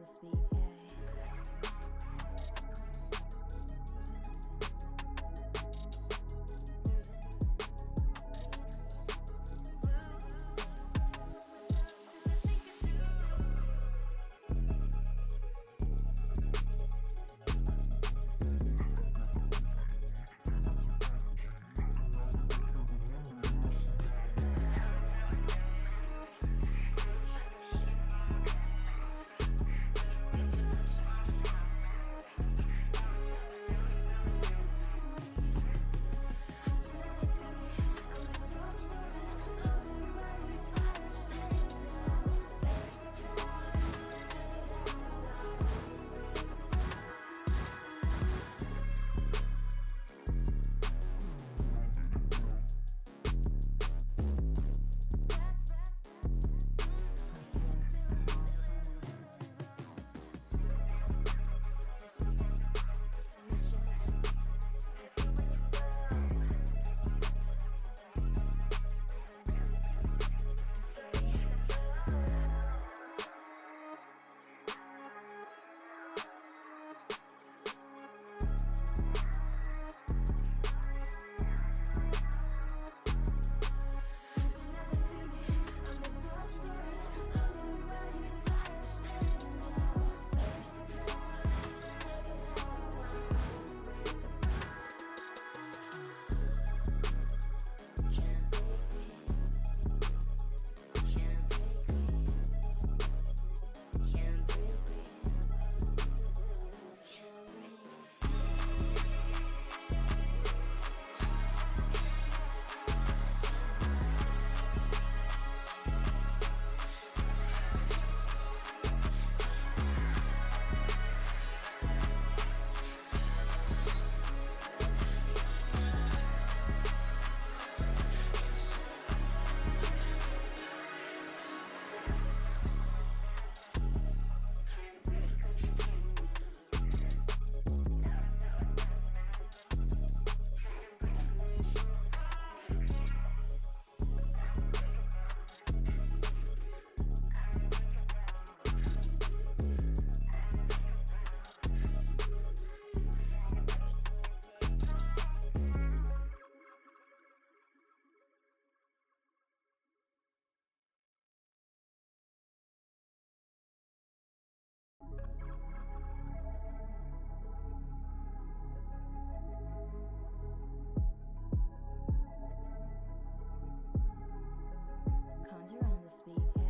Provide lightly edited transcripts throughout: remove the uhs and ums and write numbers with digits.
this beat, ayy. Conjure on this beat, ayy.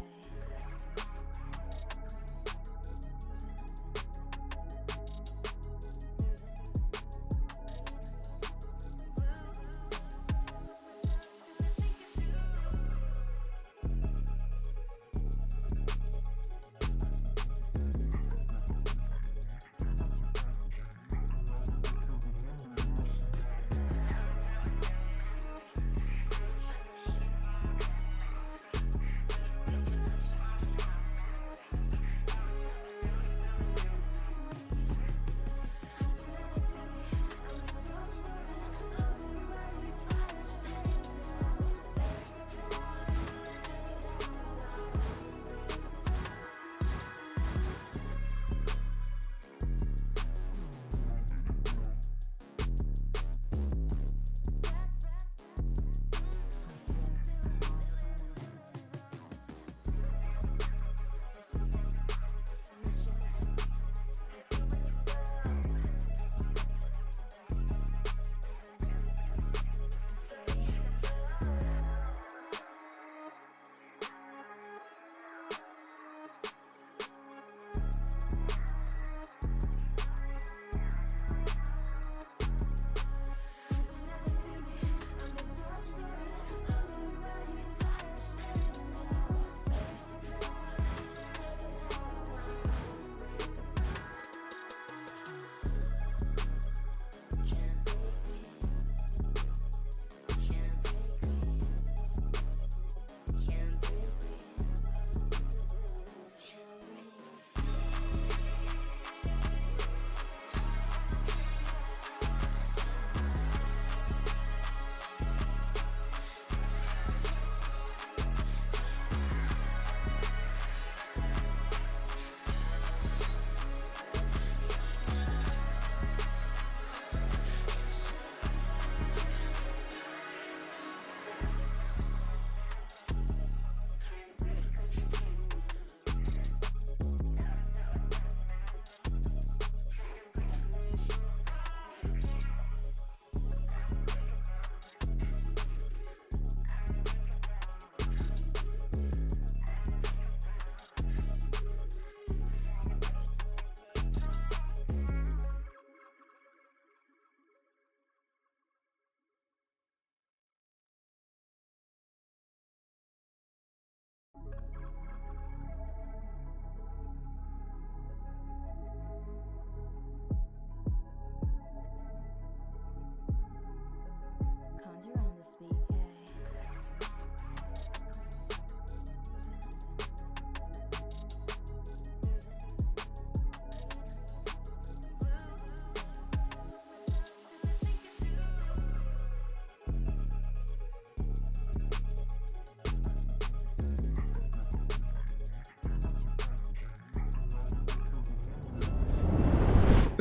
speed A.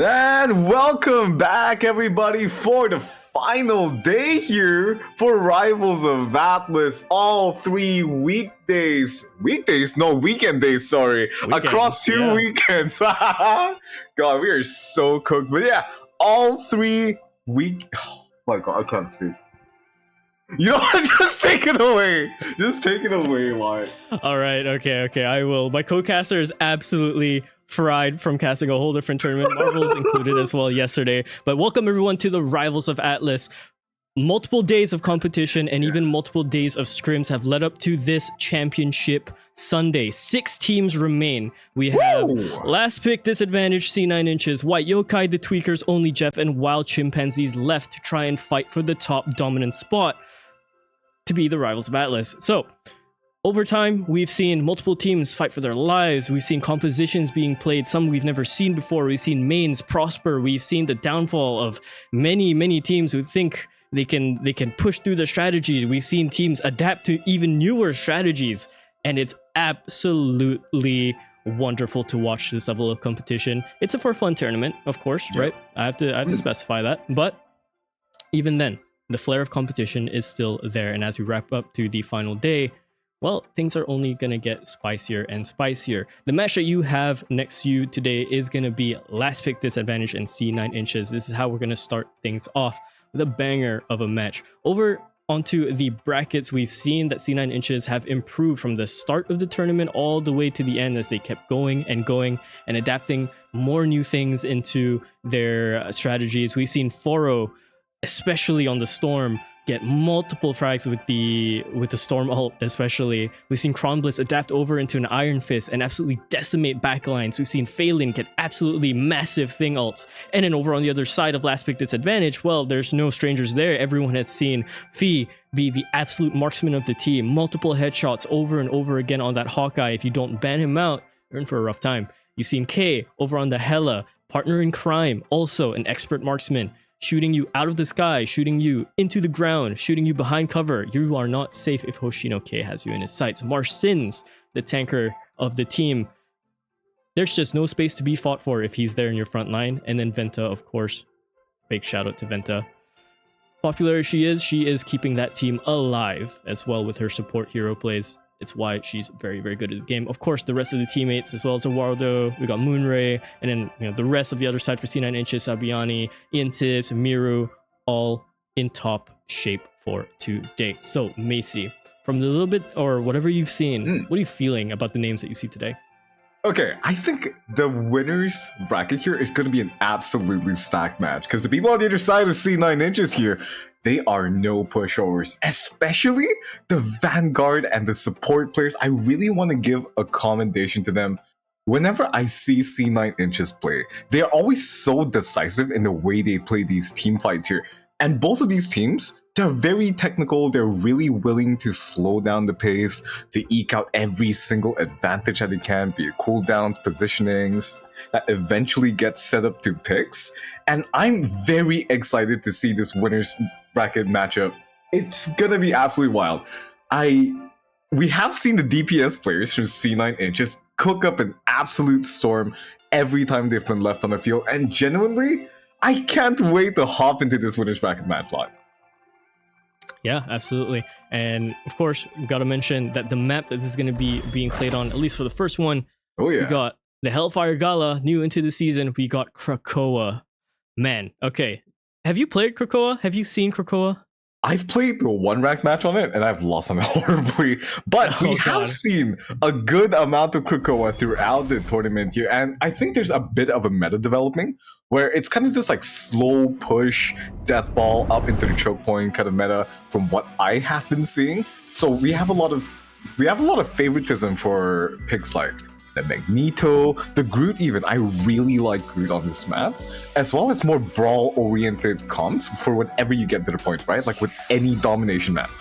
And welcome back, everybody, for the final day here for Rivals of Atlas. All 3 weekdays. Weekdays? No, weekend days, sorry. Weekends, Across 2 yeah. weekends. God, we are so cooked. But yeah, all 3 week. Oh my God, I can't speak. You know what? Just take it away. Just take it away, Mark. All right, okay, I will. My co-caster is absolutely fried from casting a whole different tournament. Marvel's included as well yesterday. But welcome everyone to the Rivals of Atlas. Multiple days of competition and even multiple days of scrims have led up to this championship Sunday. 6 teams remain. We have Last Pick, Disadvantage, C9 Inches, White Yokai, The Tweakers, Only Jeff, and Wild Chimpanzees left to try and fight for the top dominant spot to be the Rivals of Atlas. So, over time, we've seen multiple teams fight for their lives. We've seen compositions being played, some we've never seen before. We've seen mains prosper. We've seen the downfall of many teams who think they can push through their strategies. We've seen teams adapt to even newer strategies, and it's absolutely wonderful to watch this level of competition. It's a for fun tournament, of course, right? I have to specify that, but even then, the flair of competition is still there. And as we wrap up to the final day, well, things are only going to get spicier and spicier. The match that you have next to you today is going to be Last Pick, Disadvantage, and C9 Inches. This is how we're going to start things off with a banger of a match. Over onto the brackets, we've seen that C9 Inches have improved from the start of the tournament all the way to the end as they kept going and adapting more new things into their strategies. We've seen Foro, especially on the Storm, get multiple frags with the Storm ult especially. We've seen Kronbliss adapt over into an Iron Fist and absolutely decimate backlines. We've seen Phelan get absolutely massive thing ults. And then over on the other side of Last Pick Disadvantage, well, there's no strangers there. Everyone has seen Fee be the absolute marksman of the team. Multiple headshots over and over again on that Hawkeye. If you don't ban him out, you're in for a rough time. You've seen K over on the Hela, partner in crime, also an expert marksman, shooting you out of the sky, shooting you into the ground, shooting you behind cover. You are not safe if Hoshino K has you in his sights. Marsh Sins, the tanker of the team. There's just no space to be fought for if he's there in your front line. And then Venta, of course. Big shout out to Venta. Popular as she is keeping that team alive as well with her support hero plays. It's why she's very good at the game. Of course, the rest of the teammates, as well as Eduardo, we got Moonray, and then the rest of the other side for C9 Inches, Sabiani, Ian Tibbs, Miru, all in top shape for today. So, Macy, from the little bit or whatever you've seen, what are you feeling about the names that you see today? Okay, I think the winner's bracket here is going to be an absolutely stacked match because the people on the other side of C9 Inches here, they are no pushovers, especially the Vanguard and the support players. I really want to give a commendation to them. Whenever I see C9 Inches play, they are always so decisive in the way they play these team fights here. And both of these teams, they're very technical. They're really willing to slow down the pace, to eke out every single advantage that they can, be it cooldowns, positionings, that eventually get set up to picks. And I'm very excited to see this winner's bracket matchup. It's gonna be absolutely wild. We have seen the DPS players from C9 Inches cook up an absolute storm every time they've been left on the field, and genuinely, I can't wait to hop into this winner's bracket match plot. Yeah, absolutely. And of course, we've got to mention that the map that this is going to be being played on, at least for the first one, we got the Hellfire Gala, new into the season. We got Krakoa. Man, okay. Have you played Krakoa? Have you seen Krakoa? I've played the one rank match on it and I've lost on it horribly, but we have seen a good amount of Krakoa throughout the tournament here, and I think there's a bit of a meta developing where it's kind of this like slow push death ball up into the choke point kind of meta from what I have been seeing. So we have a lot of favoritism for picks like the Magneto, the Groot even. I really like Groot on this map, as well as more brawl-oriented comps for whenever you get to the point, right? Like with any domination map.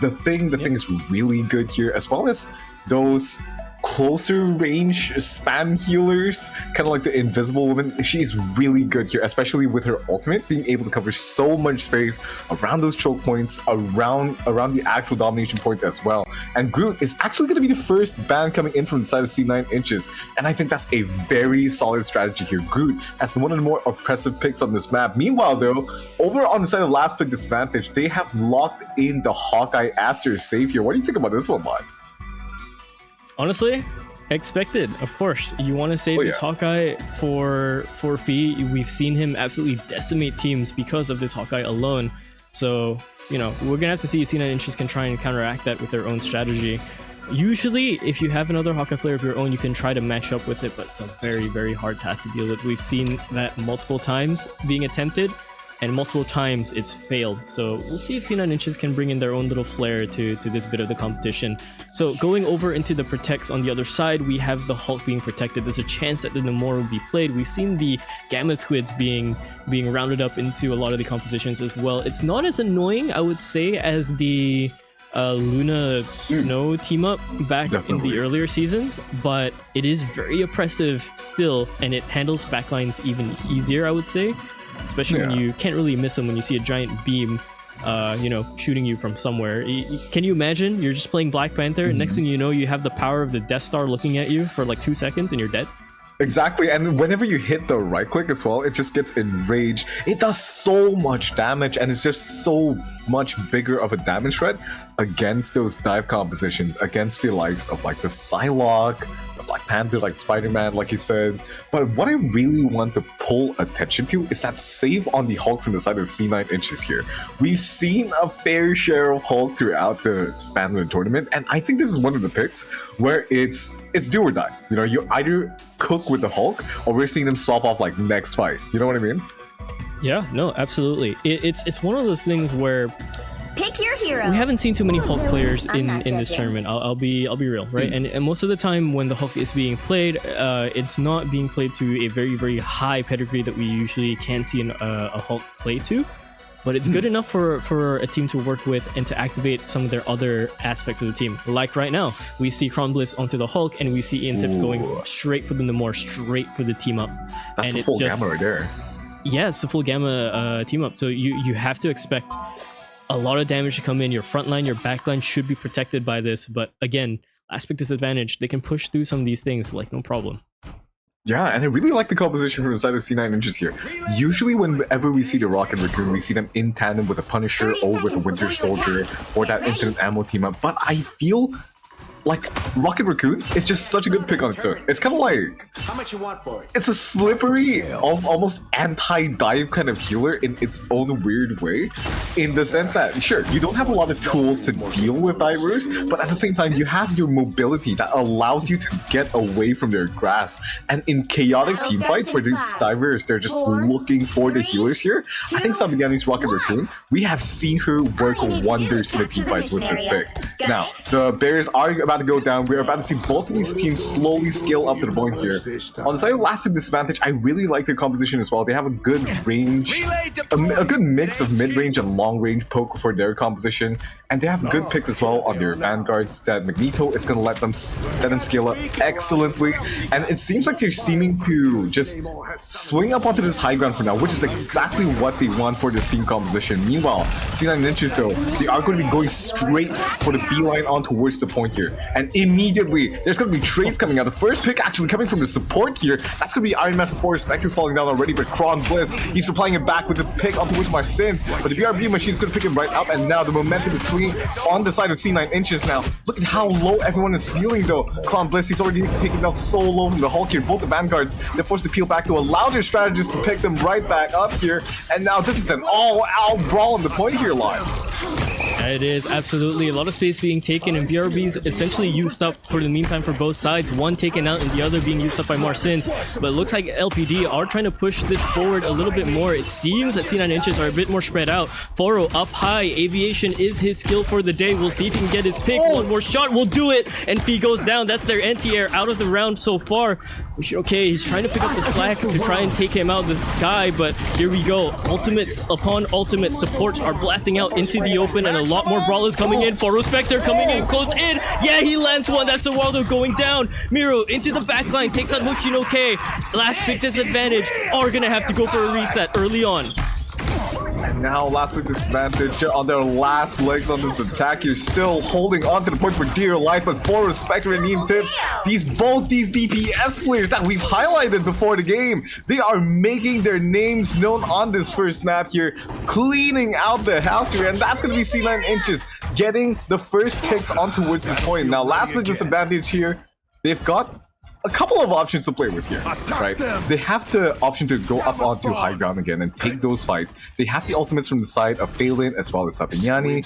The thing is really good here, as well as those closer range spam healers, kind of like the Invisible Woman. She's really good here, especially with her ultimate, being able to cover so much space around those choke points, around the actual domination point as well. And Groot is actually going to be the first ban coming in from the side of C9 inches, and I think that's a very solid strategy here. Groot has been one of the more oppressive picks on this map. Meanwhile, though, over on the side of last pick disadvantage, they have locked in the Hawkeye Aster save here. What do you think about this one, Bot? Honestly, expected, of course. You want to save this Hawkeye for Fee. We've seen him absolutely decimate teams because of this Hawkeye alone. So, you know, we're gonna have to see if C9 inches can try and counteract that with their own strategy. Usually, if you have another Hawkeye player of your own, you can try to match up with it, but it's a very, very hard task to deal with. We've seen that multiple times being attempted, and multiple times it's failed. So we'll see if C9 inches can bring in their own little flair to this bit of the competition. So going over into the protects on the other side, we have the Hulk being protected. There's a chance that the Namor will be played. We've seen the Gamma Squids being rounded up into a lot of the compositions as well. It's not as annoying, I would say, as the Luna Snow team up back in the earlier seasons, but it is very oppressive still, and it handles backlines even easier, I would say. Especially when you can't really miss them when you see a giant beam, you know, shooting you from somewhere. Can you imagine? You're just playing Black Panther, and next thing you know, you have the power of the Death Star looking at you for like 2 seconds, and you're dead. Exactly, and whenever you hit the right click as well, it just gets enraged. It does so much damage, and it's just so much bigger of a damage threat against those dive compositions, against the likes of like the Psylocke, the Black Panther, like Spider-Man, like you said. But what I really want to pull attention to is that save on the Hulk from the side of C9 inches here. We've seen a fair share of Hulk throughout the span of the tournament, and I think this is one of the picks where it's do or die. You know, you either cook with the Hulk, or we're seeing them swap off like next fight. You know what I mean? Yeah, no, absolutely. It's one of those things where pick your hero. We haven't seen too many Hulk players in this tournament. I'll be real, right? And most of the time when the Hulk is being played, it's not being played to a very, very high pedigree that we usually can see a Hulk play to. But it's good enough for a team to work with and to activate some of their other aspects of the team. Like right now, we see Kron Bliss onto the Hulk, and we see Ian Tips going straight for the Namor, straight for the team up. That's and the full gamma right there. Yeah, it's the full gamma team up. So you have to expect a lot of damage to come in. Your front line, your back line should be protected by this. But again, aspect disadvantage, they can push through some of these things like no problem. Yeah, and I really like the composition from the side of C9 inches here. Usually whenever we see the Rocket Raccoon, we see them in tandem with the Punisher or with the Winter Soldier or that infinite ammo team up. But I feel like Rocket Raccoon is just such a good pick on its own. It's kind of like, how much you want for it? It's a slippery, almost anti-dive kind of healer in its own weird way, in the sense that, sure, you don't have a lot of tools to deal with divers, but at the same time, you have your mobility that allows you to get away from their grasp. And in chaotic team fights where these divers, they're just looking for the healers here, I think Sabiani's Rocket Raccoon, we have seen her work wonders in the team fights with this pick. Now, the Bears are about to go down. We're about to see both of these teams slowly scale up to the point here. On the side of last pick disadvantage, I really like their composition as well. They have a good range, a good mix of mid-range and long-range poke for their composition, and they have good picks as well on their vanguards that Magneto is going to let them scale up excellently. And it seems like they're seeming to just swing up onto this high ground for now, which is exactly what they want for this team composition. Meanwhile, C9 inches though, they are going to be going straight for the beeline on towards the point here. And immediately, there's going to be trades coming out. The first pick actually coming from the support here. That's going to be Iron Man 4 Spectre falling down already, but Kron Bliss, he's replying it back with the pick onto which my sins. But the BRB machine is going to pick him right up, and now the momentum is swinging on the side of C9 inches now. Look at how low everyone is feeling though. Kron Bliss, he's already picking down so low from the Hulk here. Both the vanguards, they're forced to peel back to allow their strategists to pick them right back up here. And now this is an all-out brawl on the point here live. Yeah, it is absolutely a lot of space being taken, and BRB's essentially used up for the meantime for both sides. One taken out and the other being used up by Marcins. But it looks like LPD are trying to push this forward a little bit more. It seems that C9 Inches are a bit more spread out. Foro up high. Aviation is his skill for the day. We'll see if he can get his pick. One more shot will do it, and Fee goes down. That's their anti-air out of the round so far. Okay, he's trying to pick up the slack to try and take him out of the sky, but here we go. Ultimates upon ultimate supports are blasting out into the open, and a lot more brawlers coming in. Foro Spectre coming in close in. Yeah, he lands one. That's Eduardo going down. Miro into the backline, takes out Hoshinoke. Last pick disadvantage are gonna have to go for a reset early on. And now last week disadvantage on their last legs on this attack. You're still holding on to the point for dear life, but for Spectre and Ian Tips, both these DPS players that we've highlighted before the game, they are making their names known on this first map here, cleaning out the house here, and that's going to be C9 Inches getting the first ticks on towards this point. Now last week disadvantage here, they've got a couple of options to play with here, right? They have the option to go up onto high ground again and take those fights. They have the ultimates from the side of Phelan as well as Sapignani,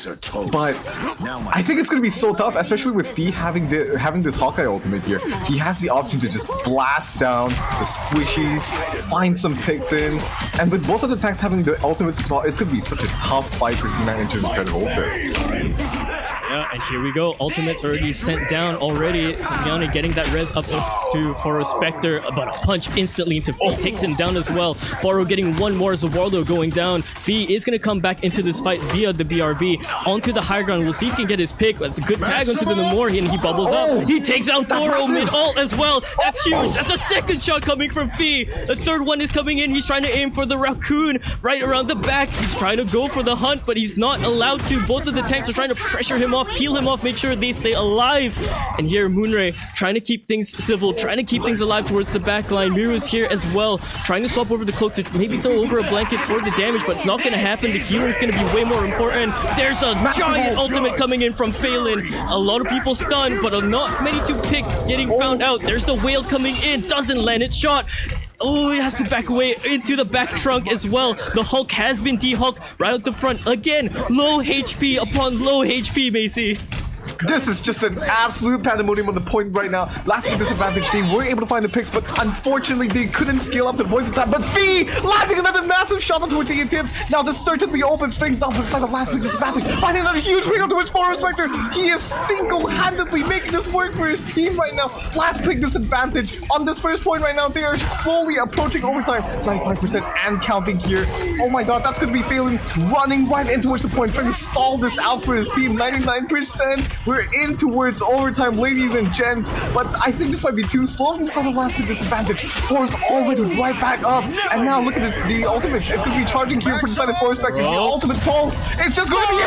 but I think it's going to be so tough, especially with Fee having this Hawkeye ultimate here. He has the option to just blast down the squishies, find some picks in, and with both of the tanks having the ultimates as well, it's going to be such a tough fight for C9 Inches to try to hold this. Yeah, and here we go. Ultimate's already sent down already. Sapignani getting that res up to Foro Spectre, but a punch instantly into Fee takes him down as well. Foro getting one more. Zuardo going down. Fee is going to come back into this fight via the BRB onto the high ground. We'll see if he can get his pick. That's a good tag onto the Nomori, and he bubbles up. He takes out Foro mid-ult as well. That's huge. That's a second shot coming from Fee. The third one is coming in. He's trying to aim for the raccoon right around the back. He's trying to go for the hunt, but he's not allowed to. Both of the tanks are trying to pressure him off, peel him off, make sure they stay alive. And here Moonray trying to keep things civil, trying to keep things alive towards the back line. Miru is here as well, trying to swap over the cloak to maybe throw over a blanket for the damage, but it's not going to happen. The healing is going to be way more important. There's a giant ultimate coming in from Phelan. A lot of people stunned, but not many to pick getting found out. There's the whale coming in, doesn't land its shot. Oh, he has to back away into the back trunk as well. The Hulk has been de-hulked right out the front. Again, low HP upon low HP, Macy. This is just an absolute pandemonium on the point right now. Last week disadvantage, they were able to find the picks, but unfortunately they couldn't scale up the points in time. But Fee landing another massive shot on towards Ian Tips. Now this certainly opens things up inside of last week's disadvantage. Finding another huge win on towards Foro Spectre. He is single-handedly making this work for his team right now. Last pick disadvantage on this first point right now. They are slowly approaching overtime. 95% and counting here. Oh my god, that's going to be Phelan running right in towards the point, trying to stall this out for his team. 99%. We're in towards overtime, ladies and gents, but I think this might be too slow from the last week disadvantage. Forrest already right back up, and now look at the ultimates. It's going to be charging here for the side of Forrest Spectre. The ultimate pulse. It's just going to be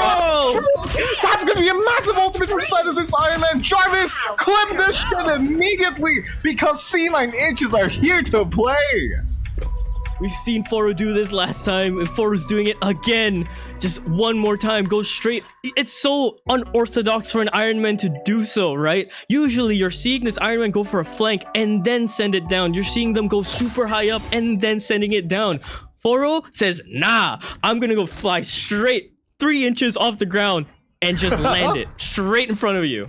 that's going to be a massive ultimate for the side of this Iron Man. Jarvis, clip this shit immediately because C9 Inches are here to play. We've seen Foro do this last time, and Foro's doing it again. Just one more time, go straight. It's so unorthodox for an Iron Man to do so, right? Usually you're seeing this Iron Man go for a flank and then send it down. You're seeing them go super high up and then sending it down. Foro says, nah, I'm gonna go fly straight 3 inches off the ground and just land it straight in front of you.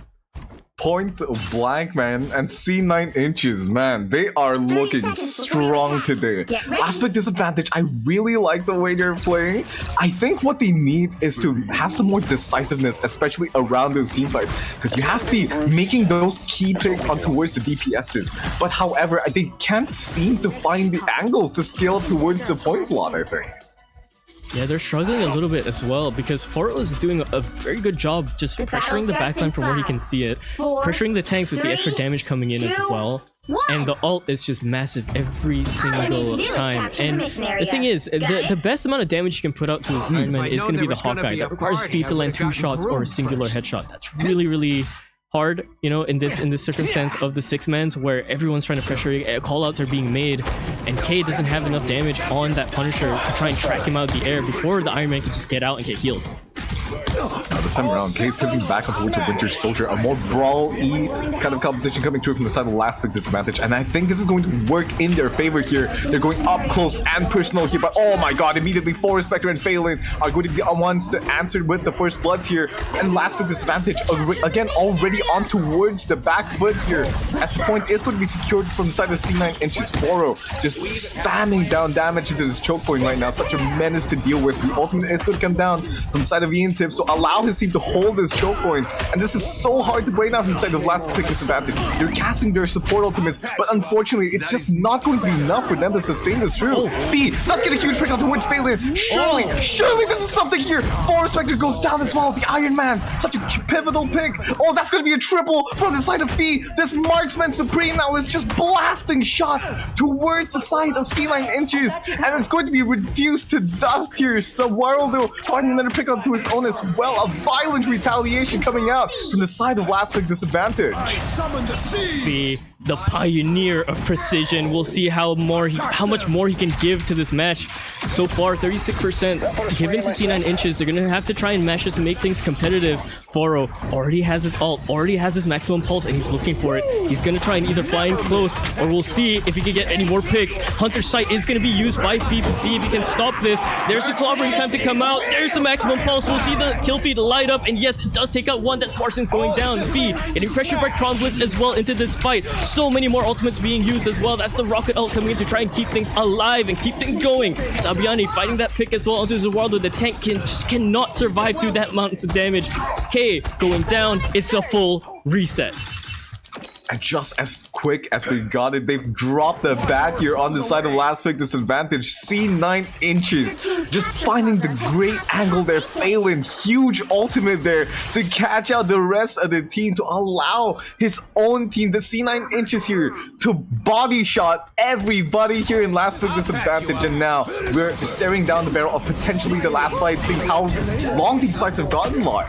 Point blank, man, and C9 Inches, man, they are looking strong today. Aspect disadvantage, I really like the way they're playing. I think what they need is to have some more decisiveness, especially around those team fights, because you have to be making those key picks on towards the DPSs. But however, they can't seem to find the angles to scale up towards the point plot, I think. Yeah, they're struggling a little bit as well because Foro is doing a very good job just pressuring the backline from where he can see it, pressuring the tanks with the extra damage coming in as well. And the ult is just massive every single time. And the thing is, the best amount of damage you can put out to this Iron Man is going to be the Hawkeye. That requires Fee to land 2 shots or a singular headshot. That's really, really hard, you know, in this circumstance of the 6-mans where everyone's trying to pressure, callouts are being made, and K doesn't have enough damage on that Punisher to try and track him out of the air before the Iron Man can just get out and get healed. This time around, Kay's pivoting back up towards a Winter Soldier, a more brawl-y kind of composition coming through from the side of the last pick disadvantage, and I think this is going to work in their favor here. They're going up close and personal here, but oh my god, immediately Forest Spectre and Phelan are going to be the ones to answer with the first bloods here, and last pick disadvantage, again, already on towards the back foot here, as the point is going to be secured from the side of C9 Inches. Foro just spamming down damage into this choke point right now, such a menace to deal with. The ultimate is going to come down from the side of Ian Tibbs, so allow his team to hold this choke point, and this is so hard to play now from the side of last pick disadvantage. They're casting their support ultimates, but unfortunately, it's just not going to be enough for them to sustain this through. B, let's get a huge pick out towards Phelan. Surely this is something here. Forest Spectre goes down as well. The Iron Man, such a pivotal pick. Oh, that's going to be a triple from the side of Fee. This Marksman Supreme now is just blasting shots towards the side of C9 Inches, and it's going to be reduced to dust here. Saguardo finding another pick up to his own as well. A violent retaliation coming out from the side of last pick disadvantage. Fee, the pioneer of precision. We'll see how much more he can give to this match. So far, 36% given to C9 Inches. They're gonna have to try and mash this and make things competitive. Foro already has his ult, already has his maximum pulse, and he's looking for it. He's gonna try and either fly in close, or we'll see if he can get any more picks. Hunter's Sight is gonna be used by Fee to see if he can stop this. There's the clobbering time to come out. There's the maximum pulse. We'll see the kill feed light up, and yes, it does take out one. That Sparson's going down. Fee getting pressured by Crombliss as well into this fight. So many more ultimates being used as well. That's the rocket ult coming in to try and keep things alive and keep things going. Sabiani fighting that pick as well onto Zuardo. The tank just cannot survive through that amount of damage. K going down. It's a full reset. And just as quick as they got it, they've dropped the bat here on the side of last pick disadvantage. C9 Inches just finding the great angle there. Phelan, huge ultimate there to catch out the rest of the team, to allow his own team, the C9 Inches here, to body shot everybody here in last pick disadvantage. And now we're staring down the barrel of potentially the last fight, seeing how long these fights have gotten long.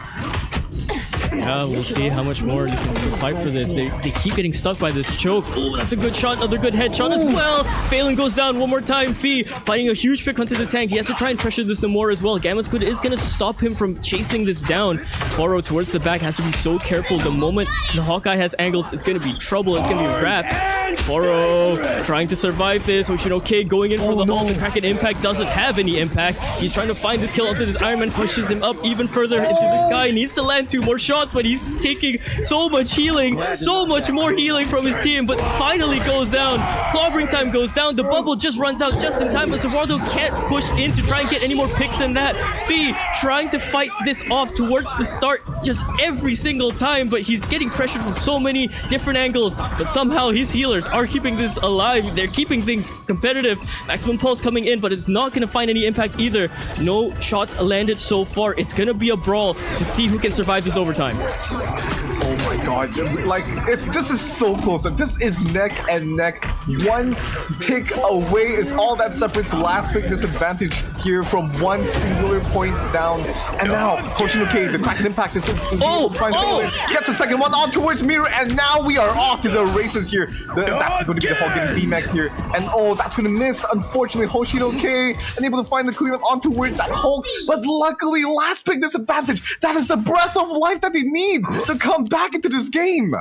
Yeah, we'll see how much more they can fight for this. They keep getting stuck by this choke. Oh, that's a good shot. Another good headshot as well. Phelan goes down one more time. Fee fighting a huge pick onto the tank. He has to try and pressure this Namor as well. Gamma Squid is going to stop him from chasing this down. Foro towards the back has to be so careful. The moment the Hawkeye has angles, it's going to be trouble. It's going to be wraps. Foro trying to survive this. Oshinoke going in for the ult. The Kraken impact doesn't have any impact. He's trying to find this kill onto this Iron Man. Pushes him up even further into this guy. Needs to land 2 more shots, but he's taking so much healing, so much more healing from his team, but finally goes down. Clobbering time goes down. The bubble just runs out just in time, but Saguardo can't push in to try and get any more picks than that. Fee trying to fight this off towards the start just every single time, but he's getting pressured from so many different angles, but somehow his healers are keeping this alive. They're keeping things competitive. Maximum pulse coming in, but it's not going to find any impact either. No shots landed so far. It's going to be a brawl to see who can survive this overtime. Oh my god, like, this is so close. This is neck and neck. One tick away is all that separates the last pick disadvantage here from one singular point down. And now, Hoshinoke, the Kraken impact is going to find Phelan. Gets the second one on towards Mirror, and now we are off to the races here. That's going to be the Hulk getting D-Mac here. And that's going to miss. Unfortunately, Hoshinoke unable to find the clean on towards that Hulk. But luckily, last pick disadvantage. That is the breath of life that they need to come back into this game.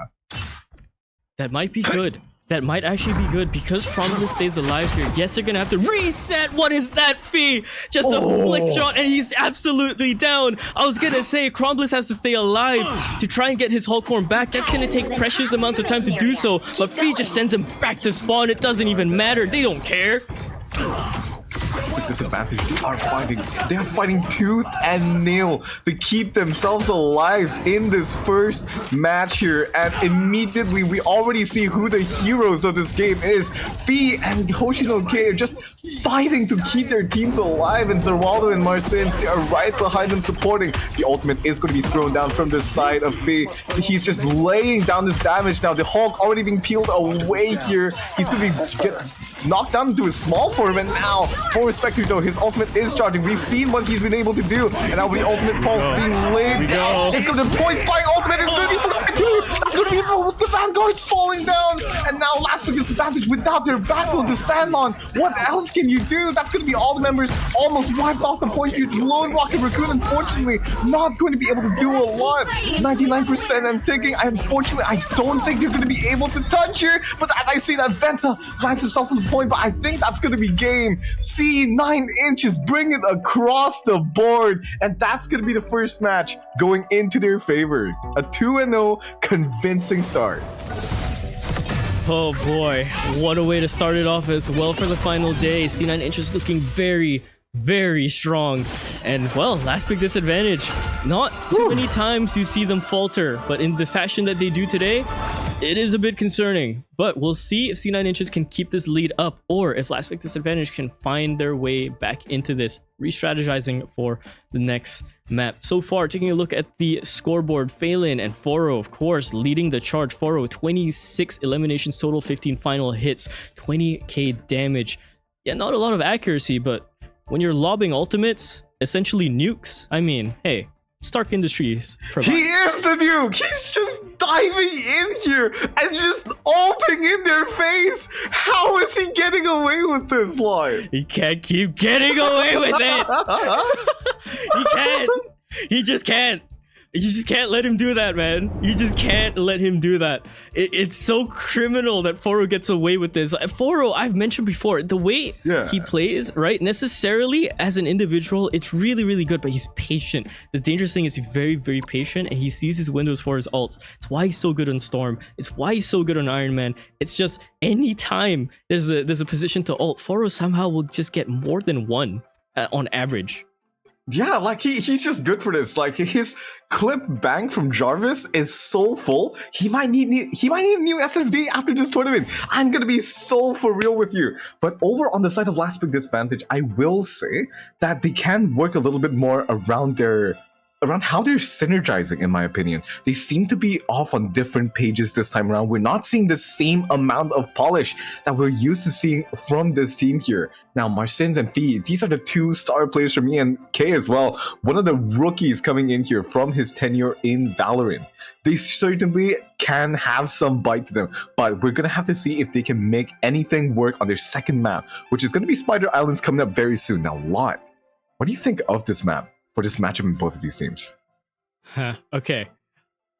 That might be good. That might actually be good because Crombliss stays alive here. Yes, they're gonna have to reset. What is that, Fee? Just a flick shot and he's absolutely down. I was gonna say Crombliss has to stay alive to try and get his Hulk form back. That's gonna take precious amounts of time to do so, but Fee just sends him back to spawn. It doesn't even matter. They don't care. With disadvantage, they're fighting tooth and nail to keep themselves alive in this first match here, and immediately we already see who the heroes of this game is. Fee and Hoshinoke are just fighting to keep their teams alive, and Zerwaldo and Marcins, they are right behind them supporting. The ultimate is going to be thrown down from the side of Fee. He's just laying down this damage now. The Hulk already being peeled away here. He's going to be knocked down into a small form, and now Forest Spectre, though, his ultimate is charging. We've seen what he's been able to do, and now the ultimate pulse being laid down. It's going to point by ultimate. It's going to be That's gonna be with the vanguards falling down, and now last pick disadvantage without their backbone to stand on. What else can you do? That's gonna be all the members almost wiped off the point shoot. Lone Rocket Raccoon, unfortunately, not going to be able to do a lot. 99% I'm thinking. Unfortunately, I don't think they're gonna be able to touch here. But as I see that Venta lands himself on the point, but I think that's gonna be game. See, 9 inches, bring it across the board, and that's gonna be the first match going into their favor. A 2-0 convincing start. Oh boy, what a way to start it off as well for the final day. C9 inches looking very, very strong. And well, last pick disadvantage. Not too many times you see them falter, but in the fashion that they do today, it is a bit concerning. But we'll see if C9 inches can keep this lead up, or if last pick disadvantage can find their way back into this, re-strategizing for the next map. So far, taking a look at the scoreboard, Phelan and Foro, of course, leading the charge. Foro, 26 eliminations total, 15 final hits, 20k damage. Yeah, not a lot of accuracy, but when you're lobbing ultimates, essentially nukes, I mean, hey, Stark Industries provide. He is the nuke! He's just diving in here and just ulting in their face! How is he getting away with this line? He can't keep getting away with it! He can't! He just can't! You just can't let him do that, man. You just can't let him do that. It's so criminal that Foro gets away with this. Foro, I've mentioned before, the way he plays, right? Necessarily, as an individual, it's really, really good, but he's patient. The dangerous thing is he's very, very patient, and he sees his windows for his ults. It's why he's so good on Storm. It's why he's so good on Iron Man. It's just anytime there's a position to ult, Foro somehow will just get more than one on average. Yeah, like he's just good for this. Like his clip bank from Jarvis is so full. He might need a new SSD after this tournament. I'm gonna be so for real with you. But over on the side of last pick disadvantage, I will say that they can work a little bit more around how they're synergizing, in my opinion. They seem to be off on different pages this time around. We're not seeing the same amount of polish that we're used to seeing from this team here. Now, Marsins and Fee, these are the 2 star players for me, and K as well. One of the rookies coming in here from his tenure in Valorant. They certainly can have some bite to them, but we're going to have to see if they can make anything work on their second map, which is going to be Spider Islands coming up very soon. Now, Lot, what do you think of this map for this matchup in both of these teams? Okay.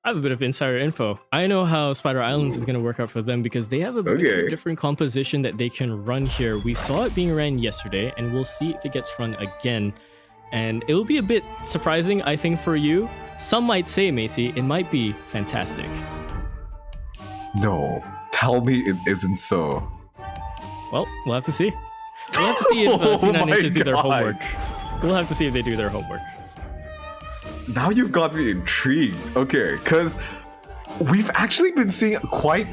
I have a bit of insider info. I know how Spider Islands is going to work out for them because they have a bit of a different composition that they can run here. We saw it being ran yesterday, and we'll see if it gets run again. And it will be a bit surprising, I think, for you. Some might say, Macy, it might be fantastic. No, tell me it isn't so. Well, we'll have to see. We'll have to see if C9 inches do their homework. We'll have to see if they do their homework. Now you've got me intrigued. Okay, because we've actually been seeing quite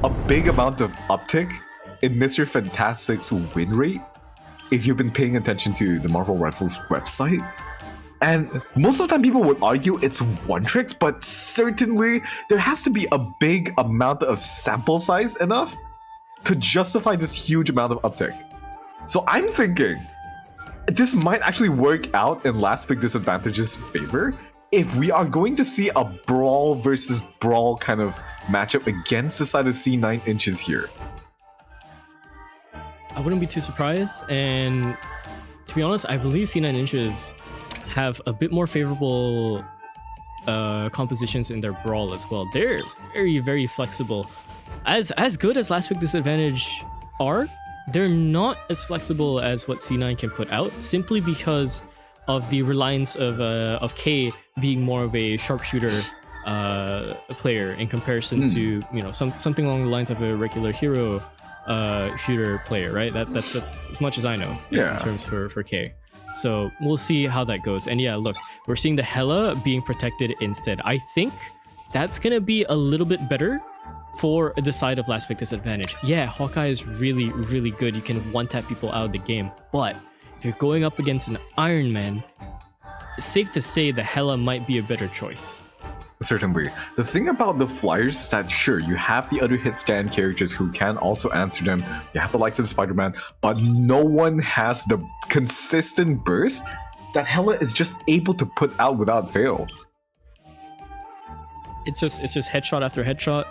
a big amount of uptick in Mr. Fantastic's win rate, if you've been paying attention to the Marvel Rifles website. And most of the time people would argue it's one tricks, but certainly there has to be a big amount of sample size enough to justify this huge amount of uptick. So I'm thinking this might actually work out in last pick disadvantage's favor if we are going to see a brawl versus brawl kind of matchup against the side of C9 inches here. I wouldn't be too surprised, and to be honest, I believe C9 inches have a bit more favorable compositions in their brawl as well. They're very, very flexible. As good as last pick disadvantage are, they're not as flexible as what C9 can put out, simply because of the reliance of K being more of a sharpshooter player in comparison to something along the lines of a regular hero shooter player, right? That's as much as I know in terms for K. So we'll see how that goes. And yeah, look, we're seeing the Hela being protected instead. I think that's gonna be a little bit better for the side of last pick disadvantage. Yeah, Hawkeye is really, really good. You can one-tap people out of the game. But if you're going up against an Iron Man, it's safe to say the Hela might be a better choice. Certainly. The thing about the Flyers is that sure, you have the other hit scan characters who can also answer them. You have the likes of Spider-Man, but no one has the consistent burst that Hela is just able to put out without fail. it's just headshot after headshot.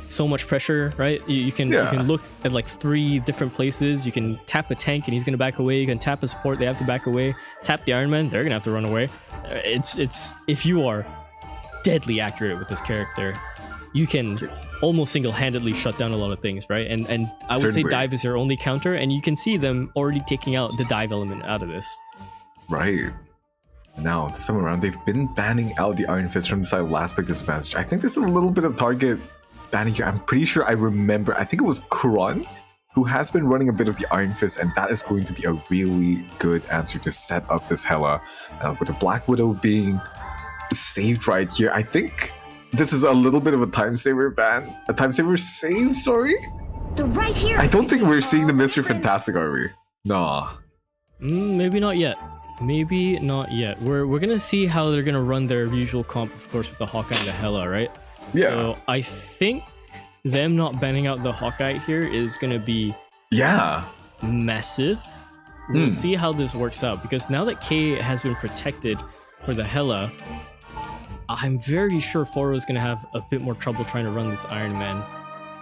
So much pressure, right? You can look at like 3 different places. You can tap a tank and he's gonna back away. You can tap a support, they have to back away. Tap the Iron Man, they're gonna have to run away. It's if you are deadly accurate with this character, you can almost single-handedly shut down a lot of things, right? And I would say dive is your only counter, and you can see them already taking out the dive element out of this. Right. Now, this time around, they've been banning out the Iron Fist from the side of last pick disadvantage. I think this is a little bit of target banning here. I'm pretty sure I remember, I think it was Kuran who has been running a bit of the Iron Fist, and that is going to be a really good answer to set up this Hela. With the Black Widow being saved right here, I think this is a little bit of a time saver ban. A time saver save, sorry? Right here. I don't think we're seeing the Mr. Fantastic, are we? Nah. Maybe not yet. Maybe not yet. We're gonna see how they're gonna run their usual comp, of course, with the Hawkeye and the Hela, right? Yeah. So I think them not banning out the Hawkeye here is gonna be massive. We'll see how this works out, because now that K has been protected for the Hela, I'm very sure Foro is gonna have a bit more trouble trying to run this Iron Man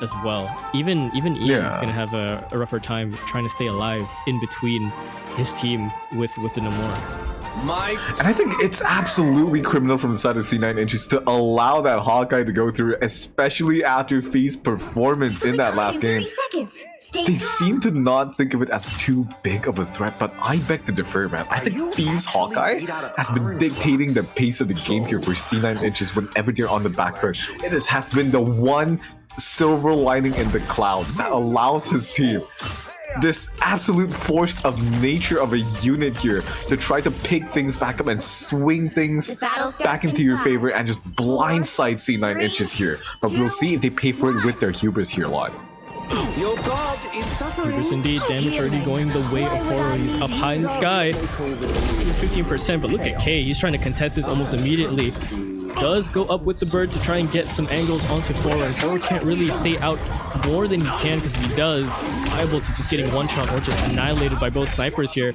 as well. Even Ian is gonna have a rougher time trying to stay alive in between his team with the Namor. And I think it's absolutely criminal from the side of C9 Inches to allow that Hawkeye to go through, especially after Fee's performance in that last game. They seem to not think of it as too big of a threat, but I beg to differ, man. I think Fee's Hawkeye has been dictating the pace of the game here for C9 Inches whenever they're on the back foot. It has been the one silver lining in the clouds that allows his team this absolute force of nature of a unit here to try to pick things back up and swing things back into your favor and just blindside C9 Inches here. But we'll see if they pay for it with their hubris here live. Your god is suffering. Hubris indeed, damage already going the way of Foro. He's up high in the sky, 15%, but look at K, he's trying to contest this almost immediately. Does go up with the bird to try and get some angles onto Foro, and Foro can't really stay out more than he can, because if he does, he's liable to just getting one shot or just annihilated by both snipers here.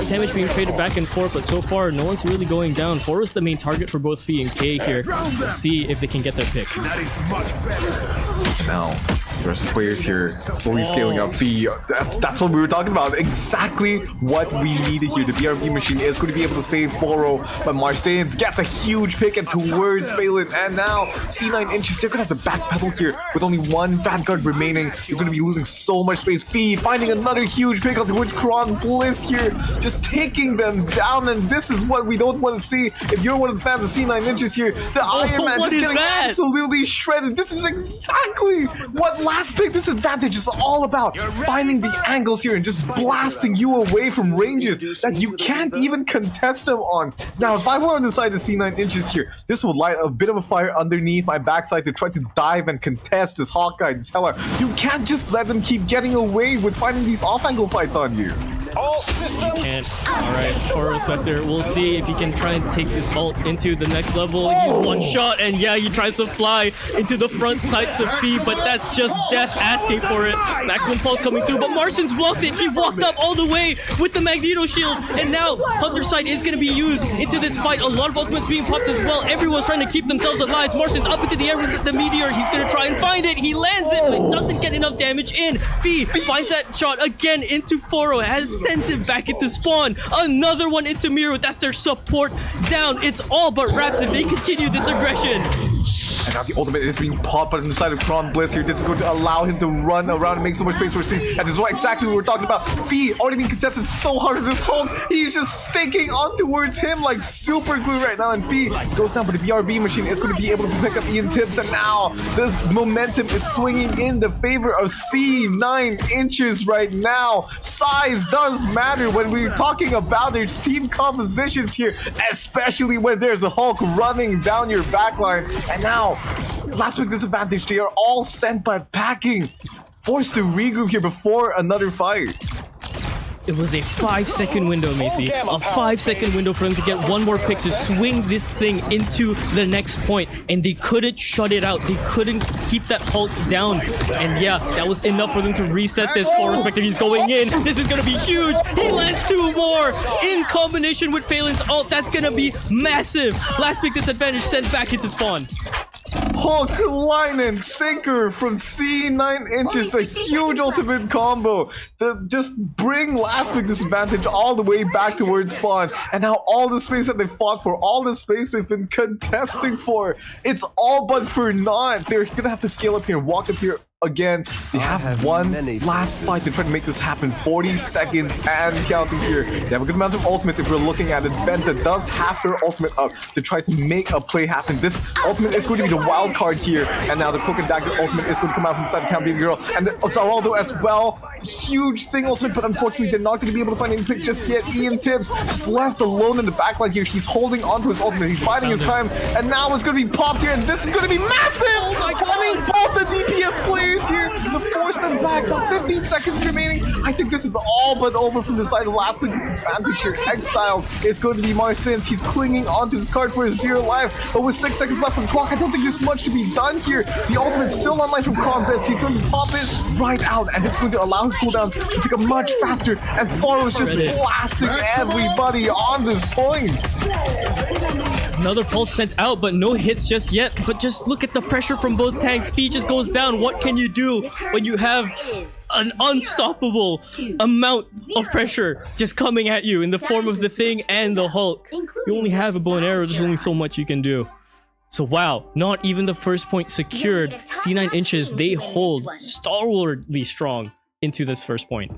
Damage being traded back and forth, but so far no one's really going down. Foro's the main target for both Fee and K here. We'll see if they can get their pick. That is much better. Now, the rest of the players here slowly scaling up Fee. That's what we were talking about. Exactly what we needed here. The BRB machine is going to be able to save Foro, but Marseillans gets a huge pick and towards Phelan. And now C9 Inches, they're going to have to backpedal here with only one Vanguard remaining. You're going to be losing so much space. Fee finding another huge pick up towards Kron Bliss here, just taking them down. And this is what we don't want to see. If you're one of the fans of C9 Inches here, the Iron Man just getting absolutely shredded. This is exactly what last pick disadvantage is all about. Finding the angles here and just blasting you away from ranges that you can't even contest them on. Now, if I were on the side of C9 Inches here, this would light a bit of a fire underneath my backside to try to dive and contest this Hawkeye, this Hela. You can't just let them keep getting away with finding these off-angle fights on you. All systems. Alright, Foro Spectre, we'll see if he can try and take this ult into the next level. Use one shot, and yeah, he tries to fly into the front sights of Fee, but that's just death asking for it. Maximum pulse coming through, but Marston's blocked it. He walked up all the way with the Magneto shield, and now Hunter's Sight is going to be used into this fight. A lot of ultimates being popped as well. Everyone's trying to keep themselves alive. Marston's up into the air with the meteor. He's going to try and find it. He lands it, but doesn't get enough damage in. Fee finds that shot again into Foro. Sends it back into spawn. Another one into Miro. That's their support down. It's all but wraps if they continue this aggression. And now the ultimate is being popped on the side of Kron Bliss here. This is going to allow him to run around and make so much space for Steve. And this is what exactly we were talking about. Fee already being contested so hard in this hold. He's just sticking on towards him like super glue right now. And Fee goes down, but the BRB machine is going to be able to pick up Ian Tibbs. And now this momentum is swinging in the favor of C9 Inches right now. Size does matter when we're talking about their team compositions here, especially when there's a Hulk running down your backline. And now, last pick disadvantage, they are all sent by packing. Forced to regroup here before another fight. It was a 5-second window, Macy. A 5-second window for them to get one more pick to swing this thing into the next point. And they couldn't shut it out. They couldn't keep that Hulk down. And yeah, that was enough for them to reset this. Foro Spectre, he's going in. This is going to be huge. He lands 2 more in combination with Phelan's ult. That's going to be massive. Last pick disadvantage sent back into spawn. hook, line, and sinker from C9inches. A huge ultimate combo that just bring last pick disadvantage all the way back towards spawn. And now all the space that they fought for, all the space they've been contesting for, it's all but for naught. They're gonna have to scale up here and walk up here again. They have one last fight to try to make this happen. 40 seconds and counting here. They have a good amount of ultimates if we're looking at it. Benta does have her ultimate up to try to make a play happen. This ultimate is going to be the wild card here. And now the Cloak and Dagger ultimate is going to come out from inside the Count Baby Girl. And the Zaraldo as well. Huge thing ultimate, but unfortunately they're not going to be able to find any picks just yet. Ian Tibbs just left alone in the backline here. He's holding on to his ultimate. He's biding his time. And now it's going to be popped here. And this is going to be massive! Finding both the DPS players here to force them back. Now 15 seconds remaining. I think this is all but over from the side of last pick disadvantage here. Exile is going to be Marcins. He's clinging onto his card for his dear life. But with 6 seconds left on the clock, I don't think there's much to be done here. The ultimate's still online from Combest. He's going to pop it right out, and it's going to allow his cooldowns to take a much faster. And Foro's just blasting everybody on this point. Another pulse sent out, but no hits just yet. But just look at the pressure from both tanks. Speed just goes down. What can you do when you have an unstoppable amount of pressure just coming at you in the form of the Thing and the Hulk? You only have a bow and arrow. There's only so much you can do. So wow, not even the first point secured. C9inches, they hold stalwartly strong into this first point.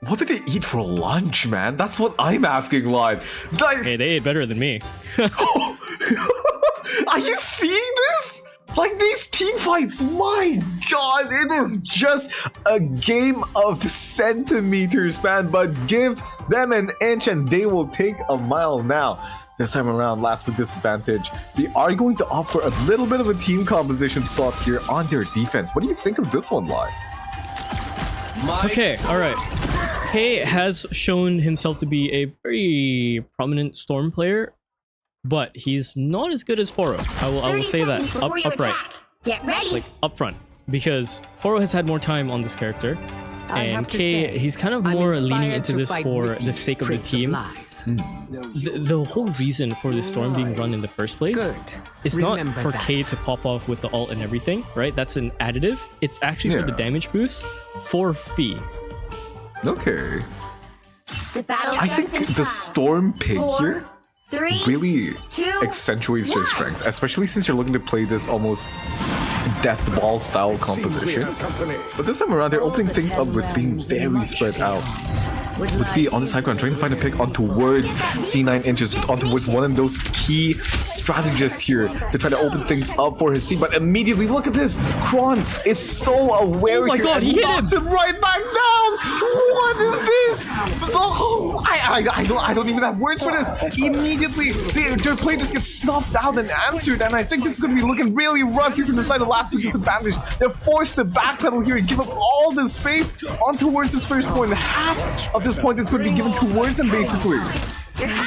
What did they eat for lunch, man? That's what I'm asking, Lon. Like, Hey, they ate better than me. are you seeing this? Like, these team fights, my god, it is just a game of centimeters, man. But give them an inch and they will take a mile now. This time around, last with disadvantage, they are going to opt for a little bit of a team composition swap here on their defense. What do you think of this one, Lon? Okay, alright. Hay has shown himself to be a very prominent Storm player, but he's not as good as Foro. I will say that upright. Get ready. Like up front, because Foro has had more time on this character, and Kay, he's kind of more leaning into this for the sake of the team. The whole reason for this Storm being run in the first place is not for Kay to pop off with the ult and everything, right? That's an additive. It's actually for the damage boost for Fee. Okay. I think in the 5, Storm pick 4, here 3, really 2, accentuates their 1. strengths, especially since you're looking to play this almost death ball style composition. But this time around, they're opening things up with being very spread out. With Fee on the side ground, trying to find a pick on towards C9inches, on towards one of those key strategists here to try to open things up for his team. But immediately, look at this! Kron is so aware my here God, and he hit knocks him right back down! What is this? Oh, I don't even have words for this. Immediately, their play just gets snuffed out and answered, and I think this is going to be looking really rough here from the side of last week's disadvantage. They're forced to backpedal here and give up all this space on towards this first point. Half of this point is going to be given towards them, basically.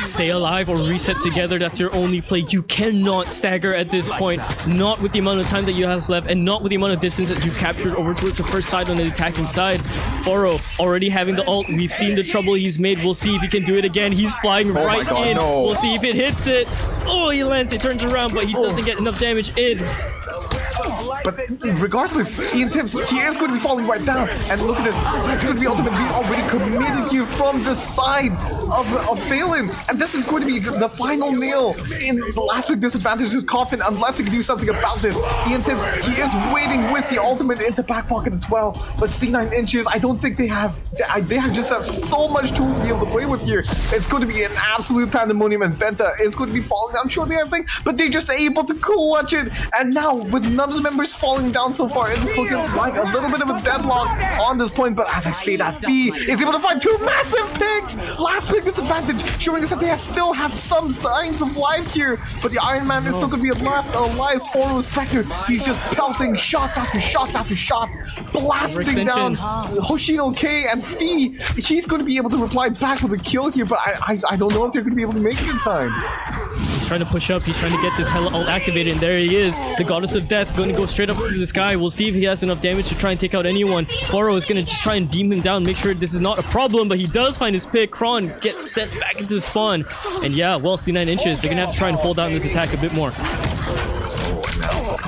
Stay alive or reset together. That's your only play. You cannot stagger at this point. Not with the amount of time that you have left, and not with the amount of distance that you captured over towards the first side on the attacking side. Foro already having the ult. We've seen the trouble he's made. We'll see if he can do it again. He's flying right God, in. no. We'll see if it hits it. Oh, he lands. It turns around, but he doesn't get enough damage in. But regardless, Ian Tibbs, he is going to be falling right down. And look at this. It's going to be ultimately already committed here from the side of Phelan. And this is going to be the final nail in the last pick disadvantage's coffin unless he can do something about this. Ian Tibbs, he is waiting with the ultimate in the back pocket as well. But C9inches, I don't think they just have so much tools to be able to play with here. It's going to be an absolute pandemonium, and Venta is going to be falling down shortly, I think. But they're just able to clutch it. And now, with none of the members falling down so far, it's looking like a little bit of a deadlock on this point. But as I say that, Fee is able to find two massive picks. Last pick disadvantage, showing us that they still have some signs of life here. But the Iron Man is still going to be alive. Foro Spectre, he's just pelting shots after shots after shots, blasting down Hoshino K, and Fee, he's going to be able to reply back with a kill here, but I don't know if they're going to be able to make it in time. He's trying to push up. He's trying to get this Hela ult activated, and there he is. The Goddess of Death going to go straight up to the sky. We'll see if he has enough damage to try and take out anyone. Foro is going to just try and beam him down, make sure this is not a problem, but he does find his pick. Kron gets sent back into the spawn. And yeah, well, C9inches, they're going to have to try and hold down this attack a bit more.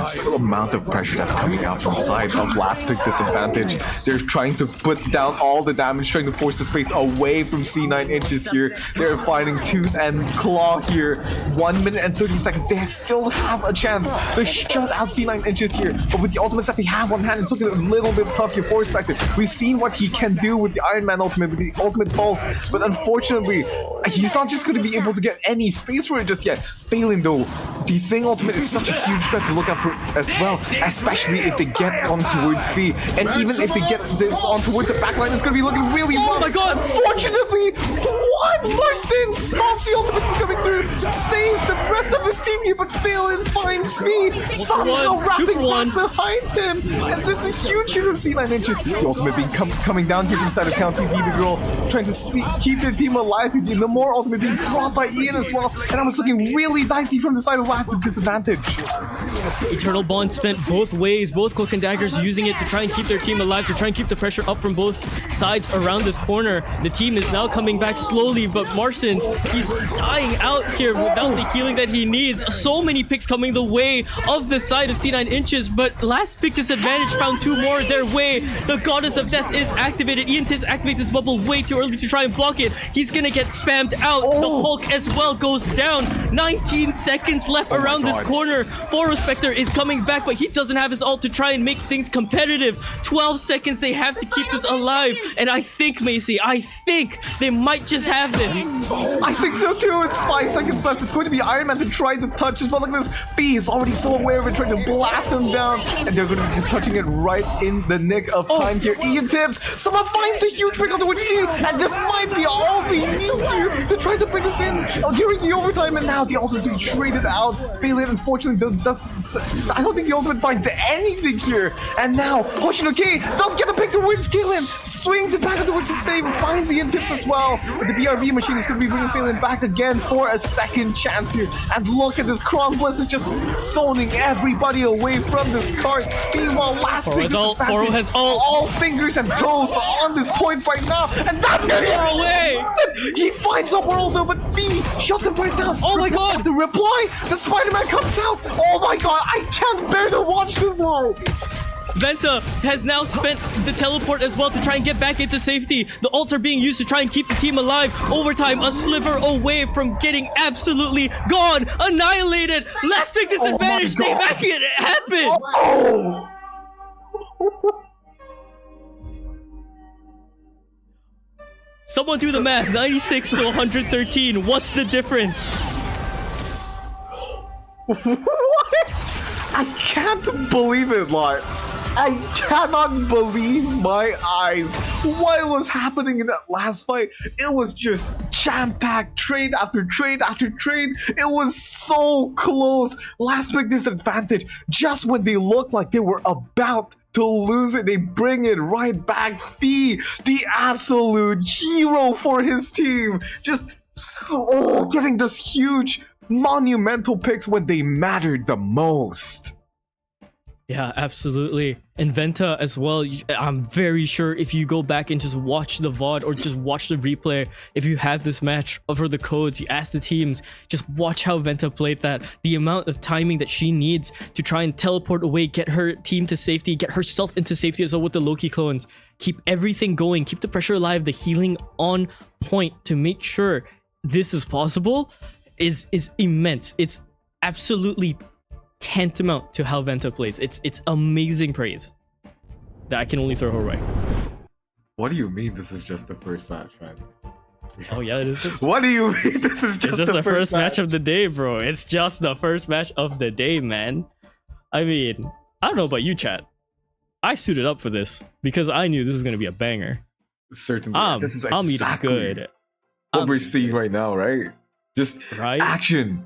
this amount of pressure that's coming out from the side of last pick disadvantage. They're trying to put down all the damage, trying to force the space away from C9 inches here. They're fighting tooth and claw here. 1 minute and 30 seconds. They still have a chance to shut out C9 inches here. But with the ultimates that they have on hand, it's looking a little bit tough here for Spectre. We've seen what he can do with the Iron Man ultimate, with the ultimate pulse. But unfortunately, he's not just going to be able to get any space for it just yet. Failing though, the Thing ultimate is such a huge threat to look out for as well, especially if they get on towards Fee. And even if they get this on towards the backline, it's going to be looking really rough. Oh my god! Unfortunately, what? Marcin stops the ultimate from coming through, saves the rest of his team here, but Phelan finds Fee, somehow wrapping back behind him. And this is a huge hit from C9 inches. The ultimate being coming down here from the side of County Diva Girl, trying to keep their team alive. The more ultimate being dropped by Ian as well. And I was looking really dicey from the side of last with disadvantage. Eternal Bond spent both ways, both Cloak and Daggers using it to try and keep their team alive, to try and keep the pressure up from both sides around this corner. The team is now coming back slowly, but Marcin's, he's dying out here without the healing that he needs. So many picks coming the way of the side of C9 inches, but last pick disadvantage found two more their way. The Goddess of Death is activated. Ian Tips activates his bubble way too early to try and block it. He's gonna get spammed out. The Hulk as well goes down. 19 seconds left around this corner. Foro Spectre is coming back, but he doesn't have his ult to try and make things competitive. 12 seconds, they have to keep this alive. And I think, Macy, I think they might just have this. I think so too. It's 5 seconds left. It's going to be Iron Man to try to touch as well. Look at this. Fee is already so aware of it, trying to blast him down. And they're going to be touching it right in the nick of time here. Ian Tips, someone finds a huge break on the witch team. And this might be all they need here to try to bring this in during the overtime. And now the ultimate being traded out. Phelan, unfortunately, I don't think the ultimate finds anything here. And now, Hoshinoki does get the pick towards Galen. Swings it back towards his favor. Finds Ian Tips as well. But the BRV machine is going to be bringing Phelan back again for a second chance here. And look at this. Cron Bliss is just zoning everybody away from this card. Meanwhile, last pick Foro has all fingers and toes on this point right now. And that's gonna Far away. He finds a world though, but Fee shuts him right down. Oh my god! The reply, the Spider-Man comes out. Oh my god, I can't bear to watch this live. Venta has now spent the teleport as well to try and get back into safety. The ults are being used to try and keep the team alive. Overtime, a sliver away from getting absolutely gone, annihilated. Last pick disadvantage, they back it happened. Oh. Someone do the math. 96 to 113. What's the difference? What? I can't believe it, like. I cannot believe my eyes. What was happening in that last fight? It was just jam-packed, trade after trade after trade. It was so close. Last pick disadvantage. Just when they looked like they were about to lose it, they bring it right back. Fee, the absolute hero for his team. Just getting this huge, monumental picks when they mattered the most. Yeah, absolutely. And Venta as well. I'm very sure if you go back and just watch the VOD or just watch the replay, if you have this match over the codes, you ask the teams, just watch how Venta played that. The amount of timing that she needs to try and teleport away, get her team to safety, get herself into safety as well with the Loki clones. Keep everything going, keep the pressure alive, the healing on point to make sure this is possible is immense. It's absolutely tantamount to how Venta plays. It's amazing praise that I can only throw her way. What do you mean this is just the first match, man? Oh yeah, it is. What do you mean this is just the first match of the day, bro? It's just the first match of the day, man. I mean, I don't know about you, chat. I suited up for this because I knew this was gonna be a banger. Certainly, this is I'm exactly eating good. what we're seeing right now, right? Just action,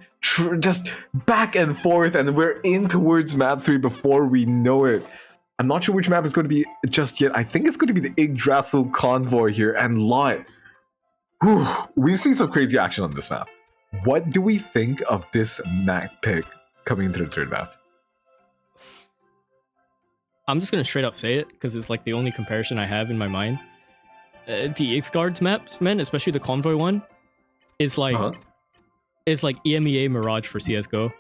just back and forth, and we're in towards map 3 before we know it. I'm not sure which map is going to be just yet. I think it's going to be the Yggdrasil convoy here, and Lot. We've seen some crazy action on this map. What do we think of this map pick coming into the third map? I'm just gonna straight up say it because it's like the only comparison I have in my mind. The X-Guards maps, man, especially the convoy one, is like. It's like EMEA Mirage for CSGO.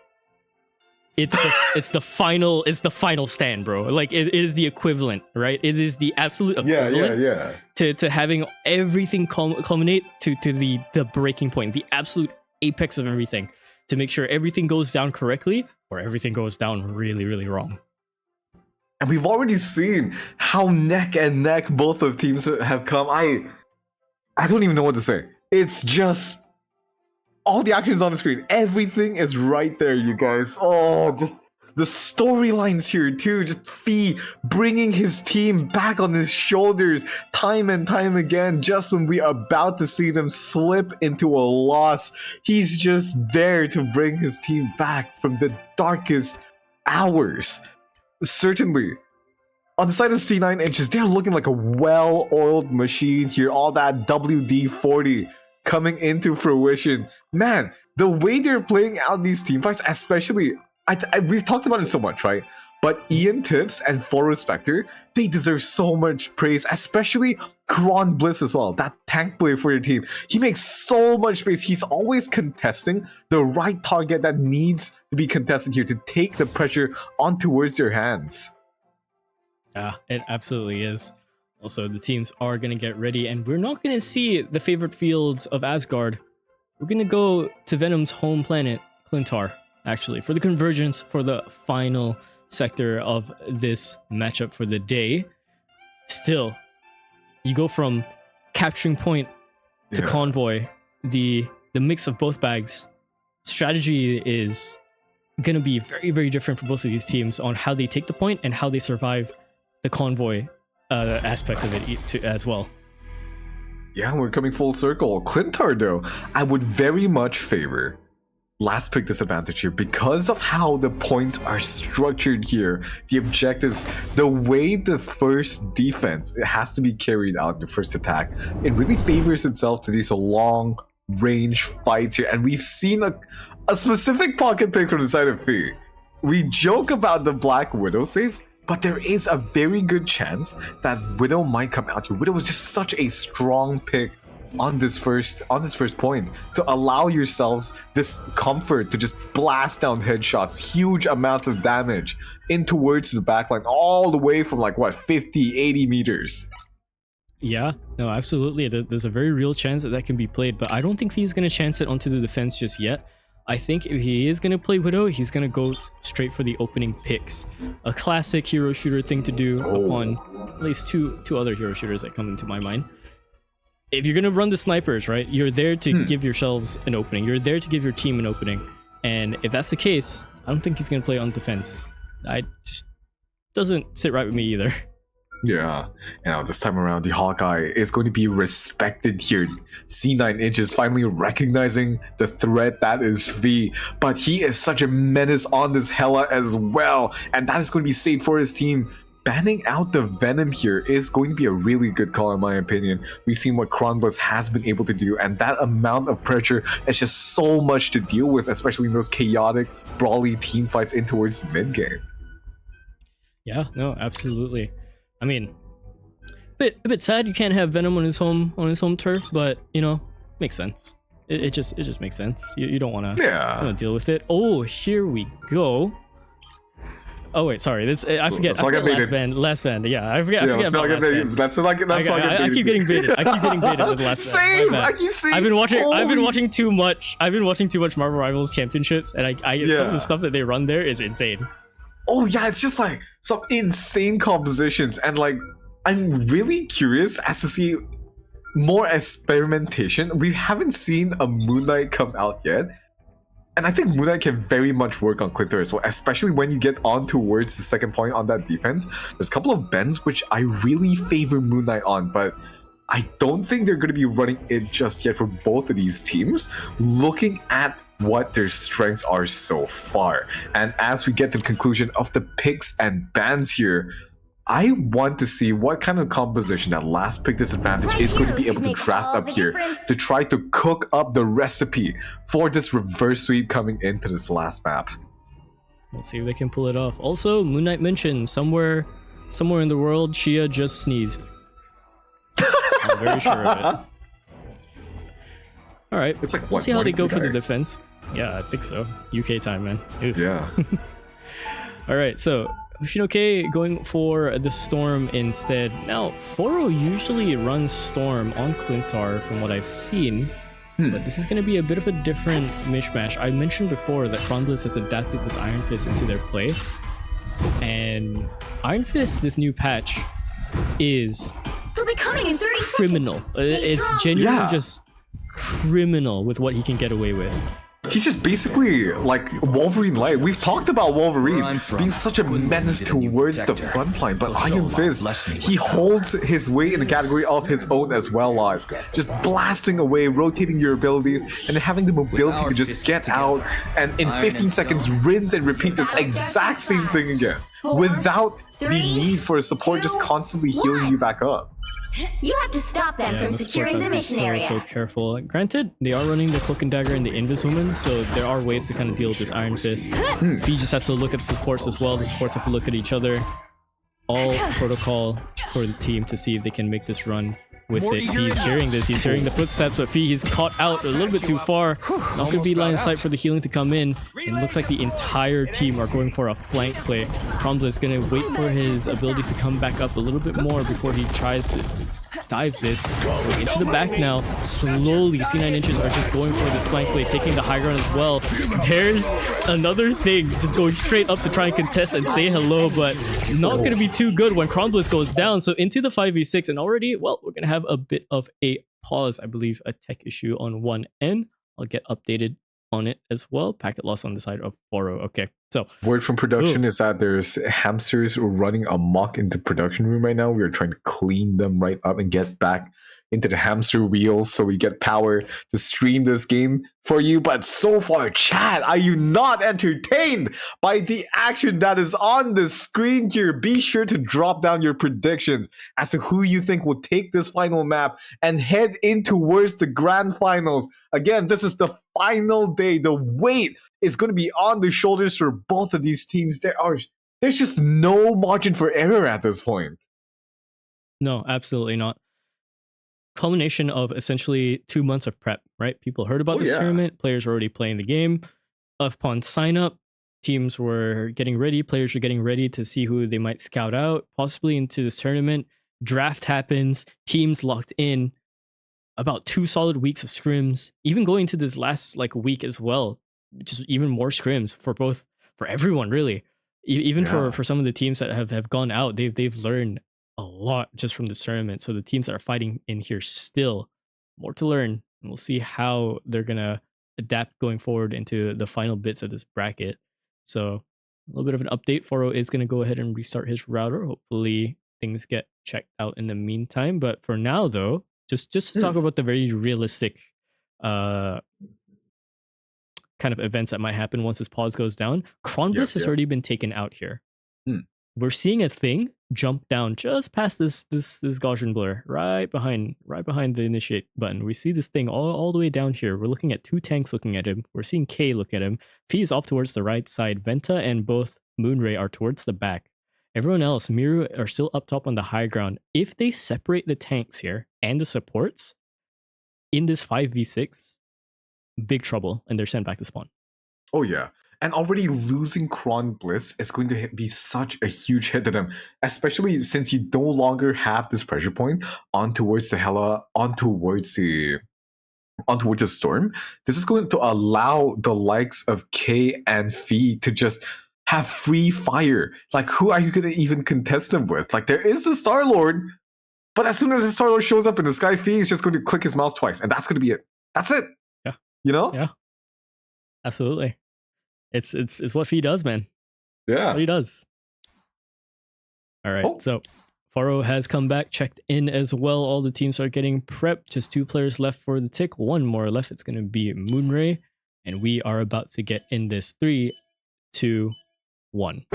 it's the final stand, bro. Like it is the equivalent, right? It is the absolute equivalent to having everything culminate to the breaking point, the absolute apex of everything, to make sure everything goes down correctly or everything goes down really, really wrong. And we've already seen how neck and neck both of teams have come. I don't even know what to say. It's just all the action's on the screen. Everything is right there, you guys. Oh, just the storylines here too. Just Fee bringing his team back on his shoulders time and time again. Just when we are about to see them slip into a loss, he's just there to bring his team back from the darkest hours. Certainly. On the side of C9 Inches, they're looking like a well-oiled machine here. All that WD-40 coming into fruition. Man, the way they're playing out these team fights, especially, we've talked about it so much, right? But Ian Tips and Forest Spectre, they deserve so much praise, especially Kron Bliss as well, that tank player for your team. He makes so much space. He's always contesting the right target that needs to be contested here to take the pressure on towards your hands. Yeah, it absolutely is. Also, the teams are going to get ready, and we're not going to see the favorite fields of Asgard. We're going to go to Venom's home planet, Clintar, actually, for the convergence for the final sector of this matchup for the day. Still, you go from capturing point to convoy. The mix of both bags. Strategy is going to be very, very different for both of these teams on how they take the point and how they survive the convoy aspect of it as well. Yeah, we're coming full circle. Clintar, though, I would very much favor last pick disadvantage here because of how the points are structured here, the objectives, the way the first defense, it has to be carried out, the first attack. It really favors itself to these long range fights here, and we've seen a specific pocket pick from the side of Fee. We joke about the Black Widow save, but there is a very good chance that Widow might come out here. Widow was just such a strong pick on this first point to allow yourselves this comfort to just blast down headshots, huge amounts of damage in towards the backline, all the way from 50, 80 meters. Yeah, no, absolutely. There's a very real chance that can be played, but I don't think he's going to chance it onto the defense just yet. I think if he is going to play Widow, he's going to go straight for the opening picks. A classic hero shooter thing to do upon at least two other hero shooters that come into my mind. If you're going to run the snipers, right, you're there to give yourselves an opening. You're there to give your team an opening. And if that's the case, I don't think he's going to play on defense. I just doesn't sit right with me either. Yeah, this time around, the Hawkeye is going to be respected here. C9 Inches finally recognizing the threat that is V, but he is such a menace on this Hela as well, and that is going to be safe for his team. Banning out the Venom here is going to be a really good call in my opinion. We've seen what Kronbus has been able to do, and that amount of pressure is just so much to deal with, especially in those chaotic, brawly team fights in towards the mid game. Yeah, no, absolutely. I mean, a bit sad you can't have Venom on his home turf, but makes sense. It just makes sense. You don't want to deal with it. Oh, here we go. Oh wait, sorry. I forget. Last band. Yeah, I forget. About last band. I keep getting baited. I keep getting baited with last band. Same. I keep seeing. I've been watching too much. Marvel Rivals Championships, and some of the stuff that they run there is insane. Oh yeah, it's just some insane compositions, and I'm really curious as to see more experimentation. We haven't seen a Moon Knight come out yet, and I think Moon Knight can very much work on Clintar as well, especially when you get on towards the second point on that defense. There's a couple of bends which I really favor Moon Knight on, but I don't think they're going to be running it just yet for both of these teams, looking at what their strengths are so far. And as we get to the conclusion of the picks and bans here, I want to see what kind of composition that last pick disadvantage is going to be able to draft up here to try to cook up the recipe for this reverse sweep coming into this last map. We'll see if they can pull it off. Also, Moon Knight mentioned somewhere in the world, Shia just sneezed. I'm very sure of it. All right, it's we'll see how they go for the defense. Yeah, I think so. UK time, man. Oof. Yeah. All right, so Hoshinoke going for the Storm instead. Now, Foro usually runs Storm on Clintar from what I've seen, but this is going to be a bit of a different mishmash. I mentioned before that Kronblitz has adapted this Iron Fist into their play, and Iron Fist, this new patch, is They'll be coming in 30 criminal. seconds. Stay It's strong. genuinely Yeah. just criminal with what he can get away with. He's just basically like Wolverine Light. We've talked about Wolverine Where I'm from, being such a wouldn't menace need a new towards the protector. front line, but So Iron Sholon Fist, blessed me with he power. holds his weight in the category of his own as well, live. Just blasting away, rotating your abilities, and having the mobility our to just fists get together, out and in iron 15 and seconds stone, rinse and repeat this exact same thing again. Without the need for support just constantly healing you back up. You have to stop them from the supports securing the have to be mission so, area. so careful. Granted, they are running the Cloak and Dagger and the Invis Woman, so there are ways to kind of deal with this Iron Fist. Fee just has to look at the supports as well. The supports have to look at each other. All protocol for the team to see if they can make this run with it. Fee's hearing this. He's hearing the footsteps, but Fee, he's caught out a little bit too far. Not going to be line of sight for the healing to come in. It looks like the entire team are going for a flank play. Kromza is going to wait for his abilities to come back up a little bit more before he tries to dive this. Going into the back now. Slowly, C9 Inches are just going for this flank play, taking the high ground as well. There's another thing, just going straight up to try and contest and say hello, but not going to be too good when Crombliss goes down. So into the 5v6, and already, well, we're going to have a bit of a pause. I believe a tech issue on one end. I'll get updated on it as well. Packet loss on the side of Foro. Okay, so Word from production is that there's hamsters running amok into production room right now. We are trying to clean them right up and get back into the hamster wheels so we get power to stream this game for you. But so far, chat, are you not entertained by the action that is on the screen here? Be sure to drop down your predictions as to who you think will take this final map and head in towards the grand finals. Again, this is the final day. The weight is going to be on the shoulders for both of these teams. There's just no margin for error at this point. no, absolutely not. Culmination of essentially 2 months of prep, right? People heard about this tournament, players were already playing the game. Upon sign up, teams were getting ready, players were getting ready to see who they might scout out, possibly into this tournament. Draft happens, teams locked in, about 2 solid weeks of scrims, even going to this last week as well, just even more scrims for everyone really. Even for some of the teams that have gone out, they've learned a lot just from this tournament. So the teams that are fighting in here still more to learn, and we'll see how they're gonna adapt going forward into the final bits of this bracket. So a little bit of an update. Foro is gonna go ahead and restart his router. Hopefully things get checked out in the meantime. But for now, though, just to talk about the very realistic kind of events that might happen once this pause goes down. Kronbliss has already been taken out here. We're seeing a thing jump down just past this Gaussian blur, right behind the initiate button. We see this thing all the way down here. We're looking at 2 tanks looking at him. We're seeing K look at him. Fee is off towards the right side. Venta and both Moonray are towards the back. Everyone else, Miru, are still up top on the high ground. If they separate the tanks here and the supports in this 5v6, big trouble, and they're sent back to spawn. Oh yeah. And already losing Kron Bliss is going to be such a huge hit to them, especially since you no longer have this pressure point on towards the Hela, on towards the Storm. This is going to allow the likes of K and Fee to just have free fire. Like, who are you going to even contest them with? Like, there is the Star-Lord, but as soon as the Star-Lord shows up in the sky, Fee is just going to click his mouse twice, and that's going to be it. That's it. Yeah. You know? Yeah. Absolutely. It's what Fee does, man. Yeah. What he does. All right. So Faro has come back, checked in as well. All the teams are getting prepped. Just 2 players left for the tick. 1 more left. It's going to be Moonray. And we are about to get in this 3, 2, 1.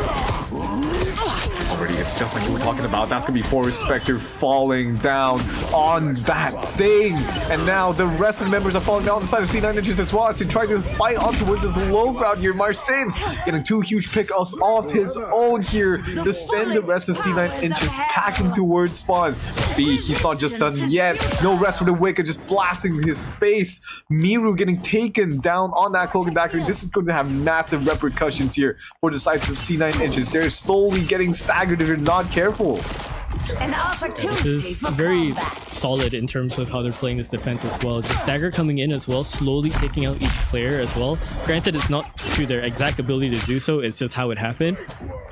Already, it's just like we were talking about. That's gonna be Forest Spectre falling down on that thing. And now the rest of the members are falling down on the side of C9 Inches as well as they try to fight on towards this low ground here. Marcins getting 2 huge pickups off his own here to send the rest of C9 Inches packing towards spawn. B, he's not just done yet. No rest for the Wicked, just blasting his space. Miru getting taken down on that cloak and dagger. This is going to have massive repercussions here for the sides of C9 Inches. They're slowly getting staggered if you're not careful. An opportunity This is for very combat. solid in terms of how they're playing this defense as well. The stagger coming in as well, slowly taking out each player as well. Granted, it's not through their exact ability to do so, it's just how it happened.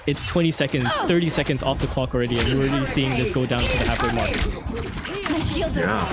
It's 20 seconds, 30 seconds off the clock already, and we're already seeing this go down to the halfway mark. The shield around.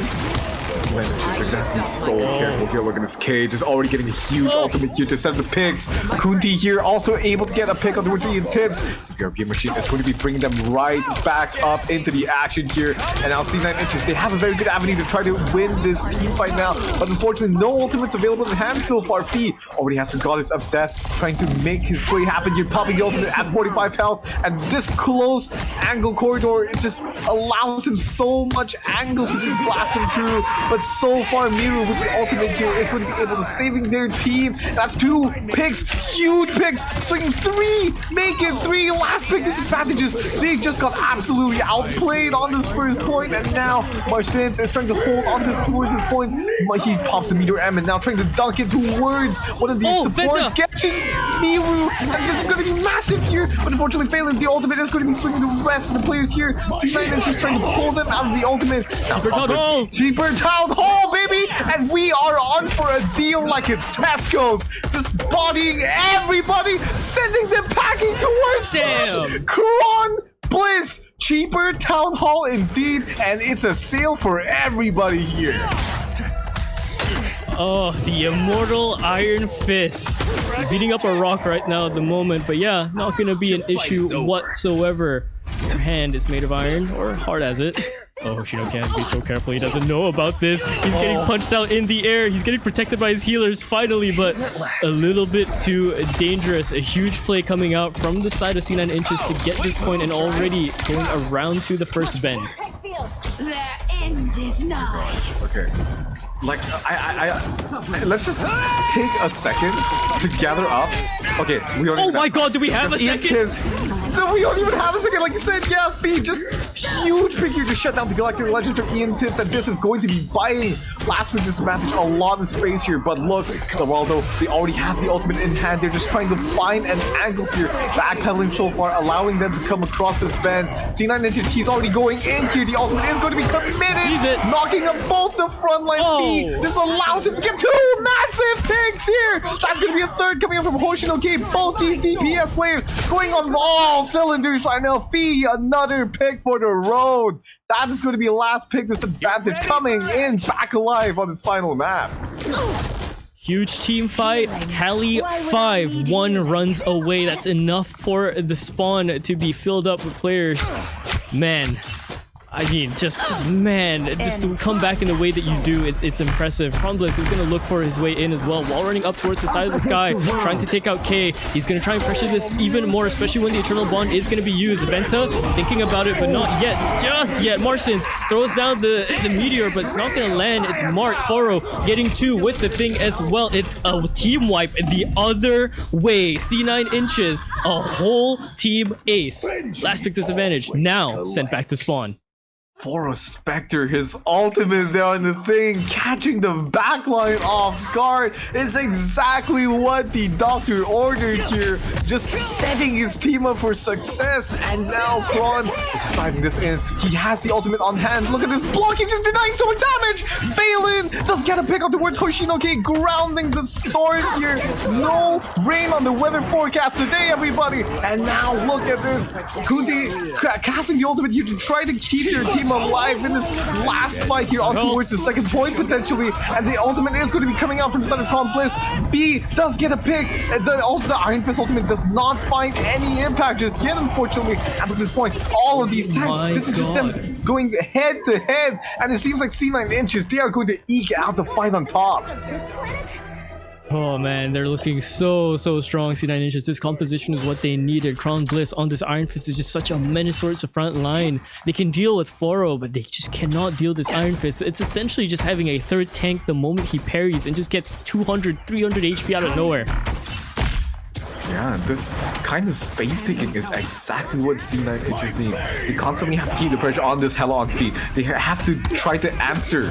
C9 Inches are gonna have to be so careful here. Look at this Cage is already getting a huge ultimate here to send the picks. Kunti here also able to get a pick on towards the Tips. The European Machine is going to be bringing them right back up into the action here. And now C9 Inches, they have a very good avenue to try to win this team fight now. But unfortunately, no ultimates available in hand so far. P already has the Goddess of Death trying to make his play happen here. Popping the ultimate at 45 health. And this close angle corridor, it just allows him so much angles to just blast him through. But so far, Miru with the ultimate here is going to be able to saving their team. That's 2 picks, huge picks, swinging 3, making 3 last pick disadvantages. They just got absolutely outplayed on this first point, and now Marcins is trying to hold on this towards this point. He pops the meteor M and now trying to dunk it towards one of these supports. Catches Miru, and this is going to be massive here, but unfortunately failing. The ultimate is going to be swinging the rest of the players here. C9 Inches trying to pull them out of the ultimate. Cheaper Town Hall! Cheaper Town Hall, baby! And we are on for a deal like it's Tesco's. Just bodying everybody, sending them packing towards Damn! Kron Bliss! Cheaper Town Hall indeed, and it's a sale for everybody here. Oh, the immortal Iron Fist. He's beating up a rock right now at the moment, but yeah, not gonna be an issue whatsoever. Your hand is made of iron, or hard as it. Oh, Hoshino can't be so careful. He doesn't know about this. He's getting punched out in the air. He's getting protected by his healers finally, but a little bit too dangerous. A huge play coming out from the side of C9 Inches to get this point and already going around to the first bend. Their end is nigh. Okay. Like, let's just take a second to gather up. Okay, we don't. Oh my god, do we have a Ian second? Tips. No, we don't even have a second. Like you said, yeah, B, just huge pick here to shut down the Galactic Legends from Ian Tips, and this is going to be buying last minute disadvantage a lot of space here. But look, Zawaldo, they already have the ultimate in hand. They're just trying to find an angle here, backpedaling so far, allowing them to come across this bend. C9 Inches, he's already going in here. The ultimate is going to be committed, Sees it. knocking up both the front line. Oh. This allows him to get 2 massive picks here. That's going to be a third coming up from Hoshino K. Both these DPS players going on all cylinders right now. Fee, another pick for the road. That is going to be a last pick disadvantage coming in back alive on this final map. Huge team fight. Tally 5. 1 runs away. That's enough for the spawn to be filled up with players. Man. I mean, just to come back in the way that you do, it's impressive. Crombliss is going to look for his way in as well, while running up towards the side of the sky, trying to take out K. He's going to try and pressure this even more, especially when the Eternal Bond is going to be used. Venta thinking about it, but not yet. Just yet. Marcins throws down the meteor, but it's not going to land. It's Mark Foro getting 2 with the thing as well. It's a team wipe the other way. C9 Inches, a whole team ace. Last pick disadvantage, now sent back to spawn. Foro Spectre, his ultimate there on the thing, catching the backline off guard is exactly what the doctor ordered here. Just setting his team up for success, and now Kron is sliding this in. He has the ultimate on hand. Look at this block, he's just denying so much damage. Phelan does get a pick up towards Hoshinoki, grounding the storm here. No rain on the weather forecast today, everybody. And now look at this. Kunti casting the ultimate here to try to keep their team alive in this last fight here on towards the second point potentially, and the ultimate is going to be coming out from the side of Kron Bliss. B does get a pick. The Iron Fist ultimate does not find any impact just yet, unfortunately. At this point, all of these tanks, this is just them going head to head, and it seems like C9 Inches, they are going to eke out the fight on top. Oh man, they're looking so strong. C9 Ninjas. This composition is what they needed. Crown Bliss on this Iron Fist is just such a menace towards the front line. They can deal with Foro, but they just cannot deal this Iron Fist. It's essentially just having a third tank the moment he parries and just gets 200, 300 HP out of nowhere. Yeah, this kind of space taking is exactly what C9 Inches needs. They constantly have to keep the pressure on this Hella on feet. They have to try to answer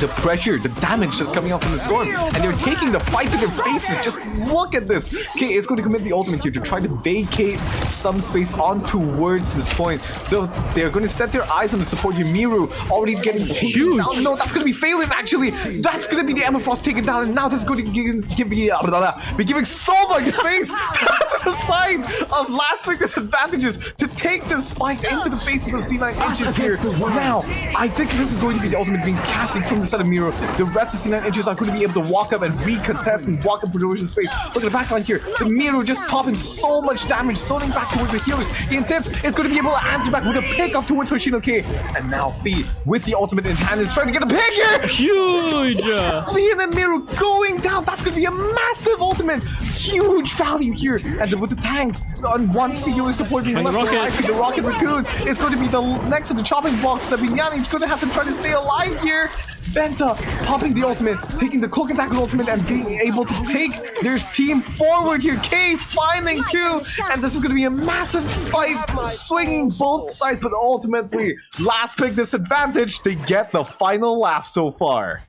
the pressure, the damage that's coming out from the storm, and they're taking the fight to their faces. Just look at this. Okay, it's going to commit the ultimate here to try to vacate some space on towards this point. They're going to set their eyes on the support here. Miru already getting huge. Oh, no, that's going to be failing actually. That's going to be the Emma Frost taken down, and now this is going to be giving so much things. That's a sign of last pick disadvantages to take this fight into the faces of C9 Inches here. Now, I think this is going to be the ultimate being casted from the side of Miro. The rest of C9 Inches are going to be able to walk up and recontest and walk up for the space. Look at the backline here. The Miro just popping so much damage, zoning back towards the healers. Ian Tips is going to be able to answer back with a pick up towards Hoshino K. And now Fee with the ultimate in hand is trying to get a pick here. Huge! Fee and Miro going down. That's going to be a massive ultimate. Huge value here. And with the tanks on one singular support being left alive, the Rocket Raccoon is going to be the next to the chopping block. Sabignani is going to have to try to stay alive here. Venta popping the ultimate, taking the cloak attack ultimate and being able to take their team forward here. K finding two, and this is going to be a massive fight, swinging both sides, but ultimately, last pick disadvantage, they get the final laugh so far.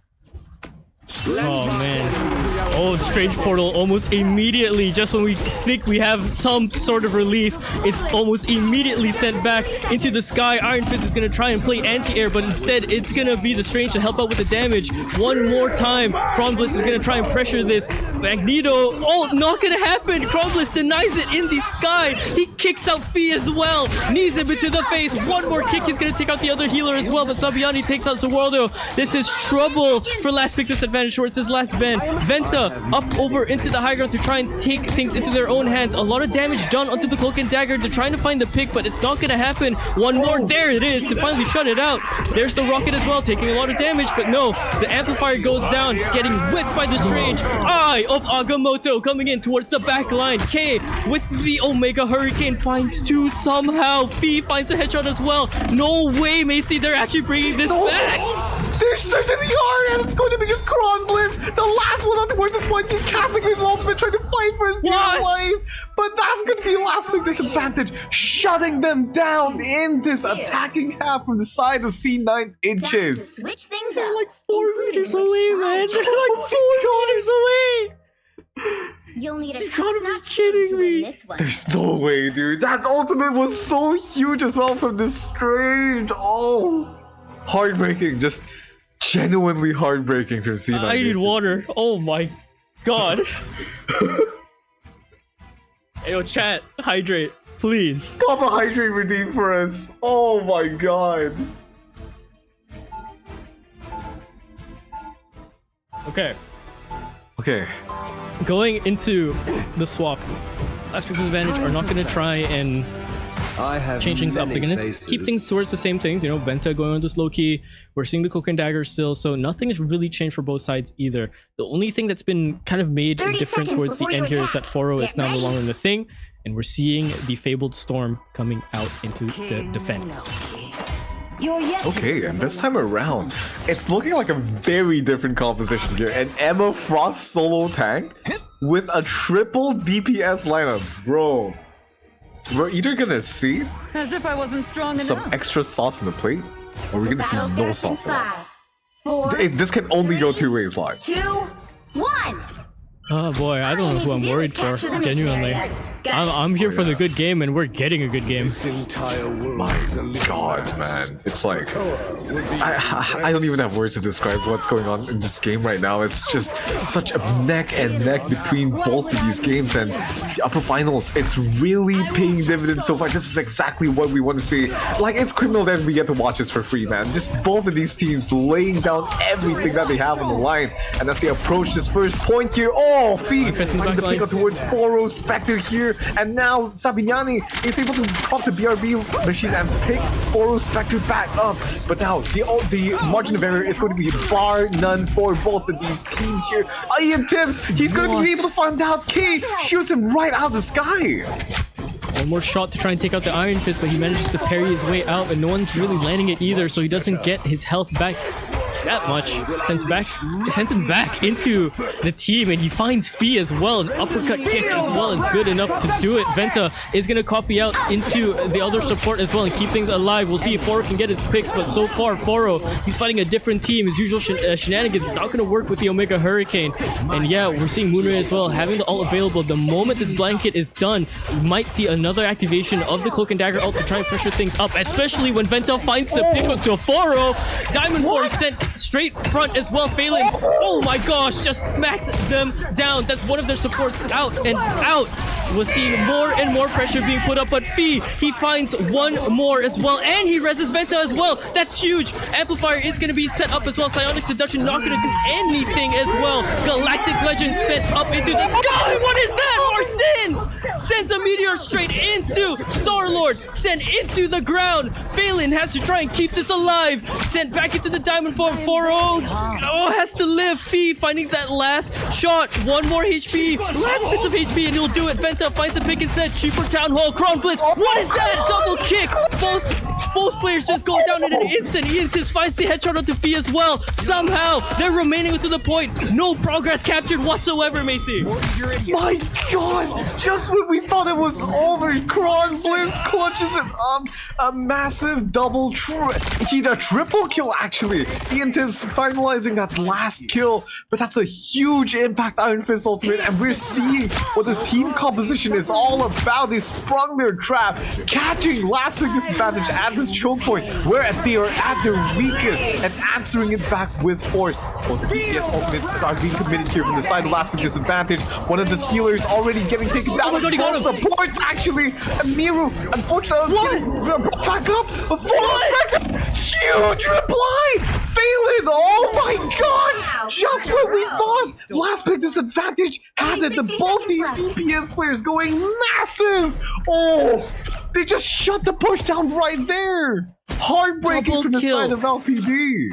Oh man. Oh, the Strange Portal almost immediately, just when we think we have some sort of relief, it's almost immediately sent back into the sky. Iron Fist is going to try and play anti-air, but instead it's going to be the Strange to help out with the damage. One more time, Crombliss is going to try and pressure this. Magneto, oh, not going to happen. Crombliss denies it in the sky. He kicks out Fee as well. Knees him into the face. One more kick is going to take out the other healer as well, but Sabiani takes out Zawaldo. This is trouble for last pick disadvantage towards his last bend. Venta up over into the high ground to try and take things into their own hands. A lot of damage done onto the Cloak and Dagger. They're trying to find the pick, but it's not going to happen. One more. There it is to finally shut it out. There's the Rocket as well, taking a lot of damage, but no. The Amplifier goes down, getting whipped by the Strange. Eye of Agamotto coming in towards the back line. K with the Omega Hurricane finds two somehow. Fee finds a headshot as well. No way, Macy. They're actually bringing this back. They certainly are, and it's going to be just Crown Bliss, the last one on towards this point. He's casting his ultimate, trying to fight for his dear life, but that's going to be last pick disadvantage, shutting them down in this attacking half from the side of C9 Inches. Switch things They're up. like 4 meters away, man. They're like 4 meters away. You'll need a You gotta be top-notch team kidding to win me. this one. There's no way, dude. That ultimate was so huge as well from this Strange. Oh, heartbreaking. Just genuinely heartbreaking from C9. I need water. Oh my god. Yo, chat, hydrate, please. Pop a hydrate redeem for us. Oh my god. Okay, Okay. going into the swap. Last pick's advantage are not going to try and change things up. They're going to keep things towards the same things. You know, Venta going on this low key. We're seeing the Cloak and Dagger still, so nothing has really changed for both sides either. The only thing that's been kind of made 30 different seconds towards the before you end here is that attack. Foro is Get now no ready. longer in the thing, and we're seeing the Fabled Storm coming out into the defense. You're yet to Okay, and this time around, it's looking like a very different composition here. An Emma Frost solo tank with a triple DPS lineup. Bro, we're either gonna see As if I wasn't strong some enough. extra sauce in the plate, or we're gonna see battle no starts in sauce at all. 5, 4, This can only go two ways live. 2, 1. Oh boy, I don't know who I'm worried for, genuinely. I'm here for the good game, and we're getting a good game. This entire world My is a living god, mass. man. It's like, Would be I don't even have words to describe what's going on in this game right now. It's just such a neck and neck between both of these games, and the upper finals, it's really paying dividends so far. This is exactly what we want to see. Like, it's criminal that we get to watch this for free, man. Just both of these teams laying down everything that they have on the line, and as they approach this first point here, oh Oh, Fee Fist in the trying to back pick line. up towards Foro, Spectre here, and now Sabignani is able to pop the BRB machine and pick Foro Spectre back up. But now the margin of error is going to be bar none for both of these teams here. Ian Tibbs, he's going to be able to find out. K shoots him right out of the sky. One more shot to try and take out the Iron Fist, but he manages to parry his way out, and no one's really landing it either, so he doesn't get his health back that much. Sends him back into the team, and he finds Fee as well. An uppercut kick as well is good enough to do it. Venta is going to copy out into the other support as well and keep things alive. We'll see if Foro can get his picks, but so far Foro, he's fighting a different team. His usual shenanigans is not going to work with the Omega Hurricane. And yeah, we're seeing Moonray as well having the ult available. The moment this blanket is done, we might see another activation of the Cloak and Dagger ult to try and pressure things up, especially when Venta finds the pick up to Foro. Diamond Force sent straight front as well. Phelan, oh my gosh, just smacks them down. That's one of their supports out and out. We're seeing more and more pressure being put up, but Fee, he finds one more as well, and he reses Venta as well. That's huge. Amplifier is going to be set up as well. Psionic Seduction not going to do anything as well. Galactic Legend spent up into the sky. What is that? More sins! Sends a meteor straight into Star-Lord. Sent into the ground. Phelan has to try and keep this alive. Sent back into the Diamond Form. 4-0. Oh, has to live. Fee finding that last shot. One more HP. Last bits of HP, and he'll do it. Venta finds a pick instead. Cheaper Town Hall. Crown Blitz. What is that? Double kick. Both players just go down in an instant. Ian Tibbs finds the headshot onto Fee as well. Somehow, they're remaining to the point. No progress captured whatsoever, Macy. My god! Just when we thought it was over, Kron Bliss clutches it up. A massive double a triple kill actually. Ian Tibbs finalizing that last kill, but that's a huge impact Iron Fist ultimate, and we're seeing what this team composition is all about. They sprung their trap, catching last pick disadvantage at this choke point where they are at their weakest and answering it back with force. Both the DPS ultimates are being committed here from the side of last pick disadvantage. One of the healers already getting taken down. Oh my god, he got him. Supports actually. And Miru, unfortunately, back up. Huge reply. Phelan, oh my god. Just what we thought. Last pick disadvantage had it. Both these DPS players going massive. Oh, they just shut the push down right there. Heartbreaking Double from the kill. side of LPD.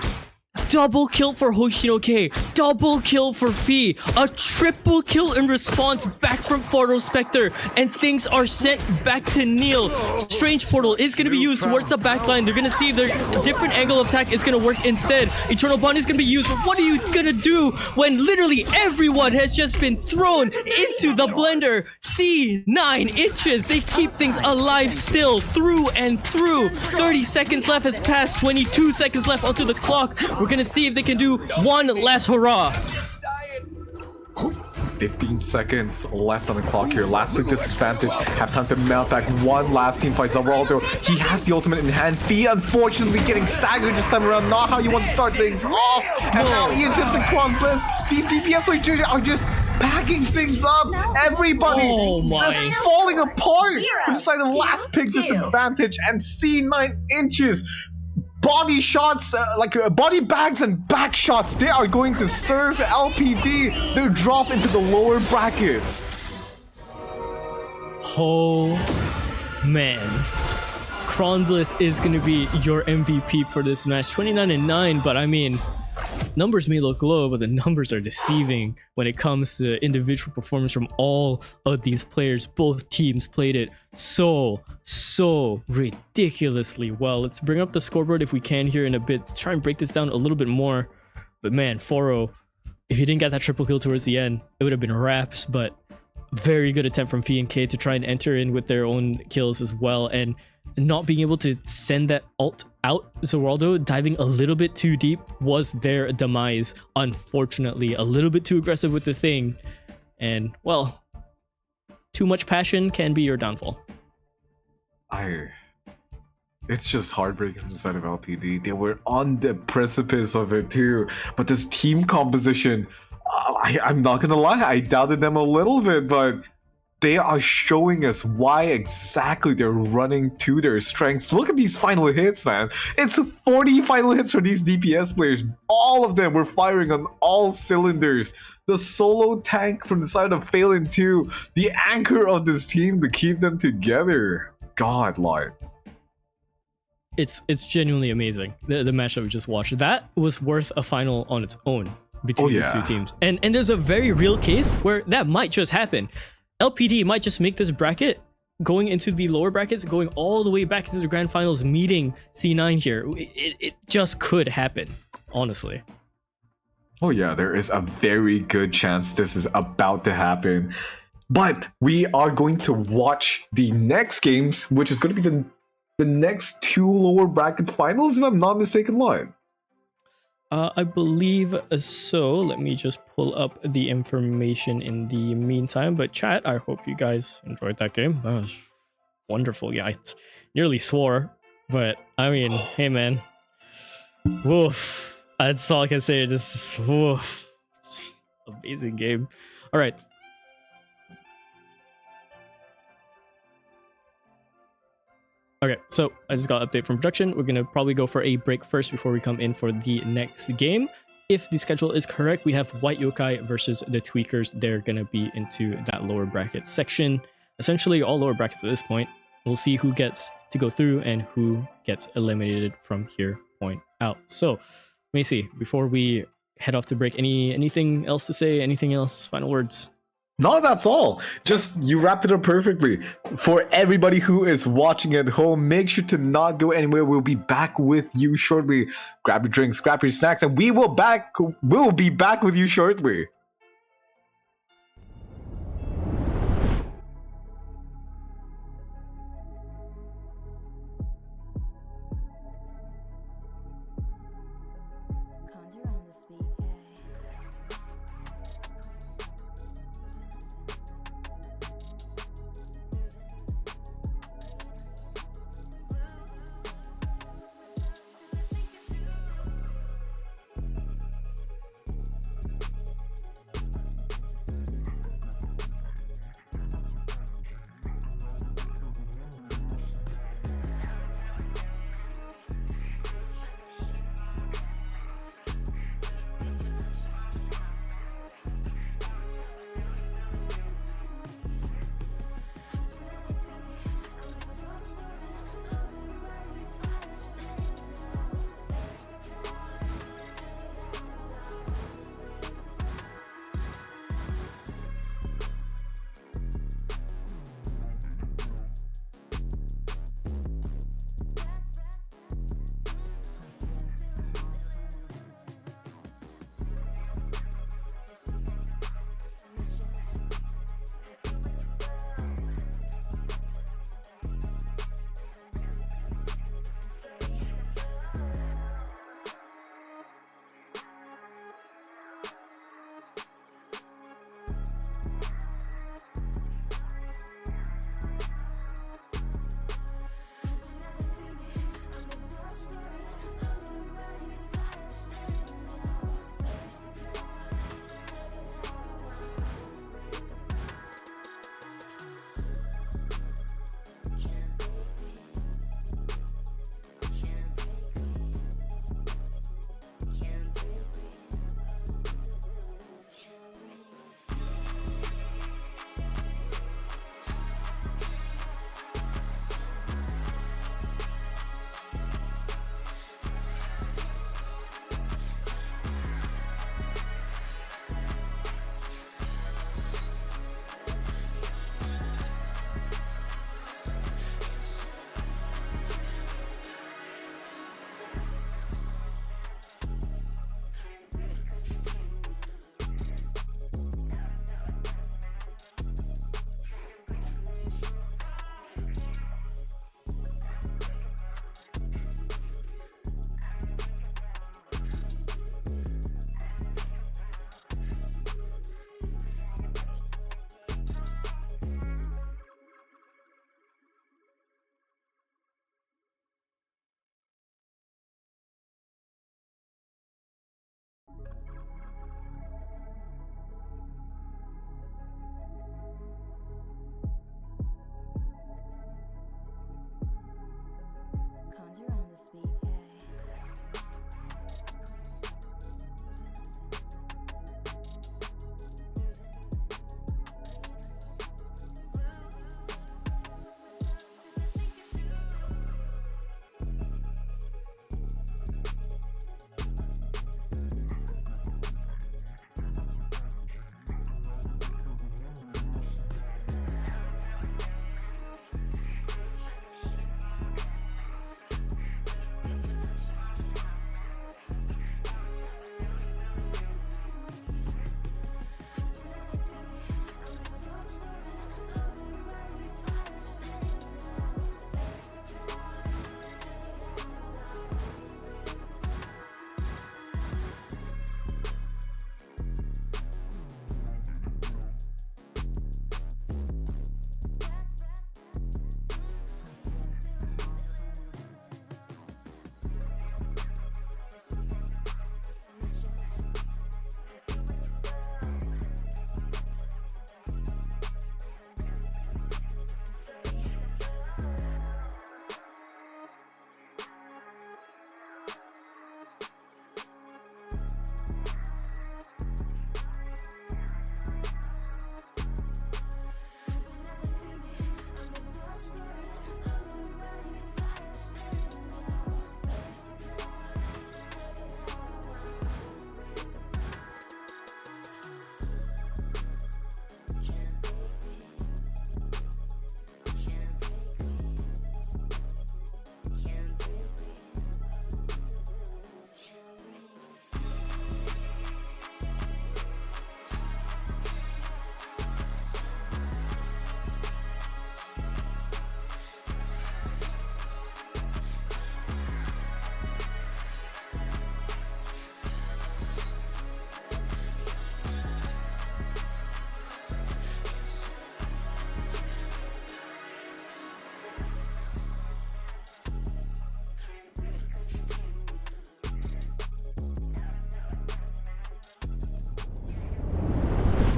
Double kill for Hoshinoke. Double kill for Fee. A triple kill in response back from Photo Spectre. And things are sent back to Neil. Strange Portal is going to be used towards the backline. They're going to see if their different angle of attack is going to work instead. Eternal Bond is going to be used. But what are you going to do when literally everyone has just been thrown into the blender? See, 9 inches. They keep things alive still through and through. 30 seconds left has passed. 22 seconds left onto the clock. We're going to see if they can do one last hurrah. 15 seconds left on the clock here. Last pick disadvantage. Have time to mount back one last team fight. Zalraldo, he has the ultimate in hand. Fee unfortunately getting staggered this time around. Not how you want to start things off. And now Ian Tibbs and Kron Bliss. These DPS players are just packing things up. Everybody Oh my. just falling apart from the side of 0, last pick 2. disadvantage. And C 9 inches. Body shots, body bags and back shots, they are going to serve LPD. They'll drop into the lower brackets. Oh man. Kron Bliss is going to be your MVP for this match. 29-9, but I mean, numbers may look low, but the numbers are deceiving when it comes to individual performance from all of these players. Both teams played it so ridiculously well. Let's bring up the scoreboard if we can here in a bit to try and break this down a little bit more. But man, 4-0, if he didn't get that triple kill towards the end, it would have been wraps, but very good attempt from Fee and K to try and enter in with their own kills as well, and not being able to send that ult out. Zeraldo diving a little bit too deep was their demise, unfortunately. A little bit too aggressive with the thing, and well, too much passion can be your downfall. It's just heartbreaking from the side of LPD. They were on the precipice of it too, but this team composition, I'm not gonna lie, I doubted them a little bit, but they are showing us why exactly they're running to their strengths. Look at these final hits, man. It's 40 final hits for these DPS players. All of them were firing on all cylinders. The solo tank from the side of Phelan 2, the anchor of this team to keep them together. God, Lord. It's genuinely amazing. The match that we just watched, that was worth a final on its own between these two teams. And there's a very real case where that might just happen. LPD might just make this bracket going into the lower brackets, going all the way back into the grand finals, meeting C9 here. It just could happen, honestly. Oh yeah, there is a very good chance this is about to happen. But we are going to watch the next games, which is going to be the next two lower bracket finals, if I'm not mistaken, Lion. I believe so. Let me just pull up the information in the meantime. But chat, I hope you guys enjoyed that game. That was wonderful. Yeah, I nearly swore. But, I mean, hey, man. Woof. That's all I can say. Just, woof. It's an amazing game. All right. Okay, so I just got an update from production. We're going to probably go for a break first before we come in for the next game. If the schedule is correct, we have White Yokai versus the Tweakers. They're going to be into that lower bracket section. Essentially, all lower brackets at this point. We'll see who gets to go through and who gets eliminated from here point out. So, Macy, before we head off to break, anything else to say? Anything else? Final words? No, that's all. Just, you wrapped it up perfectly. For everybody who is watching at home, make sure to not go anywhere. We'll be back with you shortly. Grab your drinks, grab your snacks, and we'll be back with you shortly. Conjure on the speed,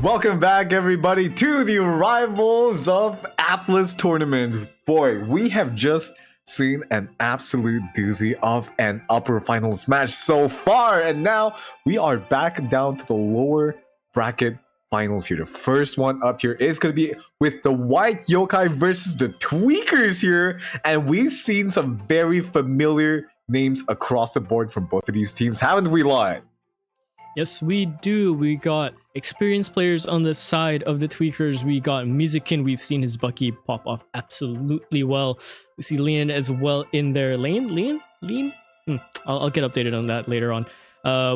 Welcome back, everybody, to the Rivals of Atlas tournament. Boy, we have just seen an absolute doozy of an upper finals match so far, and now we are back down to the lower bracket finals here. The first one up here is going to be with the White Yokai versus the Tweakers here, and we've seen some very familiar names across the board from both of these teams, haven't we, Lion? Yes, we do. We got experienced players on the side of the Tweakers. We got Musikin. We've seen his Bucky pop off absolutely well. We see Leon as well in there. Leon? I'll get updated on that later on.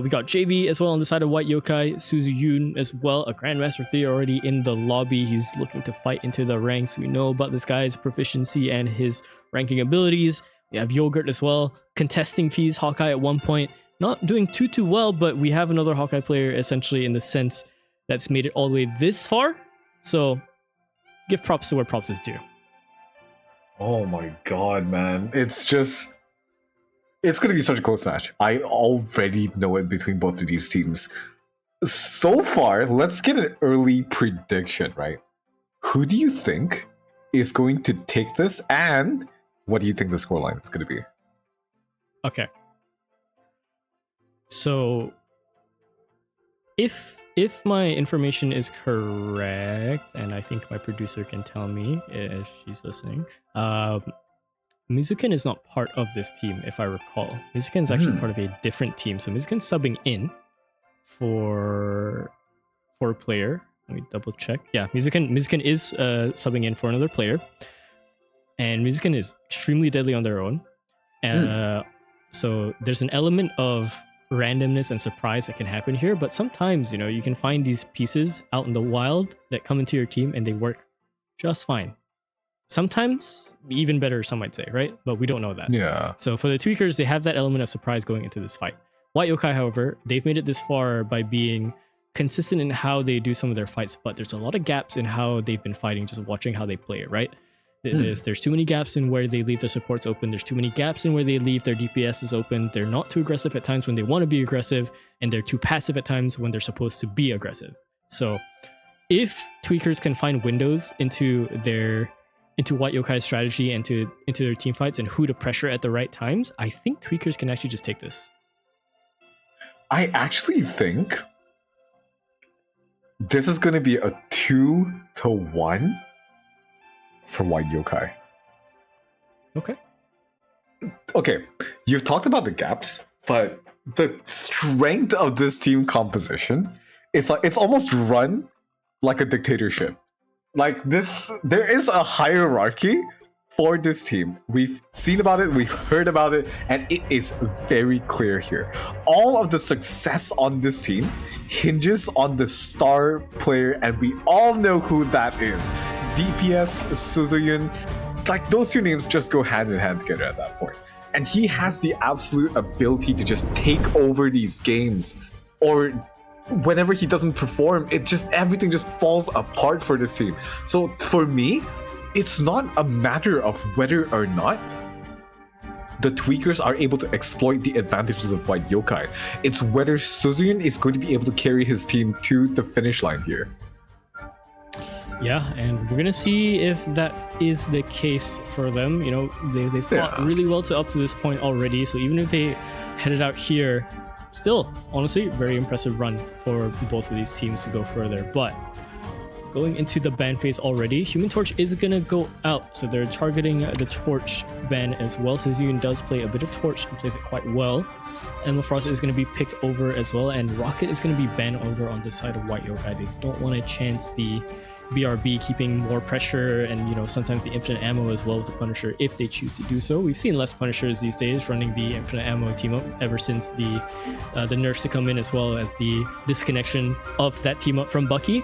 We got JV as well on the side of White Yokai. Suzu Yoon as well, a Grandmaster 3 already in the lobby. He's looking to fight into the ranks. We know about this guy's proficiency and his ranking abilities. We have Yogurt as well, contesting fees Hawkeye at one point. Not doing too well, but we have another Hawkeye player essentially in the sense that's made it all the way this far. So give props to where props is due. Oh my god, man. It's going to be such a close match. I already know it between both of these teams. So far, let's get an early prediction, right? Who do you think is going to take this, and what do you think the scoreline is going to be? Okay. So if my information is correct, and I think my producer can tell me if she's listening, Mizukin is not part of this team, if I recall. Mizukin is actually part of a different team. So Mizukin's subbing in for a player. Let me double check. Yeah, Mizukin is subbing in for another player. And Mizukin is extremely deadly on their own. So there's an element of randomness and surprise that can happen here, but sometimes, you can find these pieces out in the wild that come into your team and they work just fine. Sometimes even better, some might say, right? But we don't know that. Yeah. So for the Tweakers, they have that element of surprise going into this fight. White Yokai, however, they've made it this far by being consistent in how they do some of their fights, but there's a lot of gaps in how they've been fighting, just watching how they play it, right? There's too many gaps in where they leave their supports open. There's too many gaps in where they leave their DPSs open. They're not too aggressive at times when they want to be aggressive, and they're too passive at times when they're supposed to be aggressive. So if Tweakers can find windows into their into White Yokai's strategy and into their team fights and who to pressure at the right times, I think Tweakers can actually just take this. I actually think this is going to be a 2-1 for White Yokai. Okay. Okay, you've talked about the gaps, but the strength of this team composition, it's almost run like a dictatorship. Like this, there is a hierarchy for this team. We've seen about it, we've heard about it, and it is very clear here. All of the success on this team hinges on the star player, and we all know who that is. DPS, Suzuyun, like those two names just go hand in hand together at that point. And he has the absolute ability to just take over these games, or whenever he doesn't perform, everything just falls apart for this team. So for me, it's not a matter of whether or not the Tweakers are able to exploit the advantages of White Yokai. It's whether Suzuyun is going to be able to carry his team to the finish line here. Yeah, and we're gonna see if that is the case for them. You know, they fought really well up to this point already. So even if they headed out here, still, honestly, very impressive run for both of these teams to go further. But going into the ban phase already, Human Torch is gonna go out. So they're targeting the Torch ban as well. Suzuyun does play a bit of Torch and plays it quite well. And LaFrost is going to be picked over as well. And Rocket is going to be banned over on this side of White Yokai. They don't want to chance the BRB keeping more pressure and, you know, sometimes the infinite ammo as well with the Punisher if they choose to do so. We've seen less Punishers these days running the infinite ammo team up ever since the nerfs to come in, as well as the disconnection of that team up from Bucky.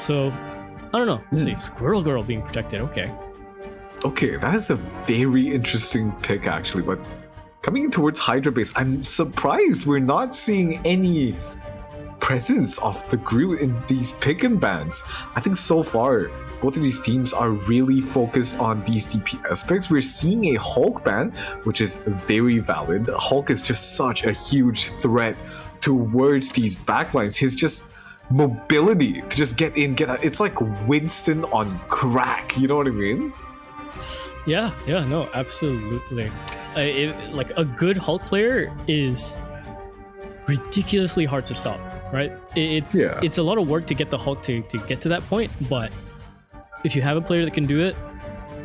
So I don't know. We'll see. Squirrel Girl being protected. Okay, that is a very interesting pick actually. But coming in towards Hydra base, I'm surprised we're not seeing any presence of the Groot in these pick and bans. I think so far both of these teams are really focused on these DPS picks. We're seeing a Hulk ban, which is very valid. Hulk is just such a huge threat towards these backlines. His just mobility to just get in, get out. It's like Winston on crack. You know what I mean? Yeah, no, absolutely. Like a good Hulk player is ridiculously hard to stop, right? It's a lot of work to get the Hulk to get to that point, but if you have a player that can do it,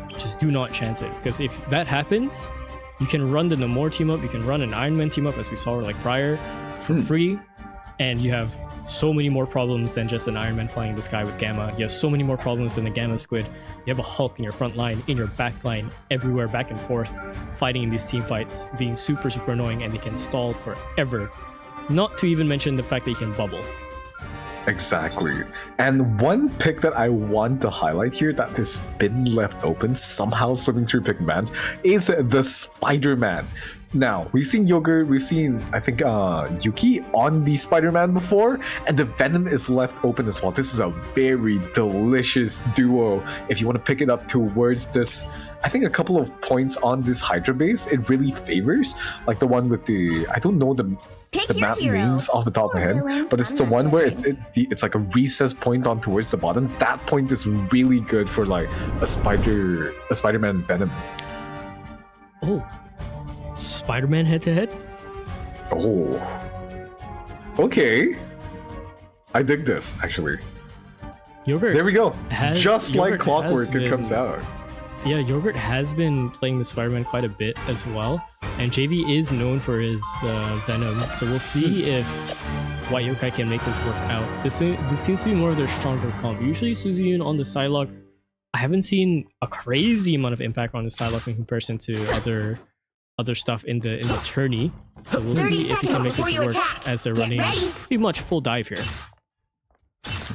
just do not chance it, because if that happens, you can run the Namor team up, you can run an Iron Man team up, as we saw like prior, for free, and you have so many more problems than just an Iron Man flying in the sky with Gamma. You have so many more problems than the Gamma Squid. You have a Hulk in your front line, in your back line, everywhere, back and forth, fighting in these team fights, being super, super annoying, and they can stall forever. Not to even mention the fact that you can bubble. Exactly. And one pick that I want to highlight here that has been left open, somehow slipping through pick and bans, is the Spider-Man. Now, we've seen Yogurt, we've seen, I think, Yuki on the Spider-Man before, and the Venom is left open as well. This is a very delicious duo. If you want to pick it up towards this, I think a couple of points on this Hydra base, it really favors, like the one with the, I don't know the map names off the top of my head, but it's the one where it's like a recessed point on towards the bottom. That point is really good for like a Spider-Man Venom. Oh. Spider-Man head-to-head? Oh. Okay. I dig this, actually. Yogurt. There we go. Just like clockwork, it comes out. Yeah, Yogurt has been playing the Spider-Man quite a bit as well. And JV is known for his Venom. So we'll see if White Yokai can make this work out. This seems to be more of their stronger comp. Usually Suzuyun on the Psylocke, I haven't seen a crazy amount of impact on the Psylocke in comparison to other stuff in the tourney. So we'll see if he can make this work as they're running pretty much full dive here.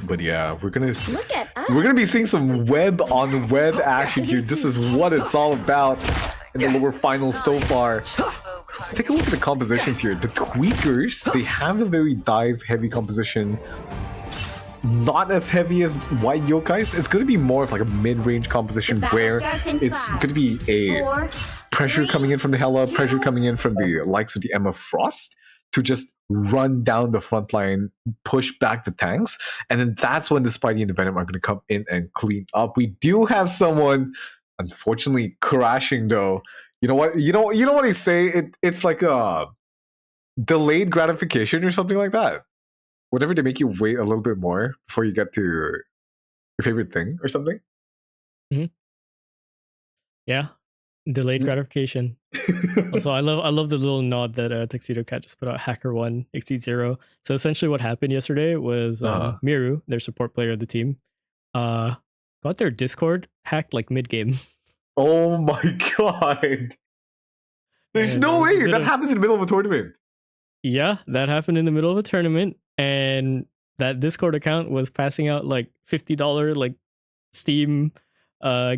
But yeah, we're gonna be seeing some web on web action here. This is what it's all about in the lower finals so far. Let's take a look at the compositions here. The Tweakers, they have a very dive heavy composition. Not as heavy as White Yokai's. It's going to be more of like a mid-range composition where it's going to be a pressure coming in from the Hela, pressure coming in from the likes of the Emma Frost to just run down the front line, push back the tanks, and then that's when the Spidey and the Venom are going to come in and clean up. We do have someone Unfortunately, crashing though. You know what? You know what they say? It's like a delayed gratification or something like that. Whatever, they make you wait a little bit more before you get to your favorite thing or something. Yeah, delayed gratification. Also, I love the little nod that Tuxedo Cat just put out. Hacker1 XT0. So essentially, what happened yesterday was Miru, their support player of the team, got their Discord hacked like mid game. Oh my god! There's And no that was a way bit that of- happened in the middle of a tournament. Yeah, that happened in the middle of a tournament, and that Discord account was passing out like $50 like Steam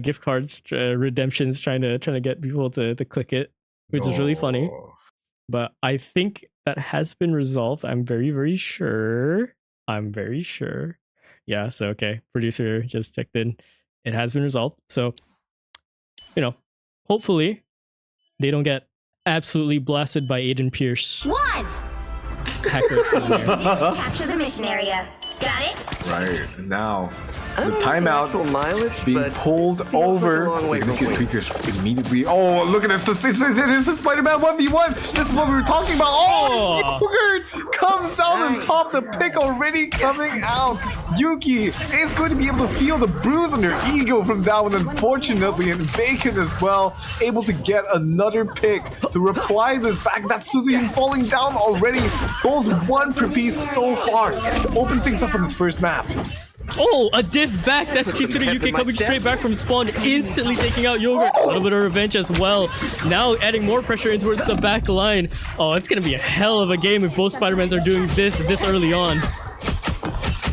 gift cards redemptions, trying to get people to click it, which is really funny. Oh. But I think that has been resolved. I'm very sure. Yeah, so okay. Producer just checked in. It has been resolved. So, hopefully they don't get absolutely blasted by Aiden Pierce. 1. Hacker extraordinaire. Capture the mission area. Got it? Right now, I the don't know the actual timeout mileage, being but pulled feels like a over. long way You're gonna see the from tweakers immediately. Oh, look at this! This is Spider-Man 1v1. This is what we were talking about. Oh, Yogurt comes out on top. The pick already coming out. Yuki is going to be able to feel the bruise on their ego from that one, unfortunately, and Bacon as well, able to get another pick to reply this back. That's Suzuki falling down already. Both one per piece so far. Open things up on this first map. Oh, a diff back. That's Kisuru Yuki coming straight back from spawn, instantly taking out Yogurt. A little bit of revenge as well. Now adding more pressure in towards the back line. Oh, it's going to be a hell of a game if both Spider-Mans are doing this early on.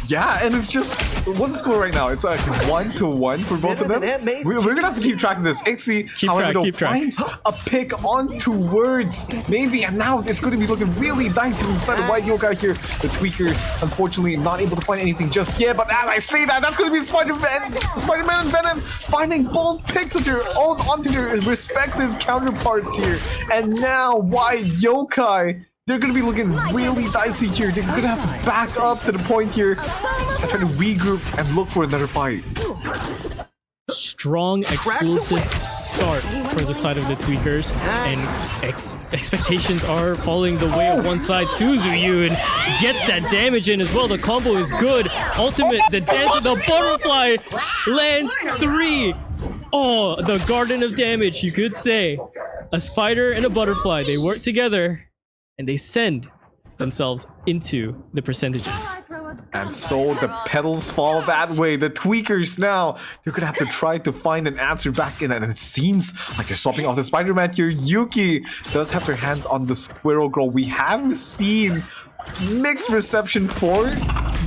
Yeah, and it's just, what's the score right now? It's like 1-1 for both of them. We're gonna have to keep track of this. Ixie, however, keep track. finds a pick on towards maybe, and now it's going to be looking really dicey from the side of White Yokai here. The tweakers, unfortunately, not able to find anything just yet. But as I say that, that's going to be Spider-Man and Venom finding both picks of their own onto their respective counterparts here. And now White Yokai, they're going to be looking really dicey here. They're going to have to back up to the point here and try to regroup and look for another fight. Strong, explosive start for the side of the tweakers, and expectations are falling the way of one side. Suzuyun gets that damage in as well. The combo is good. Ultimate, the dance with the butterfly lands 3. Oh, the garden of damage, you could say. A spider and a butterfly, they work together and they send themselves into the percentages. And so the petals fall that way. The tweakers now, they're gonna have to try to find an answer back in, and it seems like they're swapping off the Spider-Man here. Yuki does have their hands on the Squirrel Girl. We have seen mixed reception for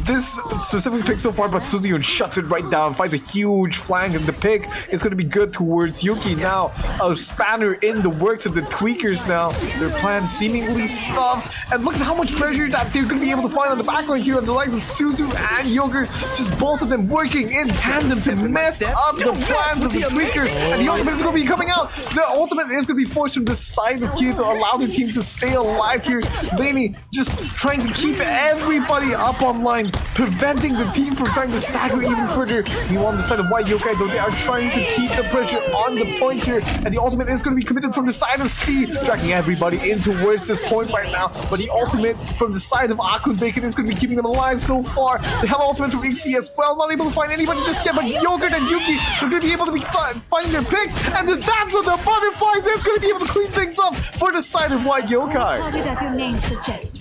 this specific pick so far, but Suzuyun shuts it right down, finds a huge flank, and the pick is going to be good towards Yuki. Now a spanner in the works of the tweakers now. Their plan seemingly stuffed, and look at how much pressure that they're going to be able to find on the backline here on the likes of Suzu and Yogurt, just both of them working in tandem to mess up the plans of the tweakers. And the ultimate is going to be coming out. The ultimate is going to be forced from the side of Q to allow the team to stay alive here. Laney just trying to keep everybody up online, preventing the team from trying to stagger even further. Meanwhile, on the side of White Yokai, though, they are trying to keep the pressure on the point here, and the ultimate is going to be committed from the side of C, dragging everybody in towards this point right now. But the ultimate from the side of Akun Bacon is going to be keeping them alive so far. They have ultimate from XC as well, not able to find anybody just yet, but Yogurt and Yuki are going to be able to be finding their picks, and the dance of the butterflies is going to be able to clean things up for the side of White Yokai. How did as your name suggests?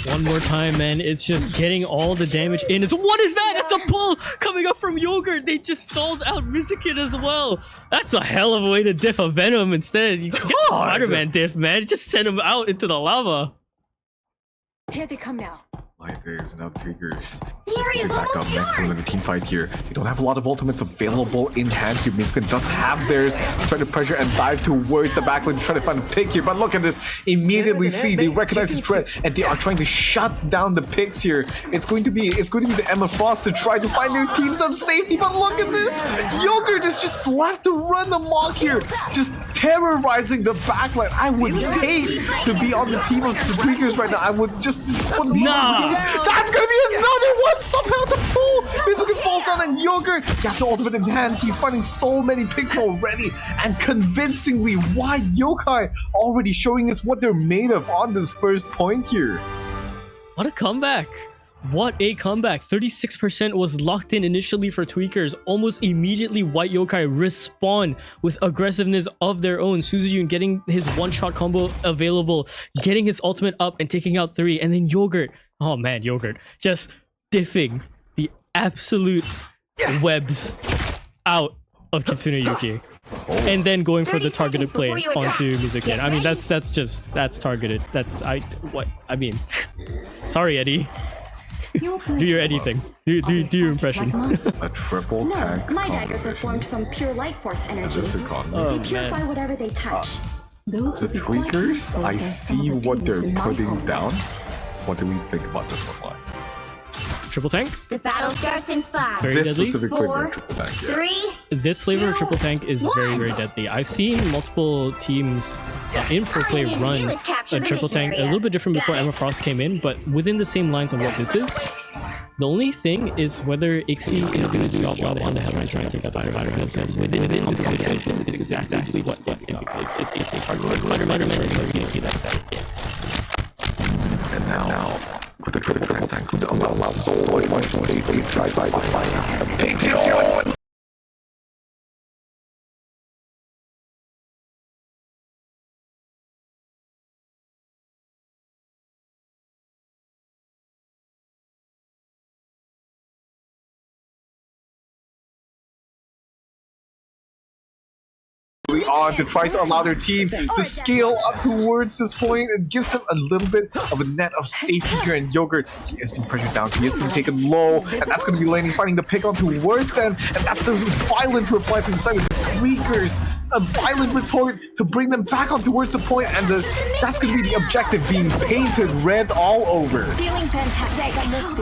One more time, man. It's just getting all the damage in. What is that? That's a pull coming up from Yogurt. They just stalled out Mizukin as well. That's a hell of a way to diff a Venom instead. You can get the Spider-Man diff, man. Just send him out into the lava. Here they come now. Like this, now tweakers. The area is Back up almost next to yours. another team fight here. They don't have a lot of ultimates available in hand here. Mizukin does have theirs. Trying to pressure and dive towards the backline to try to find a pick here. But look at this. Immediately see they recognize the threat and they are trying to shut down the picks here. It's going to be the Emma Frost to try to find their team some safety. But look at this. Yogurt is just left to run amok here. Just terrorizing the backline. I would hate to be on the team of the Tweakers right now. I would just... That's gonna be another one! Somehow the pull! Mizuki falls down and Yogurt gets the ultimate in hand. He's finding so many picks already, and convincingly, why Yokai already showing us what they're made of on this first point here. What a comeback! What a comeback! 36% was locked in initially for Tweakers. Almost immediately, White Yokai respond with aggressiveness of their own. Suzuyun getting his one-shot combo available, getting his ultimate up and taking out 3. And then Yogurt, oh man, Yogurt, just diffing the absolute webs out of Kitsune Yuki. And then going for the targeted play onto Mizuki. I mean, that's targeted. Sorry, Eddie. Do your Eddie thing. Do your impression. A triple tank. My daggers are formed from pure light force energy. This They purify whatever they touch. Those The would be quite Tweakers, useful I for some see of the what they're demons in my putting homeland. down. What do we think about this one line? Triple tank? The battle starts in 5, Very This deadly. specific flavor 4, of triple tank, yeah. 3. This flavor of triple tank is very, very deadly. I've seen multiple teams in pro play All you need to run do is capture a the triple mission tank, a area. little bit different Got before it. Emma Frost came in, but within the same lines of what this is. The only thing is whether Ixie is going to do his job on the headline trying to take out the Spider-Man, because within this situation, this is exactly what it's just a target. Spider-Man and then that's it. And now, with the triple tank, allow so much space inside by the big deal. On to try to allow their team to scale up towards this point. It gives them a little bit of a net of safety here. And Yogurt, he has been pressured down, he has been taken low, and that's going to be landing, finding the pick onto worse then, and that's the violent reply from the side of the Tweakers. A violent retort to bring them back on towards the point, and that's going to be the objective, being painted red all over. Feeling fantastic.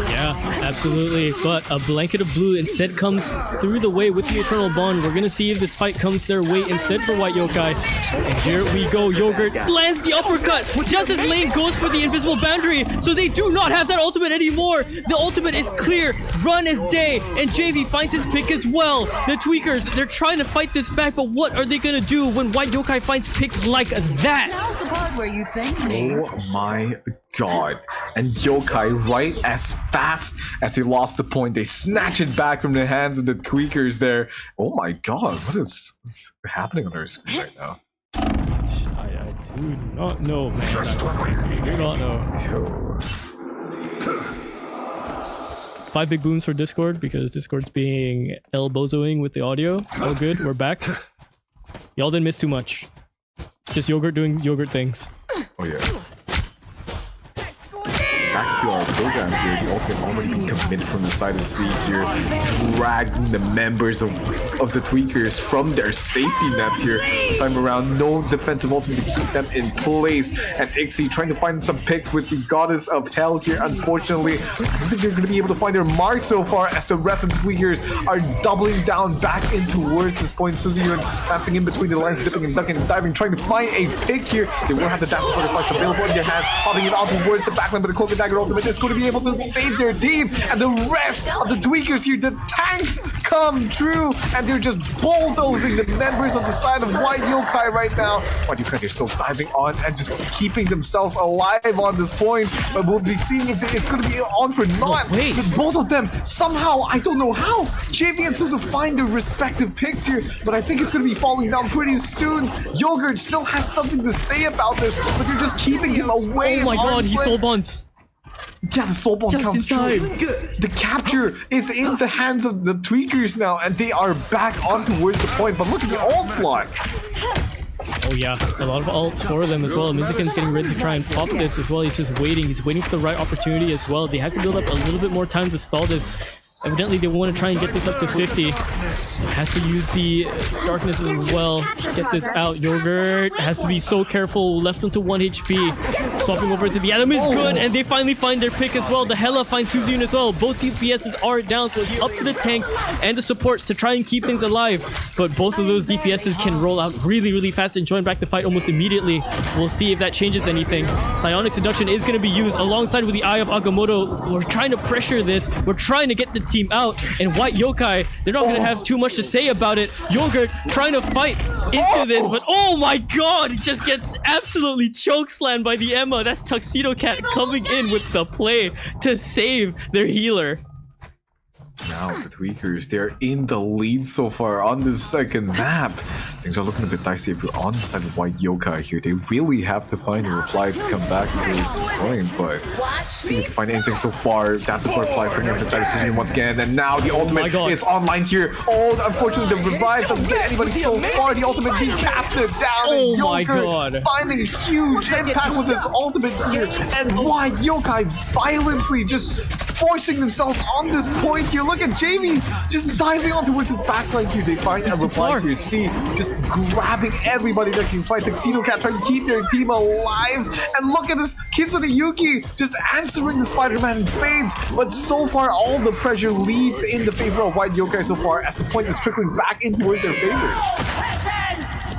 Yeah, absolutely. But a blanket of blue instead comes through the way with the Eternal Bond. We're gonna see if this fight comes their way instead for White Yokai. And here we go. Yogurt lands the uppercut just as Lane goes for the invisible boundary. So they do not have that ultimate anymore. The ultimate is clear. Run as day. And JV finds his pick as well. The Tweakers, they're trying to fight this back, but what are they gonna do when White Yokai finds picks like that? Now's the part where you thank me. Oh my god. And Yokai, right as fast as they lost the point, they snatch it back from the hands of the Tweakers there. Oh my god, what's happening on our screen right now? I do not know, man. I do not know. Yo. 5 big booms for Discord because Discord's being elbozoing with the audio. Oh good, we're back. Y'all didn't miss too much. Just Yogurt doing Yogurt things. Oh yeah. Back to our program here, the ultimate already been committed from the side of C here, dragging the members of the Tweakers from their safety nets here. This time around, no defensive ultimate to keep them in place. And Ixie trying to find some picks with the Goddess of Hell here. Unfortunately, I don't think they're going to be able to find their mark so far, as the rest of the Tweakers are doubling down back in towards this point. Suzuyun dancing in between the lines, dipping and ducking and diving, trying to find a pick here. They will have the dash butterflies available in their hand, popping it out towards the backline, but the Cloak and Dagger ultimate is going to be able to save their team. And the rest of the Tweakers here, the tanks come true, and they're just bulldozing the members on the side of White Yokai right now. White Yokai, they're still diving on and just keeping themselves alive on this point, but we'll be seeing if it's going to be on for naught. wait. With both of them, somehow, I don't know how, JV and Suzu find their respective picks here, but I think it's going to be falling down pretty soon. Yogurt still has something to say about this, but they're just keeping him away. Oh my god, arm's he length. soul bonds. Yeah, the soul bond Just counts in true. time. The capture is in the hands of the Tweakers now, and they are back on towards the point. But look at the ult slot. Oh yeah, a lot of ults for them as well. Mizukin's getting ready to try and pop this as well. He's just waiting. He's waiting for the right opportunity as well. They have to build up a little bit more time to stall this. Evidently, they want to try and get this up to 50. Has to use the darkness as well. Get this out. Yogurt has to be so careful. Left him to 1 HP. Swapping over to the Adam is good, and they finally find their pick as well. The Hela finds Suzyun as well. Both DPSs are down, so it's up to the tanks and the supports to try and keep things alive. But both of those DPSs can roll out really, really fast and join back the fight almost immediately. We'll see if that changes anything. Psionic Seduction is going to be used alongside with the Eye of Agamotto. We're trying to pressure this. We're trying to get the team out. And White Yokai, they're not going to have too much to say about it. Yogurt trying to fight into this, but oh my god, it just gets absolutely chokeslammed by the Emma. That's Tuxedo Cat coming in with the play to save their healer. Now the Tweakers, they're in the lead so far on this second map. Things are looking a bit dicey if you're on the side of White Yokai here. They really have to find a reply to come back into this point, but see if we can find anything so far. That's the reply coming up inside of Suzyun once again, and now the ultimate is online here. Oh, unfortunately the revive doesn't get anybody so far. The ultimate being casted down, Oh and my Yogurt god, finding a huge impact with his ultimate here, and White Yokai violently just forcing themselves on this point here. Look at JV's just diving on towards his backline here. They find a reply here. See, just grabbing everybody that can fight. Tuxedo Cat trying to keep their team alive. And look at this Kitsune Yuki just answering the Spider-Man in spades. But so far, all the pressure leads in the favor of White Yokai so far, as the point is trickling back in towards their favor.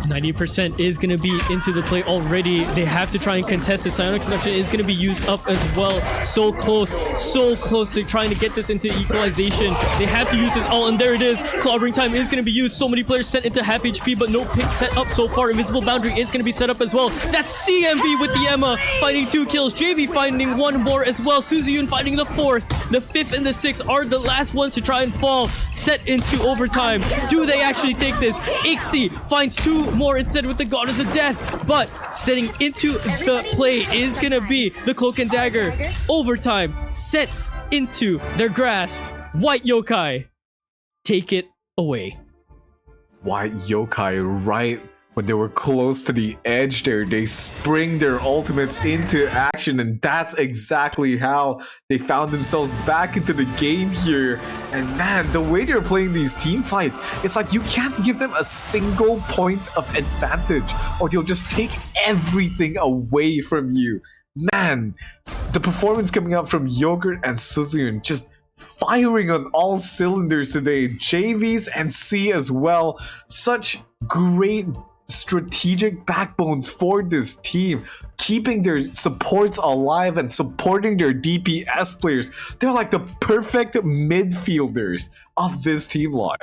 90% is going to be into the play already. They have to try and contest it. Psionic Seduction is going to be used up as well. So close to trying to get this into equalization. They have to use this all, and there it is. Clobbering Time is going to be used. So many players sent into half HP, but no pick set up so far. Invisible Boundary is going to be set up as well. That's CMV with the Emma finding 2 kills. JV finding 1 more as well. Suzyun finding the 4th. The 5th and the 6th are the last ones to try and fall. Set into overtime. Do they actually take this? Ixie finds 2 more instead with the Goddess of Death, but setting into the play is gonna be the Cloak and Dagger. Overtime set into their grasp. White Yokai, take it away. White Yokai, right when they were close to the edge there, they spring their ultimates into action, and that's exactly how they found themselves back into the game here. And man, the way they're playing these team fights, it's like you can't give them a single point of advantage, or they'll just take everything away from you. Man, the performance coming up from Yogurt and Suzyun, just firing on all cylinders today. JVs and C as well. Such great strategic backbones for this team, keeping their supports alive and supporting their DPS players. They're like the perfect midfielders of this team line.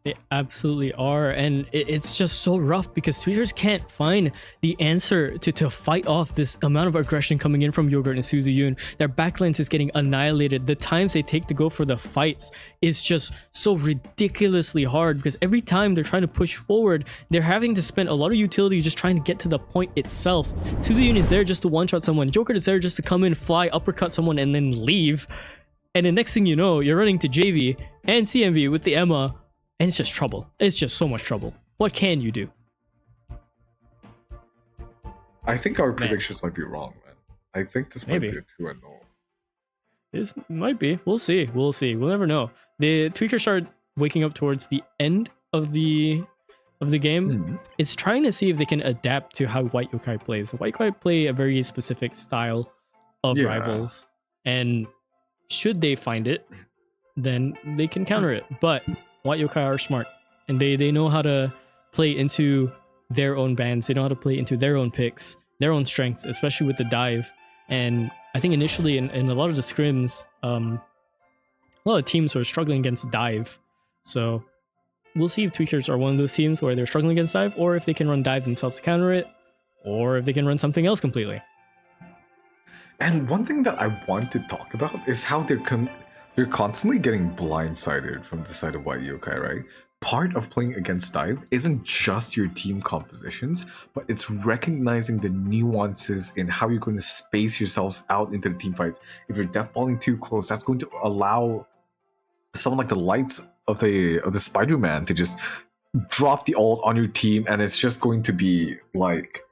They absolutely are, and it's just so rough because Tweakers can't find the answer to fight off this amount of aggression coming in from Yogurt and Suzyun. Their backlines is getting annihilated. The times they take to go for the fights is just so ridiculously hard because every time they're trying to push forward, they're having to spend a lot of utility just trying to get to the point itself. Suzyun is there just to one-shot someone. Yogurt is there just to come in, fly, uppercut someone, and then leave. And the next thing you know, you're running to JV and CMV with the Emma, and it's just trouble. It's just so much trouble. What can you do? I think our predictions might be wrong, man. I think this might be a 2-0. This might be. We'll see. We'll see. We'll never know. The Tweakers start waking up towards the end of the game. It's trying to see if they can adapt to how White Yokai plays. White Yokai play a very specific style of rivals, and should they find it, then they can counter it. But White Yokai are smart, and they know how to play into their own bands. They know how to play into their own picks, their own strengths, especially with the dive. And I think initially in a lot of the scrims, a lot of teams were struggling against dive. So we'll see if Tweakers are one of those teams where they're struggling against dive, or if they can run dive themselves to counter it, or if they can run something else completely. And one thing that I want to talk about is how they're constantly getting blindsided from the side of White Yokai, right? Part of playing against dive isn't just your team compositions, but it's recognizing the nuances in how you're going to space yourselves out into the team fights. If you're deathballing too close, that's going to allow someone like the lights of the Spider-Man to just drop the ult on your team, and it's just going to be like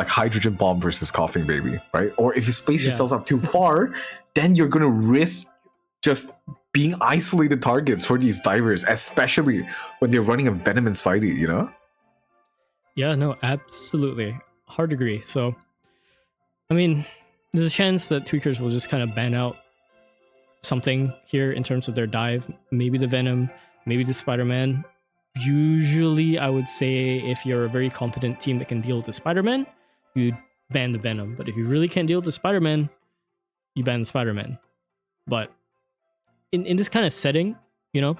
hydrogen bomb versus coughing baby, right? Or if you space yourselves out too far, then you're going to risk just being isolated targets for these divers, especially when they're running a Venom and Spidey, you know? Yeah, no, absolutely. Hard to agree. So I mean, there's a chance that Tweakers will just kind of ban out something here in terms of their dive. Maybe the Venom, maybe the Spider-Man. Usually, I would say if you're a very competent team that can deal with the Spider-Man, you'd ban the Venom. But if you really can't deal with the Spider-Man, you ban the Spider-Man. But in this kind of setting, you know,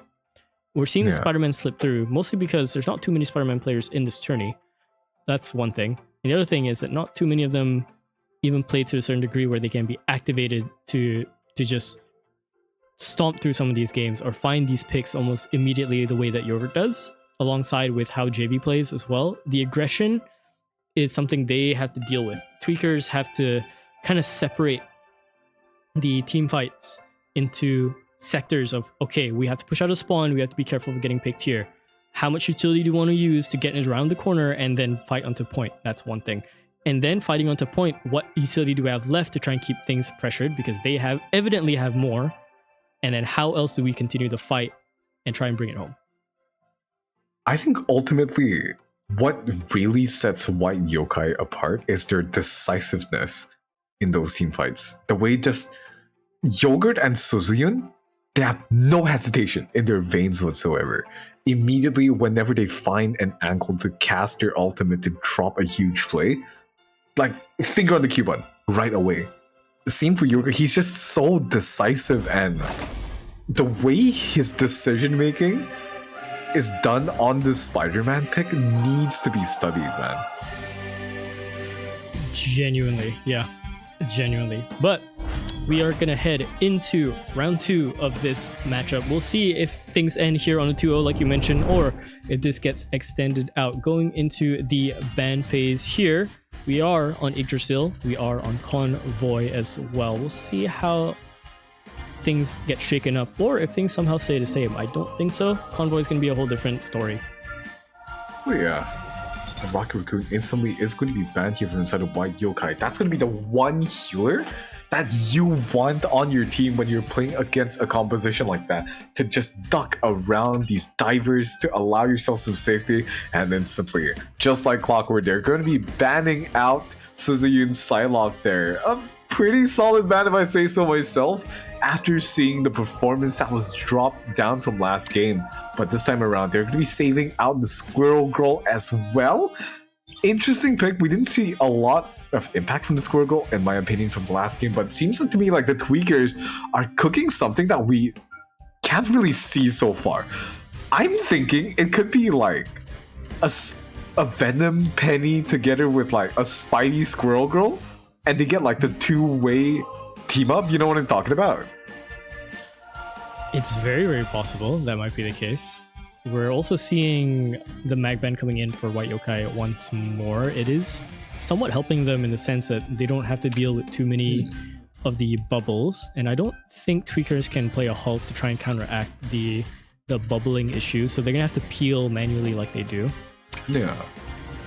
we're seeing the Spider-Man slip through, mostly because there's not too many Spider-Man players in this tourney. That's one thing. And the other thing is that not too many of them even play to a certain degree where they can be activated to just stomp through some of these games or find these picks almost immediately the way that Yogurt does, alongside with how JV plays as well. The aggression is something they have to deal with. Tweakers have to kind of separate the team fights into sectors of, okay, we have to push out a spawn, we have to be careful of getting picked here. How much utility do you want to use to get around the corner and then fight onto point? That's one thing. And then fighting onto point, what utility do we have left to try and keep things pressured? Because they evidently have more. And then how else do we continue the fight and try and bring it home? I think ultimately what really sets White Yokai apart is their decisiveness in those team fights. The way just Yogurt and Suzuyun, they have no hesitation in their veins whatsoever. Immediately, whenever they find an angle to cast their ultimate to drop a huge play, like finger on the Q button right away. The same for Yogurt, he's just so decisive, and the way his decision making is done on this Spider-Man pick needs to be studied, man. Genuinely, yeah. Genuinely. But we are going to head into round 2 of this matchup. We'll see if things end here on a 2-0 like you mentioned, or if this gets extended out. Going into the ban phase here, we are on Yggdrasil. We are on Convoy as well. We'll see how things get shaken up, or if things somehow stay the same. I don't think so. Convoy is going to be a whole different story. Oh yeah. The Rocket Raccoon instantly is going to be banned here from inside of White Yokai. That's going to be the one healer that you want on your team when you're playing against a composition like that, to just duck around these divers to allow yourself some safety, and then simply, just like clockwork, they're going to be banning out Suzuyun's Psylocke there. A pretty solid ban if I say so myself, after seeing the performance that was dropped down from last game. But this time around, they're going to be saving out the Squirrel Girl as well. Interesting pick. We didn't see a lot of impact from the Squirrel Girl, in my opinion, from the last game, but it seems to me like the Tweakers are cooking something that we can't really see so far. I'm thinking it could be like a Venom Penny together with like a Spidey Squirrel Girl, and they get like the two-way team up. You know what I'm talking about? It's very, very possible that might be the case. We're also seeing the mag ban coming in for White Yokai once more. It is somewhat helping them in the sense that they don't have to deal with too many of the bubbles, and I don't think Tweakers can play a halt to try and counteract the bubbling issue, so they're gonna have to peel manually like they do. Yeah.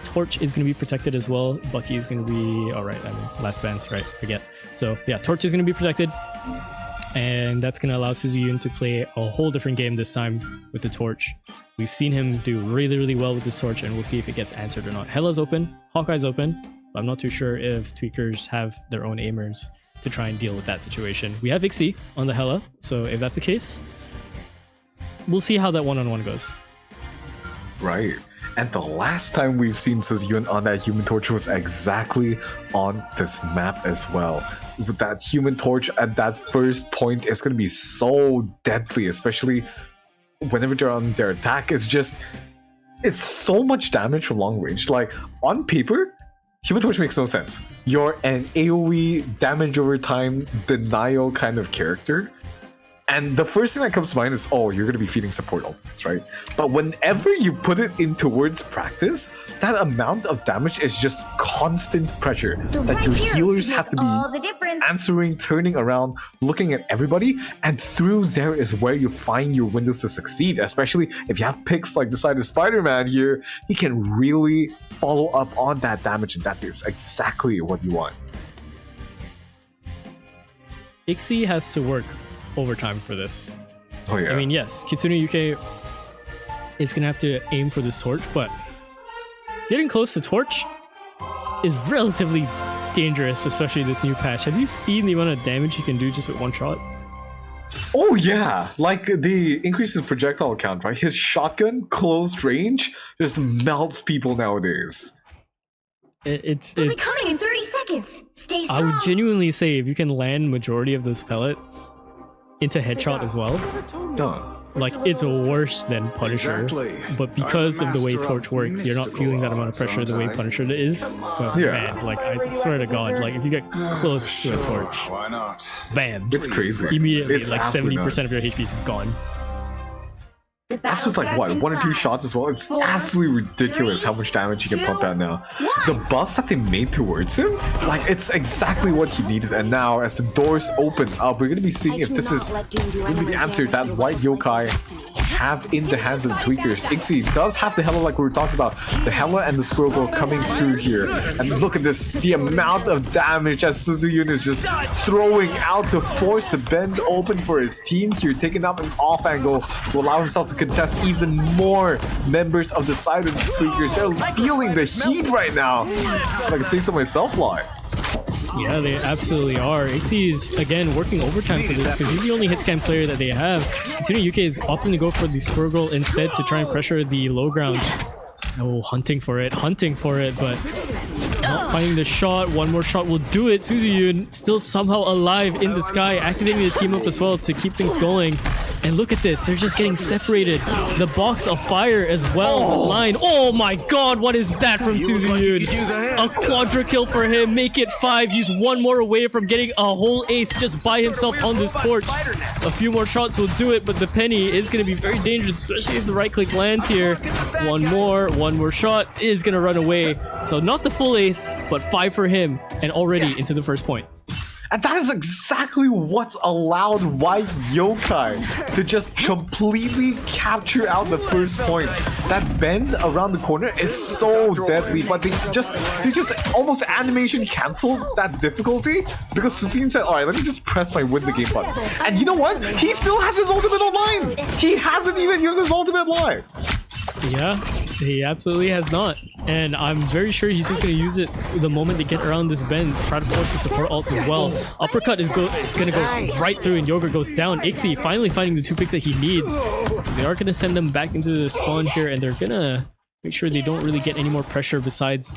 Torch is going to be protected as well. Bucky is going to be... Alright, I mean, last bands, right? Forget. So, yeah, Torch is going to be protected. And that's going to allow Suzuyun to play a whole different game this time with the Torch. We've seen him do really, really well with this Torch, and we'll see if it gets answered or not. Hela's open. Hawkeye's open. I'm not too sure if Tweakers have their own aimers to try and deal with that situation. We have Ixie on the Hela, so if that's the case, we'll see how that one-on-one goes. Right. And the last time we've seen Suzuyun on that Human Torch was exactly on this map as well. With that Human Torch at that first point is going to be so deadly, especially whenever they're on their attack. It's so much damage from long range. Like, on paper, Human Torch makes no sense. You're an AoE damage over time denial kind of character. And the first thing that comes to mind is, oh, you're going to be feeding support ultimates, right? But whenever you put it in towards practice, that amount of damage is just constant pressure that your healers have to be answering, turning around, looking at everybody. And through there is where you find your windows to succeed, especially if you have picks like the side of Spider-Man here. He can really follow up on that damage, and that's exactly what you want. Ixie has to work overtime for this. Oh yeah. I mean, yes, Kitsune Yuke is gonna have to aim for this Torch, but getting close to Torch is relatively dangerous, especially this new patch. Have you seen the amount of damage he can do just with one shot? Oh yeah, like the increases projectile count, right? His shotgun closed range just melts people nowadays. It's They'll be coming in 30 seconds. Stay I strong. would genuinely say if you can land majority of those pellets into headshot as well, Done. like it's worse than Punisher. Exactly. But because of the way master Torch of works, you're not feeling that amount of pressure the way sometime. Punisher is. But Yeah. man, like I swear to God, like if you get close to a Torch, Why not? bam, It's crazy. immediately It's like absolutely 70% of nuts. your HP is gone. The That's with like battle what, starts in 1 or 2 5, shots as well. It's 4, absolutely ridiculous how much damage he can pump out now. The buffs that they made towards him, like it's exactly what he needed. And now as the doors open up, we're gonna be seeing if this is gonna be the answer that white yokai have in the hands of the tweakers. Ixie does have the Hella like we were talking about. The Hella and the Squirrel Girl coming through here. And look at this, the amount of damage as Suzuyun is just throwing out to force the bend open for his team here, taking up an off angle to allow himself to contest even more members of the side of the tweakers. They're feeling the heat right now. I can say so myself live. Yeah, they absolutely are. Ixie is, again, working overtime for this because he's the only hitscan player that they have. Considering UK is opting to go for the Squirrel Girl instead to try and pressure the low ground. Oh, hunting for it, but not finding the shot. One more shot will do it. Suzuyun still somehow alive in the sky, activating the team up as well to keep things going. And look at this, they're just getting separated. The box of fire as well, the line. Oh my god, what is that from Suzuyun? A quadra kill for him, make it 5. He's one more away from getting a whole ace just by himself on this torch. A few more shots will do it, but the penny is going to be very dangerous, especially if the right click lands here. One more shot is going to run away. So not the full ace, but 5 for him, and already into the first point. And that is exactly what's allowed white yokai to just completely capture out the first point. That bend around the corner is so deadly, but they just almost animation canceled that difficulty because Suzine said, alright, let me just press my win the game button. And you know what? He still has his ultimate online! He hasn't even used his ultimate live! Yeah, he absolutely has not. And I'm very sure he's just going to use it the moment they get around this bend, try to force the support ults as well. Uppercut is going to go right through and Yogurt goes down. Ixie finally finding the 2 picks that he needs. They are going to send them back into the spawn here, and they're going to make sure they don't really get any more pressure besides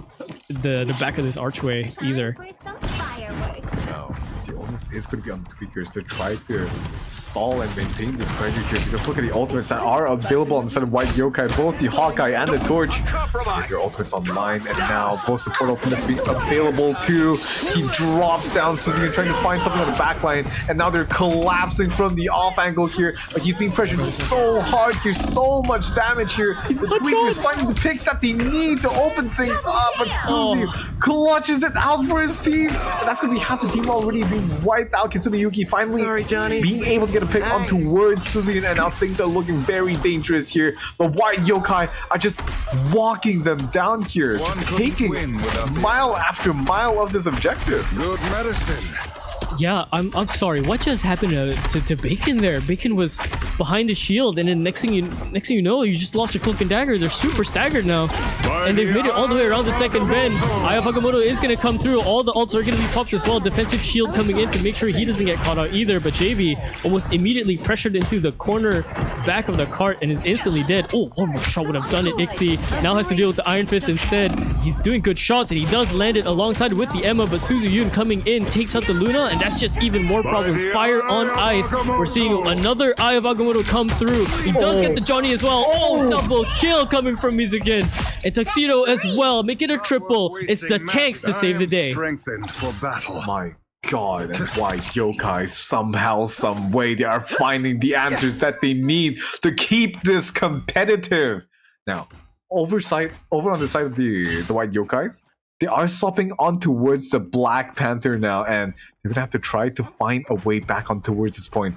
the back of this archway either. Now, the onus is going to be on the tweakers to try to stall and maintain this pressure here, because look at the ultimates that are available on the side of white yokai, both the Hawkeye and the Torch. With their ultimates online, and now both support ultimates being available too. He drops down Suzuki trying to find something on the back line, and now they're collapsing from the off angle here, but he's being pressured so hard here, so much damage here. The tweakers finding the picks that they need to open things up, but Suzy clutches it out for his team, and that's going to be half the team already being wiped out. Kisumi finally being able to get a pick on towards Suzy, and now things are looking very dangerous here. The white yokai are just walking them down here, just taking mile after mile of this objective. Good medicine. Yeah, I'm sorry. What just happened to Bacon there? Bacon was behind the shield, and then next thing you know, you just lost your cloak and dagger. They're super staggered now, and they've made it all the way around the second bend. Aya Fakamoto is gonna come through. All the ults are gonna be popped as well. Defensive shield coming in to make sure he doesn't get caught out either. But JV almost immediately pressured into the corner back of the cart and is instantly dead. Oh, one more shot would have done it. Ixie now has to deal with the Iron Fist instead. He's doing good shots, and he does land it alongside with the Emma, but Suzuyun coming in takes out the Luna, and that's just even more problems. Fire on ice. We're seeing another Eye of Agamotto come through. He does get the Johnny as well. Oh, double kill coming from Mizukin. And Tuxedo as well. Make it a triple. It's the tanks to save the day. Strengthened for battle. My god, and white yokai somehow, some way, they are finding the answers that they need to keep this competitive. Now, over on the side of the white yokais, they are swapping on towards the Black Panther now, and they're gonna have to try to find a way back on towards this point.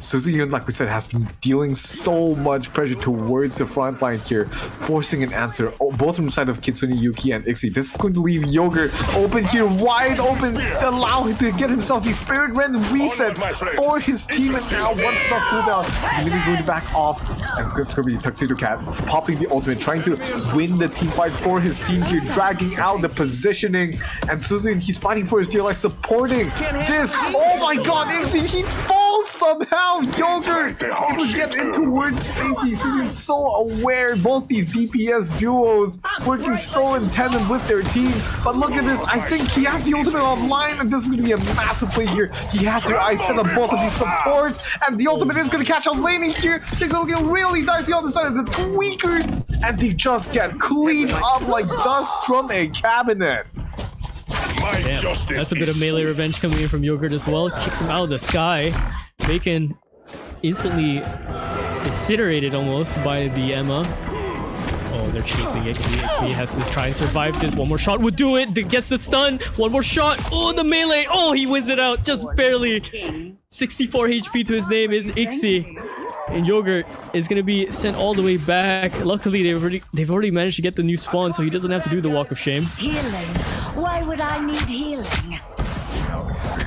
Suzuki, like we said, has been dealing so much pressure towards the front line here, forcing an answer both from the side of Kitsune Yuki and Ixie. This is going to leave Yogurt open here, wide open, allow him to get himself the Spirit Rend resets for his team, and now one stock cooldown. He's immediately going to back off, and it's going to be Tuxedo Cat popping the ultimate, trying to win the team fight for his team here, dragging out the positioning, and Suzuki, he's fighting for his dear life, supporting this. Oh my god, Ixie, he falls somehow. Yogurt able to get in towards safety. Suzuki's so aware. Both these DPS duos working so in tandem with their team. But look at this. I think he has the ultimate online, and this is going to be a massive play here. He has their eyes set on both of these supports, and the ultimate is going to catch on laning here. Things are looking really dicey on the side of the tweakers, and they just get cleaned up like dust from a cabinet. Damn, that's a bit of melee revenge coming in from Yogurt as well. Kicks him out of the sky. Bacon instantly incinerated almost by the Emma. Oh, they're chasing Ixie. Ixie has to try and survive this. One more shot would do it. Gets the stun. One more shot. Oh, the melee. Oh, he wins it out just barely. 64 HP to his name is Ixie. And Yogurt is going to be sent all the way back. Luckily, they've already managed to get the new spawn, so he doesn't have to do the walk of shame. Healing. Why would I need healing? Almost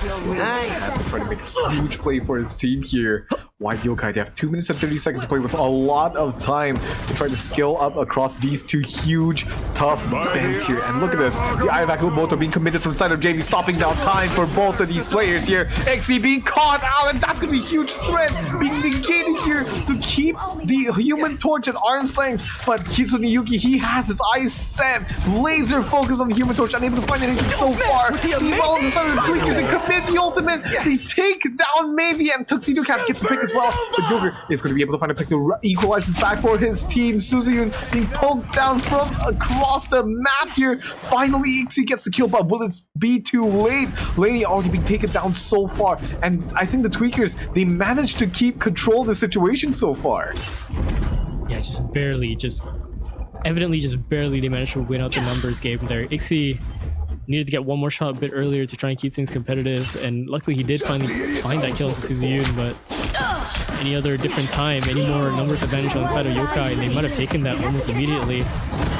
online. Have to try to make a huge play for his team here. Wide Yokai, they have 2 minutes and 30 seconds to play with a lot of time to try to skill up across these two huge, tough bends here. And look at this, the Eye of Akumoto being committed from the side of JV, stopping down time for both of these players here. Xe being caught out, and that's going to be a huge threat being negated here to keep the Human Torch at arm's length. But Kitsune Yuki, he has his eyes set, laser focused on the Human Torch, unable to find anything so far. Meanwhile, on the side of the tweakers, they commit the ultimate, they take down Mavy, and Tuxedo Cat gets a pick as well. But Yogurt is going to be able to find a pick to equalize his back for his team. Suzuyun being poked down from across the map here. Finally, Ixie gets the kill, but will it be too late? Laney already being taken down so far, and I think the tweakers, they managed to keep control of the situation so far. Yeah, just barely, evidently just barely they managed to win out the numbers game there. Ixie needed to get one more shot a bit earlier to try and keep things competitive, and luckily he did finally find that kill into Suzuyun, but any other different time, any more numbers advantage on the side of Yokai, and they might have taken that almost immediately.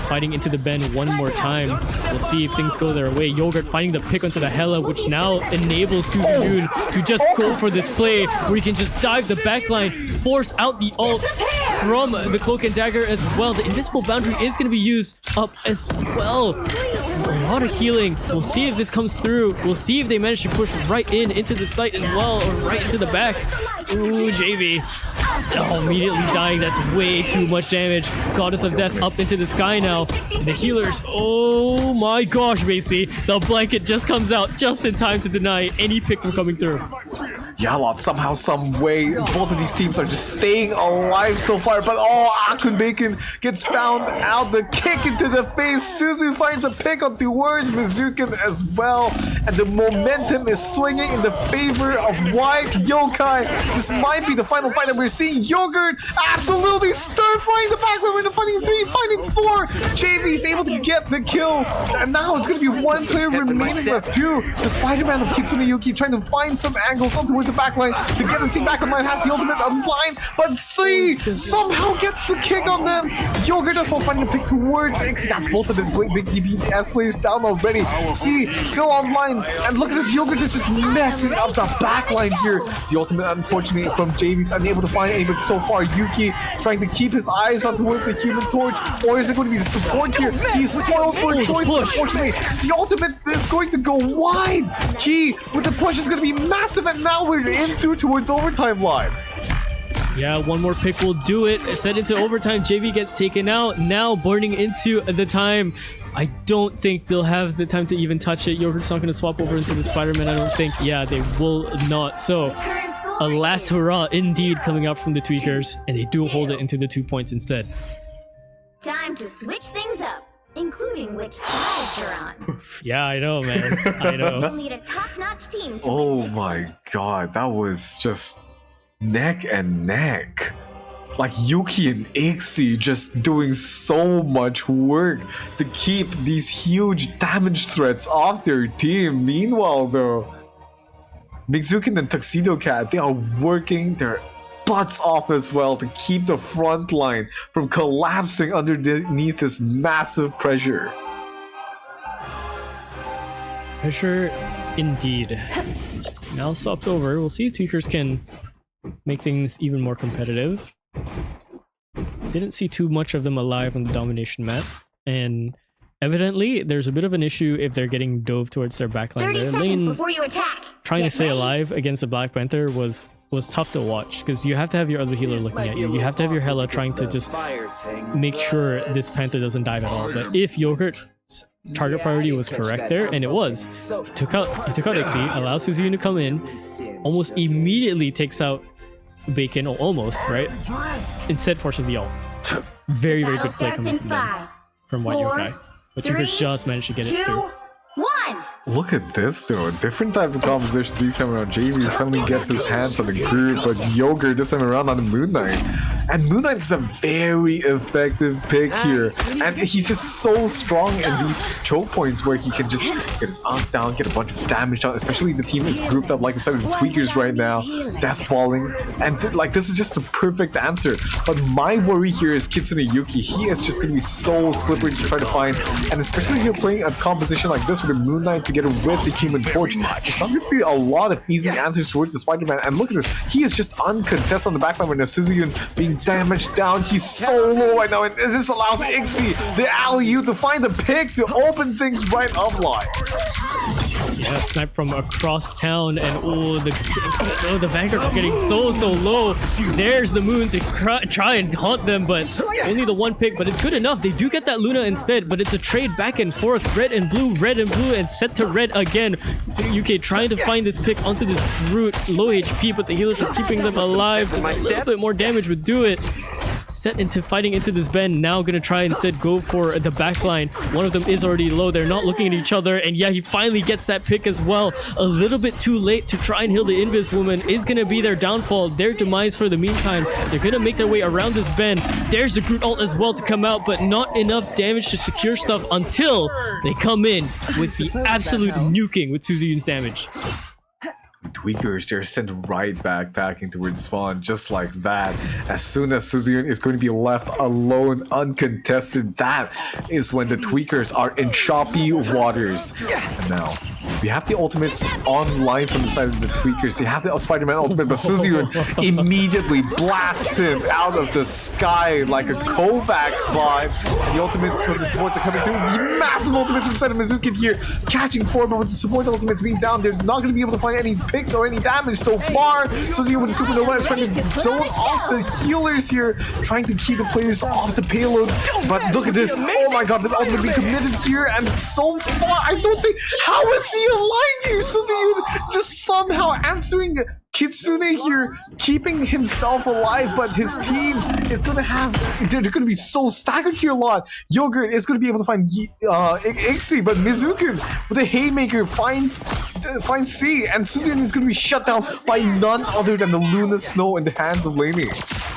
Fighting into the bend one more time. We'll see if things go their way. Yogurt finding the pick onto the Hela, which now enables Suzuyun to just go for this play where he can just dive the backline, force out the ult from the Cloak and Dagger as well. The Invisible Boundary is going to be used up as well. A lot of healing. We'll see if this comes through. We'll see if they manage to push right into the site as well, or right into the back. Ooh, JV. Oh, immediately dying. That's way too much damage. Goddess of Death up into the sky now. The healers. Oh my gosh, Macy. The blanket just comes out just in time to deny any pick from coming through. Yalot, somehow, some way, both of these teams are just staying alive so far, but Akun Bacon gets found out, the kick into the face. Suzu finds a pick up towards Mizukin as well, and the momentum is swinging in the favor of White Yokai. This might be the final fight that we're seeing. Yogurt absolutely stir-frying the backline. We're in the fighting 3, fighting 4. JV's able to get the kill, and now it's going to be one player remaining left too. The Spider-Man of Kitsune Yuki trying to find some angles up towards the backline to get the team back online, has the ultimate online, but C somehow gets the kick on them. Yogurt does not find a pick towards Ixie. That's both of the big DPS players down already. C still online, and look at this, Yogurt is just messing up the backline here. The ultimate, unfortunately, from JV's unable to find any, but so far Yuki trying to keep his eyes on towards the Human Torch, or is it going to be the support here? He's spoiled for a choice, unfortunately. The ultimate is going to go wide. Key with the push is going to be massive, and now we're in through towards overtime line. Yeah, one more pick will do it. Sent into overtime. JV gets taken out. Now burning into the time. I don't think they'll have the time to even touch it. Yogurt's not going to swap over into the Spider-Man, I don't think. Yeah, they will not. So, a last hurrah indeed coming out from the tweakers, and they do hold it into the 2 points instead. Time to switch things up, including which side you're on. Yeah, I know, man. I know. You'll need a top-notch team to Oh win this my one. god, that was just neck and neck. Like Yuki and Ixie just doing so much work to keep these huge damage threats off their team. Meanwhile though, Mizukin and Tuxedo Cat, they are working their butts off as well to keep the front line from collapsing underneath this massive pressure. Pressure indeed. Now swapped over. We'll see if Tweakers can make things even more competitive. Didn't see too much of them alive on the domination map, and evidently there's a bit of an issue if they're getting dove towards their backline. 30 Their seconds lane before you attack. trying Get to stay ready. alive against the Black Panther was tough to watch, because you have to have your other healer looking at you. You have to have your Hela trying to just make sure this Panther doesn't dive at all. But if Yogurt's target priority was correct there, and it was, he took out Ixie, allows Suzu to come in, almost immediately takes out Bacon, or almost, right? Instead forces the ult. Very, very Battle good play starts coming in from them, 5, from White 4, Yokai. But Tweakers 3, just managed to get it 2, through. 1. Look at this though, different type of composition this time around. JV finally gets his hands on the group, but Yogurt this time around on the Moon Knight. And Moon Knight is a very effective pick here. And he's just so strong in these choke points where he can just get his ult down, get a bunch of damage down, especially the team is grouped up, like I said, with Tweakers right now, deathballing. And like this is just the perfect answer. But my worry here is Kitsune Yuki. He is just going to be so slippery to try to find. And especially if you're playing a composition like this with the Moon Knight together with the Human Torch, there's not going to be a lot of easy answers towards the Spider-Man. And look at this, he is just uncontested on the backline right now. Suzuyun being damaged down, he's so low right now, and this allows Ixie, the alley-oop, to find the pick to open things right up line. Yeah, snipe from across town, and the Vanguards are getting so low. There's the Moon to try and haunt them, but only the one pick, but it's good enough. They do get that Luna instead, but it's a trade back and forth. Red and blue, and set to red again. So UK trying to find this pick onto this Groot, low HP, but the healers are keeping them alive. Just a little bit more damage would do it. Set into fighting into this bend, now gonna try instead go for the backline. One of them is already low, they're not looking at each other, and yeah, he finally gets that pick as well. A little bit too late to try and heal the Invis Woman is gonna be their downfall, their demise for the meantime. They're gonna make their way around this bend. There's the Groot ult as well to come out, but not enough damage to secure stuff until they come in with the absolute nuking with Suzuyun's damage. Tweakers, they're sent right back packing towards spawn, just like that. As soon as Suzuyun is going to be left alone, uncontested, that is when the Tweakers are in choppy waters. And now, we have the ultimates online from the side of the Tweakers. They have the Spider-Man ultimate, but Suzuyun immediately blasts him out of the sky like a Kovacs vibe. And the ultimates from the supports are coming through. The massive ultimate from the side of Mizukin here, catching form, but with the support ultimates being down, they're not going to be able to find any picks or any damage so far. Suzuyun with the supernova is trying to zone off the healers here, trying to keep the players off the payload. But look at this. Oh my god, the ultimate being committed here, and so far, I don't think, how is he alive here? Suzuyun just somehow answering Kitsune here, keeping himself alive, but his team is gonna have, they're gonna be so staggered here a lot. Yogurt is gonna be able to find Ixie, but Mizukin with a haymaker finds C, and Suzuyun is gonna be shut down by none other than the Luna Snow in the hands of Lainey.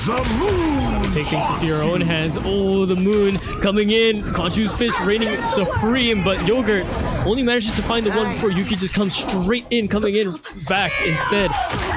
The moon! Take things into your own hands. Oh, the Moon coming in. Conchu's fist reigning supreme, but Yogurt only manages to find the one before Yuki just comes straight in, coming in back instead.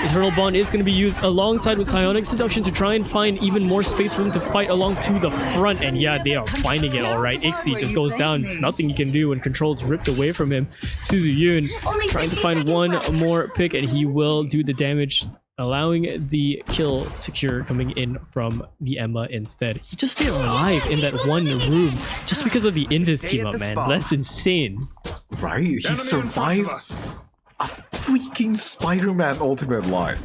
Eternal Bond is going to be used alongside with Psionic Seduction to try and find even more space for them to fight along to the front. And yeah, they are finding it all right. Ixie just goes down. It's nothing he can do when control's ripped away from him. Suzuyun trying to find one more pick, and he will do the damage, allowing the kill secure coming in from the Emma instead. He just stayed alive in that one room just because of the Invis team up, man. That's insane. Right? He survived a freaking Spider-Man ultimate line.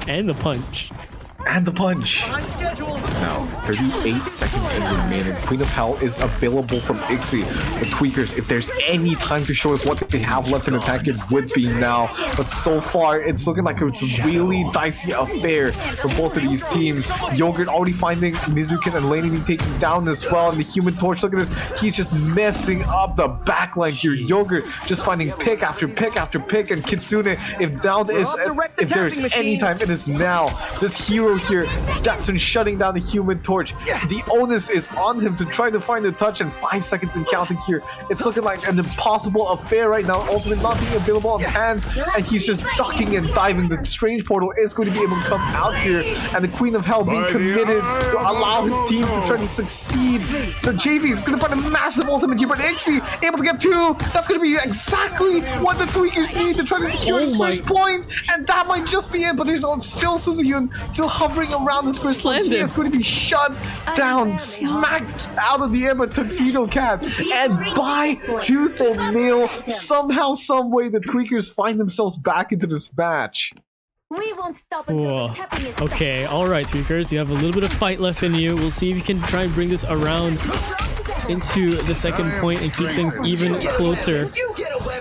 And the punch. And the punch. Now, 38 seconds remaining. Queen of Hell is available from Ixie. The Tweakers, if there's any time to show us what they have left in attack, it would be now. But so far, it's looking like it's a really dicey affair for both of these teams. Yogurt already finding Mizukin and Lainey being taken down as well. And the Human Torch, look at this. He's just messing up the backline here. Yogurt just finding pick after pick after pick. And Kitsune, if there's any time, it is now. This hero Tuxedo here. That's been shutting down the Human Torch. The onus is on him to try to find the touch, and 5 seconds in counting here. It's looking like an impossible affair right now. Ultimate not being available on hand, and he's just ducking and diving. The Strange Portal is going to be able to come out here, and the Queen of Hell being committed to allow his team to try to succeed. The JV is going to find a massive ultimate here, but Ixie able to get 2. That's going to be exactly what the Tweakers need to try to secure his first point, and that might just be it. But there's still Suzu-yun still hovering around this first point. He is going to be shut down, smacked out of the air by Tuxedo Cat, and by tooth and nail, somehow, someway, the Tweakers find themselves back into this match. We won't stop until the tapping is Okay, alright, Tweakers. You have a little bit of fight left in you. We'll see if you can try and bring this around into the second point and keep things even closer.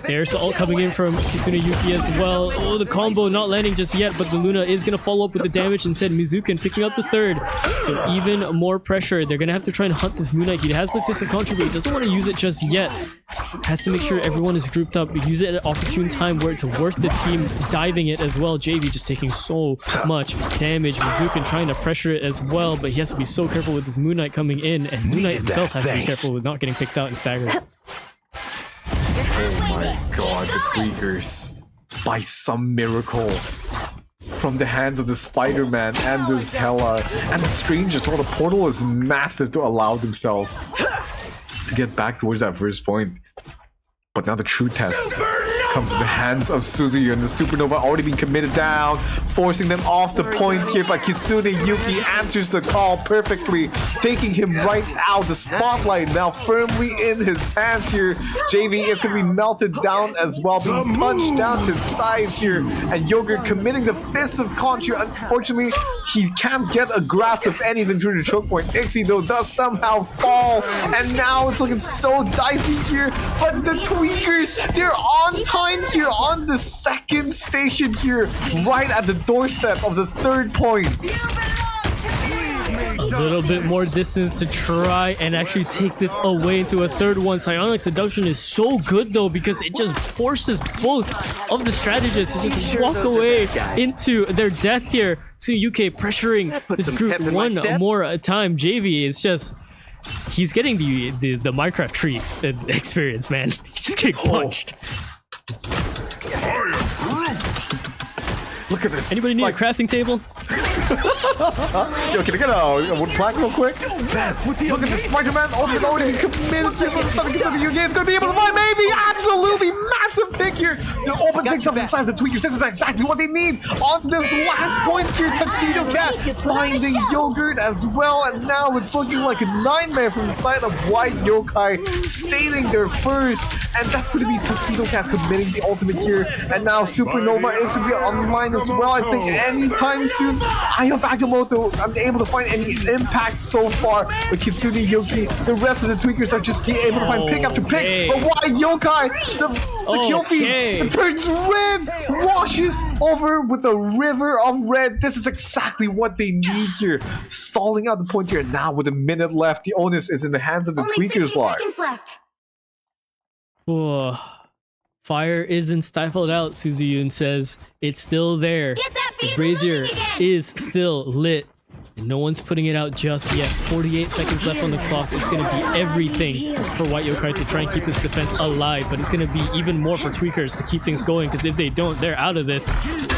There's the ult coming in from Kitsune Yuki as well. Oh, the combo not landing just yet, but the Luna is going to follow up with the damage. Instead, Mizuken picking up the third. So even more pressure. They're going to have to try and hunt this Moon Knight. He has the Fist of Contra, but he doesn't want to use it just yet. Has to make sure everyone is grouped up. Use it at an opportune time where it's worth the team diving it as well. JV just taking so much damage. Mizuken trying to pressure it as well, but he has to be so careful with this Moon Knight coming in, and Moon Knight himself has to be careful with not getting picked out and staggered. Oh my god, the Tweakers, by some miracle, from the hands of the Spider-Man and this Hela and the Strangers, while the portal is massive to allow themselves to get back towards that first point. But now the true test comes in the hands of Suzu, and the Supernova already being committed down, forcing them off the point here, but Kitsune Yuki answers the call perfectly, taking him right out. The spotlight now firmly in his hands here. JV is going to be melted down as well, being punched down to size here, and Yogurt committing the Fist of Contra. Unfortunately, he can't get a grasp of anything through the choke point. Ixie, though, does somehow fall, and now it's looking so dicey here, but the Tweakers, they're on time here on the second station here, right at the doorstep of the third point. A little bit more distance to try and actually take this away into a third one. Psionic Seduction is so good though, because it just forces both of the strategists to just walk away into their death here. See UK pressuring this group one more at a time. JV is just... he's getting the Minecraft tree experience, man. He's just getting punched. Look at this. Anybody need a crafting table? Yo, can I get a wood plank real quick? Look at this Spider-Man already committed to the Sonic Youth. It's going to be able to find maybe absolutely massive pick here. The open picks up inside the Tweakers. This is exactly what they need on this last point here. Tuxedo Cat finding Yogurt as well, and now it's looking like a nightmare from the side of White Yokai, staining their first, and that's going to be Tuxedo Cat committing the ultimate here, and now Supernova is going to be online as well. I think anytime soon. Aya Vagamoto unable to find any impact so far with Kitsune Yuki. The rest of the Tweakers are just able to find pick after pick. But White Yokai, the kill feed turns red, washes over with a river of red. This is exactly what they need here. Stalling out the point here. Now with a minute left, the onus is in the hands of the Tweakers line. Left. Whoa. Fire isn't stifled out, Suzu-yun says. It's still there. Get that The beast brazier moving again. is still lit. And no one's putting it out just yet. 48 seconds left on the clock. It's going to be everything for White Yokai to try and keep this defense alive. But it's going to be even more for Tweakers to keep things going. Because if they don't, they're out of this.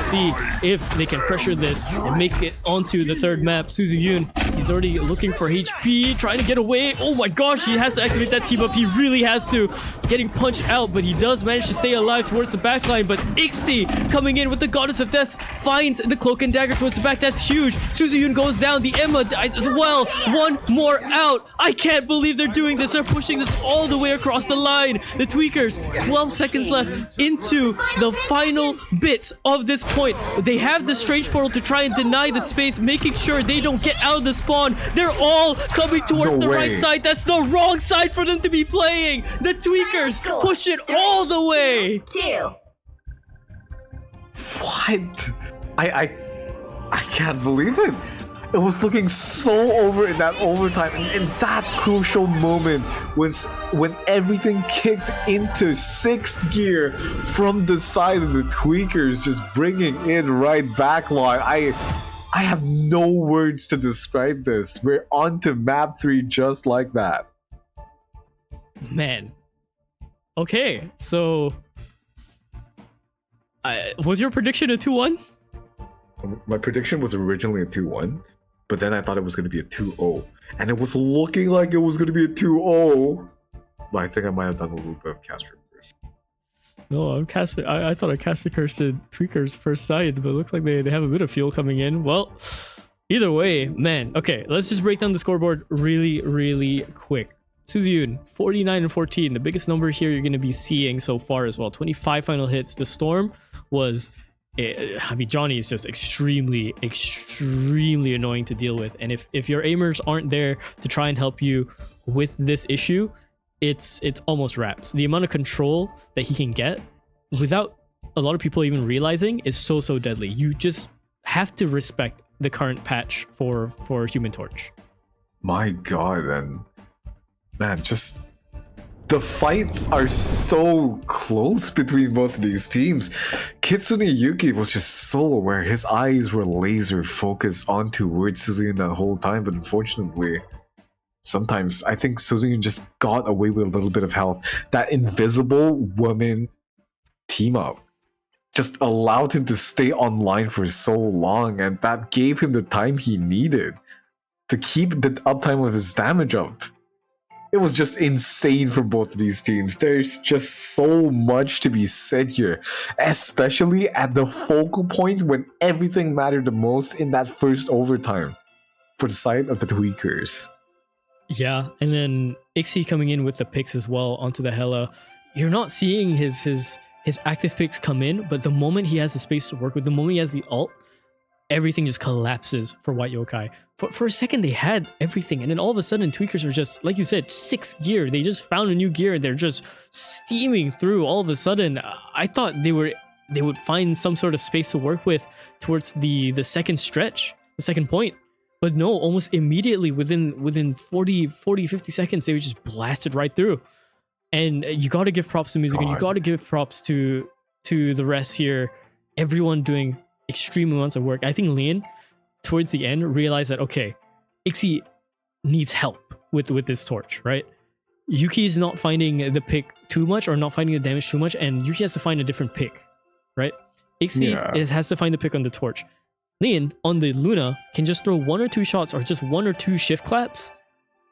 See if they can pressure this and make it onto the third map. Suzu-yun, he's already looking for HP, trying to get away. Oh my gosh, he has to activate that team up. He really has to. Getting punched out, but he does manage to stay alive towards the backline. But Ixie coming in with the Goddess of Death finds the Cloak and Dagger towards the back. That's huge. Suzu-yun goes down. The Emma dies as well. One more out. I can't believe they're doing this. They're pushing this all the way across the line. The Tweakers, 12 seconds left into the final bits of this point. They have the Strange Portal to try and deny the space, making sure they don't get out of the spawn. They're all coming towards the right side. That's the wrong side for them to be playing. The Tweakers push it all the way. 2. What? I can't believe it. It was looking so over in that overtime, and in that crucial moment was when everything kicked into 6th gear from the side of the Tweakers, just bringing in right back line. I have no words to describe this. We're on to map 3 just like that. Man. Okay, so was your prediction a 2-1? My prediction was originally a 2-1, but then I thought it was going to be a 2-0. And it was looking like it was going to be a 2-0. But I think I might have done a little bit of Castro first. No, I'm casting. I thought I casted Cursed Tweakers first side, but it looks like they have a bit of fuel coming in. Well, either way, man. Okay, let's just break down the scoreboard really quick. Suziyun, 49 and 14. The biggest number here you're going to be seeing so far as well. 25 final hits. The Storm was, I mean, Johnny is just extremely annoying to deal with. And if your aimers aren't there to try and help you with this issue, it's almost wraps. The amount of control that he can get without a lot of people even realizing is so deadly. You just have to respect the current patch for Human Torch. My god, and man, just the fights are so close between both of these teams. Kitsune Yuki was just so aware. His eyes were laser focused onto Suzuyun that whole time, but unfortunately, sometimes I think Suzuyun just got away with a little bit of health. That invisible woman team up just allowed him to stay online for so long, and that gave him the time he needed to keep the uptime of his damage up. It was just insane from both of these teams. There's just so much to be said here, especially at the focal point when everything mattered the most in that first overtime for the side of the Tweakers. Yeah, and then Ixie coming in with the picks as well onto the Hela. You're not seeing his active picks come in, but the moment he has the space to work with, the moment he has the ult, everything just collapses for White Yokai. For a second, they had everything, and then all of a sudden, Tweakers are just, like you said, 6th gear. They just found a new gear, and they're just steaming through. All of a sudden, I thought they would find some sort of space to work with towards the second stretch, the second point. But no, almost immediately within 40, 50 seconds, they were just blasted right through. And you got to give props to Music, and you got to give props to the rest here. Everyone doing extreme amounts of work. I think Lian, towards the end, realized that, okay, Ixie needs help with this torch, right? Yuki is not finding the pick too much or not finding the damage too much, and Yuki has to find a different pick, right? Ixie has to find the pick on the torch. Lian, on the Luna, can just throw 1 or 2 shots or just 1 or 2 shift claps,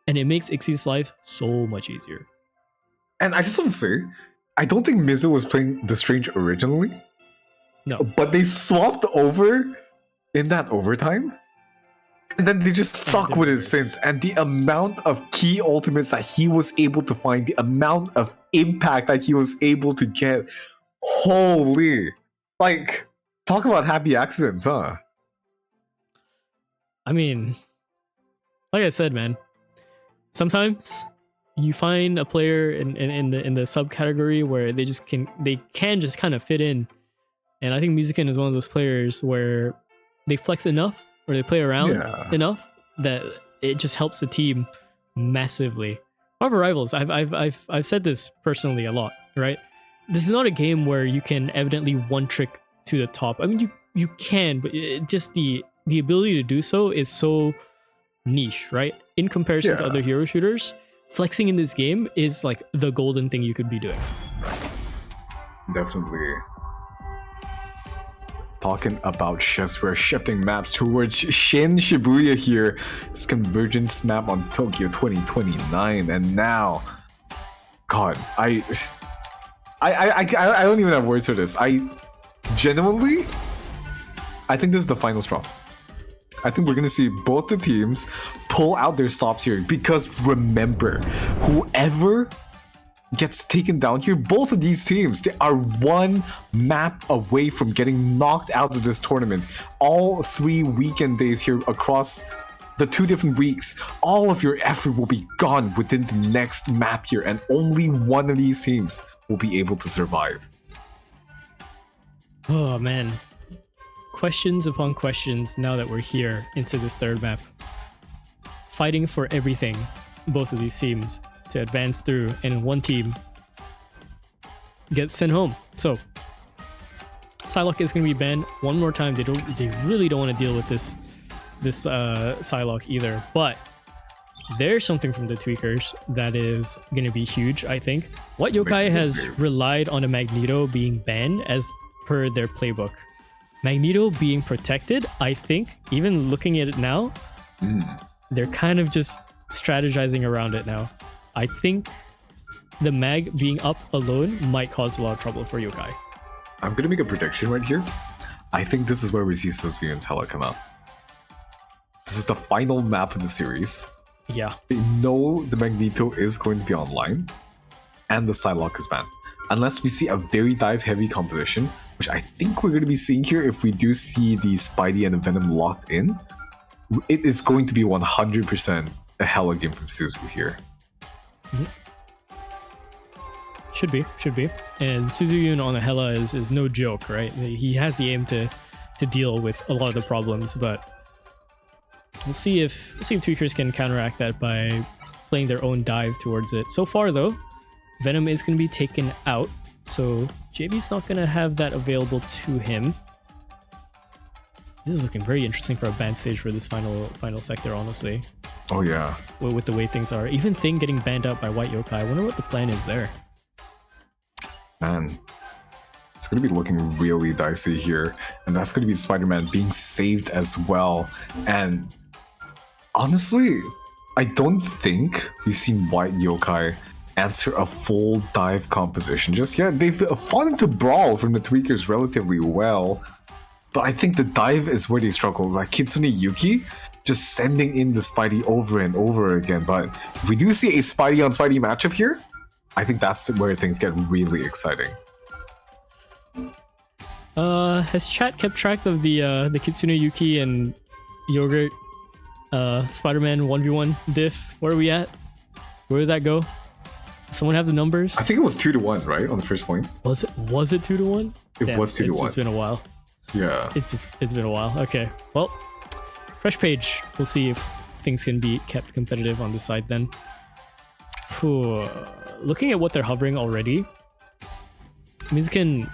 and it makes Ixie's life so much easier. And I just want to say, I don't think Mizu was playing the Strange originally. No. But they swapped over in that overtime. And then they just stuck with it since. And the amount of key ultimates that he was able to find, the amount of impact that he was able to get. Holy. Like, talk about happy accidents, huh? I mean, like I said, man, sometimes you find a player in the subcategory where they can just kind of fit in. And I think Musican is one of those players where they flex enough or they play around enough that it just helps the team massively. Marvel Rivals, I've said this personally a lot, right? This is not a game where you can evidently one trick to the top. I mean, you can, but just the ability to do so is so niche, right? In comparison to other hero shooters, flexing in this game is like the golden thing you could be doing. Definitely. Talking about shifts, we're shifting maps towards Shin Shibuya here. This convergence map on Tokyo 2029, and now, God, I don't even have words for this. I genuinely, I think this is the final straw. I think we're gonna see both the teams pull out their stops here, because remember, whoever gets taken down here, both of these teams, they are 1 map away from getting knocked out of this tournament. All 3 weekend days here across the 2 different weeks, all of your effort will be gone within the next map here, and only one of these teams will be able to survive. Oh man, questions upon questions now that we're here into this 3rd map. Fighting for everything, both of these teams, to advance through, and one team gets sent home. So Psylocke is going to be banned one more time. They really don't want to deal with this this Psylocke either. But there's something from the tweakers that is going to be huge, I think. White Yokai has relied on a Magneto being banned as per their playbook. Magneto being protected, I think, even looking at it now, they're kind of just strategizing around it now. I think the Mag being up alone might cause a lot of trouble for Yokai. I'm going to make a prediction right here. I think this is where we see Suzu and Hela come out. This is the final map of the series. Yeah. They know the Magneto is going to be online, and the Psylocke is banned. Unless we see a very dive-heavy composition, which I think we're going to be seeing here if we do see the Spidey and the Venom locked in, it is going to be 100% a Hela game from Suzu here. Should be. And Suzuyun on a Hela is no joke, right? He has the aim to deal with a lot of the problems, but we'll see if tweakers can counteract that by playing their own dive towards it. So far though, Venom is going to be taken out, so JV's not going to have that available to him. This is looking very interesting for a banned stage for this final sector, honestly. Oh yeah. With the way things are. Even Thing getting banned out by White Yokai. I wonder what the plan is there. Man, it's going to be looking really dicey here. And that's going to be Spider-Man being saved as well. And honestly, I don't think we've seen White Yokai answer a full dive composition just yet. They've fought into Brawl from the tweakers relatively well. But I think the dive is where they struggle. Like Kitsune Yuki, just sending in the Spidey over and over again. But if we do see a Spidey on Spidey matchup here, I think that's where things get really exciting. Has chat kept track of the Kitsune Yuki and Yogurt Spider-Man 1v1 diff? Where are we at? Where did that go? Does someone have the numbers? I think it was 2-1, right? On the first point. Was it 2-1? It was 2-1. It's been a while. Yeah. It's been a while. Okay. Well, fresh page. We'll see if things can be kept competitive on this side then. Looking at what they're hovering already, Mizukin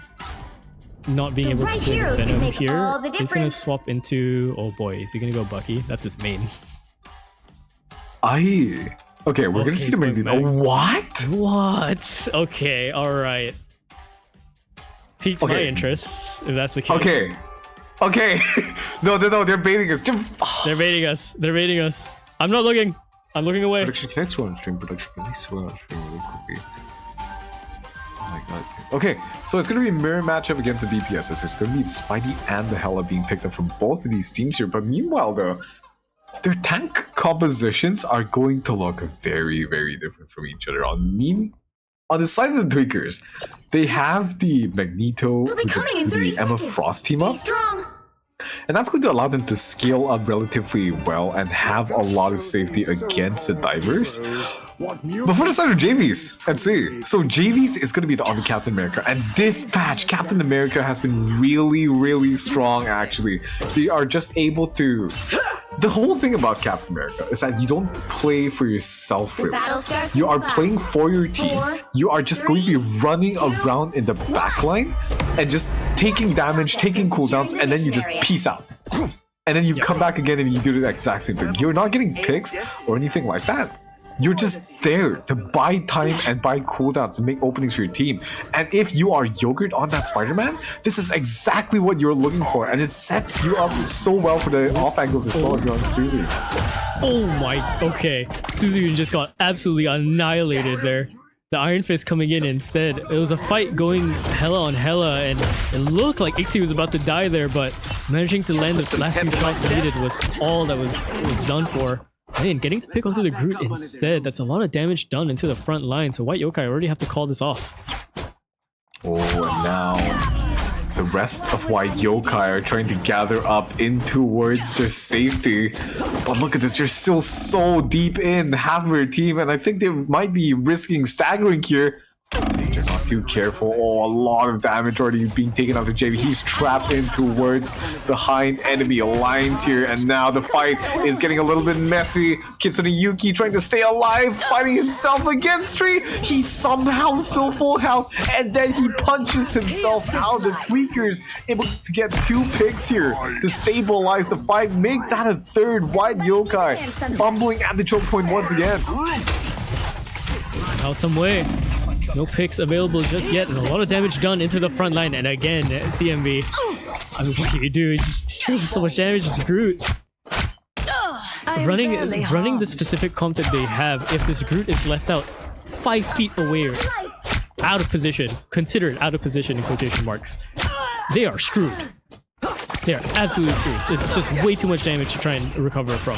not being able to play Venom here is going to swap into... Oh boy, is he going to go Bucky? That's his main. Okay, we're going to see the Magneto. What? What? Okay, alright. Piqued my interest, if that's the case. Okay. No, they're baiting us. They're baiting us. I'm not looking. I'm looking away. Production, can I swim on stream? Production, can I swim on stream really quickly? Oh my god. Okay, so it's going to be a mirror matchup against the DPSs. It's going to be Spidey and the Hela being picked up from both of these teams here. But meanwhile, though, their tank compositions are going to look very, very different from each other. On the side of the tweakers, they have the Magneto with the Emma Frost team up. And that's going to allow them to scale up relatively well and have a lot of safety against the divers. But for the side of JVs, let's see. So JVs is going to be on the Captain America. And this patch, Captain America has been really, really strong, actually. They are just able to... The whole thing about Captain America is that you don't play for yourself, really. You are playing for your team. You are just going to be running around in the backline and just taking damage, taking cooldowns, and then you just peace out. And then you come back again and you do the exact same thing. You're not getting picks or anything like that. You're just there to buy time and buy cooldowns and make openings for your team. And if you are Yogurt on that Spider-Man, this is exactly what you're looking for. And it sets you up so well for the off angles as well if you're on Suzu. Oh my, okay. Suzu just got absolutely annihilated there. The Iron Fist coming in instead. It was a fight going Hela on Hela, and it looked like Ixie was about to die there, but managing to land the last few shots needed was all that was done for. Man, getting the pick onto the Groot instead, that's a lot of damage done into the front line, so White Yokai already have to call this off. Oh, and now the rest of White Yokai are trying to gather up in towards their safety. But look at this, you're still so deep in half of your team, and I think they might be risking staggering here. they're not too careful. Oh, a lot of damage already being taken out to JV. He's trapped in towards the hind enemy alliance here, and now the fight is getting a little bit messy. Kitsune Yuki trying to stay alive, fighting himself against Tree. He's somehow still full health, and then he punches himself out. The Tweakers able to get 2 picks here to stabilize the fight, make that a third. White Yokai fumbling at the choke point once again. Somehow, some way. No picks available just yet, and a lot of damage done into the front line. And again, CMV. I mean, what can you do? Just taking so much damage, just Groot. Running the specific comp that they have, if this Groot is left out 5 feet away, out of position, considered out of position in quotation marks, they are screwed. They are absolutely screwed. It's just way too much damage to try and recover from.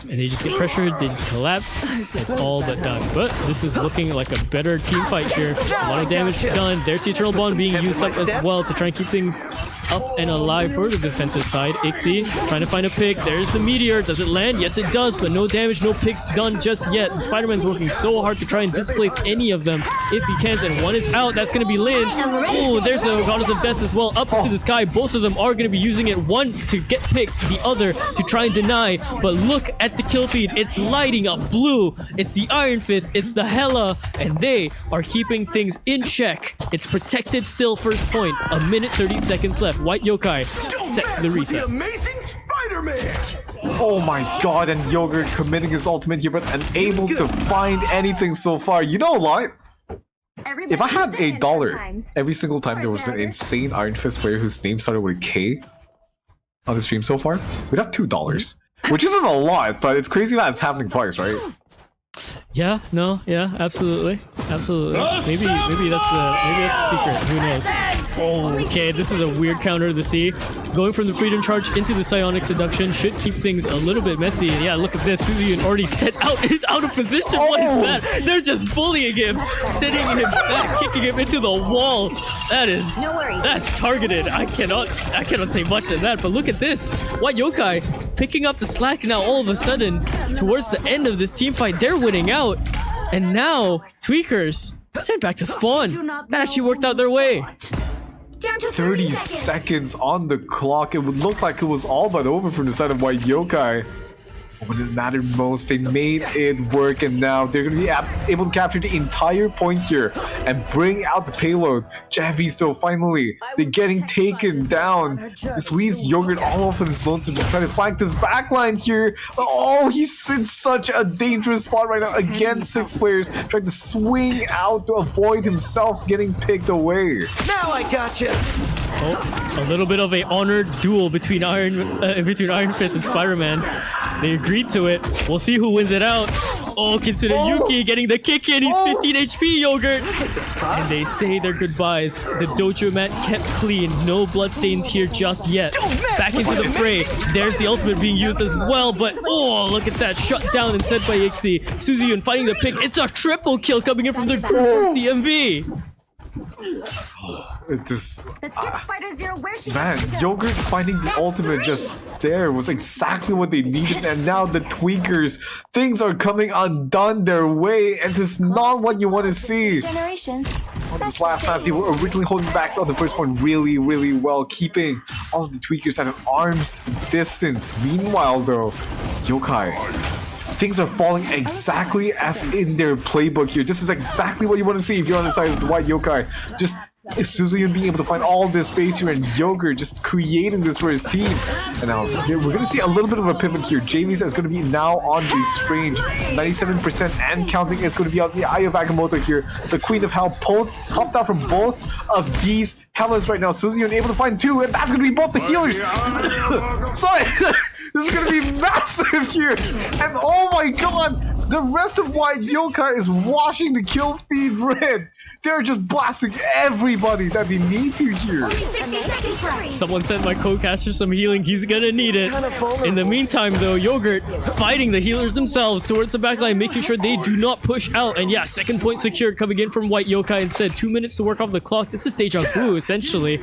And they just get pressured, they just collapse. It's all but done. But this is looking like a better team fight here. A lot of damage done. There's the Eternal Bond being used up as well to try and keep things up and alive for the defensive side. Ixie trying to find a pick. There's the meteor. Does it land? Yes, it does, but no damage, no picks done just yet. Spider-Man's working so hard to try and displace any of them if he can. And one is out. That's going to be Lin. Oh, there's the Goddess of Death as well up into the sky. Both of them are going to be using it. One to get picks, the other to try and deny. But look at the kill feed. It's lighting up blue. It's the Iron Fist. It's the Hela. And they are keeping things in check. It's protected still, first point. 1 minute 30 seconds left. White Yokai set for the reset. Amazing Spider-Man! Oh my god, and Yogurt committing his ultimate here, but unable to find anything so far. You know what? If I had $1 every single time there was an insane Iron Fist player whose name started with a K on the stream so far, we'd have $2. Which isn't a lot, but it's crazy that it's happening twice, right? Yeah, no, yeah, absolutely. Absolutely. Maybe that's the secret. Who knows? Oh, okay, this is a weird counter to see. Going from the Freedom Charge into the Psionic Seduction should keep things a little bit messy. And yeah, look at this. Suzuki already set out of position. What is that? They're just bullying him, sitting him back, kicking him into the wall. That's targeted. I cannot say much to that, but look at this. White Yokai picking up the slack now all of a sudden towards the end of this team fight. They're winning out. And now, Tweakers sent back to spawn. That actually worked out their way. Down to 30 seconds on the clock. It would look like it was all but over from the side of White Yokai. When it mattered most, they made it work, and now they're going to be able to capture the entire point here and bring out the payload. Javi's though, finally, they're getting taken down. This leaves Yogurt all off in his lonesome to try to flank this backline here. Oh, he's in such a dangerous spot right now against 6 players, trying to swing out to avoid himself getting picked away. Now I gotcha. Oh, a little bit of a honored duel between Iron Fist and Spider-Man. They agreed to it. We'll see who wins it out. Oh, Kitsune Yuki getting the kick in. He's 15 HP, Yogurt. And they say their goodbyes. The dojo mat kept clean. No bloodstains here just yet. Back into the fray. There's the ultimate being used as well. But, oh, look at that. Shut down instead by Ixie. Suzuyun fighting the pick. It's a triple kill coming in from the CMV. Let's get Spider Zero where she Man, Yogurt finding the ultimate just there was exactly what they needed, and now the Tweakers, things are coming undone their way, and this is not what you want to see. Generations. On this last map, they were originally holding back on the first one really, really well, keeping all of the Tweakers at an arm's distance. Meanwhile, though, Yokai, things are falling exactly as in their playbook here. This is exactly what you want to see if you're on the side of the White Yokai. Just Suzuki being able to find all this space here, and Yogurt just creating this for his team. And now we're going to see a little bit of a pivot here. Jamie's is going to be now on the Strange. 97% and counting is going to be on the Eye of Agamotto here. The Queen of Hell popped out from both of these Hellas right now. Suzuki able to find 2, and that's going to be both the healers. Sorry. This is going to be massive here. And oh my god, the rest of White Yokai is washing the kill feed red. They're just blasting everybody that they need to here. 60 seconds left. Someone sent my co-caster some healing. He's gonna need it. In the meantime, though, Yogurt fighting the healers themselves towards the backline, making sure they do not push out. And yeah, second point secured coming in from White Yokai instead. 2 minutes to work off the clock. This is deja vu, essentially.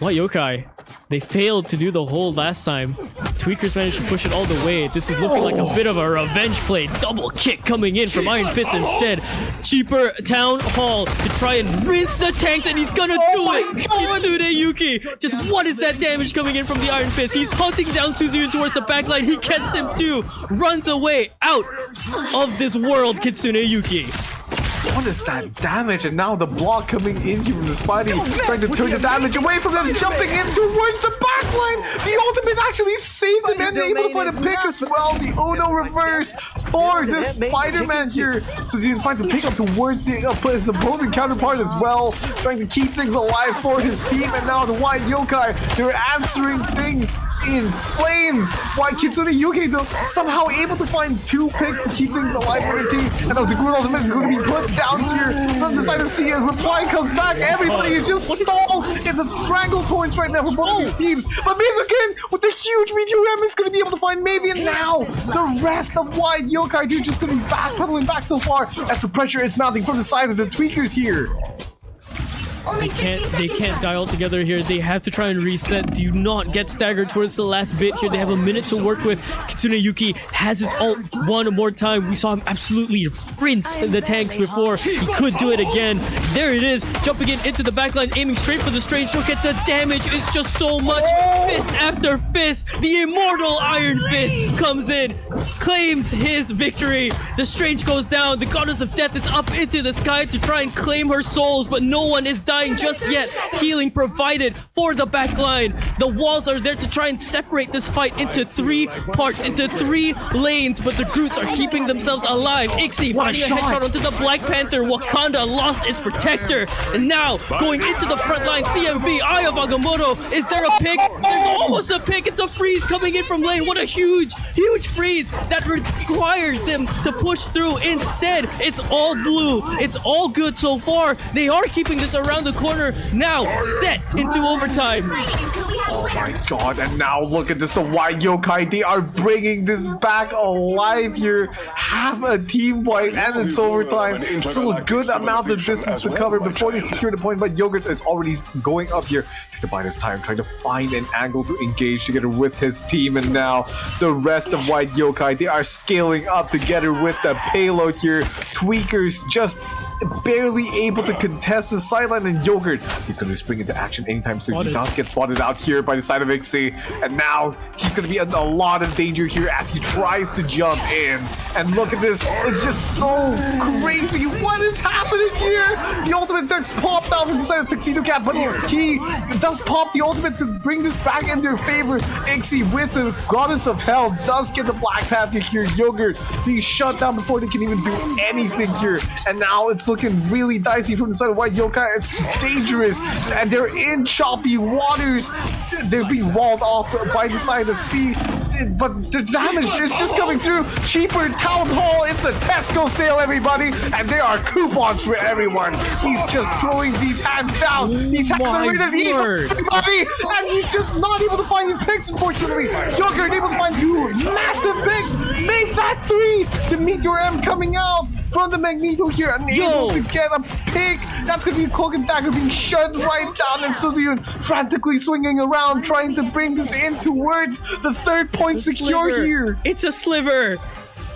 What Yokai? They failed to do the hold last time. Tweakers managed to push it all the way. This is looking like a bit of a revenge play. Double kick coming in from Iron Fist instead. Cheaper Town Hall to try and rinse the tanks, and he's gonna do it! Kitsune Yuki! Just what is that damage coming in from the Iron Fist? He's hunting down Suzuki towards the backline. He gets him too! Runs away out of this world, Kitsune Yuki. What is that damage? And now the block coming in here from the Spidey, trying to turn the damage away from them, jumping in towards the backline. The ultimate actually saved him and able to find a pick as well. The Uno reverse for the Spider-Man here. So he finds a pick up towards his opposing counterpart as well, trying to keep things alive for his team. And now the White Yokai, they're answering things in flames. While Kitsune Yuki though somehow able to find 2 picks to keep things alive for the team. And now the Groot ultimate is going to be put down here from the side of C, and reply comes back. Everybody is just stalled in the strangle points right now for both of these teams. But Mizukin with the huge Meteor M is going to be able to find Mavi, and now the rest of White Yokai dude just going to be backpedaling back so far as the pressure is mounting from the side of the Tweakers here. They can't die all together here. They have to try and reset. Do not get staggered towards the last bit here. They have a minute to work with. Kitsune Yuki has his ult one more time. We saw him absolutely rinse the tanks before. He could do it again. There it is. Jumping into the backline, aiming straight for the Strange. Look at the damage. It's just so much. Fist after fist. The immortal Iron Fist comes in, claims his victory. The Strange goes down. The Goddess of Death is up into the sky to try and claim her souls, but no one is dying just yet. Healing provided for the backline. The walls are there to try and separate this fight into 3 parts, into 3 lanes, but the Groots are keeping themselves alive. Ixie finding a headshot onto the Black Panther. Wakanda lost its protector, and now going into the front line. CMV, Eye of Agamotto. Is there a pick? There's almost a pick. It's a freeze coming in from lane. What a huge freeze that requires him to push through. Instead, it's all blue. It's all good so far. They are keeping this around the corner. Now set into overtime. Oh my god, and now look at this, the White Yokai, they are bringing this back alive here. Half a team wipe and it's overtime. Still a good amount of distance to cover before they secure the point, but Yogurt is already going up here. Trying to buy this time, trying to find an angle to engage together with his team, and now the rest of White Yokai, they are scaling up together with the payload here. Tweakers just barely able to contest the sideline, and Yogurt, he's going to spring into action anytime soon. He does get spotted out here by the side of Ixie, and now he's going to be in a lot of danger here as he tries to jump in. And look at this, it's just so crazy. What is happening here? The ultimate that's popped out from the side of Tuxedo Cat, but he does pop the ultimate to bring this back in their favor. Ixie with the Goddess of Hell does get the Black Panther here. Yogurt being shut down before they can even do anything here, and now it's looking really dicey from the side of White Yokai. It's dangerous, and they're in choppy waters. They're being walled off by the side of C, but the damage is just coming through. Cheaper Town Hall, it's a Tesco sale, everybody, and there are coupons for everyone. He's just throwing these hands down. These hands are ready to eat everybody, and he's just not able to find his picks, unfortunately. Yogurt able to find 2 massive picks. Make that 3. The Meteor M coming out from the Magneto here, unable to get a pick. That's going to be a Cloak and Dagger being shut right down, and Suzyun frantically swinging around, trying to bring this in towards the 3rd point secure here. It's a sliver.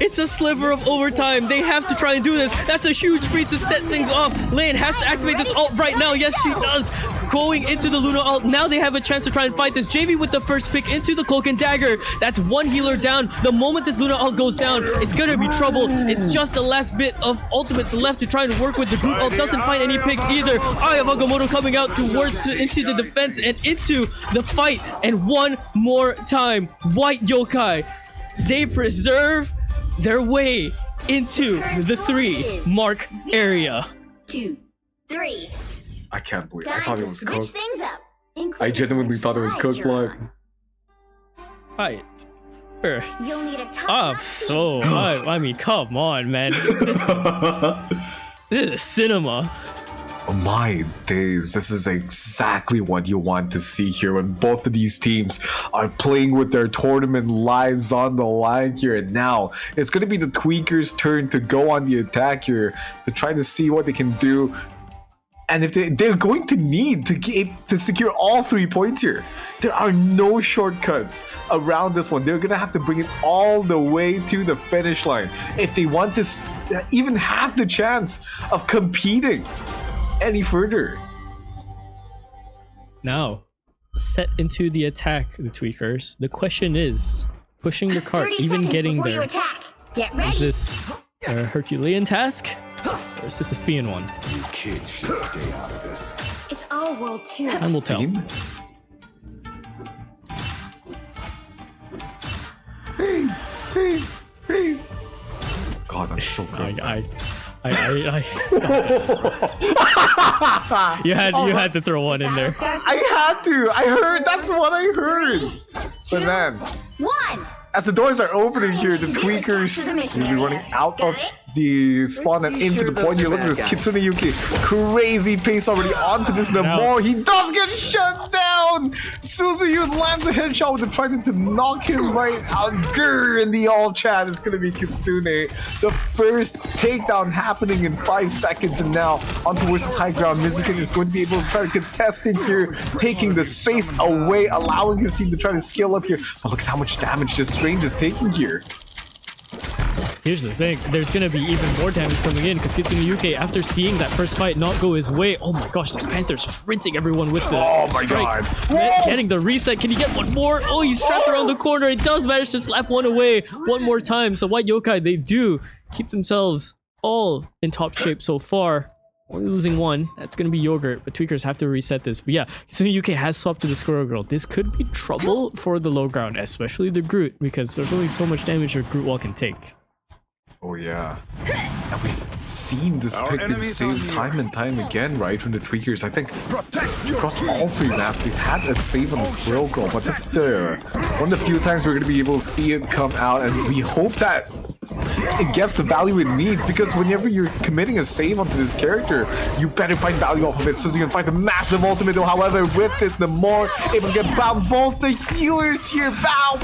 It's a sliver of overtime. They have to try and do this. That's a huge freeze to set things off. Lane has to activate this ult right now. Yes, she does. Going into the Luna ult. Now they have a chance to try and fight this. JV with the first pick into the Cloak and Dagger. That's 1 healer down. The moment this Luna ult goes down, it's going to be trouble. It's just the last bit of ultimates left to try and work with. The Groot ult doesn't find any picks either. Eye of Agamotto coming out into the defense and into the fight. And one more time, White Yokai, they preserve their way into the 3 mark area. 2, 3. I can't believe I Time thought it to was switch cooked. things up. I genuinely thought it was cooked live. Right. You'll need a top So I mean, come on, man. This is cinema. My days, this is exactly what you want to see here when both of these teams are playing with their tournament lives on the line here. And now it's going to be the Tweakers' turn to go on the attack here to try to see what they can do. And if they're going to need to secure all 3 points here. There are no shortcuts around this one. They're gonna have to bring it all the way to the finish line if they want to even have the chance of competing any further. Now, set into the attack, the Tweakers. The question is, pushing the cart, 30 even seconds getting before you there. attack. Get ready. Is this a Herculean task? Or is this a Fian one? You kids should stay out of this. It's our world too. Time will tell. Team? Hey. God, I'm so good. You had to throw one in there. I had to. I heard. That's what I heard. But then, 1. as the doors are opening here, the Tweakers will be running out of the spawn and into the point. You're looking at this Kitsune Yuki. Crazy pace already onto this Namor. He does get shut down. Suzuyu lands a headshot with the trident to knock him right out. Grr, in the all chat, it's going to be Kitsune. The first takedown happening in 5 seconds. And now on towards this high ground. Mizuki is going to be able to try to contest it here, taking the space away, allowing his team to try to scale up here. But look at how much damage this Strange is taking here. Here's the thing, there's gonna be even more damage coming in because Kitsune Yuki, after seeing that first fight not go his way, oh my gosh, this Panther's just rinsing everyone with the strikes. Getting the reset, can he get one more? Oh, he's trapped around the corner, he does manage to slap one away one more time. So White Yokai, they do keep themselves all in top shape so far. Only losing one, that's gonna be Yogurt, but Tweakers have to reset this. But yeah, Kitsune Yuki has swapped to the Squirrel Girl. This could be trouble for the low ground, especially the Groot, because there's only so much damage your Groot Wall can take. Oh yeah, and we've seen this pick been saved time and time again, right, from the Tweakers. I think across all 3 maps, we've had a save on the Squirrel Girl, but this is one of the few times we're going to be able to see it come out, and we hope that it gets the value it needs, because whenever you're committing a save onto this character, you better find value off of it. So you can find a massive ultimate, though. However, with this, the more able to get bound. Both the healers here, bow.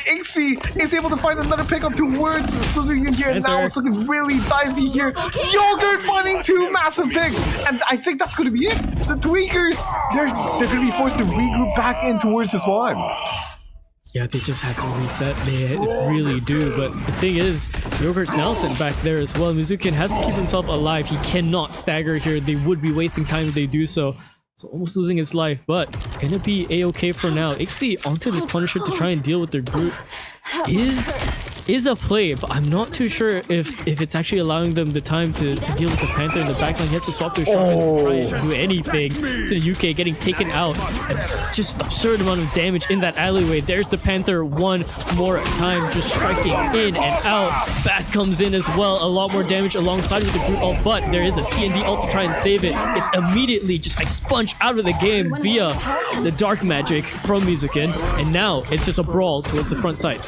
Ixie is able to find another pick up towards Suzuki here, and now it's looking really dicey here. Yogurt finding 2 massive picks, and I think that's going to be it. The Tweakers, they're going to be forced to regroup back in towards this one. Yeah, they just have to reset. They really do. But the thing is, Yogurt's now sent back there as well. Mizukin has to keep himself alive. He cannot stagger here. They would be wasting time if they do so. So almost losing his life, but it's gonna be a-okay for now. Ixie onto this Punisher to try and deal with their group is a play, but I'm not too sure if it's actually allowing them the time to deal with the Panther in the backline. He has to swap their shotgun to try and do anything. So the UK getting taken out. And just absurd amount of damage in that alleyway. There's the Panther one more time, just striking in and out. Fast comes in as well. A lot more damage alongside with the Groot ult, but there is a CND ult to try and save it. It's immediately just expunged out of the game via the dark magic from Mizukin. And now it's just a brawl towards the front side.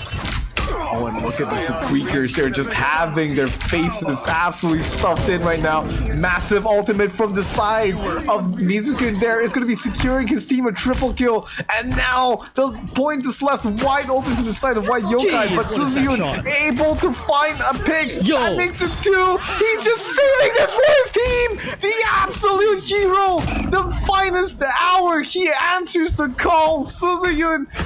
Oh, and look at this, the Tweakers, they're just having their faces absolutely stuffed in right now. Massive ultimate from the side of Mizukin there is going to be securing his team a triple kill. And now the point is left wide open to the side of White Yokai. Jeez, but Suzuki able to find a pick. Yo. That makes it 2. He's just saving this for his team. The absolute hero. The finest hour. He answers the call. Suzuki,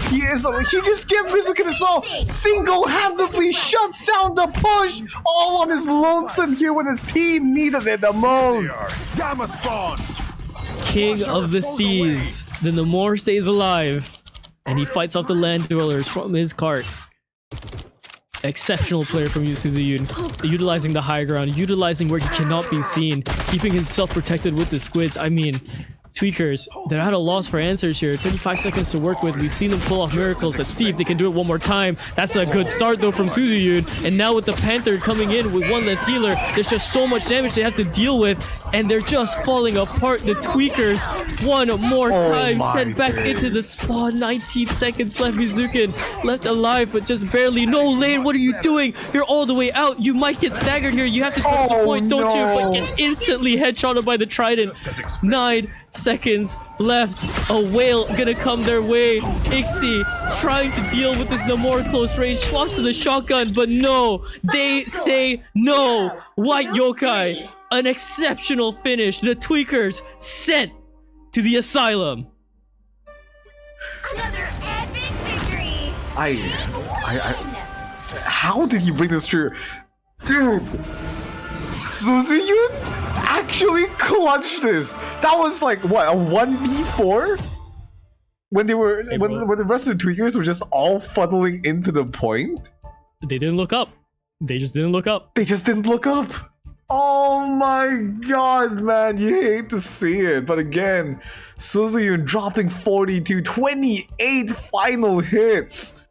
he just gives Mizukin as well. Single-handedly shuts down the push, all on his lonesome here when his team needed it the most. Gamma spawn. King of the seas. The Namor stays alive, and he fights off the land dwellers from his cart. Exceptional player from Yu Suzuyun, utilizing the high ground, utilizing where he cannot be seen, keeping himself protected with the squids. I mean, Tweakers, they're at a loss for answers here. 35 seconds to work with. We've seen them pull off miracles. Let's see if they can do it one more time. That's a good start though from Suzuyun. And now with the Panther coming in with one less healer, there's just so much damage they have to deal with. And they're just falling apart. The Tweakers, one more time, sent back into the spawn. 19 seconds left. Mizukin left alive, but just barely. No, Lane, what are you doing? You're all the way out. You might get staggered here. You have to touch the point, don't you? But gets instantly headshotted by the Trident. 9 seconds left. A whale gonna come their way. Ixie trying to deal with this Namor close range. Swaps to the shotgun, but no. They say no. White Yokai, an exceptional finish. The Tweakers sent to the asylum. Another epic victory. How did he bring this through? Dude, Suzuyun actually clutched this. That was like, what, a 1v4? When when the rest of the Tweakers were just all funneling into the point? They didn't look up. They just didn't look up. They just didn't look up. Oh my god, man, you hate to see it. But again, Suzuyun dropping 40 to 28 final hits.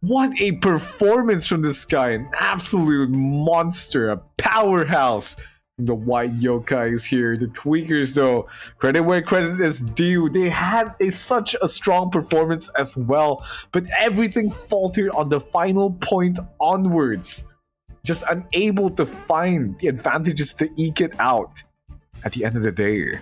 What a performance from this guy. An absolute monster, a powerhouse. The White Yokais here. The Tweakers, though, credit where credit is due. They had such a strong performance as well, but everything faltered on the final point onwards. Just unable to find the advantages to eke it out at the end of the day.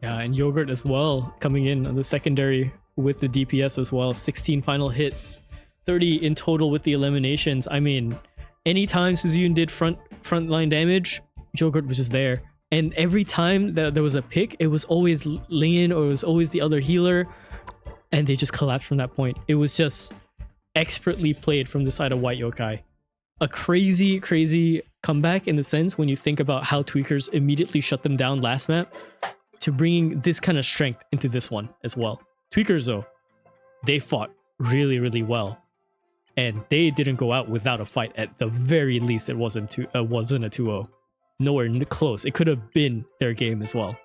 Yeah, and Yogurt as well, coming in on the secondary with the DPS as well. 16 final hits, 30 in total with the eliminations. I mean, anytime Suzuyun did frontline damage, Yogurt was just there. And every time that there was a pick, it was always Lin or it was always the other healer. And they just collapsed from that point. It was just expertly played from the side of White Yokai. A crazy, crazy comeback in the sense when you think about how Tweakers immediately shut them down last map to bringing this kind of strength into this one as well. Tweakers, though, they fought really, really well. And they didn't go out without a fight. At the very least, it wasn't a 2-0. Nowhere close. It could have been their game as well.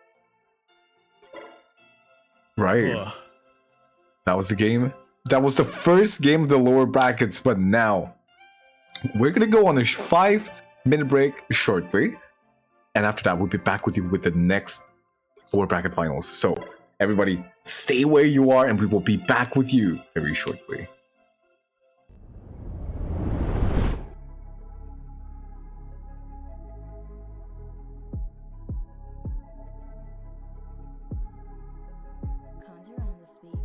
Right. Ugh. That was the game. That was the first game of the lower brackets, but now we're going to go on a 5-minute break shortly. And after that, we'll be back with you with the next lower bracket finals. So everybody, stay where you are and we will be back with you very shortly. Conjure on the speed,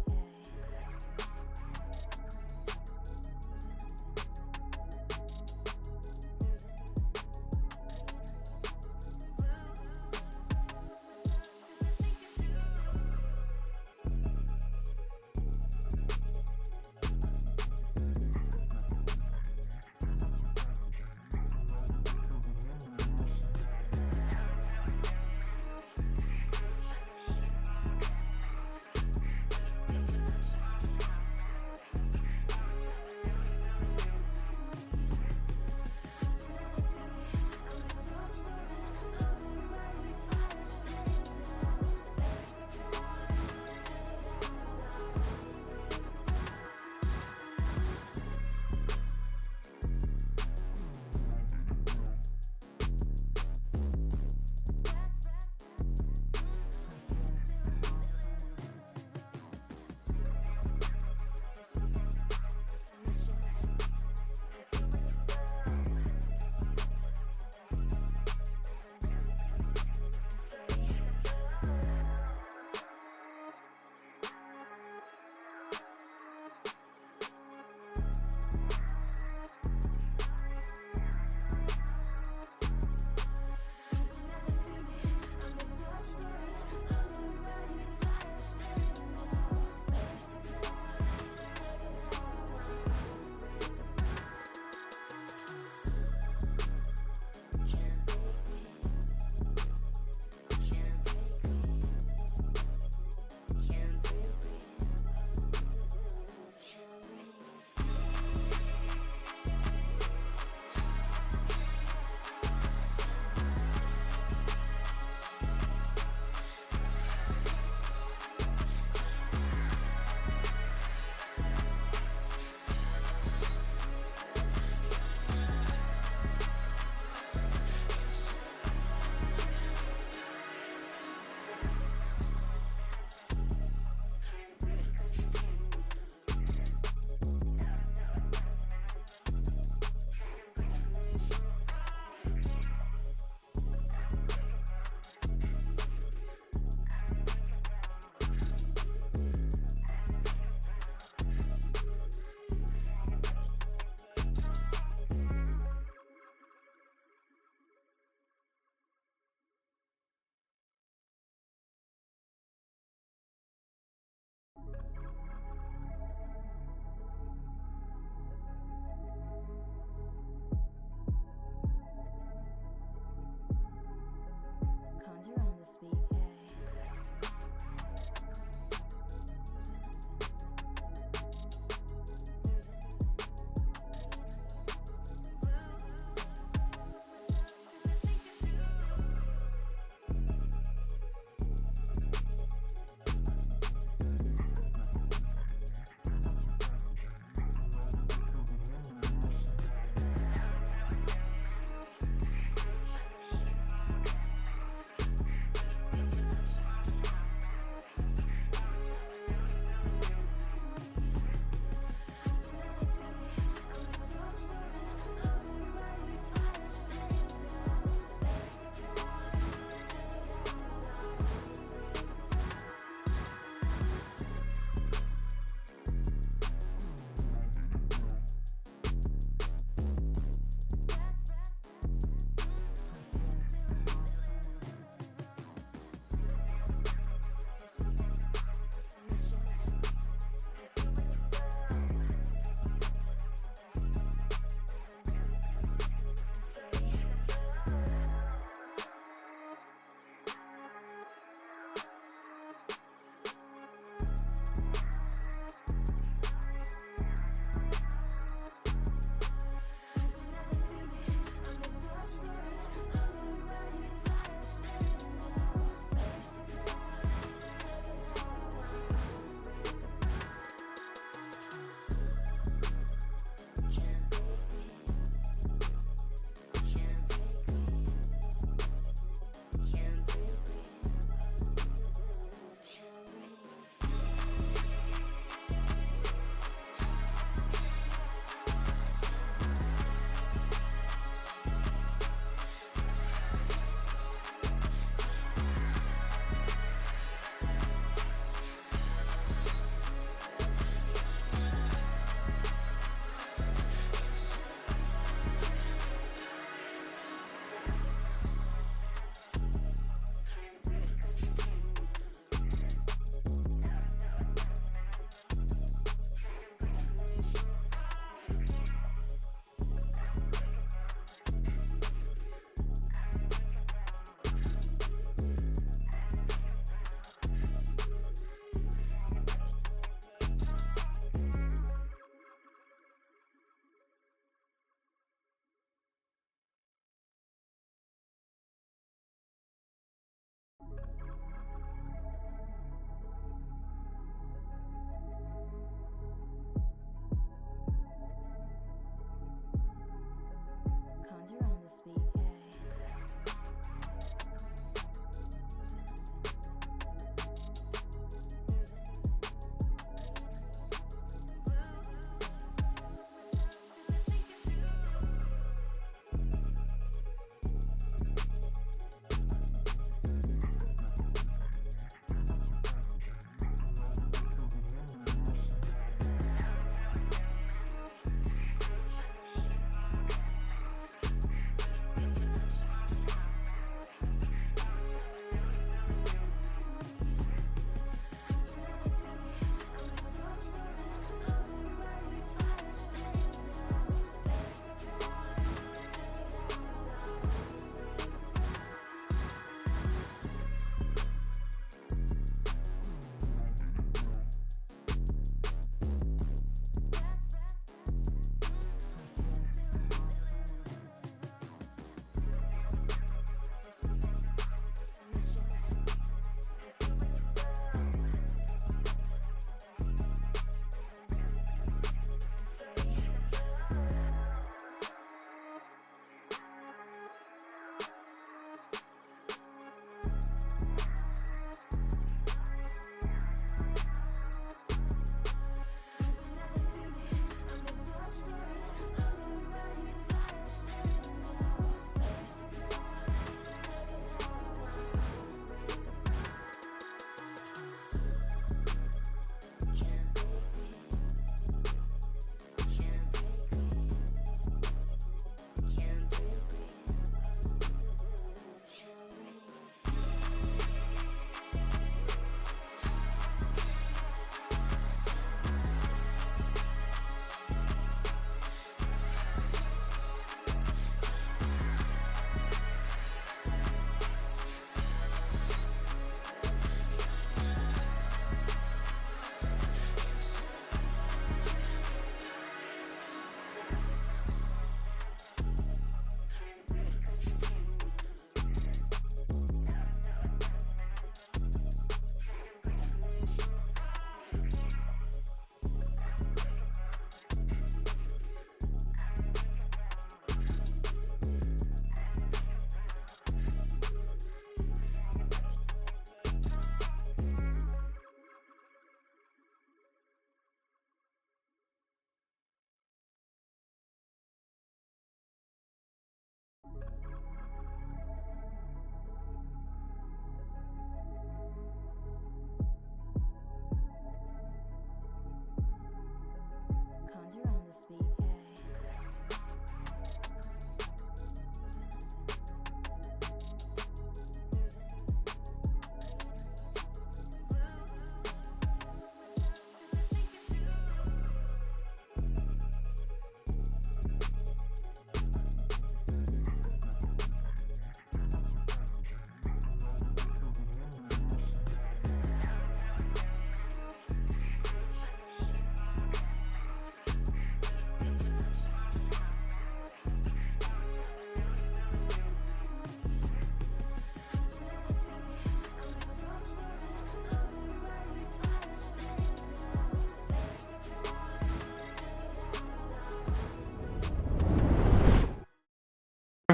Conjure on the speed, yeah. Conjure on the speed, yeah.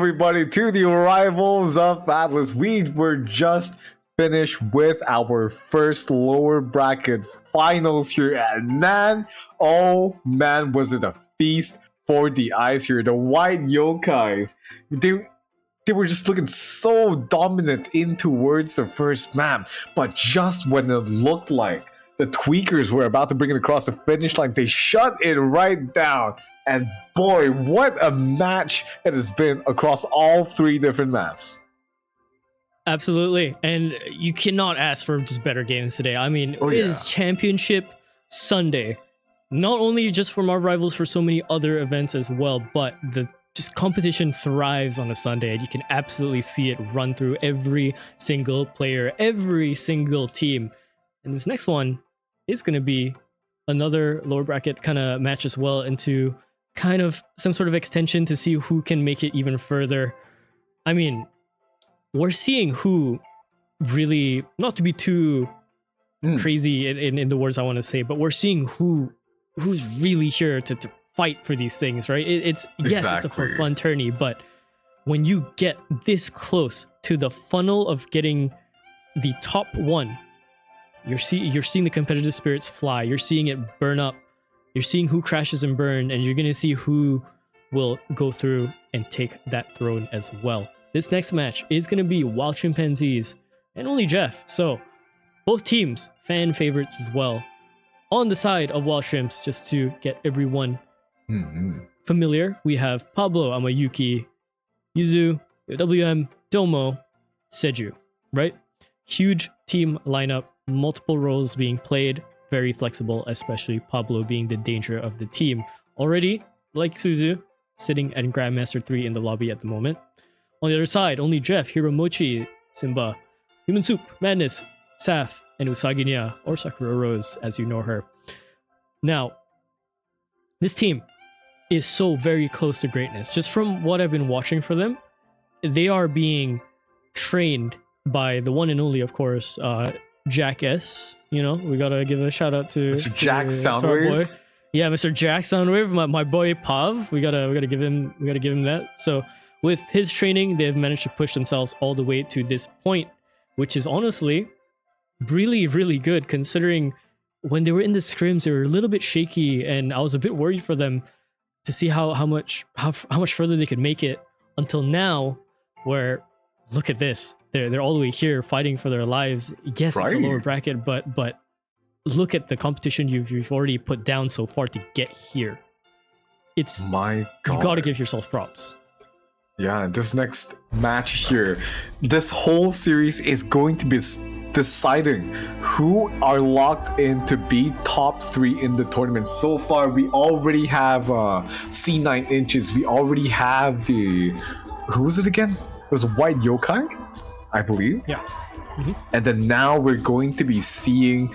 everybody to the Rivals of Atlas. We were just finished with our first lower bracket finals here, and man, oh man, was it a feast for the eyes here. The white yokais, they were just looking so dominant in towards the first map, but just when it looked like the tweakers were about to bring it across the finish line, they shut it right down. And boy, what a match it has been across all three different maps. Absolutely. And you cannot ask for just better games today. I mean, it is Championship Sunday. Not only just from our rivals, for so many other events as well, but the just competition thrives on a Sunday, and you can absolutely see it run through every single player, every single team. And this next one is going to be another lower bracket kind of match as well, into kind of some sort of extension to see who can make it even further. I mean, we're seeing who really, not to be too crazy in the words I want to say, but we're seeing who's really here to fight for these things, right? It's yes, it's a fun tourney, but when you get this close to the funnel of getting the top one, you're seeing the competitive spirits fly. You're seeing it burn up. You're seeing who crashes and burn, and you're gonna see who will go through and take that throne as well. This next match is gonna be Wild Chimpanzees and Only Jeff. So both teams fan favorites as well. On the side of Wild Chimps, just to get everyone familiar, we have Pablo, Amayuki, Yuzu, WM, Domo, Seju, right? Huge team lineup, multiple roles being played, very flexible, especially Pablo being the danger of the team. Already, like Suzu, sitting at Grandmaster 3 in the lobby at the moment. On the other side, Only Jeff, Hiromochi, Simba, Human Soup, Madness, Saf, and Usaginya, or Sakura Rose, as you know her. Now, this team is so very close to greatness. Just from what I've been watching for them, they are being trained by the one and only, of course, Jack S. You know, we gotta give a shout out to Mr. Jack to Soundwave. Boy. Yeah, Mr. Jack Soundwave, my boy Pav. We gotta give him that. So with his training, they've managed to push themselves all the way to this point, which is honestly really, really good, considering when they were in the scrims, they were a little bit shaky, and I was a bit worried for them to see how much further they could make it until now, where look at this. They're all the way here fighting for their lives. Yes, it's a lower bracket, but look at the competition you've already put down so far to get here. It's my God. You gotta give yourselves props. Yeah, this next match here, this whole series is going to be deciding who are locked in to be top 3 in the tournament. So far, we already have C9 Inches. We already have who was it again? It was White Yokai, I believe. Yeah. And then now we're going to be seeing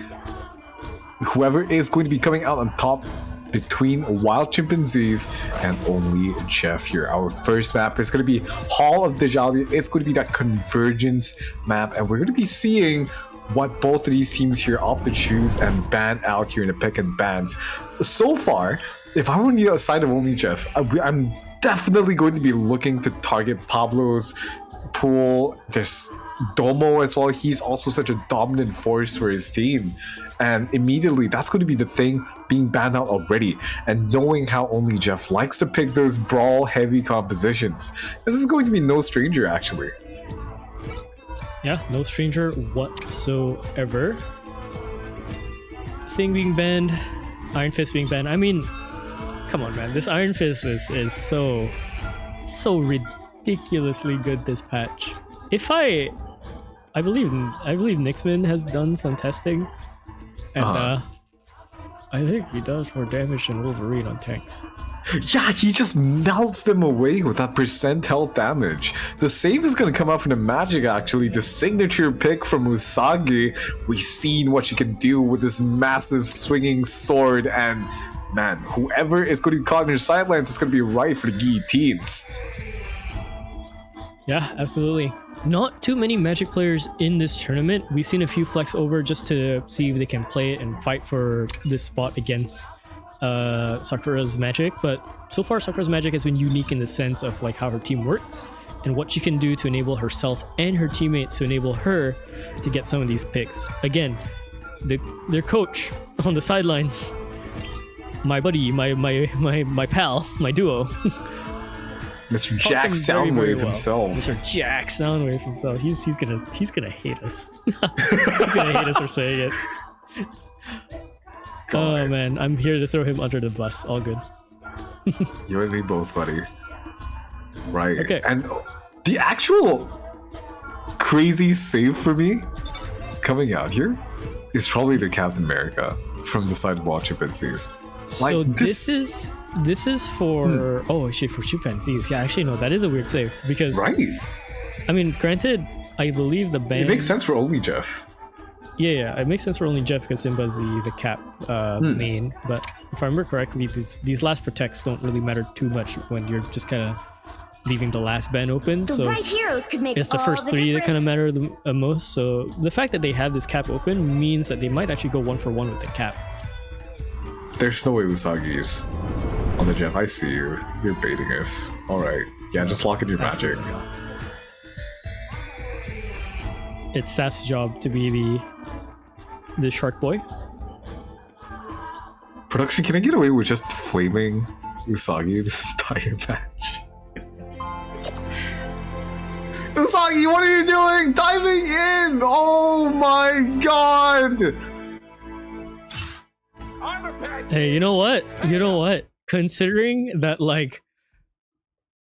whoever is going to be coming out on top between Wild Chimpanzees and Only Jeff here. Our first map is going to be Hall of Dejali. It's going to be that convergence map, and we're going to be seeing what both of these teams here opt to choose and ban out here in the pick and bans. So far, if I were on the side of Only Jeff, I'm definitely going to be looking to target Pablo's pool. There's Domo as well. He's also such a dominant force for his team. And immediately, that's going to be the thing being banned out already. And knowing how Only Jeff likes to pick those brawl-heavy compositions, this is going to be no stranger, actually. Yeah, no stranger whatsoever. Thing being banned, Iron Fist being banned. I mean, come on, man. This Iron Fist is so ridiculously good this patch. If I believe Nixman has done some testing, and I think he does more damage than Wolverine on tanks. Yeah, he just melts them away with that % health damage. The save is going to come out from the magic, actually. The signature pick from Usagi. We've seen what she can do with this massive swinging sword, and man, whoever is going to be caught in her sidelines is going to be right for the guillotines. Yeah, absolutely. Not too many Magic players in this tournament. We've seen a few flex over just to see if they can play it and fight for this spot against Sakura's magic, but so far Sakura's magic has been unique in the sense of like how her team works and what she can do to enable herself and her teammates to enable her to get some of these picks. Again, their coach on the sidelines, my buddy, my pal, my duo, Mr. Jack Soundwave himself. Mr. Jack Soundwave himself. He's gonna hate us. He's gonna hate us for saying it. Oh man, I'm here to throw him under the bus. All good. You and me both, buddy. Right. Okay. And the actual crazy save for me coming out here is probably the Captain America from the side of all chimpanzees. So this is for oh shit, for chimpanzees. Yeah, actually no, that is a weird save because right. I mean, granted, I believe the band. It makes sense for only Jeff. Yeah, it makes sense for only Jeff because Simba's the cap main. But if I remember correctly, these last protects don't really matter too much when you're just kind of leaving the last band open. The So right heroes could make it's the all first the three that kind of difference. matter the most. So the fact that they have this cap open means that they might actually go 1-for-1 with the cap. There's no way Usagi's on the Jeff. I see you. You're baiting us. Alright. Yeah, just lock in your magic. Absolutely not. It's Saf's job to be the shark boy. Production, can I get away with just flaming Usagi this entire match? Usagi, what are you doing? Diving in! Oh my god! Hey, you know what? You know what? Considering that, like,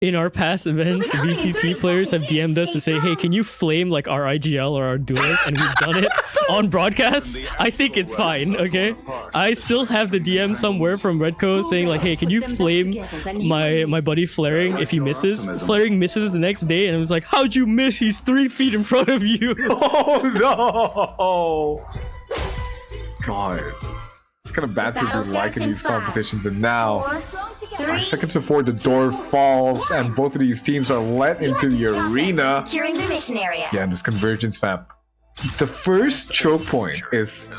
in our past events, VCT players have DM'd us to say, hey, can you flame, like, our IGL or our duos? And we've done it on broadcast. I think it's fine, okay? I still have the DM somewhere from Redco saying, like, hey, can you flame my buddy Flaring if he misses? Flaring misses the next day, and I was like, how'd you miss? He's 3 feet in front of you. Oh no! God. It's kind of bad to be like in these competitions, and now 5 seconds before the door falls and both of these teams are let into the arena. Securing the mission area. Yeah, and this convergence map. The first choke point is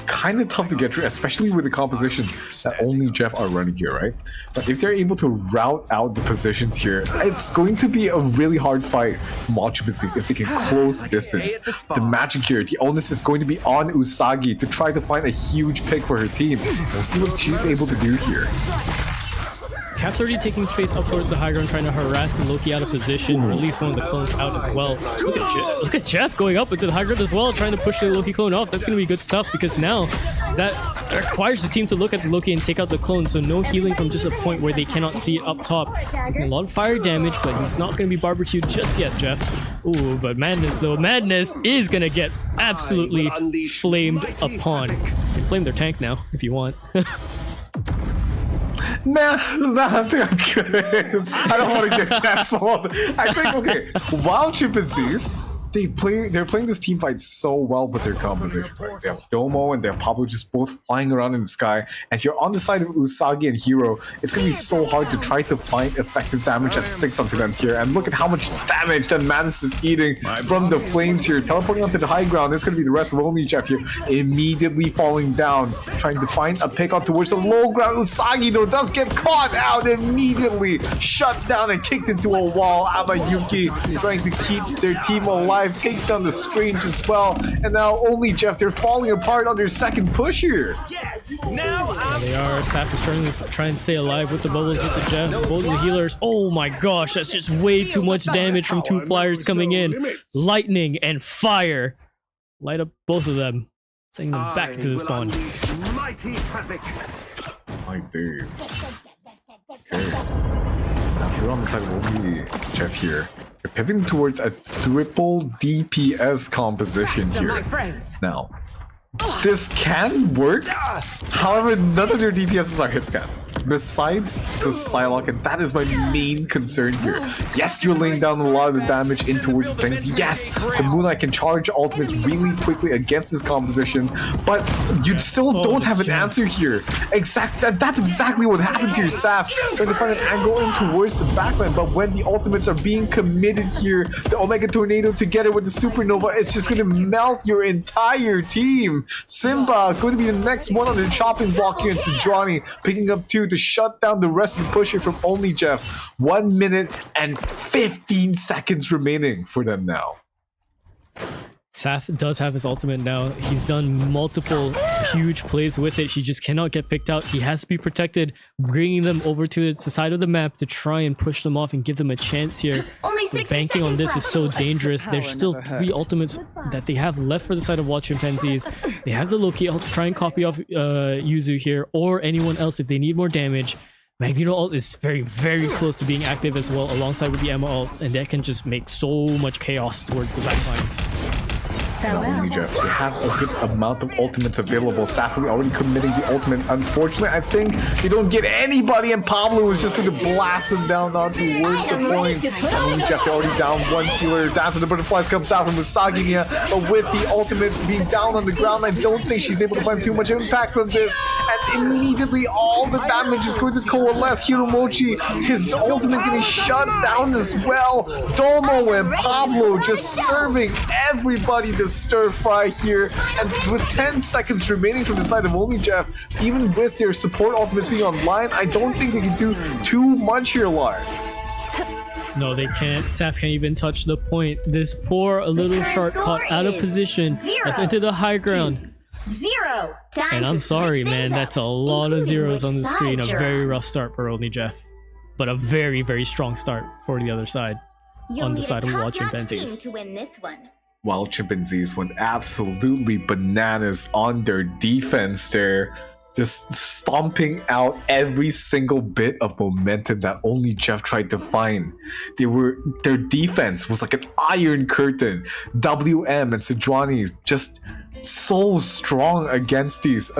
kind of tough to get through, especially with the composition that only Jeff are running here, right? But if they're able to route out the positions here, it's going to be a really hard fight from all chimpanzees if they can close the distance. The magic here, the onus is going to be on Usagi to try to find a huge pick for her team. We'll see what she's able to do here. Cap's already taking space up towards the high ground, trying to harass the Loki out of position, or at least one of the clones out as well. Look at Jeff going up into the high ground as well, trying to push the Loki clone off. That's going to be good stuff because now that requires the team to look at the Loki and take out the clone, so no healing from just a point where they cannot see it up top. Taking a lot of fire damage, but he's not going to be barbecued just yet, Jeff. Ooh, but Madness though, Madness is going to get absolutely flamed upon. You can flame their tank now if you want. Nah, I think I'm good. I don't want to get canceled. I think, okay, Wild Chimpanzees, they're playing this team fight so well with their composition, right? They have Domo and they have Pablo just both flying around in the sky. And if you're on the side of Usagi and Hiro, it's going to be so hard to try to find effective damage that sticks onto them here. And look at how much damage that Madness is eating from the flames here. Teleporting onto the high ground, it's going to be the rest of only Jeff here. Immediately falling down, trying to find a pick up towards the low ground. Usagi, though, does get caught out immediately. Shut down and kicked into a wall. Amayuki trying to keep their team alive. Takes down the Strange as well, and now only Jeff, they're falling apart on their second push here. Yeah, they are. Sass is trying to try and stay alive with the bubbles with the Jeff. Both of the healers. Oh my gosh, that's just way too much damage from 2 flyers coming in. Lightning and fire. Light up both of them, sending them back to the spawn. My days. Okay. If you're on the side of only Jeff here, you're pivoting towards a triple DPS composition here. Now, this can work. However, none of their DPSs are hit scan. Besides the Psylocke, and that is my main concern here. Yes, you're laying down a lot of the damage in towards things. Yes, the Moonlight can charge ultimates really quickly against this composition, but you still don't have an answer here. That's exactly what happens here, Saf. Trying to find an angle in towards the backline, but when the ultimates are being committed here, the Omega Tornado together with the Supernova, it's just going to melt your entire team. team. Simba going to be the next one on the chopping block here, and Sejuani picking up 2 to shut down the rest of the push here from only Jeff. 1 minute and 15 seconds remaining for them now. Saf does have his ultimate now. He's done multiple huge plays with it. He just cannot get picked out. He has to be protected, bringing them over to the side of the map to try and push them off and give them a chance here. Only But 60 banking on this seconds is so left. dangerous. There's still 3 ultimates that they have left for the side of Wild Chimpanzees. They have the Loki ult to try and copy off Yuzu here, or anyone else if they need more damage. Magneto ult is very, very close to being active as well, alongside with the Emma ult, and that can just make so much chaos towards the back lines. Not only Jeff, they have a good amount of ultimates available. Safely already committing the ultimate. Unfortunately, I think they don't get anybody, and Pablo is just going to blast them down onto towards the point. Only Jeff, they're already down 1 healer. Dance of the Butterflies comes out from Usagi, but with the ultimates being down on the ground, I don't think she's able to find too much impact from this. And immediately, all the damage is going to coalesce. Hiromochi, his ultimate getting shut down as well. Domo and Pablo just serving everybody this stir fry here, and with 10 seconds remaining from the side of only Jeff, even with their support ultimates being online, I don't think they can do too much here, Lard. No, they can't. Saf can't even touch the point. This poor little current shark caught score out of is position, 0 left into the high ground. 0. Time And to I'm sorry, switch man. things That's up, a lot of including zeros which on the side screen. A you're very on. rough start for only Jeff, but a very, very strong start for the other side. You'll on the need side a of Wild top-notch Chimpanzees. team to win this one. Wild Chimpanzees went absolutely bananas on their defense there, just stomping out every single bit of momentum that only Jeff tried to find. Their defense was like an iron curtain. WM and Sejuani just so strong against these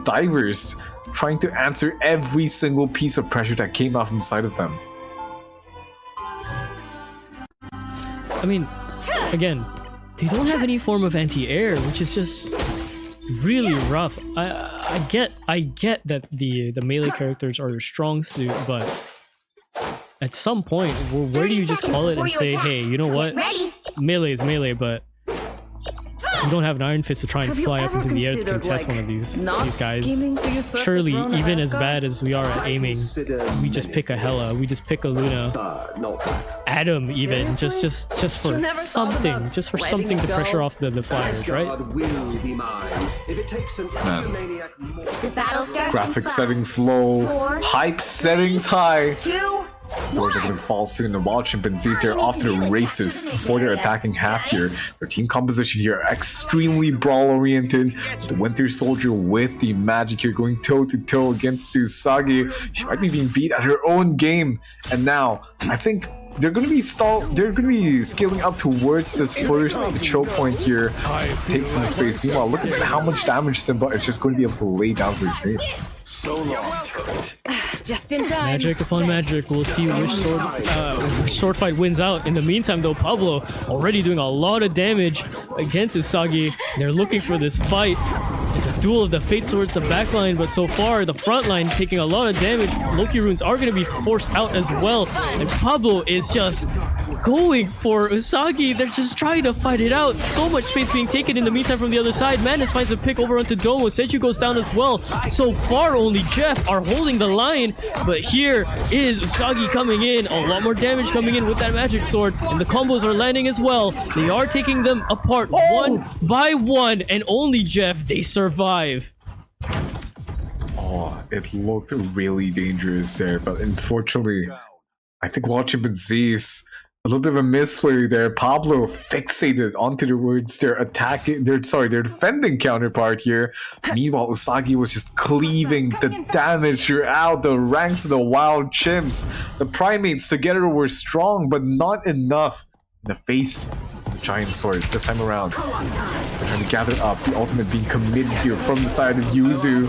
divers, trying to answer every single piece of pressure that came out from the side of them. I mean, again, they don't have any form of anti-air, which is just really rough. I get that the melee characters are your strong suit, but at some point, where do you just call it and say, hey, you know what? Ready? Melee is melee, but you don't have an Iron Fist to try and fly up into the air to contest one of these guys. Surely, even as bad as we are at aiming, we just pick a Hela, we just pick a Luna, Adam even, just for something, to pressure off the flyers, right? The battle starts Graphic in 5, settings low, 4, hype settings high. 2, Doors are going to fall soon. The Wild Chimpanzees, they're off to the races before their attacking half here. Their team composition here extremely brawl-oriented. The Winter Soldier with the magic here going toe-to-toe against Usagi. She might be being beat at her own game. And now, I think they're going to be scaling up towards this first choke point here. Take some space. Meanwhile, look at how much damage Simba is just going to be able to lay down for his team. Just in time. Magic upon magic. We'll see which sword fight wins out. In the meantime, though, Pablo already doing a lot of damage against Usagi. They're looking for this fight. It's a duel of the Fate Swords, the backline, but so far the front line taking a lot of damage. Loki runes are going to be forced out as well, and Pablo is just going for Usagi. They're just trying to fight it out. So much space being taken in the meantime from the other side. Madness finds a pick over onto Domo. Seju goes down as well. So far, only Jeff are holding the line, but here is Usagi coming in. A lot more damage coming in with that magic sword, and the combos are landing as well. They are taking them apart one by one, and only Jeff, they survive. Oh, it looked really dangerous there, but unfortunately, I think Wild Chimpanzees, a little bit of a misplay there. Pablo fixated onto the words their defending counterpart here. Meanwhile, Usagi was just cleaving the damage throughout the ranks of the Wild Chimps. The primates together were strong, but not enough in the face of the giant sword this time around. They're trying to gather up, the ultimate being committed here from the side of Yuzu.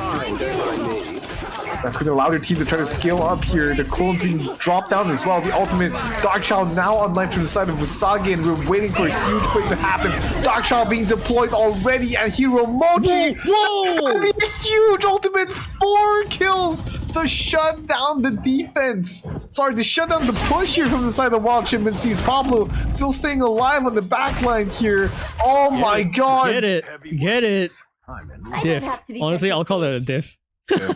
That's going to allow their team to try to scale up here. The clones being dropped down as well. The ultimate Darkchild now online from the side of Usagi, and we're waiting for a huge play to happen. Darkchild being deployed already, and Hiromochi. Whoa! It's going to be a huge ultimate. 4 kills to shut down the defense. Sorry, to shut down the push here from the side of Wild Chimpanzees. Pablo still staying alive on the back line here. Oh my god. Get it. I'm in. I don't Diff. have to be Honestly, technical. I'll call it a diff. Yeah.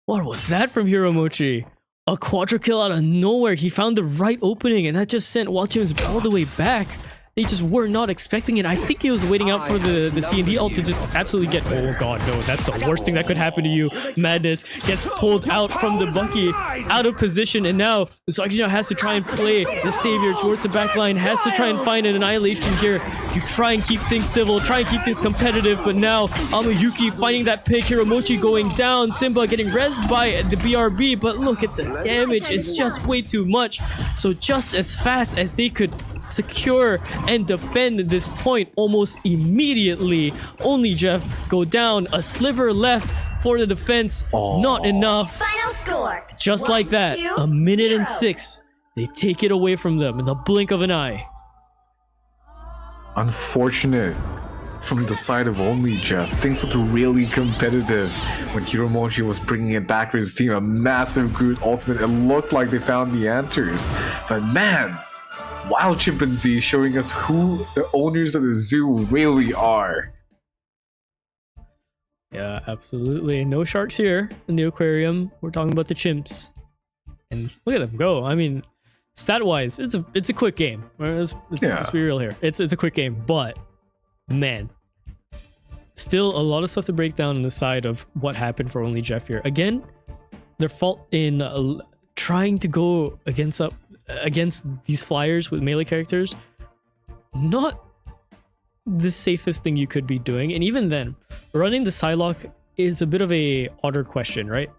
What was that from Hiromochi? A quadra kill out of nowhere. He found the right opening, and that just sent Watchman's all the way back. They just were not expecting it. I think he was waiting out for the C&D ult to just absolutely get... Oh god, no. That's the worst thing that could happen to you. Madness gets pulled out from the Bucky, out of position, and now Sakishima has to try and play the savior towards the back line, has to try and find an annihilation here to try and keep things civil, try and keep things competitive, but now Amayuki finding that pick, Hiromochi going down, Simba getting rezzed by the BRB, but look at the damage. It's just way too much. So just as fast as they could secure and defend this point almost immediately, only Jeff go down, a sliver left for the defense. Not enough. Final score. Just like that, 1-2-0. a minute and 6, they take it away from them in the blink of an eye. Unfortunate from the side of only Jeff. Things looked really competitive when Hiromochi was bringing it back for his team. A massive Groot ultimate. It looked like they found the answers, but man, Wild Chimpanzee showing us who the owners of the zoo really are. Yeah, absolutely. No sharks here in the aquarium. We're talking about the chimps. And look at them go. I mean, stat-wise, it's a quick game. Let's be real here. It's a quick game, but man, still a lot of stuff to break down on the side of what happened for only Jeff here. Again, their fault in trying to go against these flyers with melee characters, not the safest thing you could be doing. And even then, running the Psylocke is a bit of a odder question, right?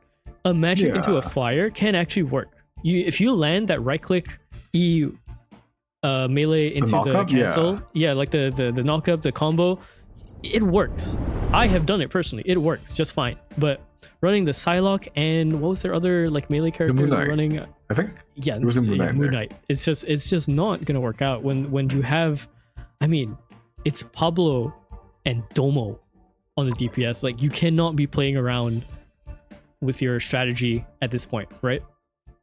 A magic into a flyer can actually work. If you land that right click E melee into the cancel, like the knock up, the combo, it works. I have done it personally. It works just fine. But running the Psylocke and what was their other like melee character running? I think. Yeah, it was a Moon Knight. It's just not gonna work out when you have, I mean, it's Pablo and Domo on the DPS. Like, you cannot be playing around with your strategy at this point, right?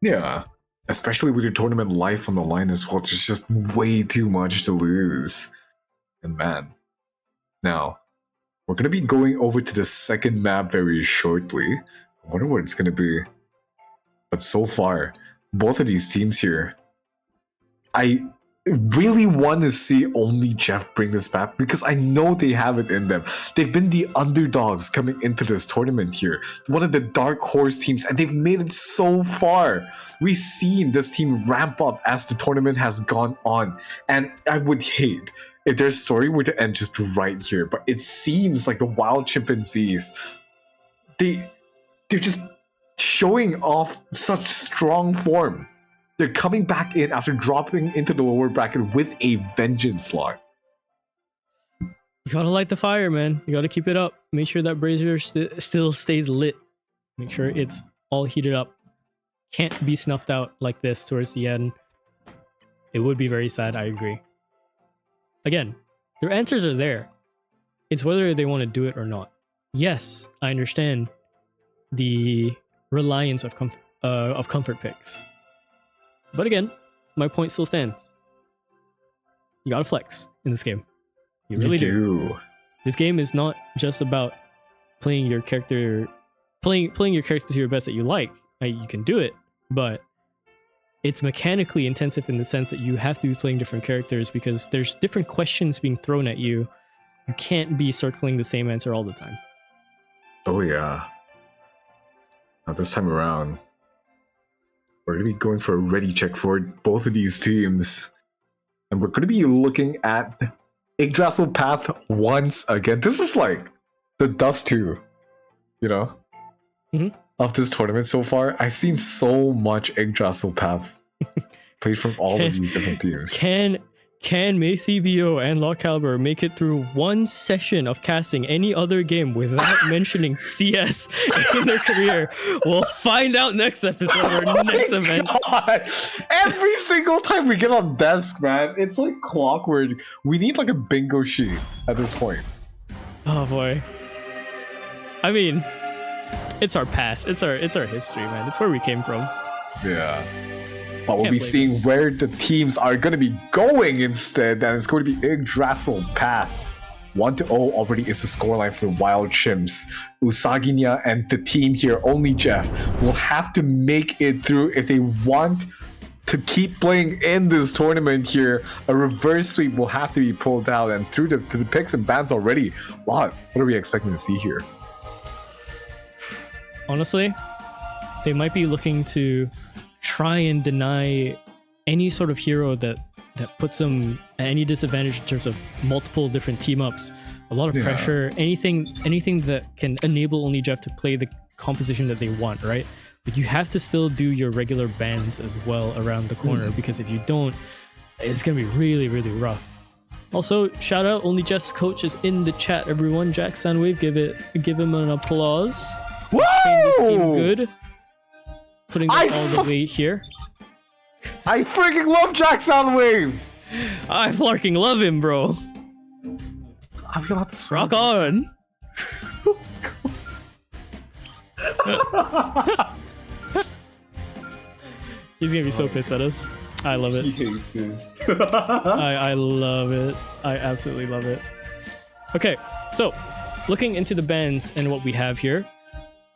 Yeah, especially with your tournament life on the line as well. There's just way too much to lose. And man, now we're gonna be going over to the second map very shortly. I wonder what it's gonna be. But so far, both of these teams here, I really want to see only Jeff bring this back because I know they have it in them. They've been the underdogs coming into this tournament here, one of the dark horse teams, and they've made it so far. We've seen this team ramp up as the tournament has gone on, and I would hate if their story were to end just right here, but it seems like the Wild Chimpanzees, they're just showing off such strong form. They're coming back in after dropping into the lower bracket with a vengeance lock. You gotta light the fire, man. You gotta keep it up. Make sure that brazier still stays lit. Make sure it's all heated up. Can't be snuffed out like this towards the end. It would be very sad, I agree. Again, their answers are there. It's whether they want to do it or not. Yes, I understand the reliance of comfort picks. But again, my point still stands. You gotta flex in this game. You really do. This game is not just about playing your character, playing your character to your best that you like. You can do it, but it's mechanically intensive in the sense that you have to be playing different characters because there's different questions being thrown at you. You can't be circling the same answer all the time. Oh yeah. Now this time around, we're going to be going for a ready check for both of these teams. And we're going to be looking at Yggdrasil Path once again. This is like the Dust 2, of this tournament so far. I've seen so much Yggdrasil Path played from all of these different teams. Can Macy VO and Lock Caliber make it through one session of casting any other game without mentioning CS in their career? We'll find out next episode or next event. God. Every single time we get on desk, man, it's like clockwork. We need like a bingo sheet at this point. Oh boy. I mean, it's our past. It's our history, man. It's where we came from. Yeah. But we'll be seeing where the teams are going to be going instead, and it's going to be Yggdrasil Path 1-0 already is the scoreline for the Wild Chimps. Usaginya and the team here, only Jeff, will have to make it through if they want to keep playing in this tournament here. A reverse sweep will have to be pulled out, and through to the picks and bans already. What are we expecting to see here? Honestly, they might be looking to try and deny any sort of hero that puts them at any disadvantage in terms of multiple different team ups, a lot of pressure, anything that can enable only Jeff to play the composition that they want, right? But you have to still do your regular bans as well around the corner, because if you don't, it's gonna be really, really rough. Also, shout out, only Jeff's coach is in the chat, everyone. Jack Soundwave, give him an applause. Woo! Trained this team good, putting them all the way here. I freaking love Jack Soundwave! I fucking love him, bro. I forgot to Rock on. He's gonna be so pissed at us. I love it. He hates his. I love it. I absolutely love it. Okay, so looking into the bans and what we have here.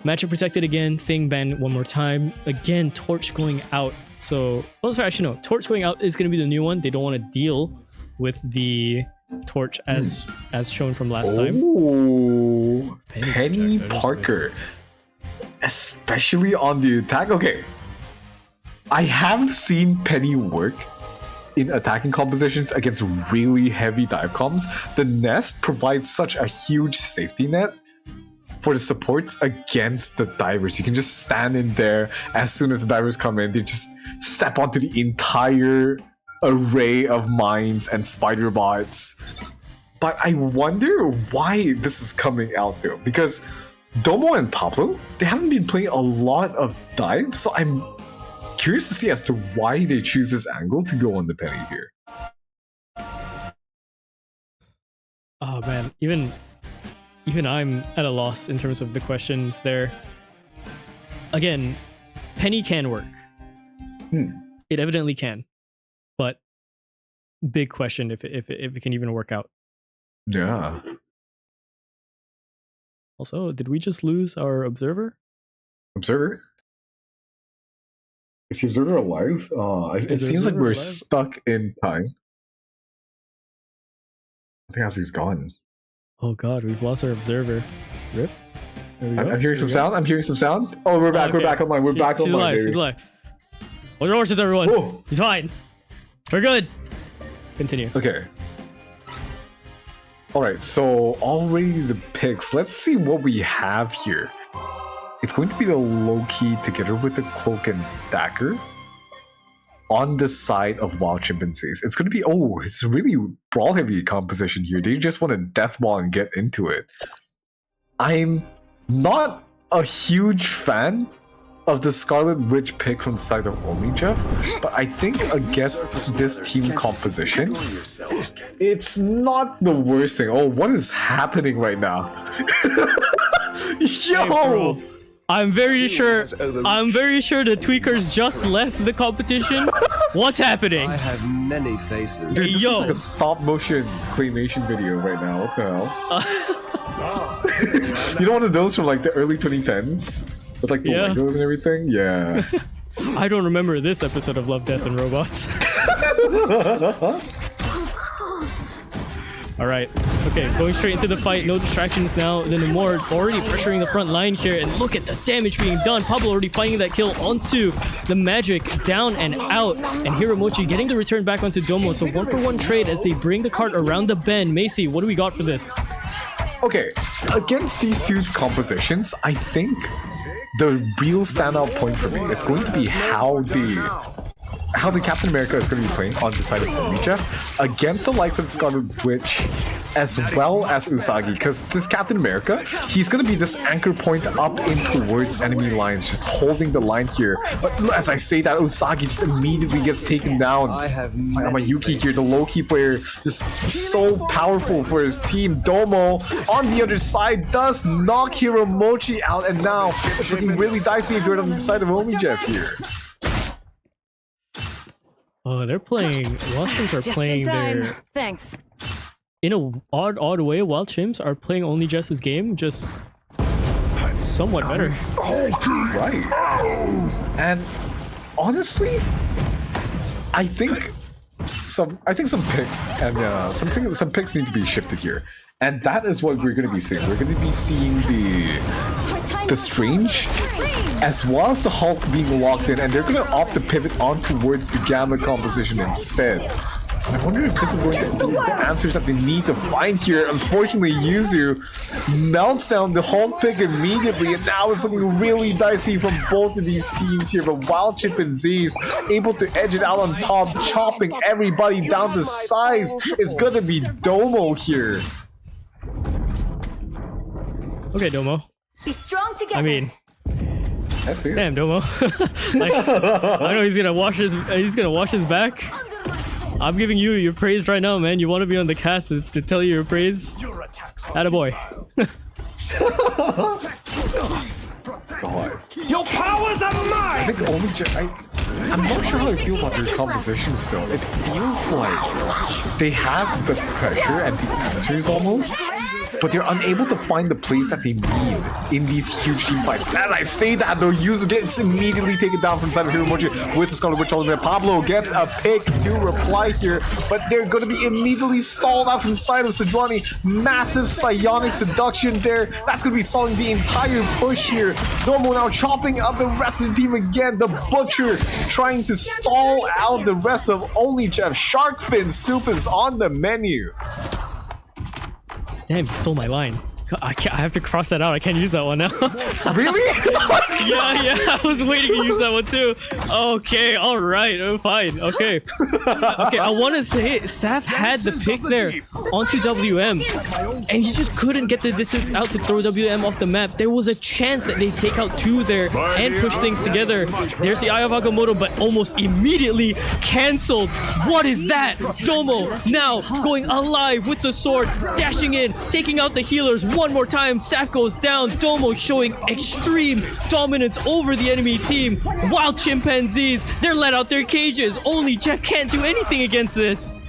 Matchup protected again, Thing banned one more time. Again, Torch going out. So, well, sorry, actually no, Torch going out is going to be the new one. They don't want to deal with the Torch as shown from last time. Oh, Penny Parker. Especially on the attack. Okay. I have seen Penny work in attacking compositions against really heavy dive comms. The Nest provides such a huge safety net for the supports against the divers. You can just stand in there as soon as the divers come in. They just step onto the entire array of mines and spider bots. But I wonder why this is coming out though, because Domo and Pablo, they haven't been playing a lot of dive, so I'm curious to see as to why they choose this angle to go on the Penny here. Oh man, even I'm at a loss in terms of the questions there. Again, Penny can work. It evidently can, but big question if it can even work out. Yeah. Also, did we just lose our observer? Observer? Is the observer alive? It seems like we're alive? stuck in time. I think he's gone. Oh god, we've lost our observer. Rip. There we go. I'm hearing some sound. I'm hearing some sound. Oh, we're back. Okay. We're back online. We're back she's online. Alive, Baby. she's alive. Hold your horses, everyone. Whoa. He's fine. We're good. Continue. Okay. All right. So already the picks. Let's see what we have here. It's going to be the Loki together with the Cloak and Dagger on the side of Wild Chimpanzees. It's going to be, it's really brawl heavy composition here. They just want to death ball and get into it. I'm not a huge fan of the Scarlet Witch pick from the side of only Jeff, but I think against this team composition, it's not the worst thing. Oh, what is happening right now? Yo! Hey, bro. I'm very sure the tweakers just left the competition. What's happening? I have many faces. Dude, this Yo. is like a stop motion claymation video right now. What the hell? You know, one of those from like the early 2010s with like the Legos and everything? Yeah. I don't remember this episode of Love, Death, and Robots. Alright, okay, going straight into the fight, no distractions now. Then Namor already pressuring the front line here, and look at the damage being done. Pablo already finding that kill onto the Magic, down and out. And Hiramochi getting the return back onto Domo, so 1-for-1 trade as they bring the cart around the bend. Macy, what do we got for this? Okay, against these two compositions, I think the real standout point for me is going to be how the Captain America is going to be playing on the side of Onija against the likes of Scarlet Witch as well as Usagi, because this Captain America, he's going to be this anchor point up in towards enemy lines, just holding the line here. But as I say that, Usagi just immediately gets taken down. I have My Yuki here, the low-key player, just so powerful for his team. Domo on the other side does knock Hiramochi out, and now it's looking really dicey if you're on the side of Only Jeff here. Oh, they're playing. Russians are Just playing in time. their. Thanks. in a odd way, Wild Chimps are playing only Jess's game, just somewhat better. Right. And honestly, I think some picks and some picks need to be shifted here. And that is what we're going to be seeing. We're going to be seeing the Strange as well as the Hulk being locked in, and they're going to opt to pivot on towards the Gamma composition instead. I wonder if this is going to be the answers that they need to find here. Unfortunately, Yuzu melts down the Hulk pick immediately, and now it's looking really dicey from both of these teams here. But Wild Chimpanzees able to edge it out on top, chopping everybody down to size. It's going to be Domo here. Okay, Domo. Be strong together. I mean, I see it. damn, Domo. Like, I know he's gonna wash his back. I'm giving you your praise right now, man. You want to be on the cast to tell you your praise? Attaboy. God. Your powers are I mine! think I'm not sure how I feel about their composition still. It feels like they have the pressure and the answers almost, but they're unable to find the place that they need in these huge team fights. As I say that, though, Yuzu gets immediately taken down from side of Hiromochi with the Scarlet Witch Ultimate. Pablo gets a pick to reply here, but they're going to be immediately stalled out from side of Sejuani. Massive psionic seduction there. That's going to be stalling the entire push here. Domo now chopping up the rest of the team again. The Butcher trying to stall out the rest of Only Jeff. Shark fin soup is on the menu. Damn, you stole my line. I have to cross that out. I can't use that one now. Really? yeah, I was waiting to use that one too. Okay, all right, fine. Okay, okay. I want to say Saf had the pick there onto WM, and he just couldn't get the distance out to throw WM off the map. There was a chance that they take out two there and push things together. There's the Eye of Agamotto, but almost immediately cancelled. What is that? Domo now going alive with the sword, dashing in, taking out the healers. One more time, Saf goes down. Domo showing extreme dominance over the enemy team. Wild Chimpanzees, they're let out their cages. Only Jeff can't do anything against this.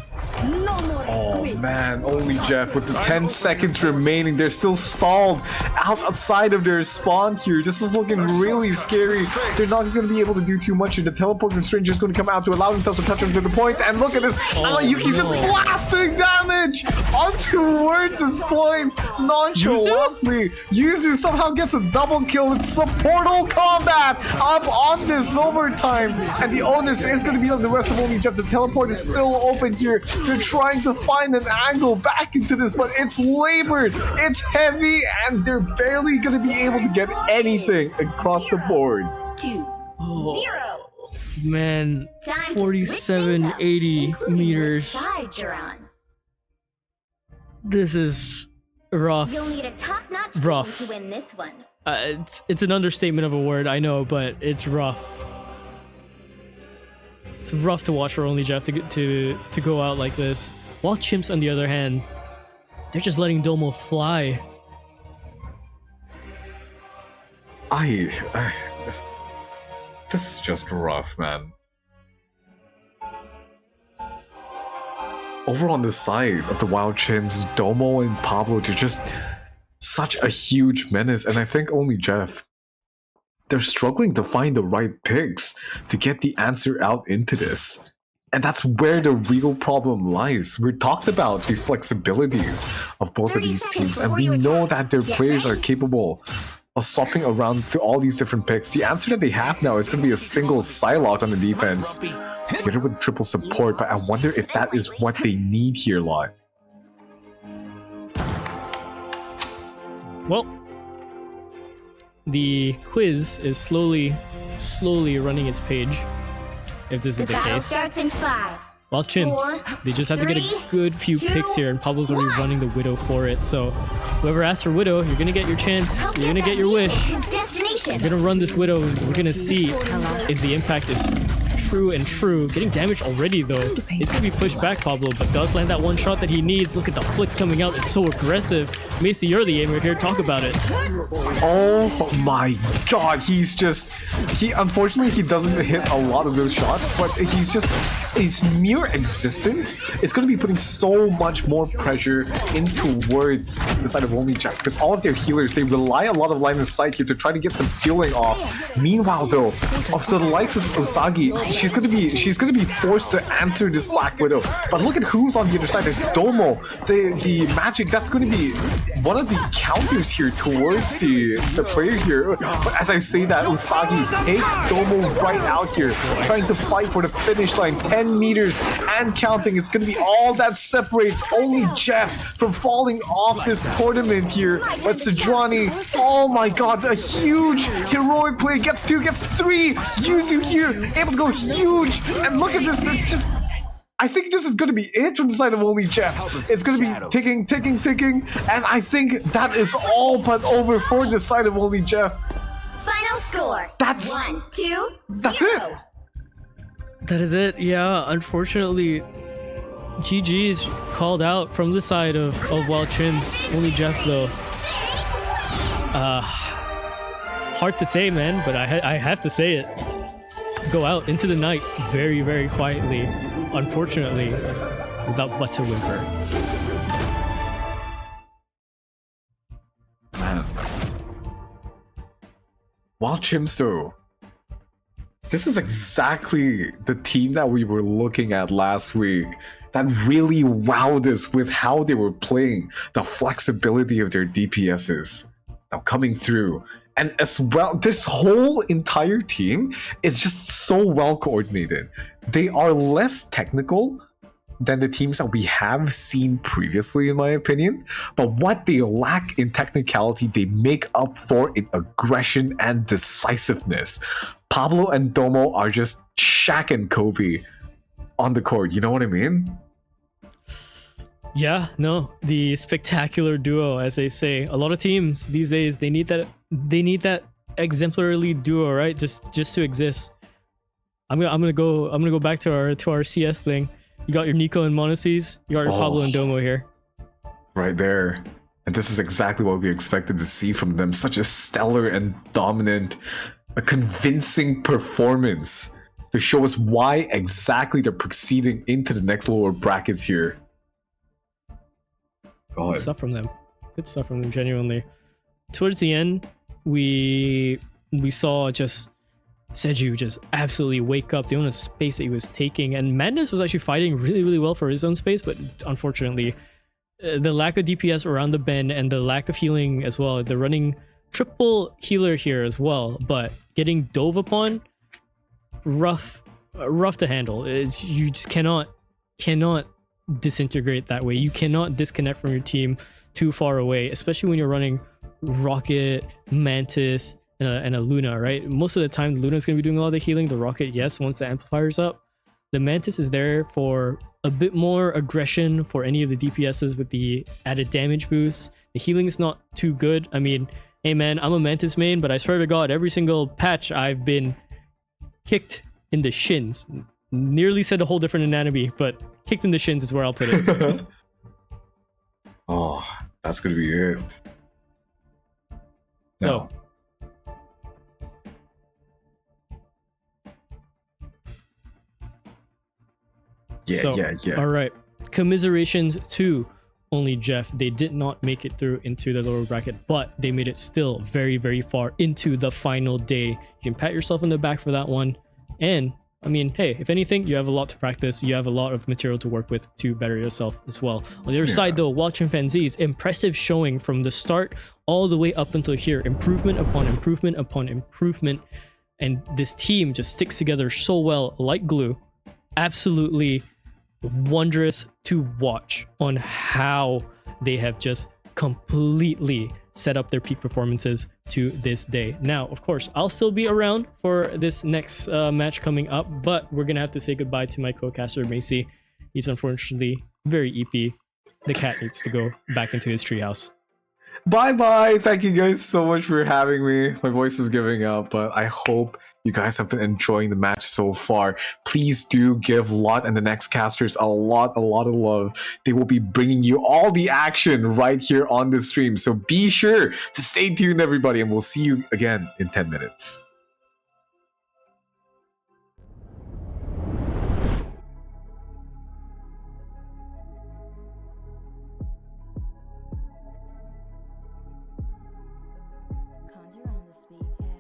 Oh man, Only Jeff with the 10 seconds remaining. They're still stalled outside of their spawn here. This is looking really scary. They're not going to be able to do too much. And the teleport from Stranger is going to come out to allow himself to touch him to the point. And look at this. Yuki's just blasting damage on towards his point. Nonchalantly. Yuzu somehow gets a double kill. It's a portal combat up on this overtime. And the onus is going to be on the rest of Only Jeff. The teleport is still open here. They're trying to find an angle back into this, but it's labored, it's heavy, and they're barely going to be able to get anything across the board. 2-0. Man, Time to 4780 switch things up, including meters. which side you're on. This is rough. You'll need a top-notch team Rough. to win this one. It's an understatement of a word, I know, but it's rough. It's rough to watch for Only Jeff to go out like this. While Chimps, on the other hand, they're just letting Domo fly. This is just rough, man. Over on the side of the Wild Chimps, Domo and Pablo, they're just such a huge menace, and I think Only Jeff, they're struggling to find the right picks to get the answer out into this. And that's where the real problem lies. We talked about the flexibilities of both of these teams, and we know that their players are capable of swapping around to all these different picks. The answer that they have now is going to be a single Psylocke on the defense, together with triple support, but I wonder if that is what they need here, Lot. Well, the quiz is slowly running its page, if this is the battle case. starts in 5. While Chimps, 4, they just have to get a 3, good few 2, picks here, and Pablo's already 1. running the Widow for it. So whoever asks for Widow, you're gonna get your chance. You're gonna get your wish. Destination. You're gonna run this Widow. We're gonna see if the impact is true and true. Getting damage already though. It's gonna be pushed back, Pablo, but does land that one shot that he needs. Look at the flicks coming out. It's so aggressive. Macy, you're the gamer here. Talk about it. Oh my god, unfortunately he doesn't hit a lot of those shots, but his mere existence is going to be putting so much more pressure in towards the side of only Jeff, because all of their healers, they rely a lot of line of sight here to try to get some healing off. Meanwhile though, of the likes of Usagi, she's gonna be forced to answer this Black Widow. But look at who's on the other side. There's Domo, the magic, that's gonna be one of the counters here towards the player here. But as I say that, Usagi takes Domo right out here, trying to fight for the finish line. 10 meters and counting. It's gonna be all that separates only Jeff from falling off this tournament here. But Sejuani, oh my god, a huge heroic play. Gets 2, gets 3. Yuzu here, able to go huge. And look at this, it's just, I think this is going to be it from the side of only Jeff. It's going to be ticking, ticking, ticking. And I think that is all but over for the side of only Jeff. Final score. That's 1, 2, 0. That's it. That is it. Yeah, unfortunately, GG's called out from the side of Wild Chimps. Only Jeff though. Hard to say, man, but I have to say it. Go out into the night very, very quietly. Unfortunately, without but a whimper. Man. Wild Chimps though. This is exactly the team that we were looking at last week. That really wowed us with how they were playing, the flexibility of their DPSs now coming through. And as well, this whole entire team is just so well coordinated. They are less technical than the teams that we have seen previously, in my opinion. But what they lack in technicality, they make up for in aggression and decisiveness. Pablo and Domo are just Shaq and Kobe on the court. You know what I mean? Yeah, no, the spectacular duo, as they say. A lot of teams these days, they need that exemplary duo, right? Just to exist. I'm gonna go back to our CS thing. You got your Nico and Monaces, you got your Pablo and Domo here. Right there. And this is exactly what we expected to see from them. Such a stellar and dominant, a convincing performance to show us why exactly they're proceeding into the next lower brackets here. Go ahead. Good stuff from them. Good stuff from them, genuinely. Towards the end, we saw just Seju just absolutely wake up the amount of space that he was taking, and Madness was actually fighting really, really well for his own space, but unfortunately, the lack of DPS around the bend and the lack of healing as well. They're running triple healer here as well, but getting dove upon, rough to handle. You just cannot disintegrate that way. You cannot disconnect from your team too far away, especially when you're running Rocket, Mantis, and a Luna, right? Most of the time, Luna's going to be doing a lot of the healing. The Rocket, yes, once the amplifier's up. The Mantis is there for a bit more aggression for any of the DPSs with the added damage boost. The healing is not too good. I mean, hey man, I'm a Mantis main, but I swear to God, every single patch I've been kicked in the shins. Nearly said a whole different anatomy, but kicked in the shins is where I'll put it. Oh, that's gonna be it. So, yeah. All right. Commiserations to only Jeff. They did not make it through into the lower bracket, but they made it still very, very far into the final day. You can pat yourself on the back for that one. And I mean, hey, if anything, you have a lot to practice. You have a lot of material to work with to better yourself as well. On the other side, though, Wild Chimpanzees, impressive showing from the start all the way up until here. Improvement upon improvement upon improvement. And this team just sticks together so well, like glue. Absolutely wondrous to watch on how they have just completely set up their peak performances to this day. Now, of course, I'll still be around for this next match coming up, but we're gonna have to say goodbye to my co-caster Macy. He's unfortunately very EP. The cat needs to go back into his treehouse. Bye bye. Thank you guys so much for having me. My voice is giving out, but I hope you guys have been enjoying the match so far. Please do give Lot and the next casters a lot of love. They will be bringing you all the action right here on the stream. So be sure to stay tuned, everybody, and we'll see you again in 10 minutes. Conjure on the speed A.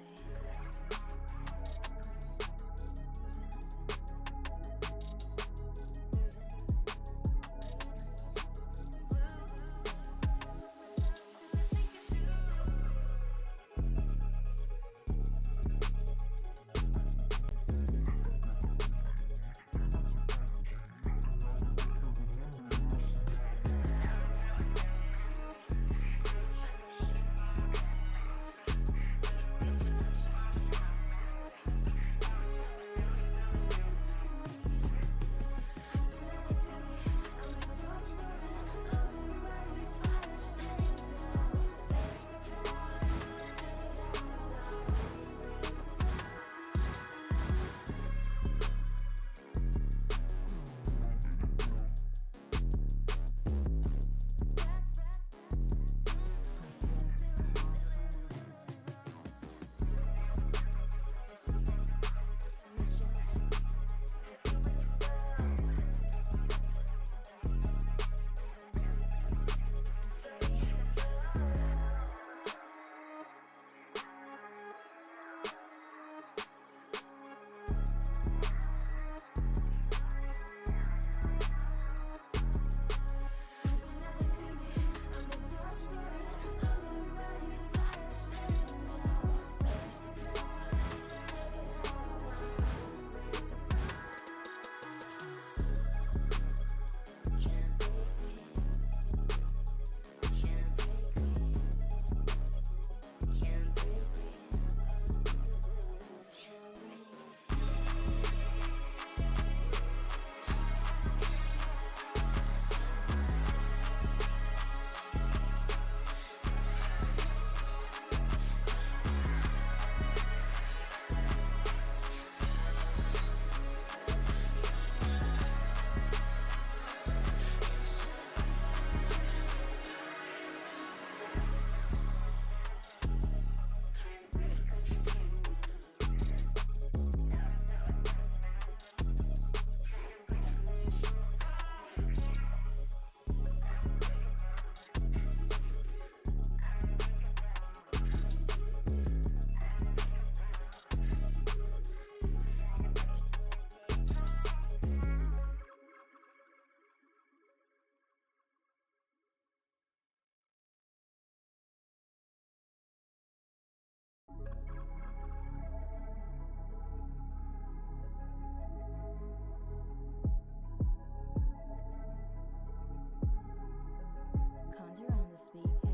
Conjure on the speed A.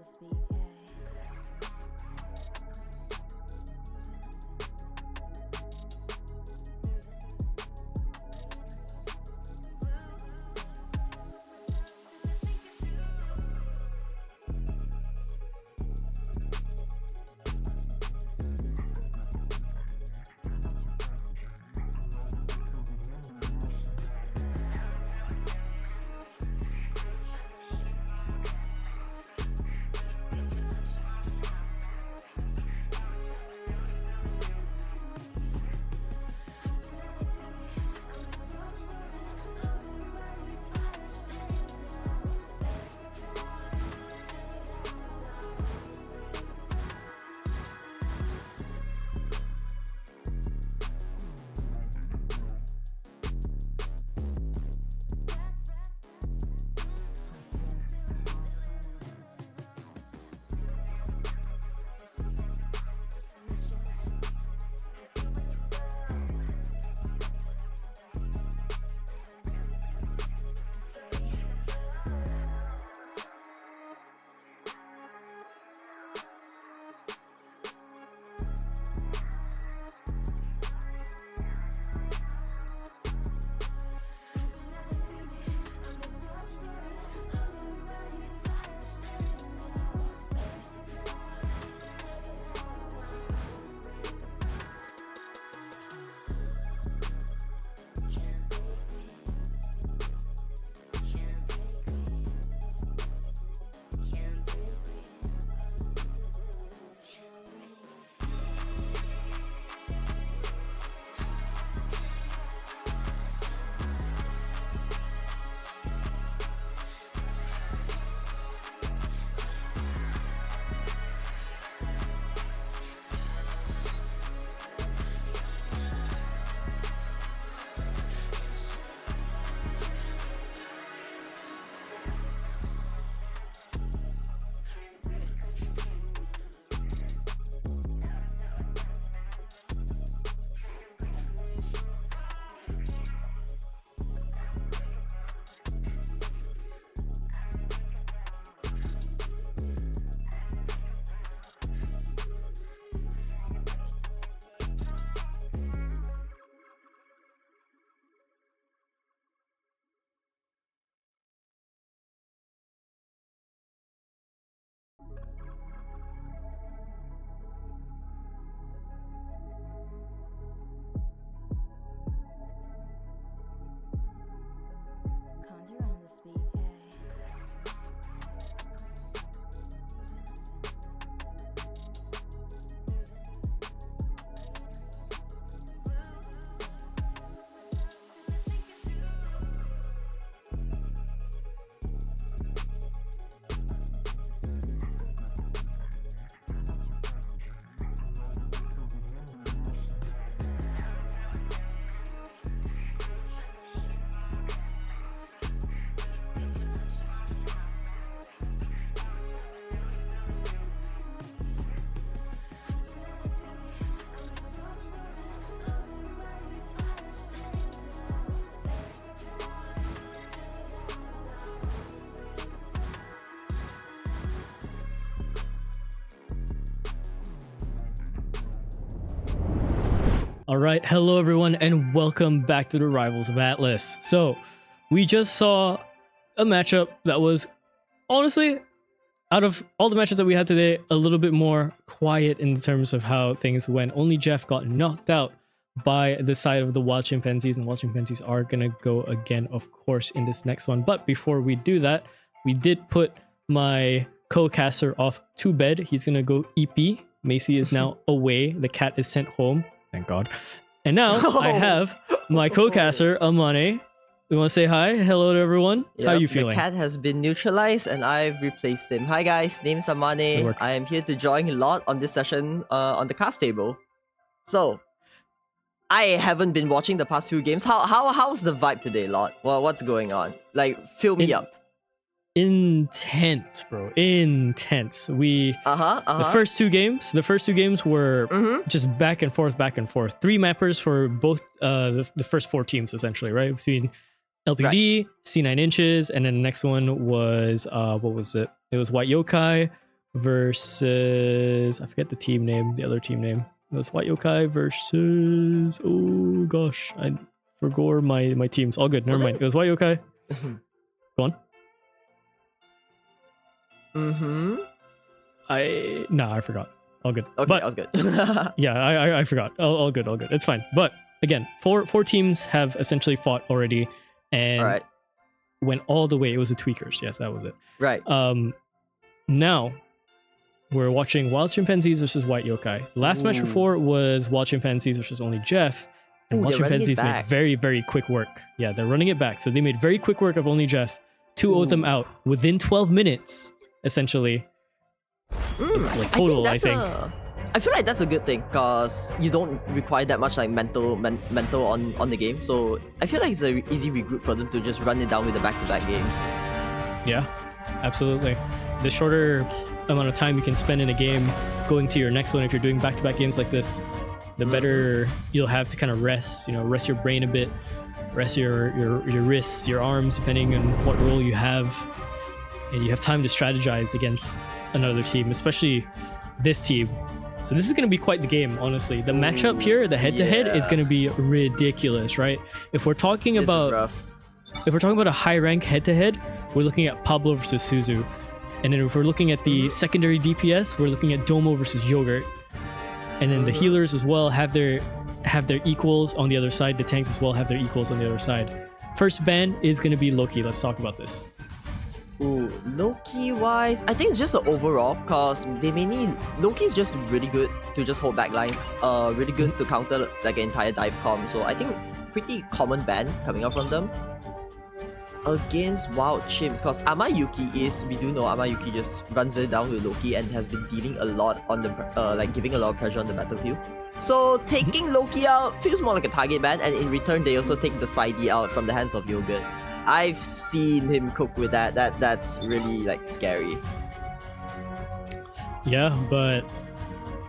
speed A. Conjure on the speed A. All right, hello everyone, and welcome back to the Rivals of Atlas. So, we just saw a matchup that was honestly, out of all the matches that we had today, a little bit more quiet in terms of how things went. Only Jeff got knocked out by the side of the Wild Chimpanzees, and Wild Chimpanzees are gonna go again, of course, in this next one. But before we do that, we did put my co-caster off to bed. He's gonna go EP. Macy is now away. The cat is sent home. Thank God. And now I have my co-caster, Amane. You want to say hi? Hello to everyone. How are you feeling? The cat has been neutralized and I've replaced him. Hi guys, name's Good Amane. work. I am here to join a lot on this session on the cast table. So, I haven't been watching the past few games. How's the vibe today, Lot? Well, what's going on? Like, fill me up. Intense, bro. Intense. The Uh-huh. first two games were Mm-hmm. just back and forth. 3 mappers for both the first 4 teams, essentially, right? Between LPD, C9 Inches, and then the next one was what was it? It was White Yokai versus, I forget the team name, the other team name. It was White Yokai versus, oh gosh, I forgot my teams. All good, never Was mind. it? It was White Yokai. Go on. I forgot. All good. Okay, But that was good. yeah, I forgot. All good, all good. It's fine. But again, four teams have essentially fought already, and Alright, went all the way. It was the Tweakers. Yes, that was it. right. Now we're watching Wild Chimpanzees versus White Yokai. Last match Ooh. before was Wild Chimpanzees versus only Jeff. And Ooh, Wild they're running it Chimpanzees made back. very, very quick work. Yeah, they're running it back. So they made very quick work of only Jeff. 2-0 them Ooh. out within 12 minutes, essentially. Like total, I think. I feel like that's a good thing because you don't require that much like mental on the game. So I feel like it's an easy regroup for them to just run it down with the back-to-back games. Yeah, absolutely. The shorter amount of time you can spend in a game going to your next one, if you're doing back-to-back games like this, the better you'll have to kind of rest your brain a bit, rest your wrists, your arms, depending on what role you have, and you have time to strategize against another team, especially this team. So this is going to be quite the game, honestly. The matchup here, the head-to-head, is yeah. going to be ridiculous, right? If we're talking This is about rough. a high rank head-to-head, we're looking at Pablo versus Suzu. And then if we're looking at the secondary DPS, we're looking at Domo versus Yogurt. And then the healers as well have their equals on the other side. The tanks as well have their equals on the other side. First ban is going to be Loki. Let's talk about this. Ooh, Loki wise, I think it's just an overall because they may need Loki is just really good to just hold back lines. Really good to counter like an entire dive comp. So I think pretty common ban coming out from them. Against Wild Chimps, because Amayuki we do know Amayuki just runs it down with Loki and has been dealing a lot on the giving a lot of pressure on the battlefield. So taking Loki out feels more like a target ban, and in return they also take the Spidey out from the hands of Yogurt. I've seen him cook with that. That's really like scary. Yeah, but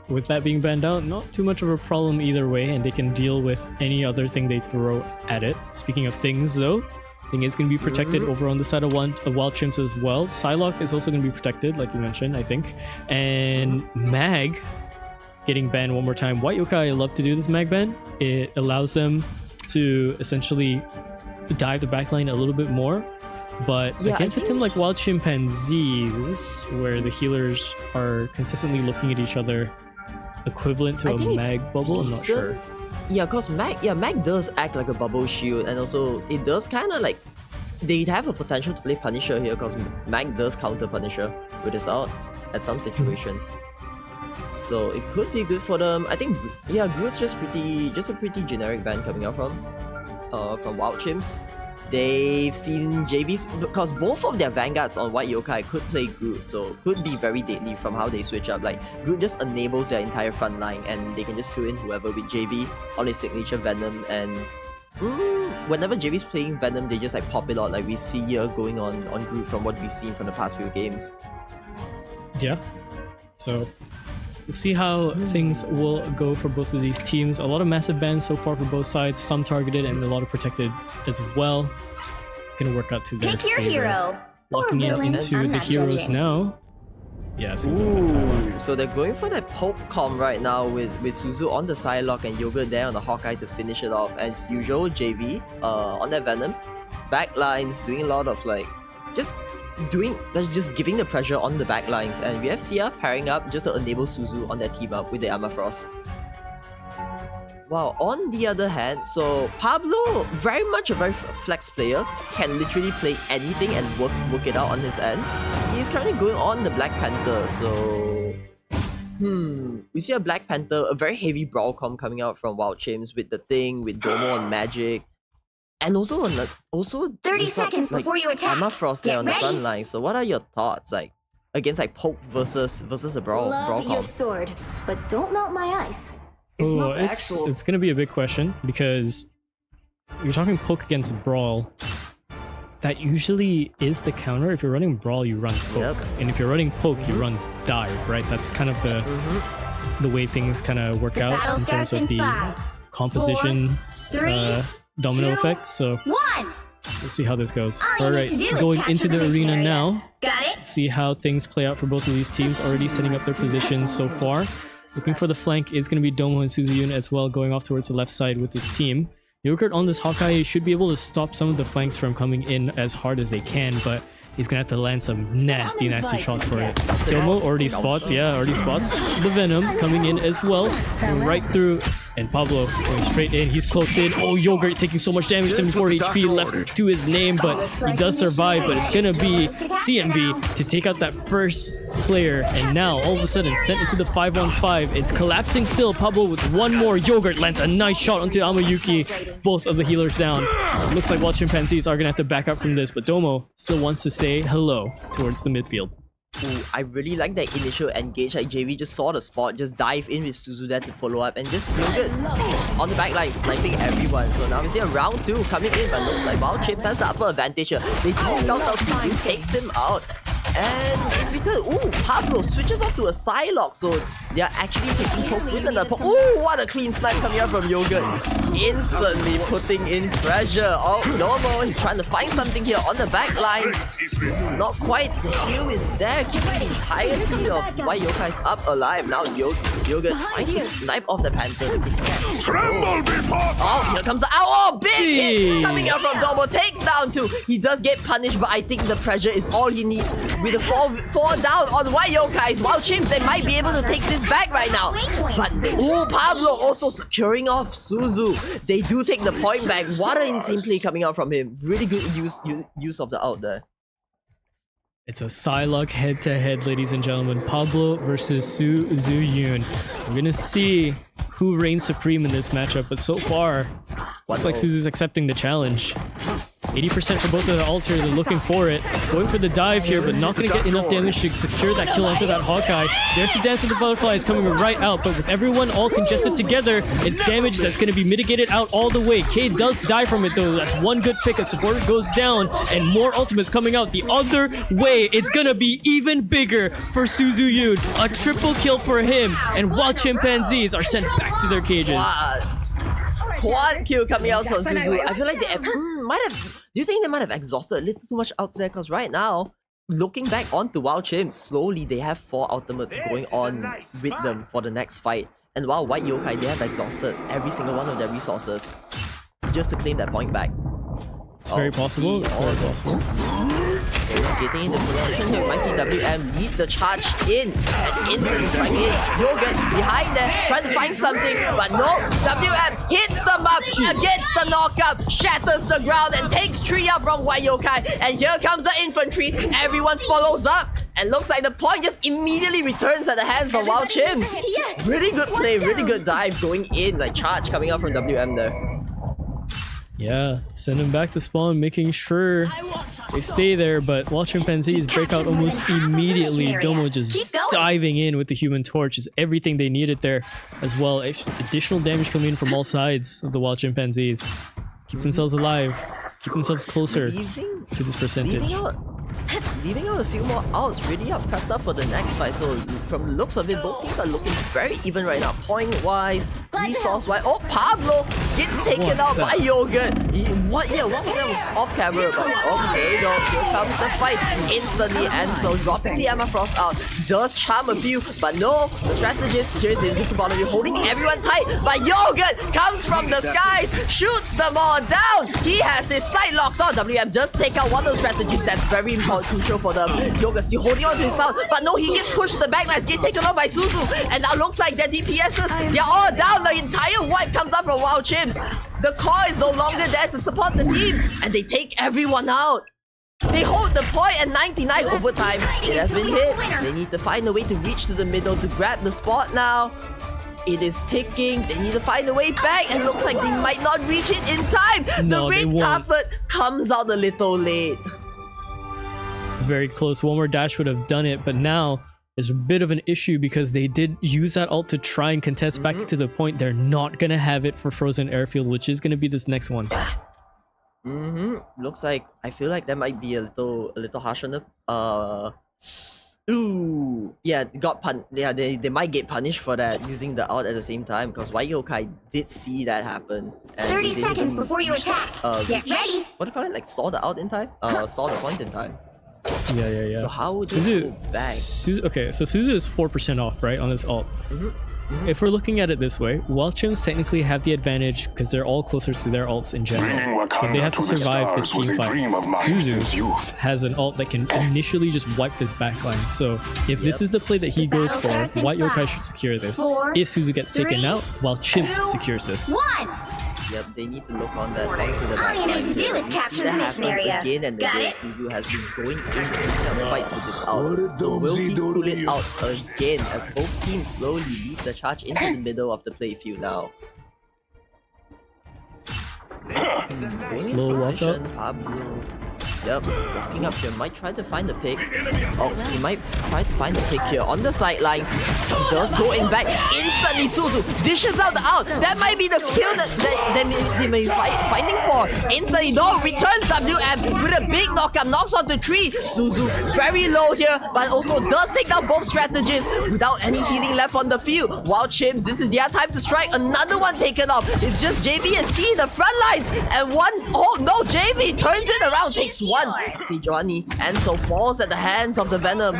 with that being banned out, not too much of a problem either way, and they can deal with any other thing they throw at it. Speaking of things, though, thing is going to be protected over on the side of Wild Chimps as well. Psylocke is also going to be protected, like you mentioned, I think. And Mag getting banned one more time. White Yokai love to do this Mag ban. It allows them to essentially dive the backline a little bit more. But Yeah, against I a team like Wild Chimpanzees, where the healers are consistently looking at each other, equivalent to I a think it's Mag bubble, I'm not decent. sure. Yeah, cause Mag does act like a bubble shield, and also it does kind of like they have a potential to play Punisher here, cause Mag does counter Punisher with his ult at some situations. So it could be good for them. I think Groot's just a pretty generic ban coming out from Wild Chimps. They've seen JVs because both of their vanguards on White Yokai could play Groot, so could be very deadly from how they switch up. Like Groot just enables their entire front line, and they can just fill in whoever with JV on his signature Venom. And whenever JV's playing Venom, they just like pop it out, like we see here going on Groot from what we've seen from the past few games. Yeah. So we'll see how things will go for both of these teams. A lot of massive bans so far for both sides, some targeted and a lot of protected as well. Gonna work out to their Pick your favor. hero. Walking in villain. into I'm the not heroes judging. now. Yeah, Suzu. Ooh, so they're going for that poke comp right now with Suzu on the Psylocke and Yogurt there on the Hawkeye to finish it off. As usual, JV on that Venom. Backlines doing a lot of like just giving the pressure on the backlines, and we have Sia pairing up just to enable Suzu on that team up with the Armor Frost. Wow, on the other hand, so Pablo, very much a very flex player, can literally play anything and work it out on his end. He's currently going on the Black Panther, so we see a Black Panther, a very heavy brawl comp coming out from Wild Chimps with the thing, with Domo and Magic. And also 30 seconds before you attack. Armor Frost Get there on the ready. front line. So what are your thoughts like against like poke versus a brawl Love your comp? sword, but don't melt my ice. It's Oh, not the it's actual. it's gonna be a big question because you're talking poke against brawl. That usually is the counter. If you're running brawl, you run poke, Yep. and if you're running poke, you run dive. Right? That's kind of the way things kind of work The out battle in terms starts of in the 5, composition 3, domino 2, effect. So 1. We'll see how this goes. All you All need right, to do is going capture into the this arena area. now. Got it? See how things play out for both of these teams. Already setting up their positions so far. Looking for the flank is going to be Domo and Suzuyun as well, going off towards the left side with his team. Yogurt on this Hawkeye should be able to stop some of the flanks from coming in as hard as they can, but he's gonna have to land some nasty shots for it. Domo already spots the Venom coming in as well, right through, and Pablo going straight in. He's cloaked in. Oh, Yogurt taking so much damage, 74 HP left to his name, but he does survive. But it's gonna be CMV to take out that first player, and now all of a sudden sent into the 5-on-5. It's collapsing still. Pablo with one more. Yogurt lands a nice shot onto Amayuki. Both of the healers down. Looks like Wild Chimpanzees are gonna have to back up from this, but Domo still wants to say hello towards the midfield. Ooh, I really like that initial engage. Like JV just saw the spot, just dive in with Suzu there to follow up, and just Yogurt on the back line sniping everyone. So now we see a round 2 coming in, but looks like Wild Chips has the upper advantage here. They do scout out Suzu, takes him out. And in return, ooh, Pablo switches off to a Psylocke, so they are actually taking both with another. Ooh, what a clean snipe coming out from Yogurt. Instantly putting in pressure. Oh, Domo, he's trying to find something here on the back lines. Not quite. The kill is there, keeping the entirety of White Yokai's up alive. Now Yogurt trying to snipe off the Panther. Tremble before Oh, here comes the oh, big hit coming out from Domo. Takes down 2. He does get punished, but I think the pressure is all he needs. With a 4 down on White Yokais, Wild Chimps, they might be able to take this back right now. But ooh, Pablo also securing off Suzu. They do take the point back. What an insane play coming out from him. Really good use of the out there. It's a Psylocke head-to-head, ladies and gentlemen. Pablo versus Suzuyun. We're gonna see who reigns supreme in this matchup, but so far, looks like Suzu's accepting the challenge. 80% for both of the ults here, they're looking for it. Going for the dive here, but not going to get enough damage to secure that kill onto that Hawkeye. There's the Dance of the Butterflies coming right out, but with everyone all congested together, it's damage that's going to be mitigated out all the way. K does die from it though, that's one good pick. A supporter goes down, and more ultimates coming out the other way. It's going to be even bigger for Suzuyun. A triple kill for him, and Wild Chimpanzees are sent back to their cages. Quad kill coming out from Suzu. I feel like they might have. Do you think they might have exhausted a little too much out there? Because right now, looking back onto Wild Chimps, slowly they have 4 ultimates going on with them for the next fight. And while White Yokai, they have exhausted every single one of their resources just to claim that point back. It's very possible. It's very possible. Getting in the position here, we might see WM lead the charge in and instantly trying in. Yogurt behind there, trying to find something, but no. WM hits them up against the knockup, shatters the ground and takes 3 up from White Yokai. And here comes the infantry. Everyone follows up. And looks like the point just immediately returns at the hands of Wild Chimps. Yes. Really good play, really good dive going in, like charge coming out from WM there. Yeah, send him back to spawn, making sure they stay there, but Wild Chimpanzees break out almost immediately. Domo just diving in with the Human Torch is everything they needed there as well. Additional damage coming in from all sides of the Wild Chimpanzees. Keep themselves alive, keep themselves closer to this percentage. Leaving out a few more outs, really are prepped up for the next fight. So from the looks of it, both teams are looking very even right now. Point-wise, resource-wise. Oh, Pablo gets taken out by Yogurt. What? Yeah, one of them was off camera, but okay, no, here comes the fight instantly. And so dropping the Emma Frost out does charm a few, but no, the strategist here is invisible, holding everyone tight. But Yogurt comes from the skies, shoots them all down. He has his sight locked on. WM does take out one of those strategies that's very crucial for them. Yogurt still holding on to his sound, but no, he gets pushed. The backlines get taken off by Suzu, and now looks like their DPSs, they're all down. The entire wipe comes up from Wild Chimps. The core is no longer there to support the team, and they take everyone out. They hold the point at 99 overtime. It has been hit. They need to find a way to reach to the middle to grab the spot now. It is ticking. They need to find a way back, and looks like they might not reach it in time. No, the red carpet comes out a little late. Very close. One more dash would have done it, but now there's a bit of an issue because they did use that ult to try and contest back to the point. They're not gonna have it for Frozen Airfield, which is gonna be this next one. Looks like I feel like that might be a little harsh on the Ooh, yeah, they might get punished for that using the ult at the same time because White Yokai did see that happen. And 30 they didn't seconds even before you reach, attack. Get ready. what do you call it? Like saw the ult in time? Saw the point in time. Yeah. So how would they Suzu, go back? okay, so Suzu is 4% off, right, on his ult. If we're looking at it this way, Wild Chimps technically have the advantage because they're all closer to their ults in Bringing general. So Wakanda they have to to the survive this stars was team a fight. dream of mine since Suzu youth. has an ult that can initially just wipe this backline. So if this is the play that he goes battle for, starts in White Yokai 5, should secure this. 4, If Suzu gets taken 3, out, while Chimps 2, secures this. 1. Yep, they need to look on that onto the All you need backline to do here. is We capture see the that mission happen area. again and Got again. it? Suzu has been going in picking up fights with this ult. So will he pull it out again as both teams slowly lead the charge into the middle of the playfield now? Going Slow in walk position, up. Pablo. Yep, walking up here, might try to find the pick. Oh, he might try to find the pick here on the sidelines. Does go in back. Instantly Suzu dishes out the out. That might be the kill that they may be finding for. Instantly, no, returns WM with a big knockup. Knocks on the 3. Suzu very low here, but also does take down both strategists without any healing left on the field. Wild Chimps, this is their time to strike. Another one taken off. It's just JV and C in the front lines. And one, oh no, JV turns it around, takes one. Sejuani, and so falls at the hands of the Venom.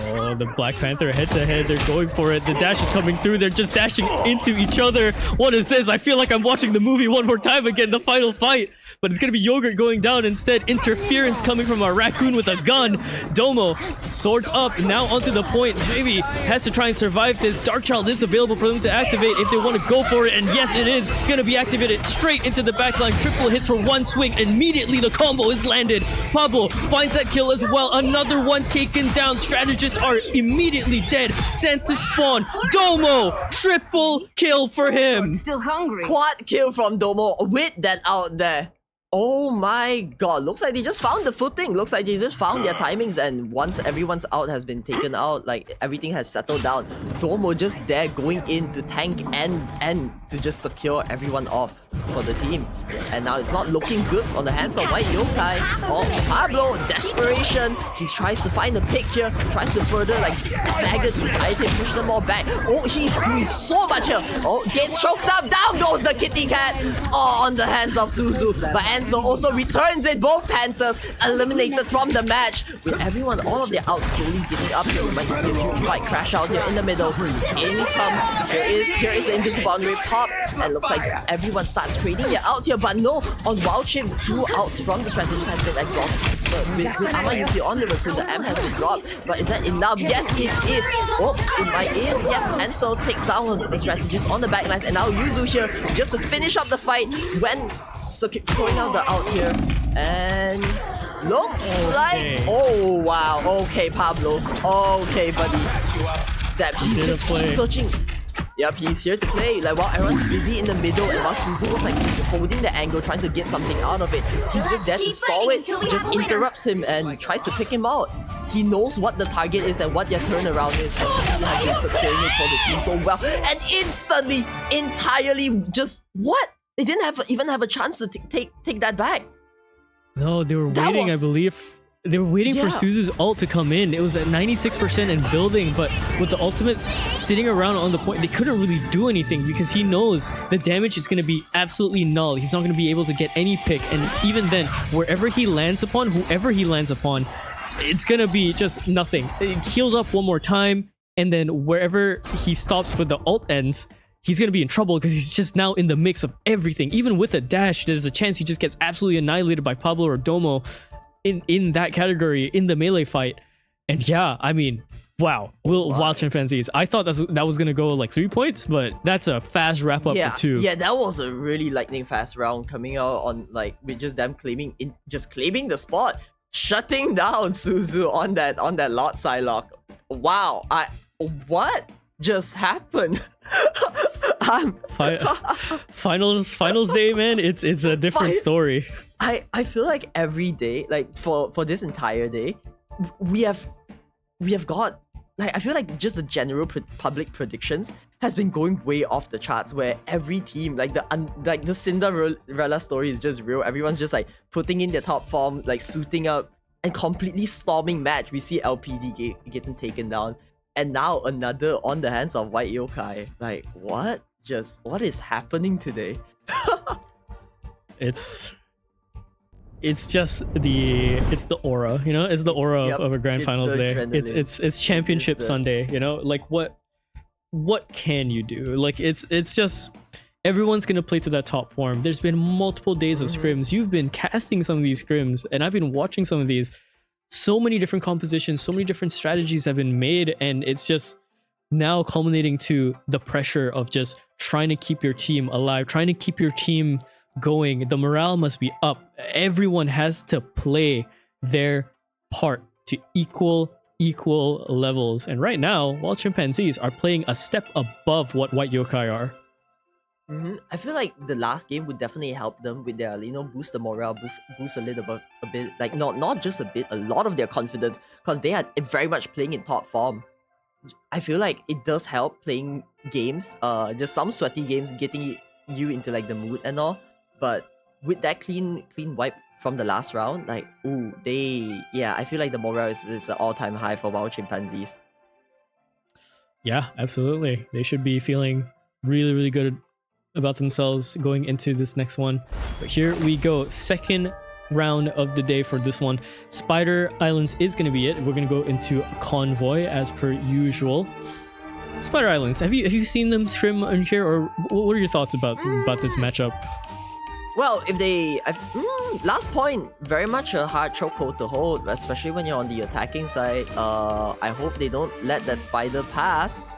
Oh, the Black Panther head-to-head. They're going for it. The dash is coming through. They're just dashing into each other. What is this? I feel like I'm watching the movie one more time again, the final fight. But it's going to be Yogurt going down instead. Interference coming from a raccoon with a gun. Domo, swords up, now onto the point. JV has to try and survive this. Darkchild is available for them to activate if they want to go for it. And yes, it is going to be activated straight into the backline. Triple hits for one swing. Immediately, the combo is landed. Pablo finds that kill as well. Another one taken down. Strategists are immediately dead. Sent to spawn. Domo, triple kill for him. Still hungry. Quad kill from Domo with that out there. Oh my god, looks like they just found the footing. Looks like they just found their timings, and once everyone's out has been taken out, like everything has settled down, Domo just there going in to tank and to just secure everyone off for the team. And now it's not looking good on the hands of White Yokai. Oh, Pablo, desperation. He tries to find a pick here, tries to further like stagger the entire team, push them all back. Oh, he's doing so much here. Oh, gets choked up. Down goes the kitty cat. Oh, on the hands of Suzu. But Enzo also returns it. Both Panthers eliminated from the match. With everyone, all of their outs slowly giving up here. We might see a huge fight crash out here in the middle. In comes. Here is the invisible boundary pop. And looks like everyone starts trading their outs here. But no, on Wild Chimps, 2 outs from the strategist has been exhausted. So with Amayuki on the recruit, the M has been dropped. But is that enough? Yes, it is. Oh, it might is. Yep. Enzo takes down the strategist on the backlines. And now Yuzu here just to finish up the fight when throwing out the out here. And looks like... Oh, wow. Okay, Pablo. Okay, buddy. That he's just searching... Yep, he's here to play. Like while everyone's busy in the middle and while Suzu was like holding the angle, trying to get something out of it, he's just there to stall it, just interrupts him and tries to pick him out. He knows what the target is and what their turnaround is, so he has been securing it for the team so well. And instantly, entirely just what? They didn't even have a chance to take that back. No, they were waiting, I believe. They were waiting for Suzu's ult to come in. It was at 96% and building, but with the ultimates sitting around on the point, they couldn't really do anything because he knows the damage is going to be absolutely null. He's not going to be able to get any pick, and even then, wherever he lands upon, whoever he lands upon, it's going to be just nothing. It heals up one more time, and then wherever he stops with the ult ends, he's going to be in trouble because he's just now in the mix of everything. Even with a dash, there's a chance he just gets absolutely annihilated by Pablo or Domo in that category in the melee fight. And yeah, I mean, wow. Wild Chimpanzees. I thought that was gonna go like 3 points, but that's a fast wrap up for 2. Yeah, that was a really lightning fast round coming out on like with just them claiming the spot, shutting down Suzu on that lot Psylocke. Wow, what just happened? Finals day, man. It's a different story. I feel like every day, like for this entire day, we have got like I feel like just the general public predictions has been going way off the charts. Where every team like the Cinderella story is just real. Everyone's just like putting in their top form, like suiting up and completely storming match. We see LPD getting taken down, and now another on the hands of White Yokai. Like, what is happening today? It's just the aura, you know, it's the aura Yep, of a grand it's finals the day. adrenaline. It's championship the- Sunday, you know, like what can you do? Like it's just everyone's gonna play to that top form. There's been multiple days of scrims. You've been casting some of these scrims, and I've been watching some of these. So many different compositions, so many different strategies have been made, and it's just now culminating to the pressure of just trying to keep your team alive, trying to keep your team going. The morale must be up. Everyone has to play their part to equal levels. And right now, Wild Chimpanzees are playing a step above what White Yokai are. I feel like the last game would definitely help them with their, boost the morale, boost a little bit, like not just a bit, a lot of their confidence, because they are very much playing in top form. I feel like it does help playing games, just some sweaty games, getting you into like the mood and all. But with that clean wipe from the last round, like, I feel like the morale is an all-time high for Wild Chimpanzees. Yeah, absolutely. They should be feeling really good about themselves going into this next one. But here we go. Second round of the day for this one. Spider Islands is going to be it. We're going to go into Convoy as per usual. Spider Islands, have you seen them scrim in here, or what are your thoughts about this matchup? Well, last point, very much a hard chokehold to hold, especially when you're on the attacking side. I hope they don't let that Spider pass.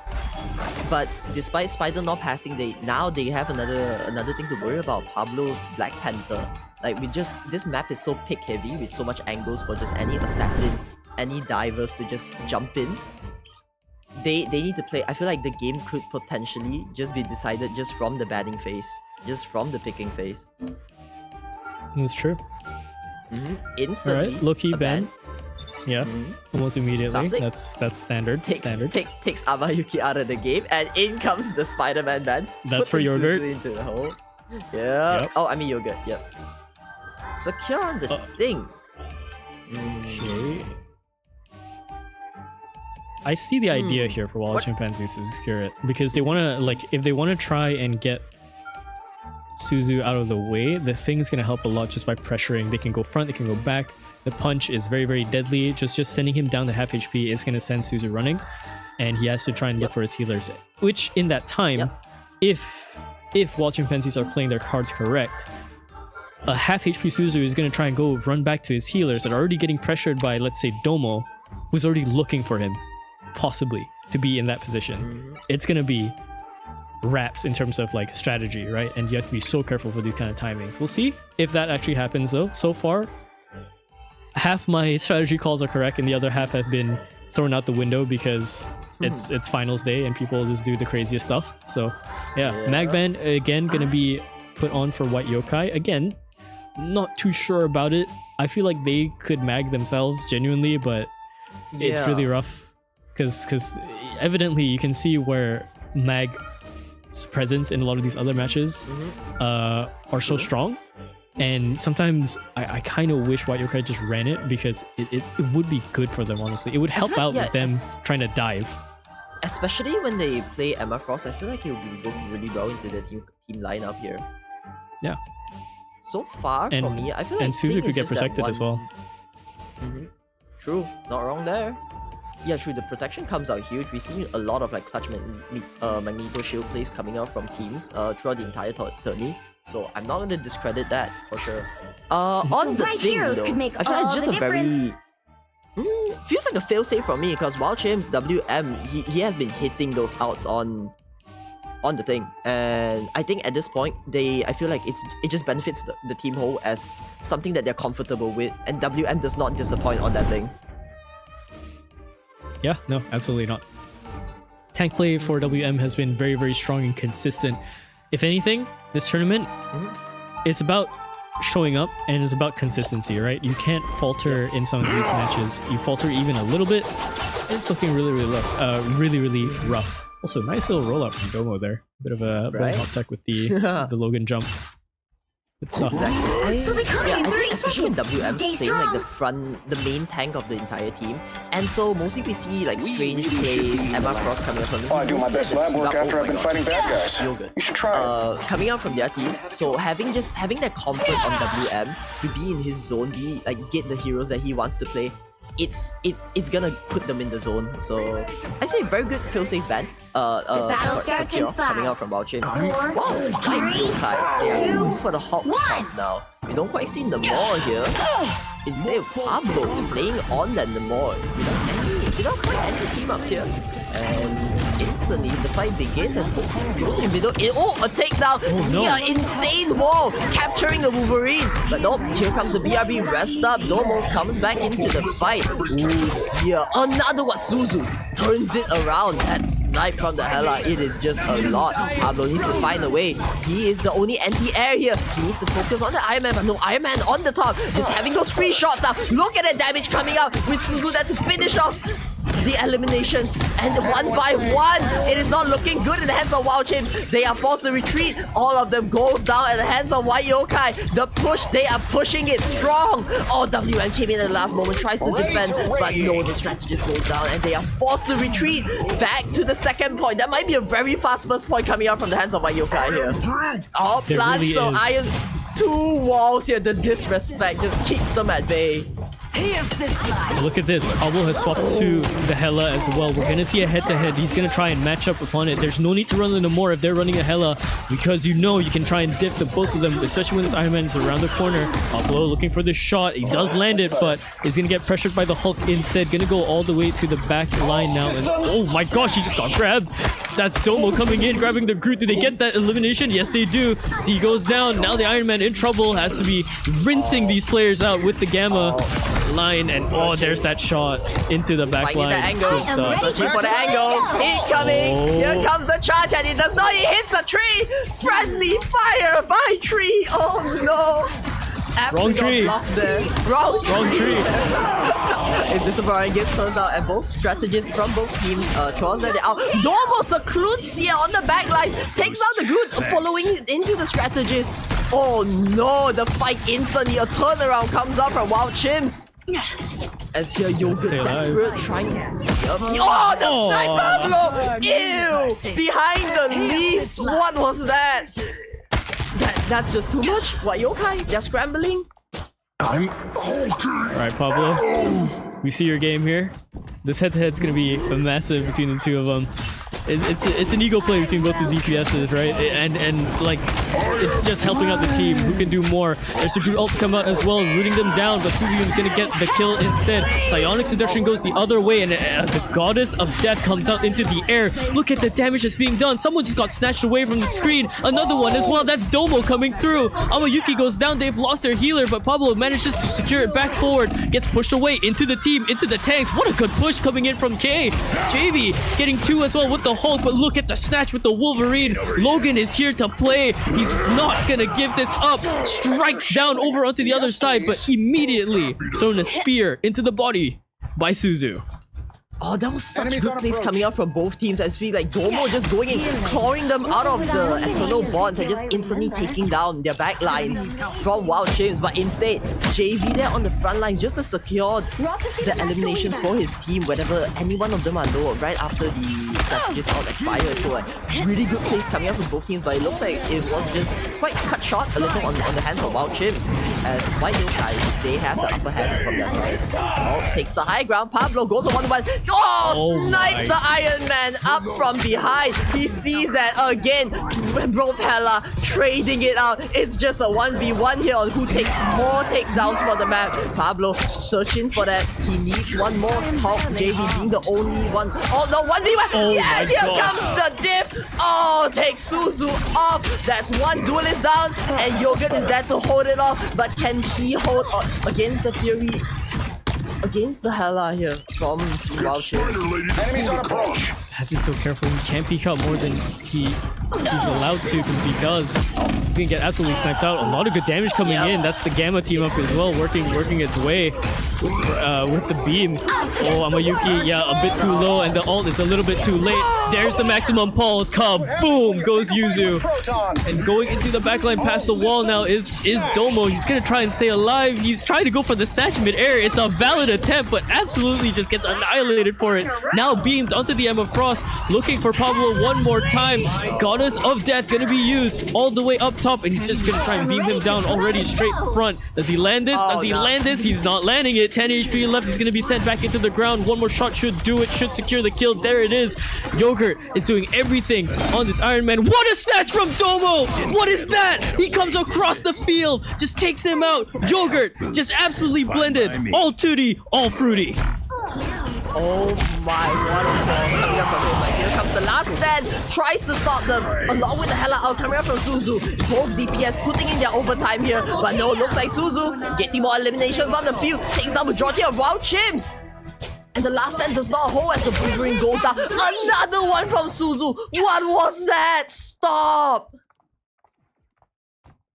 But despite Spider not passing, they have another thing to worry about. Pablo's Black Panther. Like, this map is so pick heavy with so much angles for just any assassin, any divers to just jump in. They need to play. I feel like the game could potentially just be decided just from the batting phase, just from the picking phase. That's true. Instantly. All right, low-key a ban. Yeah, almost immediately. Classic. That's standard. Takes standard. Amayuki out of the game, and in comes the Spider-Man dance. That's for putting Yogurt. Suzu into the hole. Yeah. Yep. Oh, I mean Yogurt. Yep. Secure on the thing. Okay. I see the idea here for Wild Chimpanzees to secure it, because they want to, like, if they want to try and get Suzu out of the way, the thing's going to help a lot just by pressuring. They can go front, they can go back. The punch is very deadly. Just sending him down to half HP is going to send Suzu running, and he has to try and look for his healers. Which, in that time, if Wild Chimpanzees are playing their cards correct, a half HP Suzu is going to try and go run back to his healers that are already getting pressured by, let's say, Domo, who's already looking for him, possibly, to be in that position. It's going to be raps in terms of like strategy, right? And you have to be so careful for these kind of timings. We'll see if that actually happens though. So far, half my strategy calls are correct and the other half have been thrown out the window because it's finals day and people just do the craziest stuff. So yeah. Magban again gonna be put on for White Yokai. Again, not too sure about it. I feel like they could mag themselves genuinely, but it's really rough because evidently you can see where Mag's presence in a lot of these other matches are so strong. And sometimes I kind of wish White Yokai just ran it because it would be good for them, honestly. It would help out with them trying to dive. Especially when they play Emma Frost, I feel like it would work really well into the team lineup here. Yeah. So far, for me, I feel like... And Suzu Thing could is get just that protected as well. True, not wrong there. Yeah, true, the protection comes out huge. We see a lot of like clutch Magneto shield plays coming out from teams throughout the entire tourney. So I'm not going to discredit that for sure. On the Right thing heroes though, could make I feel like it's all just the a very... difference. feels like a failsafe for me because Wild Chimps WM, he has been hitting those outs on the thing, and I think at this point I feel like it just benefits the team whole as something that they're comfortable with, and WM does not disappoint on that thing. Yeah, no, absolutely not. Tank play for WM has been very, very strong and consistent. If anything, this tournament, it's about showing up and it's about consistency, right? You can't falter in some of these matches. You falter even a little bit, it's looking really, really rough. Really rough. Also, nice little rollout from Domo there. Bit of a hot tech with the the Logan jump. Good stuff. Exactly. be coming in I 30 think especially in seconds. WM's Stay playing like strong. the main tank of the entire team, and so mostly we see like strange plays. Emma Frost coming out from Oh, I do my best lab work after I've been fighting bad guys. Feel good. You should try it. Coming out from their team, so having that comfort on WM to be in his zone, get the heroes that he wants to play. It's gonna put them in the zone. So I say very good fail-safe ban. battle starts in Secure 5, coming out from Wild James. 4, Wow, 3, Yokais. They are 2, going for the hot top now. We don't quite see Namor here. Instead, Pablo playing on that Namor without quite any team-ups here. And instantly the fight begins and both teams goes in middle. A takedown! Sia, insane wall! Capturing the Wolverine! But nope, here comes the BRB rest up. Domo comes back into the fight. Ooh, Sia. Another Wasuzu turns it around. That snipe from the Hela, it is just a lot. Pablo needs to find a way. He is the only anti-air here. He needs to focus on the Iron Man, but no Iron Man on the top. Just having those free shots now. Look at the damage coming out with Suzu there to finish off the eliminations, and one by one, it is not looking good in the hands of Wild James. They are forced to retreat. All of them goes down at the hands of White Yokai. The push, they are pushing it strong. Oh, WM came in at the last moment, tries to defend, but no, the strategist goes down, and they are forced to retreat back to the second point. That might be a very fast first point coming out from the hands of White Yokai here. Oh, There Plant, really so is. Iron, 2 walls here. The disrespect just keeps them at bay. Look at this. Pablo has swapped to the Hela as well. We're gonna see a head-to-head. He's gonna try and match up upon it. There's no need to run into more if they're running a Hela, because you know you can try and diff the both of them, especially when this Iron Man is around the corner. Pablo looking for this shot. He does land it, but is gonna get pressured by the Hulk instead. Gonna go all the way to the back line now. And oh my gosh, he just got grabbed. That's Domo coming in, grabbing the Groot. Do they get that elimination? Yes, they do. C goes down. Now the Iron Man in trouble. Has to be rinsing these players out with the Gamma line. And oh, there's that shot into the back Finding line. the angle, Good stuff. searching for the angle. Incoming. Oh. Here comes the charge, and it does not. He hits a tree. Friendly fire by tree. Oh no. Wrong tree. Wrong tree. If this Brian gets turns out, and both strategists from both teams draws that out. Domo secludes Sia on the back line, takes out the Groot, following into the strategist. Oh no, the fight instantly, a turnaround comes out from Wild Chimps. As here, Yogurt Stay alive. desperate, trying to... Oh, the snipe, Pablo! Ew! Behind the leaves, what was that? That's just too much. What, Yokai? They're scrambling. I'm Alright, Pablo. We see your game here. This head-to-head's gonna be massive between the two of them. It's an ego play between both the DPSs, right? And like, it's just helping out the team. Who can do more? There's a Groot ult to come out as well, rooting them down, but Suzuyun's gonna get the kill instead. Psionic Seduction goes the other way, and the Goddess of Death comes out into the air. Look at the damage that's being done. Someone just got snatched away from the screen. Another one as well. That's Domo coming through. Amayuki goes down. They've lost their healer, but Pablo manages to secure it back forward. Gets pushed away into the team, into the tanks. What a good push coming in from K. JV getting 2 as well with the Hulk, but look at the snatch with the Wolverine. Logan is here to play. He's not gonna give this up. Strikes down over onto the other side, but immediately thrown a spear into the body by Suzu. Oh, that was such good plays coming out from both teams. As we like Domo just going in, clawing them out of the eternal bonds and just instantly taking down their back lines from Wild James. But instead, JV there on the front lines just to secure the eliminations for his team whenever any one of them are low right after the strategist out expires. So like really good plays coming out from both teams, but it looks like it was just quite cut short a little on the hands of Wild James. As White Yokai, they have the upper hand from their side. Oh, takes the high ground. Pablo goes on 1-1. Oh, snipes the Iron Man up from behind. He sees that again. Bro Pella trading it out. It's just a 1v1 here on who takes more takedowns for the map. Pablo searching for that. He needs one more. Hulk JV being the only one. Oh no, 1v1. Oh Yeah, my here God. comes the diff. Oh, takes Suzu off. That's one duelist down. And Yogurt is there to hold it off. But can he hold against the Fury? Against the Hela here from Wild Chase. Enemies on approach. Has to be so careful. He can't peek out more than he he's allowed to, because if he does, he's gonna get absolutely sniped out. A lot of good damage coming in. That's the Gamma team up as well, working its way with the beam. Oh, Amayuki, yeah, a bit too low, and the ult is a little bit too late. There's the maximum pulse. Kaboom goes Yuzu. And going into the backline past the wall now is Domo. He's gonna try and stay alive. He's trying to go for the snatch mid-air. It's a valid attempt, but absolutely just gets annihilated for it. Now beamed onto the Emma Frost, looking for Pablo one more time. Goddess of Death gonna be used all the way up top, and he's just gonna try and beam him down already straight front. Does he land this? Does he land this? He's not landing it. 10 HP left. He's gonna be sent back into the ground. One more shot should do it, should secure the kill. There it is. Yogurt is doing everything on this Iron Man. What a snatch from Domo! What is that? He comes across the field, just takes him out. Yogurt just absolutely blended. All tutti, all fruity. Oh my, what a ball coming up from him. Like, here comes the last stand, tries to stop them, along with the hella out coming up from Suzu. Both DPS putting in their overtime here, but no, looks like Suzu getting more eliminations on the field, takes down majority of Wild Chimps. And the last stand does not hold as the Boomerang goes down. Another one from Suzu. What was that? Stop!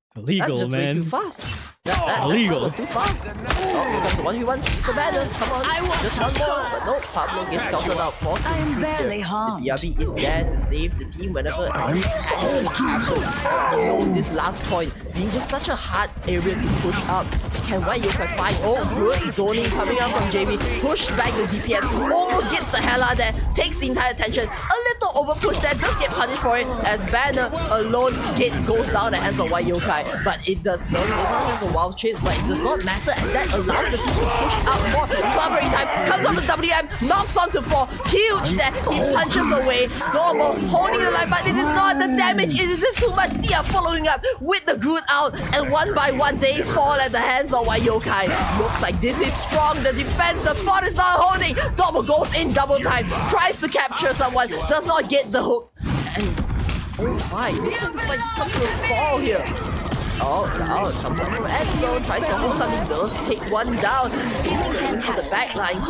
It's illegal, That's just man. way too fast. That illegal. was too fast. Oh, because the 1v1 sees the banner. Come on, just one more. But no, Pablo gets counted out. Forced to retreat here. The BRB is there to save the team whenever this last point being just such a hard area to push up. Can White Yokai find? Oh, good zoning coming out from JV. Pushed back the DPS. Almost gets the hell out of there. Takes the entire attention. A little over push there. Does get punished for it as Banner alone goes down the hands of White Yokai. But it does not. It's not hands of Wild Chase, but it does not matter as that allows the team to push out more. Clobbering time comes on the WM, knocks onto 4. Huge there. He punches away. Normal holding the line, but it is not the damage. It is just too much. Sia following up with the Groot out, and one by one they fall at the hands of White Yokai. Looks like this is strong. The defense, the fort is not holding. Domo goes in double time, tries to capture someone, does not get the hook. And oh my, looks like the fight just comes to a stall here. Oh, down. Comes up from end zone. Tries to hold something. Does take one down. Into the back lines.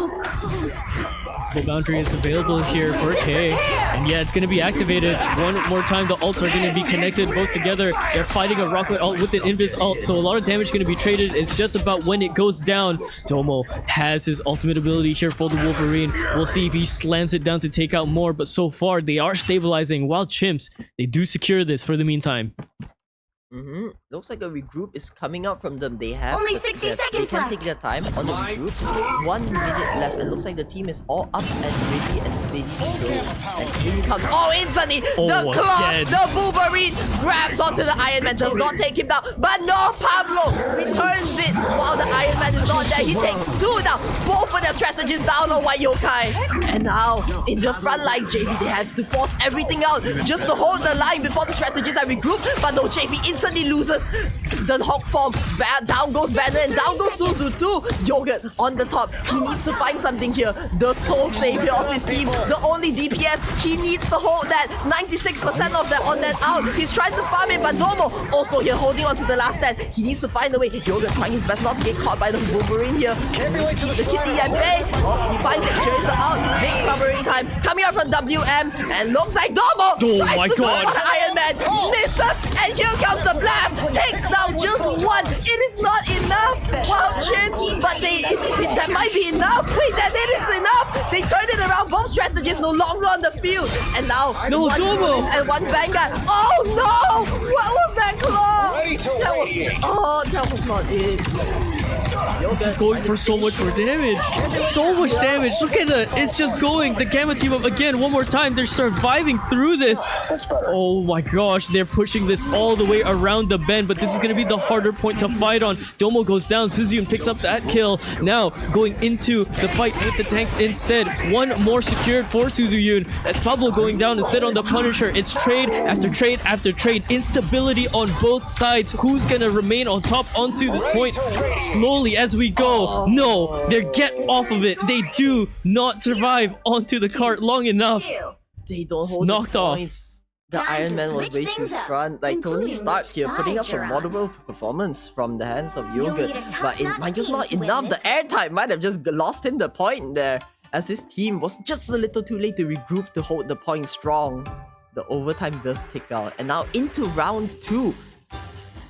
Physical boundary is available here for K. And yeah, it's going to be activated. One more time, the ults are going to be connected both together. They're fighting a Rocket ult with an Invis ult. So a lot of damage going to be traded. It's just about when it goes down. Domo has his ultimate ability here for the Wolverine. We'll see if he slams it down to take out more. But so far, they are stabilizing. While Chimps, they do secure this for the meantime. Looks like a regroup is coming out from them. They have Only 60 seconds They can left. take their time on the regroup. 1 minute left. It looks like the team is all up and ready and steady to go. And here he comes. Oh, instantly! The claw, dead. the Wolverine grabs onto the Iron Man. Does not take him down. But no, Pablo returns it while the Iron Man is not there. He takes 2 down. Both of their strategies down on White Yokai. And now, in the front lines, JV, they have to force everything out just to hold the line before the strategies are regrouped. But no, JV instantly loses the Hawk form. Down goes Banner and down goes Suzu too. Yogurt on the top. He needs to find something here. The sole savior of his team. The only DPS. He needs to hold that. 96% of that on that out. He's trying to farm it, but Domo also here holding on to the last stand. He needs to find a way. Yogurt trying his best not to get caught by the Wolverine here. He needs to keep the kitty at bay. Oh, he finds it. Chases out. Big submarine time. Coming out from WM. And looks like Domo tries to go for the Iron Man. Misses. And here comes the blast. Takes down just 1. It is not enough. Wow, Chins. But that might be enough. Wait, that it is enough. They turned it around. Both strategies no longer on the field. And now, No, 1 Domo. Duelist and 1 Vanguard. Oh no! What was that claw? That was not it. This is going for so much more damage. So much damage. Look at it. It's just going. The Gamma team up again one more time. They're surviving through this. Oh my gosh. They're pushing this all the way around the bend, but this is going to be the harder point to fight on. Domo goes down. Suzuyun picks up that kill. Now going into the fight with the tanks instead. One more secured for Suzuyun. That's Pablo going down instead on the Punisher. It's trade after trade after trade. Instability on both sides. Who's going to remain on top onto this point? Slowly as we go. No, they get off of it. They do not survive onto the cart long enough. They don't It's hold knocked the off. points. The Time Iron to Man was switch way too things up, front. Like Tony including Stark which here, putting up side a you're on. multiple performance from the hands of You'll Yogurt, need a but it top-notch might just team not to win enough. The this. airtime might have just lost him the point there, as his team was just a little too late to regroup to hold the point strong. The overtime does tick out. And now into round 2.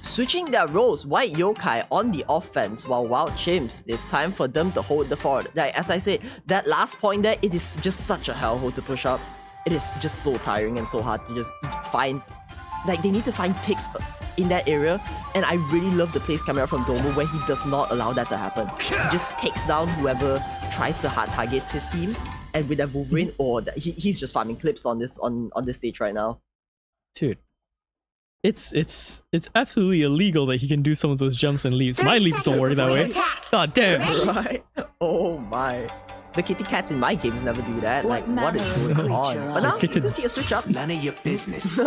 Switching their roles, White Yokai on the offense while Wild Chimps, it's time for them to hold the fort. Like, as I said, that last point there, it is just such a hellhole to push up. It is just so tiring and so hard to just find, like, they need to find picks in that area, and I really love the plays coming out from Domo where he does not allow that to happen. He just takes down whoever tries to hard targets his team, and with that Wolverine, he's just farming clips on this stage right now. Dude, it's absolutely illegal that he can do some of those jumps and leaps. My leaps don't work that way. God damn. Right? Oh my. The kitty cats in my games never do that. Like, what is going on? But now, we do see a switch up. None of your business.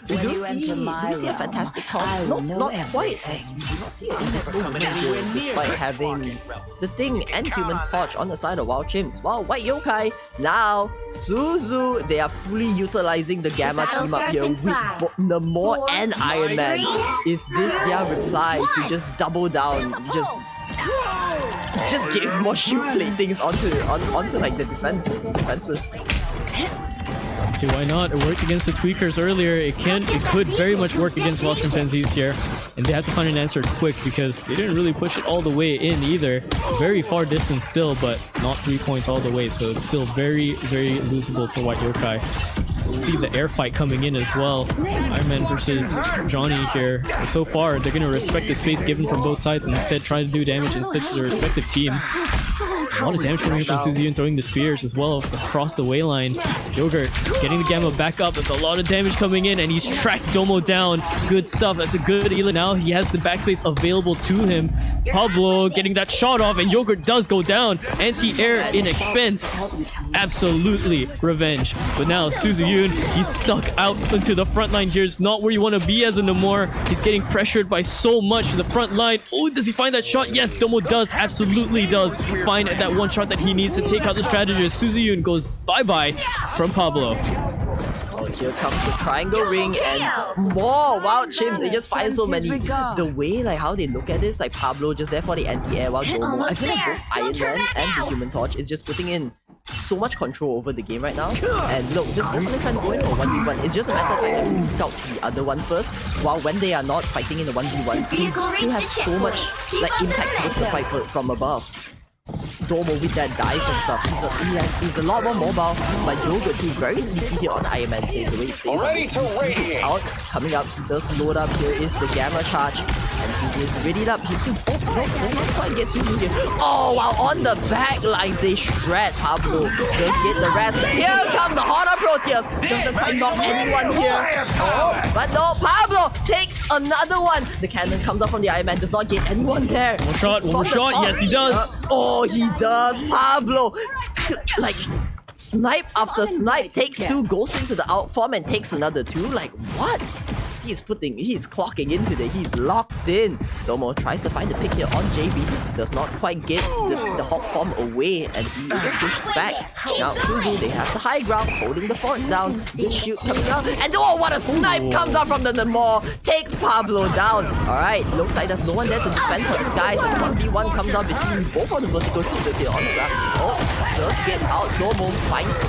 we do see a fantastic call. Not quite, as we do not see an invisible movement here, despite having the Thing and Human Torch on the side of Wild Chimps. While White Yokai, now, Suzu, they are fully utilizing the Gamma team up here with Namor and Iron Man. Is this their reply to just double down, just give more shield platings onto like the defenses. See, why not? It worked against the Tweakers earlier. It could very much work against Welsh Chimpanzees here. And they have to find an answer quick because they didn't really push it all the way in either. Very far distance still, but not 3 points all the way. So it's still very, very losable for White Yokai. We'll see the air fight coming in as well. Iron Man versus Johnny here. But so far, they're going to respect the space given from both sides and instead try to do damage instead to their respective teams. A lot of damage coming in from Suzy and throwing the spears as well across the wayline. Yogurt getting the Gamma back up. That's a lot of damage coming in, and he's tracked Domo down. Good stuff. That's a good Ela. Now he has the backspace available to him. Pablo getting that shot off, and Yogurt does go down. Anti-air in expense. Absolutely revenge. But now Suzu Yoon, he's stuck out into the front line here. It's not where you want to be as a Namor. He's getting pressured by so much in the front line. Oh, does he find that shot? Yes, Domo does. Absolutely does find that one shot that he needs to take out the strategist. Suzu Yoon goes bye-bye from Pablo. Oh, here comes the triangle ring and more Wild Chimps. They just find so many. The way like how they look at this, like Pablo just there for the anti-air while Domo, I feel like both Iron Man and the Human Torch is just putting in so much control over the game right now. And look, just both of them trying to go in for 1v1. It's just a matter of fact who scouts the other one first. While when they are not fighting in the 1v1, they still have so much like impact towards the fight from above. Domo with that dive and stuff. He's a lot more mobile, but Yogurt too very sneaky here on Iron Man plays the way he plays on this. He's out, coming up, he does load up. Here is the Gamma charge, and he is readied up. He's still does not quite get Suzu here. Oh, while on the back lines they shred Pablo. Does get the rest. Here comes the Horror Proteus. Doesn't quite knock anyone here. Oh, but no, Pablo takes another one. The cannon comes up from the Iron Man, does not get anyone there. One more shot. Yes, he does. Oh, he does. Pablo, like, snipe after snipe, takes two, goes into the outform and takes another two. Like, what? He's clocking into he's locked in. Domo tries to find the pick here on JB. Does not quite get the hop form away, and he is pushed back. Now Suzu, they have the high ground, holding the fort down. Good shoot coming out. And oh, what a snipe comes out from the Namor. Takes Pablo down. Alright, looks like there's no one there to defend for this guy. So 1v1 comes out between both of the vertical shooters here on the ground. Oh, does get out. Domo finds a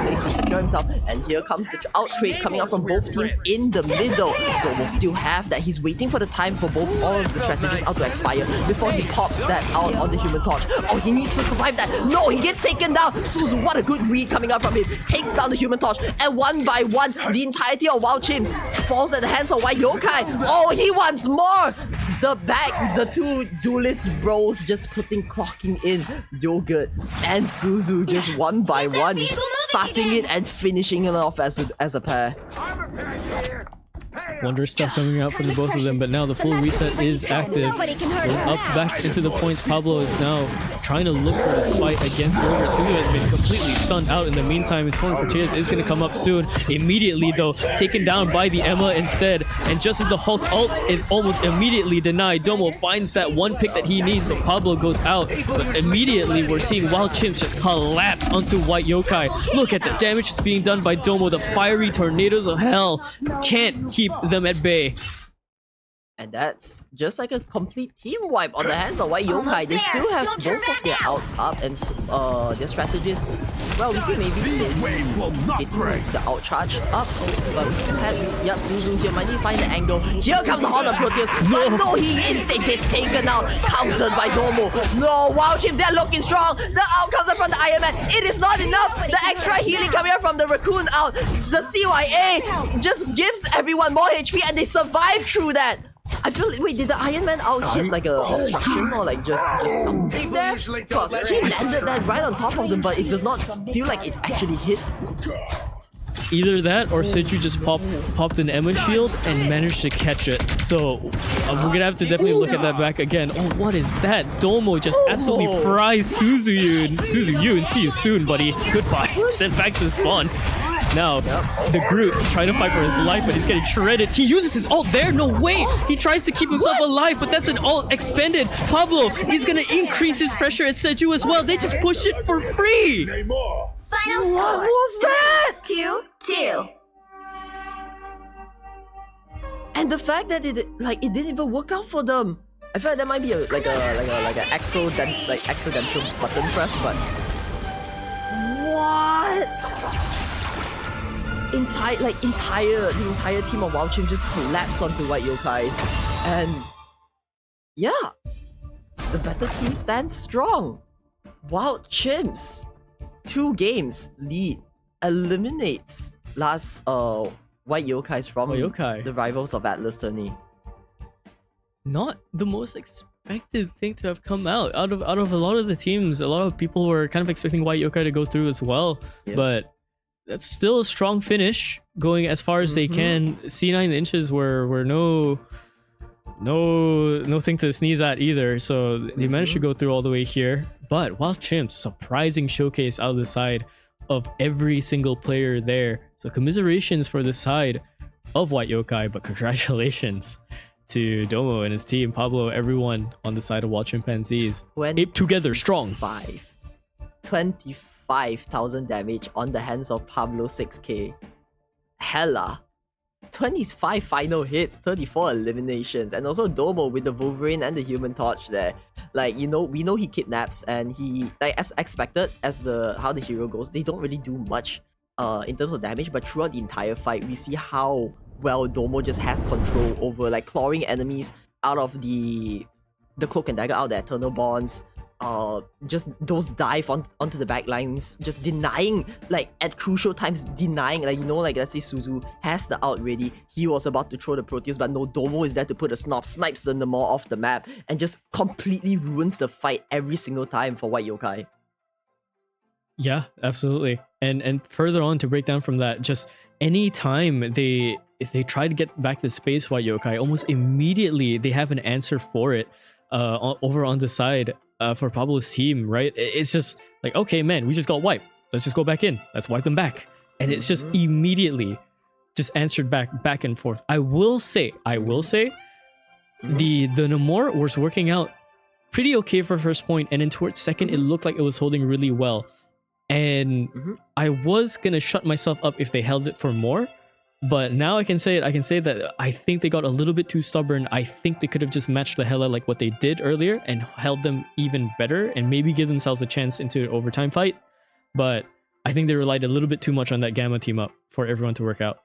place to secure himself. And here comes the out trade coming out from both teams in the middle. Domo still have that. He's waiting for the time for all of the strategies out to expire before he pops that out on the Human Torch. Oh, he needs to survive that. No, he gets taken down. Suzu, what a good read coming up from him. Takes down the Human Torch, and one by one, the entirety of Wild Chimps falls at the hands of White Yokai. Oh, he wants more. The two duelist bros just clocking in. Yogurt and Suzu just one by one, starting it and finishing it off as a pair. Wondrous stuff coming out from the both of them, but now the full reset is active. Going up back into the points. Pablo is now trying to look for this fight against Yogurt. Suzu has been completely stunned out in the meantime. His Horn Proteus is going to come up soon. Immediately though, taken down by the Emma instead. And just as the Hulk ult is almost immediately denied, Domo finds that one pick that he needs, but Pablo goes out. But immediately we're seeing Wild Chimps just collapse onto White Yokai. Look at the damage that's being done by Domo. The fiery tornadoes of hell can't keep them at bay. And that's just like a complete team wipe on the hands of White Yokai. Almost They there. still have Don't turn both of back their now. outs up and their strategies. Well, we see maybe slowly getting the out charge up, but we still have Suzu here. Might need to find the angle. Here comes the Horn of Proteus. But no, he instead gets taken out, countered by Domo. No, Wild Chips, they're looking strong. The out comes up from the Iron Man. It is not enough. The extra healing coming out from the Raccoon out. The CYA just gives everyone more HP and they survive through that. I feel like, wait, did the Iron Man out hit like a obstruction or like just something there? Because he landed that right on top of them, but it does not feel like it actually hit. Either that or Seju just popped an Emma shield and managed to catch it. So we're gonna have to definitely look at that back again. Oh, what is that? Domo just absolutely fries Suzu and see you soon, buddy. Goodbye. Sent back to the spawn. Now, the Groot trying to fight for his life, but he's getting shredded. He uses his ult there? No way! He tries to keep himself alive, but that's an ult expended. Pablo, he's gonna increase his pressure at Seju as well. They just push it for free! Final What score. was that? 2-2. And the fact that it didn't even work out for them. I feel like that might be like an accidental button press, but what? The entire team of Wild Chimps just collapsed onto White Yokais, and yeah, the better team stands strong. Wild Chimps, 2 games lead, eliminates last White Yokais from White Yokai. the Rivals of Atlas tourney. Not the most expected thing to have come out of a lot of the teams. A lot of people were kind of expecting White Yokai to go through as well, Yep. but that's still a strong finish, going as far as they can. C9 inches were no thing to sneeze at either, so they managed to go through all the way here. But Wild Chimps, surprising showcase out of the side of every single player there. So commiserations for the side of White Yokai, but congratulations to Domo and his team, Pablo, everyone on the side of Wild Chimpanzees. Ape together, strong. 25,000 damage on the hands of Pablo 6k. Hella. 25 final hits, 34 eliminations, and also Domo with the Wolverine and the Human Torch there. Like, we know he kidnaps, and he, like, as expected, as how the hero goes, they don't really do much in terms of damage, but throughout the entire fight, we see how well Domo just has control over, like, clawing enemies out of the Cloak and Dagger, out of the Eternal Bonds, just those dive onto the back lines, just denying, like, at crucial times, denying, like, let's say Suzu has the out ready, he was about to throw the Proteus, but no, Domo is there to put a snipes the Namor off the map, and just completely ruins the fight every single time for White Yokai. Yeah, absolutely. And further on, to break down from that, just any time if they try to get back the space White Yokai, almost immediately they have an answer for it over on the side for Pablo's team, right? It's just like, okay, man, we just got wiped. Let's just go back in. Let's wipe them back. And it's just immediately just answered back and forth. I will say, the Namor was working out pretty okay for first point, and then towards second, it looked like it was holding really well. And I was gonna shut myself up if they held it for more, but now I can say that I think they got a little bit too stubborn. I think they could have just matched the hell out like what they did earlier and held them even better and maybe give themselves a chance into an overtime fight. But I think they relied a little bit too much on that Gamma team up for everyone to work out.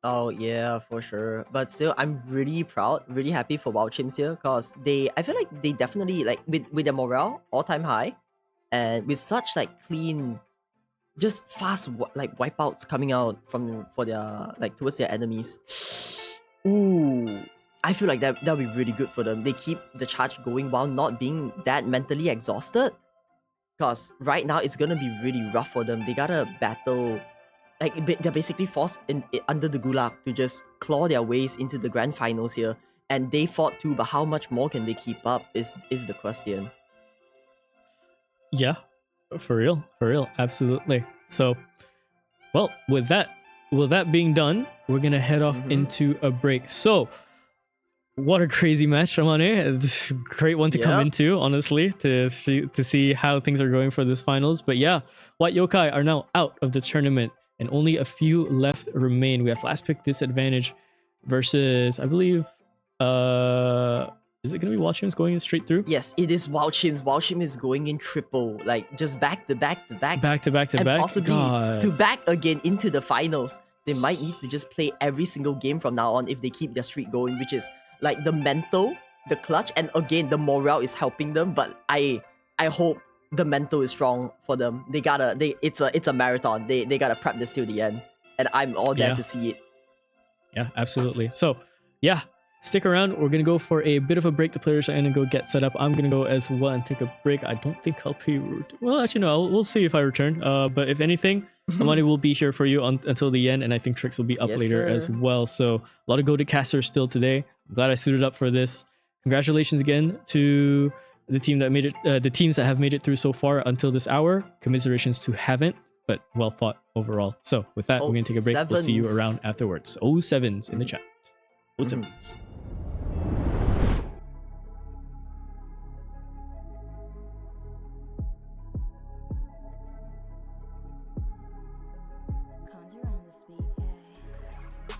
Oh yeah, for sure. But still, I'm really proud, really happy for Wild Chimps here, because I feel like they definitely, like, with their morale all-time high, and with such, like, clean, just fast, like, wipeouts coming out for their, like, towards their enemies. Ooh, I feel like that'll be really good for them. They keep the charge going while not being that mentally exhausted, because right now it's gonna be really rough for them. They gotta battle, like, they're basically forced under the Gulag to just claw their ways into the grand finals here, and they fought too, but how much more can they keep up is the question. Yeah, for real, absolutely. So, well, with that being done, we're gonna head off into a break. So, what a crazy match, Ramane! It's a great one to come into, honestly, to see how things are going for this finals. But yeah, White Yokai are now out of the tournament, and only a few left remain. We have last pick disadvantage versus, I believe, Is it gonna be Watchim's going straight through? Yes, it is Wild Chimps. Wild Chim is going in triple, like just back to back to back. Back to back to and back. possibly God. to back again into the finals. They might need to just play every single game from now on if they keep their streak going, which is like the mental, the clutch, and again the morale is helping them. But I hope the mental is strong for them. It's a marathon. They gotta prep this till the end, and I'm all there Yeah. to see it. Yeah, absolutely. So, yeah, stick around. We're gonna go for a bit of a break. The players are gonna go get set up. I'm gonna go as well and take a break. I don't think I'll be. Well, actually, no. We'll see if I return. But if anything, Amani will be here for you until the end, and I think Trix will be up Yes, later as sir. well. So a lot of go-to casters still today. I'm glad I suited up for this. Congratulations again to the team that made it. The teams that have made it through so far until this hour. Commiserations to haven't, but well fought overall. So with that, we're gonna take a break. We'll see you sevens. around afterwards. 07s in the chat. 07s. Conjure on this beat, yay.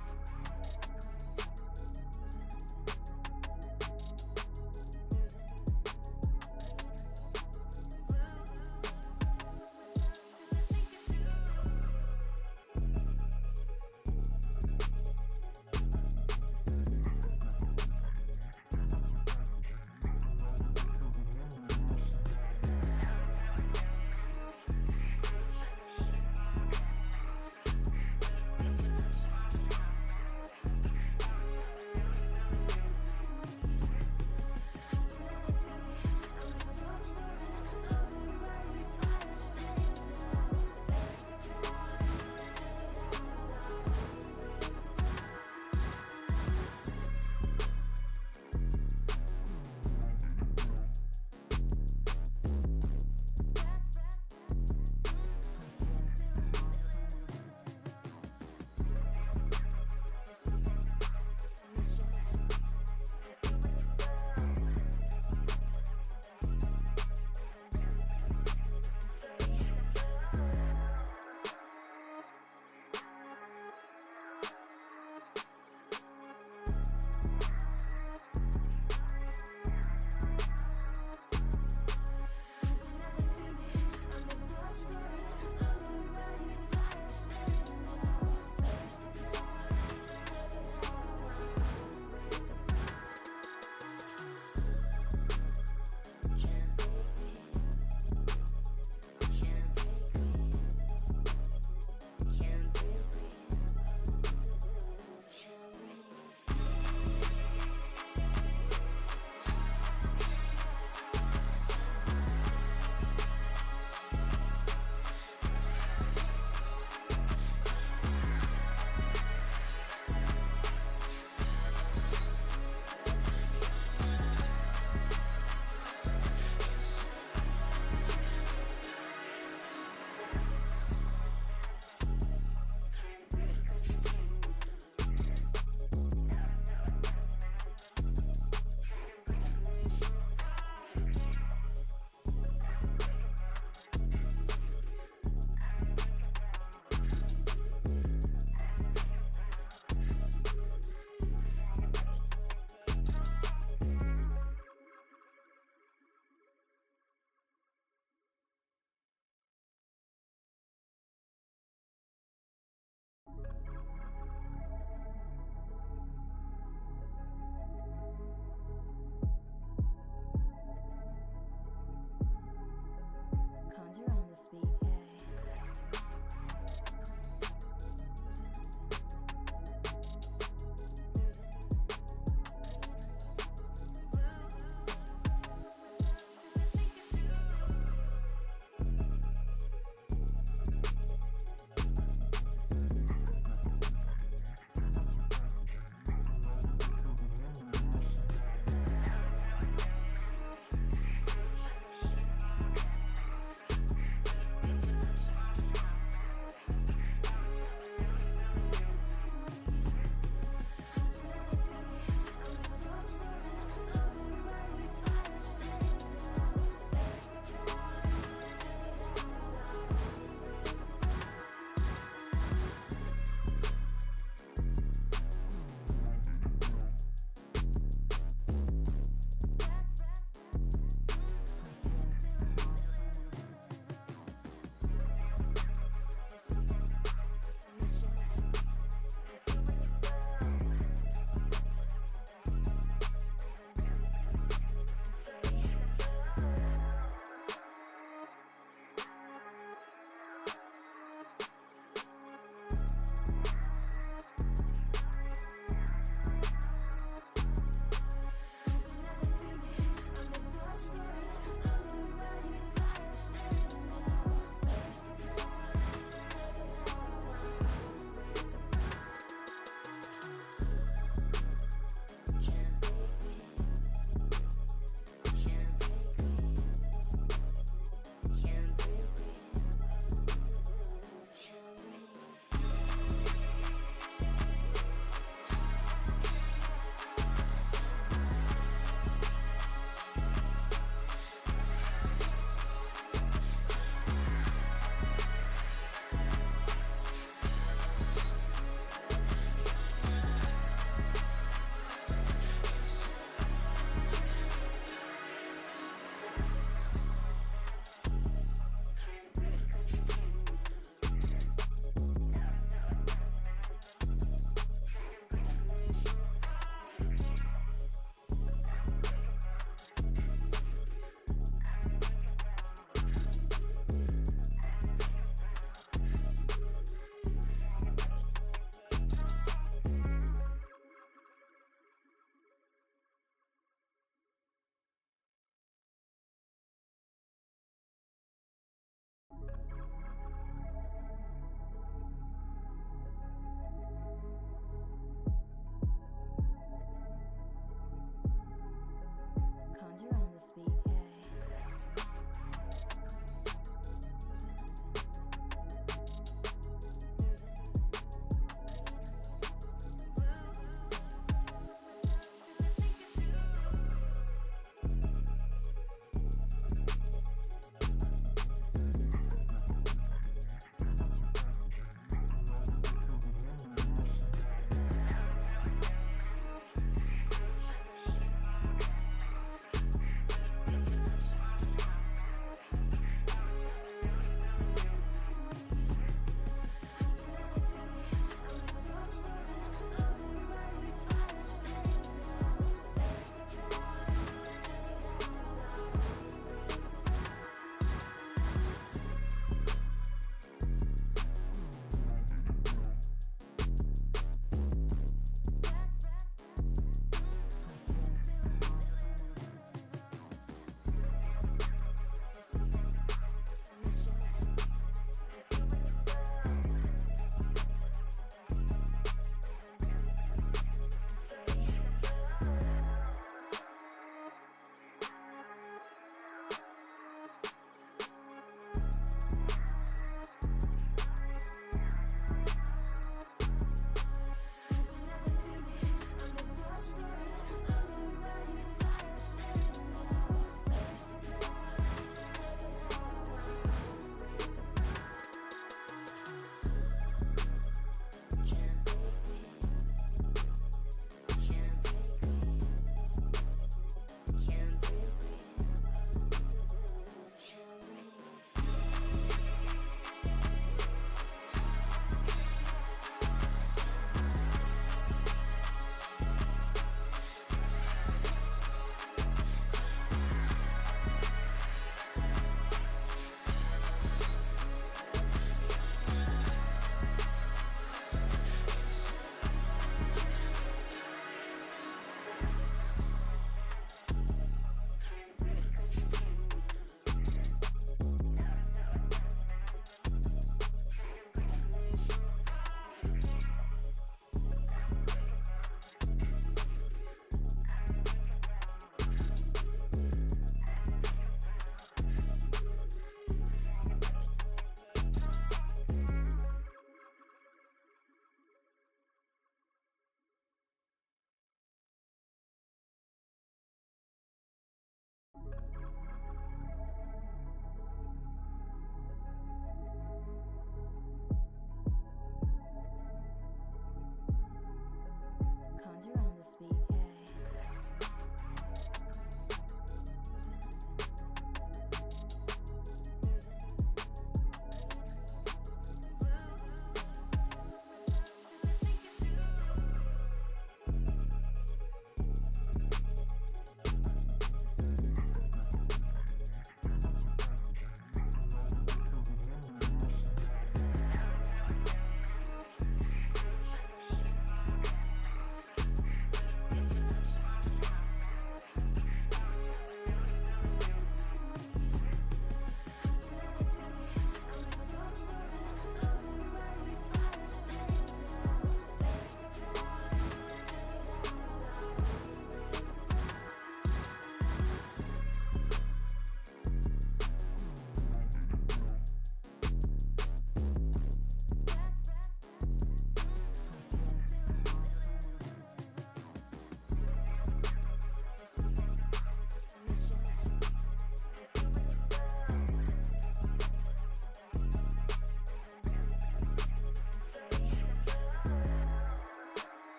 this beat, ayy.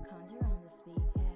Conjure on this beat, ayy.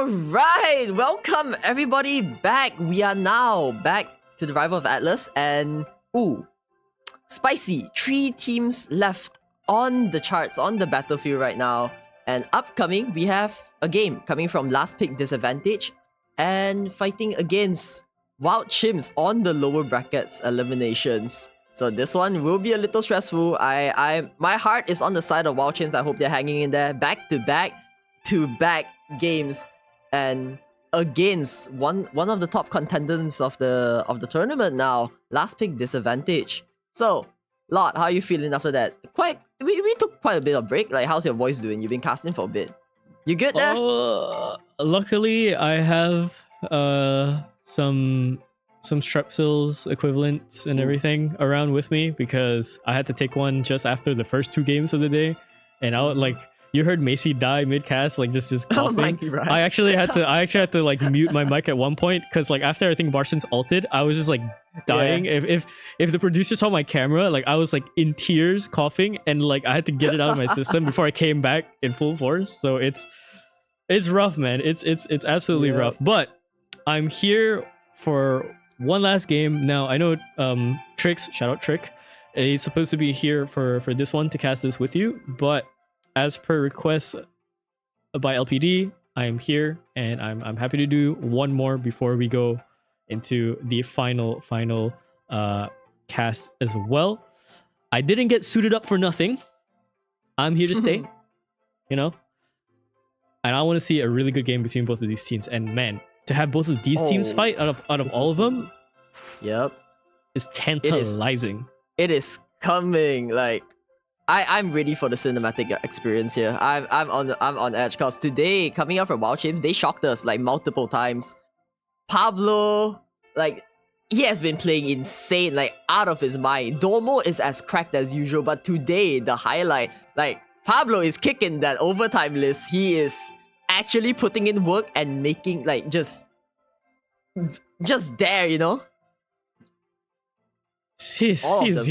All right, welcome everybody back. We are now back to the Rival of Atlas, and spicy. 3 teams left on the charts on the battlefield right now. And upcoming, we have a game coming from Last Pick Disadvantage and fighting against Wild Chimps on the lower brackets eliminations. So this one will be a little stressful. My heart is on the side of Wild Chimps. I hope they're hanging in there. Back to back games, and against one of the top contenders of the tournament now. Last Pick Disadvantage. So, Lord, how are you feeling after that? We took quite a bit of break. Like, how's your voice doing? You've been casting for a bit. You good there? Luckily, I have some strepsils equivalents and everything around with me because I had to take one just after the first 2 games of the day, and I would like. You heard Macy die mid-cast, like just coughing. Right. I actually had to like mute my mic at one point because like after I think Barson's ulted, I was just like dying. Yeah. If the producer saw my camera, like I was like in tears, coughing, and like I had to get it out of my system before I came back in full force. So it's rough, man. It's absolutely rough. But I'm here for one last game. Now I know Trix, shout out Trick, he's supposed to be here for this one to cast this with you, but as per request by LPD, I am here and I'm happy to do one more before we go into the final cast as well. I didn't get suited up for nothing. I'm here to stay, you know? And I want to see a really good game between both of these teams. And man, to have both of these teams fight out of all of them, is tantalizing. It is coming. Like, I'm ready for the cinematic experience here. I'm on edge because today, coming out from Wild Chimps, they shocked us like multiple times. Pablo, like, he has been playing insane, like out of his mind. Domo is as cracked as usual, but today the highlight, like Pablo is kicking that overtime list. He is actually putting in work and making like just there, you know. He's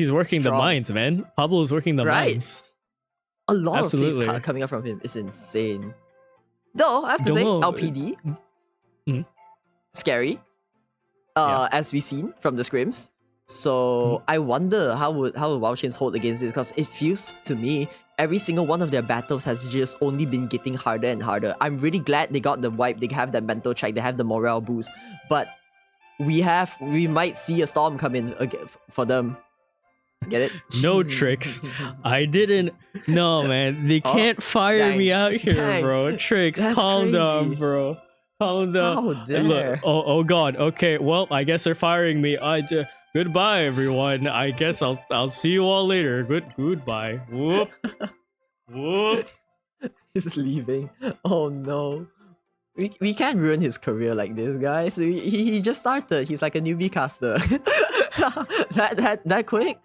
working the minds, man. Pablo's working the minds. A lot Absolutely. of plays coming up from him is insane. Though, I have to say, LPD, scary, as we've seen from the scrims. So I wonder how would Wild Chimps hold against this, because it feels to me every single one of their battles has just only been getting harder and harder. I'm really glad they got the wipe, they have that mental check, they have the morale boost, but we might see a storm come in again for them. Get it? No Tricks. I didn't. No, man. They can't fire me out here, bro. Tricks, calm down, bro. Calm down. How And dare. look, oh god. Okay, well, I guess they're firing me. Goodbye, everyone. I guess I'll see you all later. Goodbye. Whoop. Whoop. He's leaving. Oh no. We can't ruin his career like this, guys. He just started. He's like a newbie caster. that quick.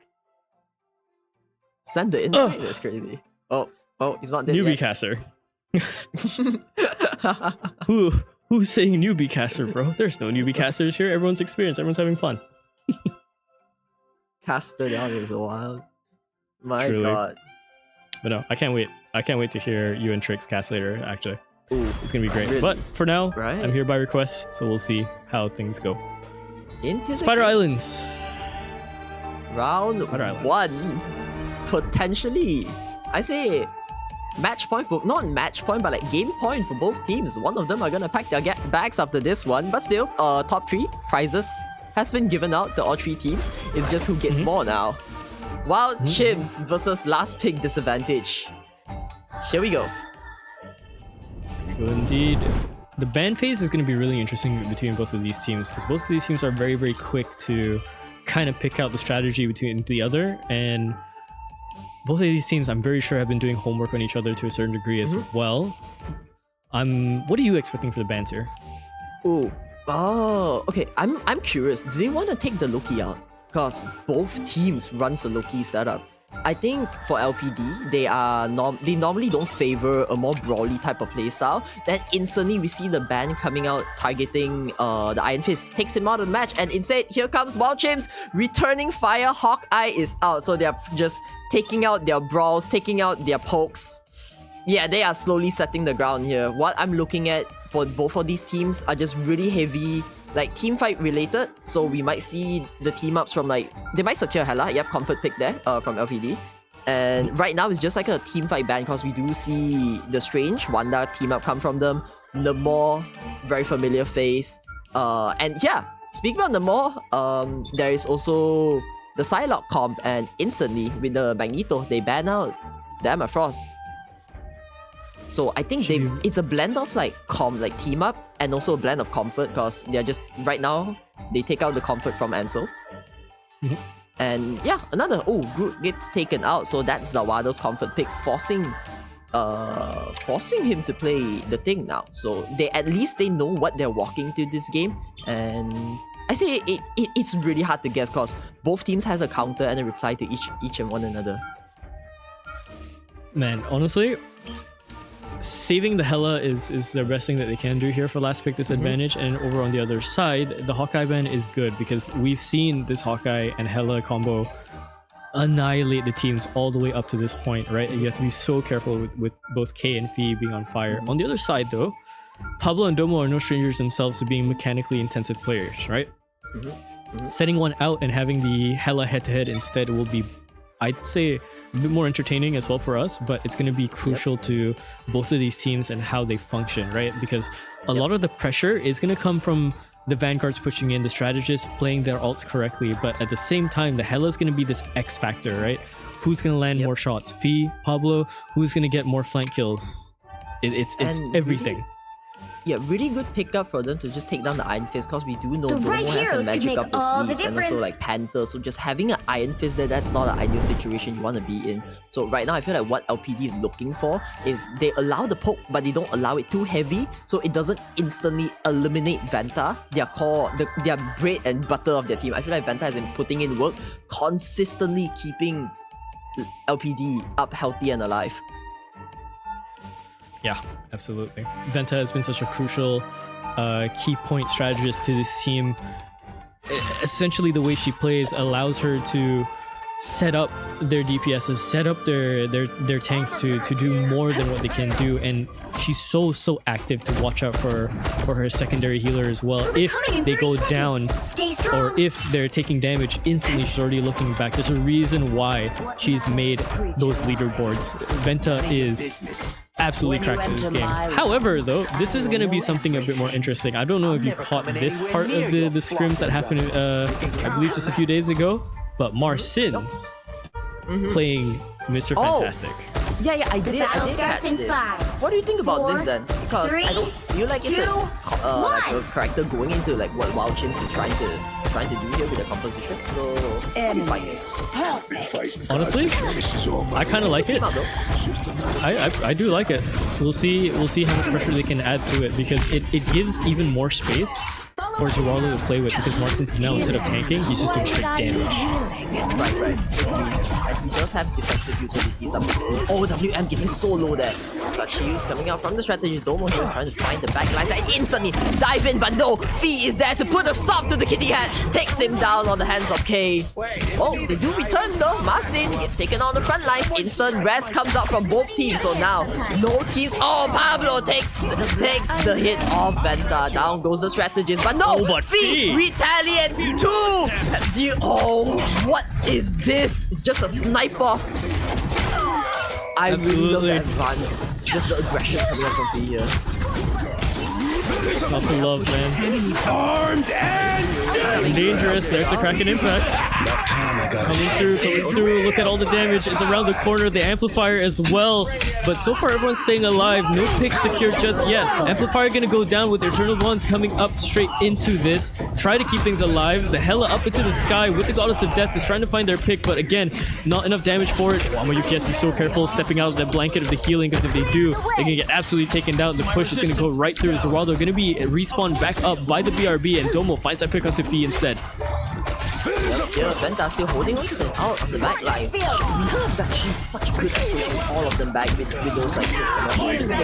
Send the invite. That's crazy. Oh, he's not there Newbie yet. caster. Who's saying newbie caster, bro? There's no newbie casters here. Everyone's experienced. Everyone's having fun. Caster down is wild. My Truly. god. But no, I can't wait. I can't wait to hear you and Trix cast later, actually. Ooh, It's gonna be great. really? But for now, Right. I'm here by request, so we'll see how things go. into the Spider games. Islands. Round Spider Islands. 1. Potentially. I say match point for, not match point, but like game point for both teams. One of them are gonna pack their bags after this one, but still, top 3 prizes has been given out to all 3 teams. It's just who gets more now. Wild Chimps versus Last Pick Disadvantage. Here we go. Well, indeed. The ban phase is going to be really interesting between both of these teams because both of these teams are very, very quick to kind of pick out the strategy between the other. And both of these teams, I'm very sure, have been doing homework on each other to a certain degree as well. What are you expecting for the bans here? Ooh. Oh, okay. I'm curious. Do they want to take the Loki out? Because both teams runs a Loki setup. I think for LPD, they normally don't favor a more brawly type of playstyle. Then instantly we see the ban coming out targeting the Iron Fist, takes him out of the match, and instead here comes Wild Chimps returning fire. Hawkeye is out, so they're just taking out their brawls, taking out their pokes. Yeah, they are slowly setting the ground here. What I'm looking at for both of these teams are just really heavy, like team fight related. So we might see the team ups from like, they might secure Hela. Yep, comfort pick there from LPD. And right now it's just like a team fight ban because we do see the Strange Wanda team up come from them. Namor, very familiar face. And yeah, speaking about Namor, there is also the Psylocke comp, and instantly with the Magneto, they ban out the Emma Frost. So I think it's a blend of like team up and also a blend of comfort because they're just right now they take out the comfort from Ansel. And yeah, another Groot gets taken out, so that's Zawado's comfort pick, forcing him to play the thing now. So they at least they know what they're walking to this game, and I say it's really hard to guess because both teams has a counter and a reply to each and one another. Man, honestly, saving the Hela is the best thing that they can do here for last pick disadvantage. And over on the other side, the Hawkeye ban is good because we've seen this Hawkeye and Hela combo annihilate the teams all the way up to this point, right? You have to be so careful with both K and Fee being on fire. On the other side though, Pablo and Domo are no strangers themselves to being mechanically intensive players, right? Setting one out and having the Hela head-to-head instead will be, I'd say, a bit more entertaining as well for us, but it's going to be crucial to both of these teams and how they function, right? Because a lot of the pressure is going to come from the Vanguards pushing in, the strategists playing their ults correctly, but at the same time, the Hela is going to be this X factor, right? Who's going to land more shots? Fee, Pablo, who's going to get more flank kills? It's everything. Really good pickup for them to just take down the Iron Fist because we do know The Domo right has a heroes could magic make up his all the sleeves and also difference. like Panther, so just having an Iron Fist there, that's not an ideal situation you want to be in. So right now I feel like what LPD is looking for is they allow the poke but they don't allow it too heavy so it doesn't instantly eliminate Vanta, their bread and butter of their team. I feel like Vanta has been putting in work, consistently keeping LPD up healthy and alive. Yeah, absolutely. Venta has been such a crucial key point strategist to this team. Essentially, the way she plays allows her to set up their DPSs, set up their tanks to do more than what they can do, and she's so active to watch out for her secondary healer as well. If they go down or if they're taking damage instantly, she's already looking back. There's a reason why she's made those leaderboards. Venta is absolutely cracked in this game. However, though, this is going to be something a bit more interesting. I don't know if you caught this part of the scrims that happened, I believe, just a few days ago, but Marsins playing Mr. Fantastic. Yeah, I did catch this. What do you think about this then? Because I don't feel like it's a character going into like what Wild Chimps is trying to do here with the composition. So how do you find this? Honestly, I kind of like it. I do like it. We'll see how much pressure they can add to it because it gives even more space for Geraldo to play with because Marsins is now instead of tanking, he's just doing straight damage. Right. And he does have defensive utilities up his sleeve. Oh, WM getting so low there. But Shields coming out from the strategy. Domo here trying to find the backlines and instantly dive in, but no, Fee is there to put a stop to the kitty cat. Takes him down on the hands of K. Oh, they do return though. Marcin gets taken on the front line. Instant rest comes out from both teams. So now, no teams. Oh, Pablo takes the hit of Venta. Down goes the strategist. But no, but Fee retaliates too. What is this? It's just a snipe off. I really love the advance. Just the aggression coming out from Fee here. Not to love, man. Dangerous. There's a Kraken impact. Coming through. Look at all the damage. It's around the corner. The amplifier as well. But so far, everyone's staying alive. No pick secured just yet. Amplifier gonna go down with Eternal Bonds coming up straight into this. Try to keep things alive. The Hela up into the sky with the Goddess of Death is trying to find their pick, but again, not enough damage for it. Wamayuki has to be so careful stepping out of the blanket of the healing because if they do, they're gonna get absolutely taken down. The push is gonna go right through Zeraldo. Gonna be respawned back up by the BRB, and Domo finds that pick up to Fee instead. here. Venta still holding on to them out of the back lines. We heard that she's such good at pushing all of them back with those like just Pablo needs to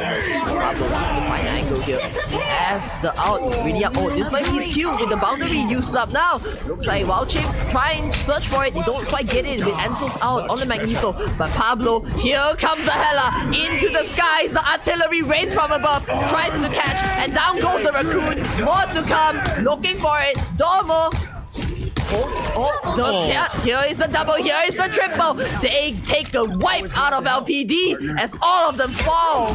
find an angle here. As the out really up. Oh, this might be his cue with the boundary used up now. Looks like Wild Chips try and search for it. They don't quite get it with Ansel's out on the Magneto. But Pablo, here comes the Hela into the skies. The artillery rains from above, tries to catch, and down goes the Raccoon. More to come, looking for it. Dormo here is the double, here is the triple. They take the wipe out of LPD as all of them fall.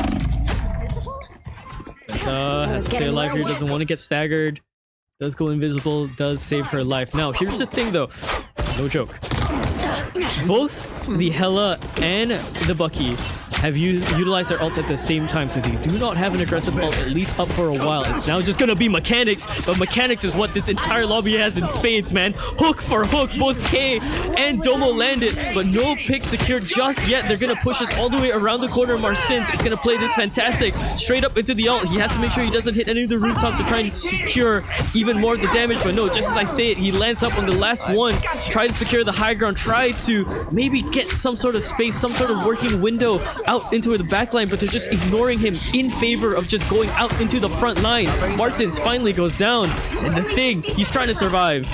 Has to stay alive here, doesn't want to get staggered. Does go invisible, does save her life. Now, here's the thing though, no joke. Both the Hela and the Bucky have utilized their ults at the same time, so they do not have an aggressive ult, at least up for a while. It's now just gonna be mechanics, but mechanics is what this entire lobby has in spades, man. Hook for hook, both K and Domo landed, but no pick secured just yet. They're gonna push us all the way around the corner. Marcins is gonna play this fantastic, straight up into the ult. He has to make sure he doesn't hit any of the rooftops to try and secure even more of the damage, but no, just as I say it, he lands up on the last one, try to secure the high ground, try to maybe get some sort of space, some sort of working window out into the backline, but they're just ignoring him in favor of just going out into the front line. Marcins finally goes down, and the thing, he's trying to survive.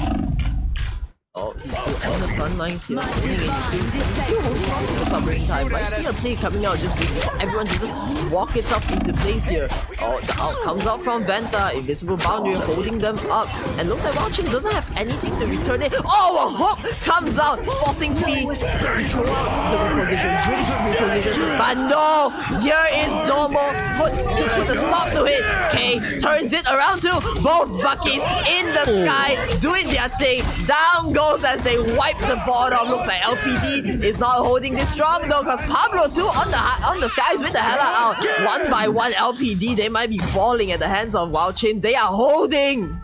Oh, he's still on the front lines here. He's still holding on to the covering time. I see a play coming out, just waiting for everyone to just walk itself into place here. Oh, the out comes out from Venta. Invisible boundary holding them up. And looks like Wild Chips doesn't have anything to return it. Oh, a hook comes out, forcing Fee to throw out the reposition. Really good reposition. But no, here is Domo to put a stop to it. K turns it around to both Buckies in the sky, doing their thing. Down goes as they wipe the bottom. Looks like LPD is not holding this strong though, because Pablo too on the skies with the Hela out. One by one LPD, they might be falling at the hands of Wild Chips. They are holding.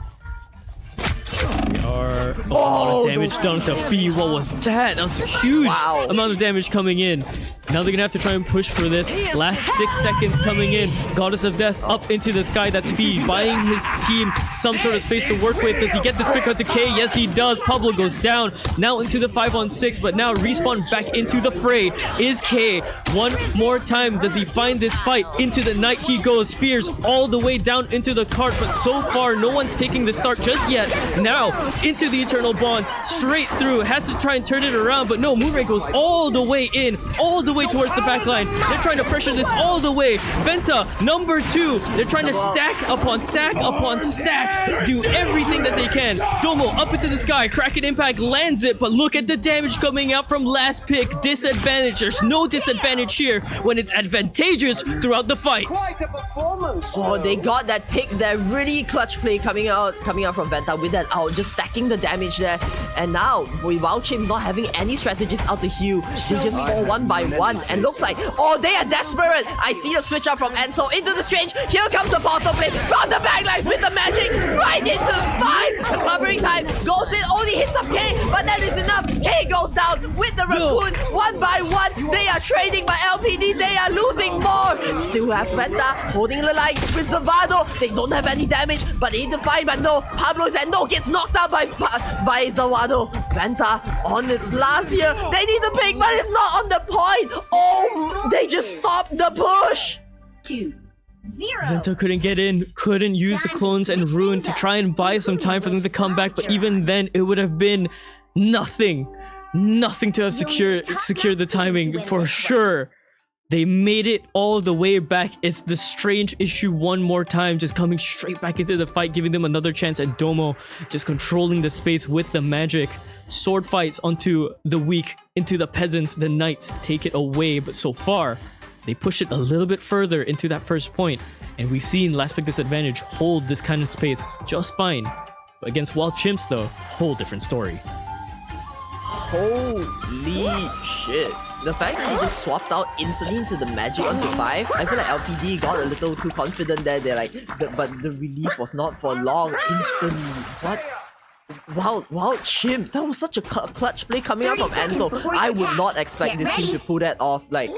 A lot of damage done to Fee. What was that? That was a huge amount of damage coming in. Now they're gonna have to try and push for this. Last 6 seconds coming in. Goddess of Death up into the sky. That's Fee buying his team some sort of space to work with. Does he get this pick out to K? Yes, he does. Pablo goes down. Now into the 5-on-6, but now respawn back into the fray is K. One more time. Does he find this fight? Into the night he goes. Spears all the way down into the cart, but so far no one's taking the start just yet. Now into the Eternal Bonds. Straight through. Has to try and turn it around, but no. Moonray goes all the way in. All the way towards the back line. They're trying to pressure this all the way. Venta, number 2. They're trying to stack upon stack upon stack. Do everything that they can. Domo up into the sky. Kraken Impact lands it, but look at the damage coming out from last pick. Disadvantage. There's no disadvantage here when it's advantageous throughout the fights. Oh, they got that pick there. Really clutch play coming out from Venta with that out, just stacking the damage there. And now, with Wild Chips not having any strategies out to heal, they just fall one by one. And looks like, oh, they are desperate. I see the switch up from Ansel into the Strange. Here comes the portal play from the backlines with the magic right into 5. The covering time goes in, only hits up K, but that is enough. K goes down with the Raccoon. One by one, they are trading by LPD. They are losing more. Still have Venta holding the line with Zavado. They don't have any damage, but they need to find. But no, Pablo and no gets knocked out by Zawado. Venta on its last here. They need to pick, but it's not on the point. Oh, they just stopped the push. 2-0. Venta couldn't get in, couldn't use the clones and Ruin to try and buy some time for them to come back, but even then it would have been nothing to have secured the timing for sure. They made it all the way back. It's the Strange issue one more time, just coming straight back into the fight, giving them another chance at Domo, just controlling the space with the magic. Sword fights onto the weak, into the peasants, the knights take it away, but so far, they push it a little bit further into that first point, and we've seen Last Pick Disadvantage hold this kind of space just fine. But against Wild Chimps though, whole different story. Holy shit. The fact that they just swapped out instantly into the magic onto 5, I feel like LPD got a little too confident there. They're like, but the relief was not for long. Instantly. What? Wild Chimps. That was such a clutch play coming out from Ansel. I would not expect this team to pull that off. Like,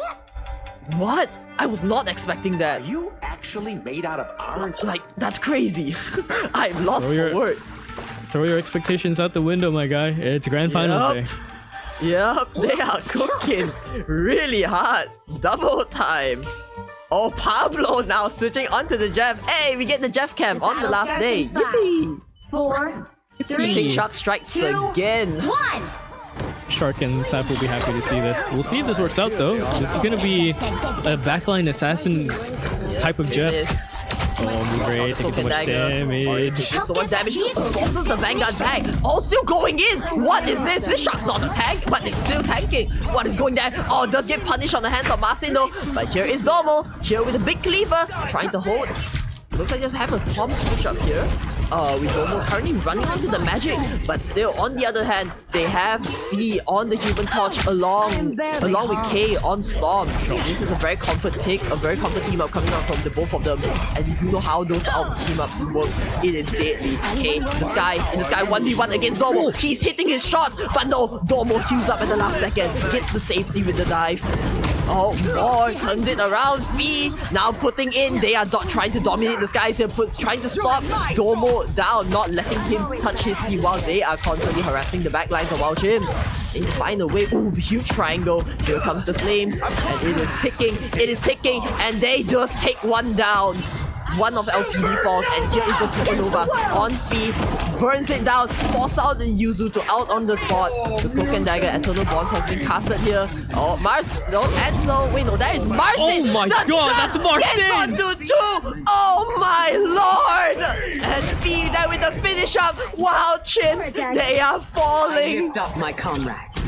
what? I was not expecting that. Are you actually made out of iron? Like, that's crazy. I'm lost for words. throw your expectations out the window, my guy. It's grand finals day. Yep, they are cooking really hard. Double time. Oh, Pablo now switching onto the Jeff. Hey, we get the Jeff cam on the last day. Yippee! 4, King 3, Shark strikes 2, again. 1. Shark and Saf will be happy to see this. We'll see if this works out though. This is gonna be a backline assassin type of It Jeff. is. Oh, great, taking so much damage. Taking so much damage. Forces the Vanguard back. Oh, still going in. What is this? This Shark's not a tank, but it's still tanking. What is going there? Oh, does get punished on the hands of Marcin though. But here is Domo. Here with a big cleaver. Trying to hold. Looks like just have a bomb switch up here. With Domo currently running onto the magic, but still on the other hand, they have Fee on the human torch along with K on Storm. So this is a very comfort pick, a very comfort team up coming out from the both of them. And you do know how those team ups work. It is deadly. K in the sky 1v1 against Domo. He's hitting his shots, but no, Domo queues up at the last second, gets the safety with the dive. Oh, more turns it around. Fee now putting in. They are trying to dominate the skies here. Trying to stop Domo down, not letting him touch his team while they are constantly harassing the backlines of Wild Chimps. They find a way. Ooh, huge triangle. Here comes the flames, and it is ticking. It is ticking, and they just take one down. One of LPD falls, and here is the supernova on Fee. Burns it down, force out the Yuzu to out on the spot. The Cloak and Dagger Eternal Bonds has been casted here. Oh, Mars, no, Ansel. Wait, no, that is Marcin. Oh my god, that's Marcin! Gets onto 2. Oh my lord! And Fee there with the finish up. Wow, Chimps, they are falling. Lift up my comrades.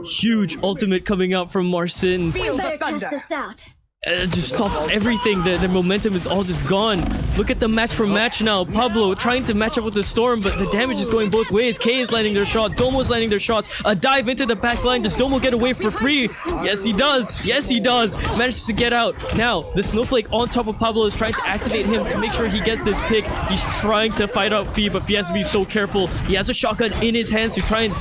Huge ultimate coming out from Marcin. We better test this out. Just stopped everything. The momentum is all just gone. Look at the match for match now. Pablo trying to match up with the Storm, but the damage is going both ways. K is landing their shot. Domo's landing their shots. A dive into the back line. Does Domo get away for free? Yes, he does. Yes, he does. Manages to get out. Now, the Snowflake on top of Pablo is trying to activate him to make sure he gets this pick. He's trying to fight out Fee, but Fee has to be so careful. He has a shotgun in his hands to try and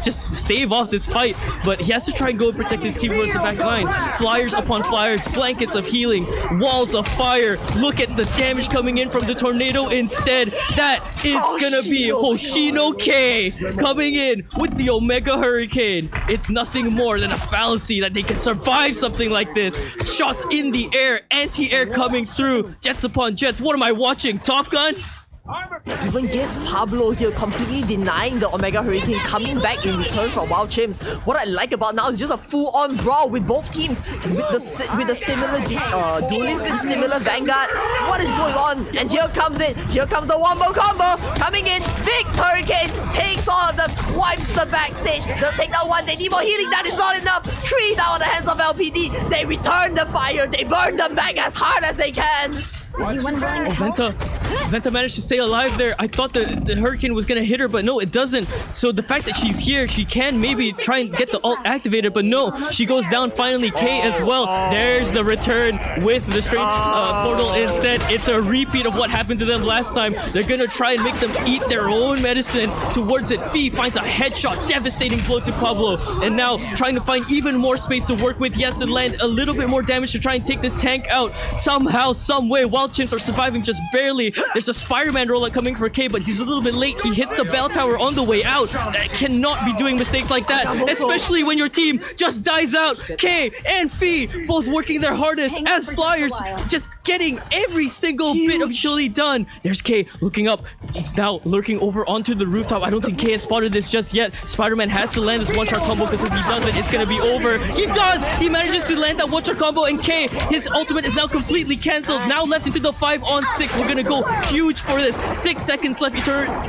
just stave off this fight, but he has to try and go and protect his team towards the back line. Flyers upon flyers. Blankets of healing, walls of fire. Look at the damage coming in from the tornado instead. That is gonna be Hoshino K coming in with the Omega Hurricane. It's nothing more than a fallacy that they can survive something like this. Shots in the air, anti-air coming through, jets upon jets. What am I watching? Top Gun? Even gets Pablo here completely denying the Omega Hurricane, coming back in return from Wild Chimps. What I like about now is just a full-on brawl with both teams, with the similar duelists with similar Vanguard. What is going on? And here comes it. Here comes the Wombo combo coming in. Big Hurricane takes all of them, wipes the backstage. They'll take down one. They need more healing. That is not enough. 3 down on the hands of LPD. They return the fire. They burn them back as hard as they can. Oh, Venta managed to stay alive there. I thought the Hurricane was gonna hit her, but no, it doesn't. So the fact that she's here, she can maybe try and get the ult activated, but no, she goes down finally. K as well. There's the return with the strange portal instead. It's a repeat of what happened to them last time. They're gonna try and make them eat their own medicine towards it. Fee finds a headshot, devastating blow to Pablo, and now trying to find even more space to work with. Yes, and land a little bit more damage to try and take this tank out somehow, some way. Wild Chimps are surviving just barely. There's a Spider-Man rollout coming for K, but he's a little bit late. He hits the bell tower on the way out. That cannot be doing mistakes like that, especially when your team just dies out. K and Fee both working their hardest as Flyers, just getting every single bit of utility done. There's K looking up. He's now lurking over onto the rooftop. I don't think K has spotted this just yet. Spider-Man has to land this one-shot combo, because if he doesn't, it's gonna be over. He does! He manages to land that one-shot combo, and K, his ultimate is now completely cancelled. Now left into the 5-on-6. We're gonna go huge for this. 6 seconds left.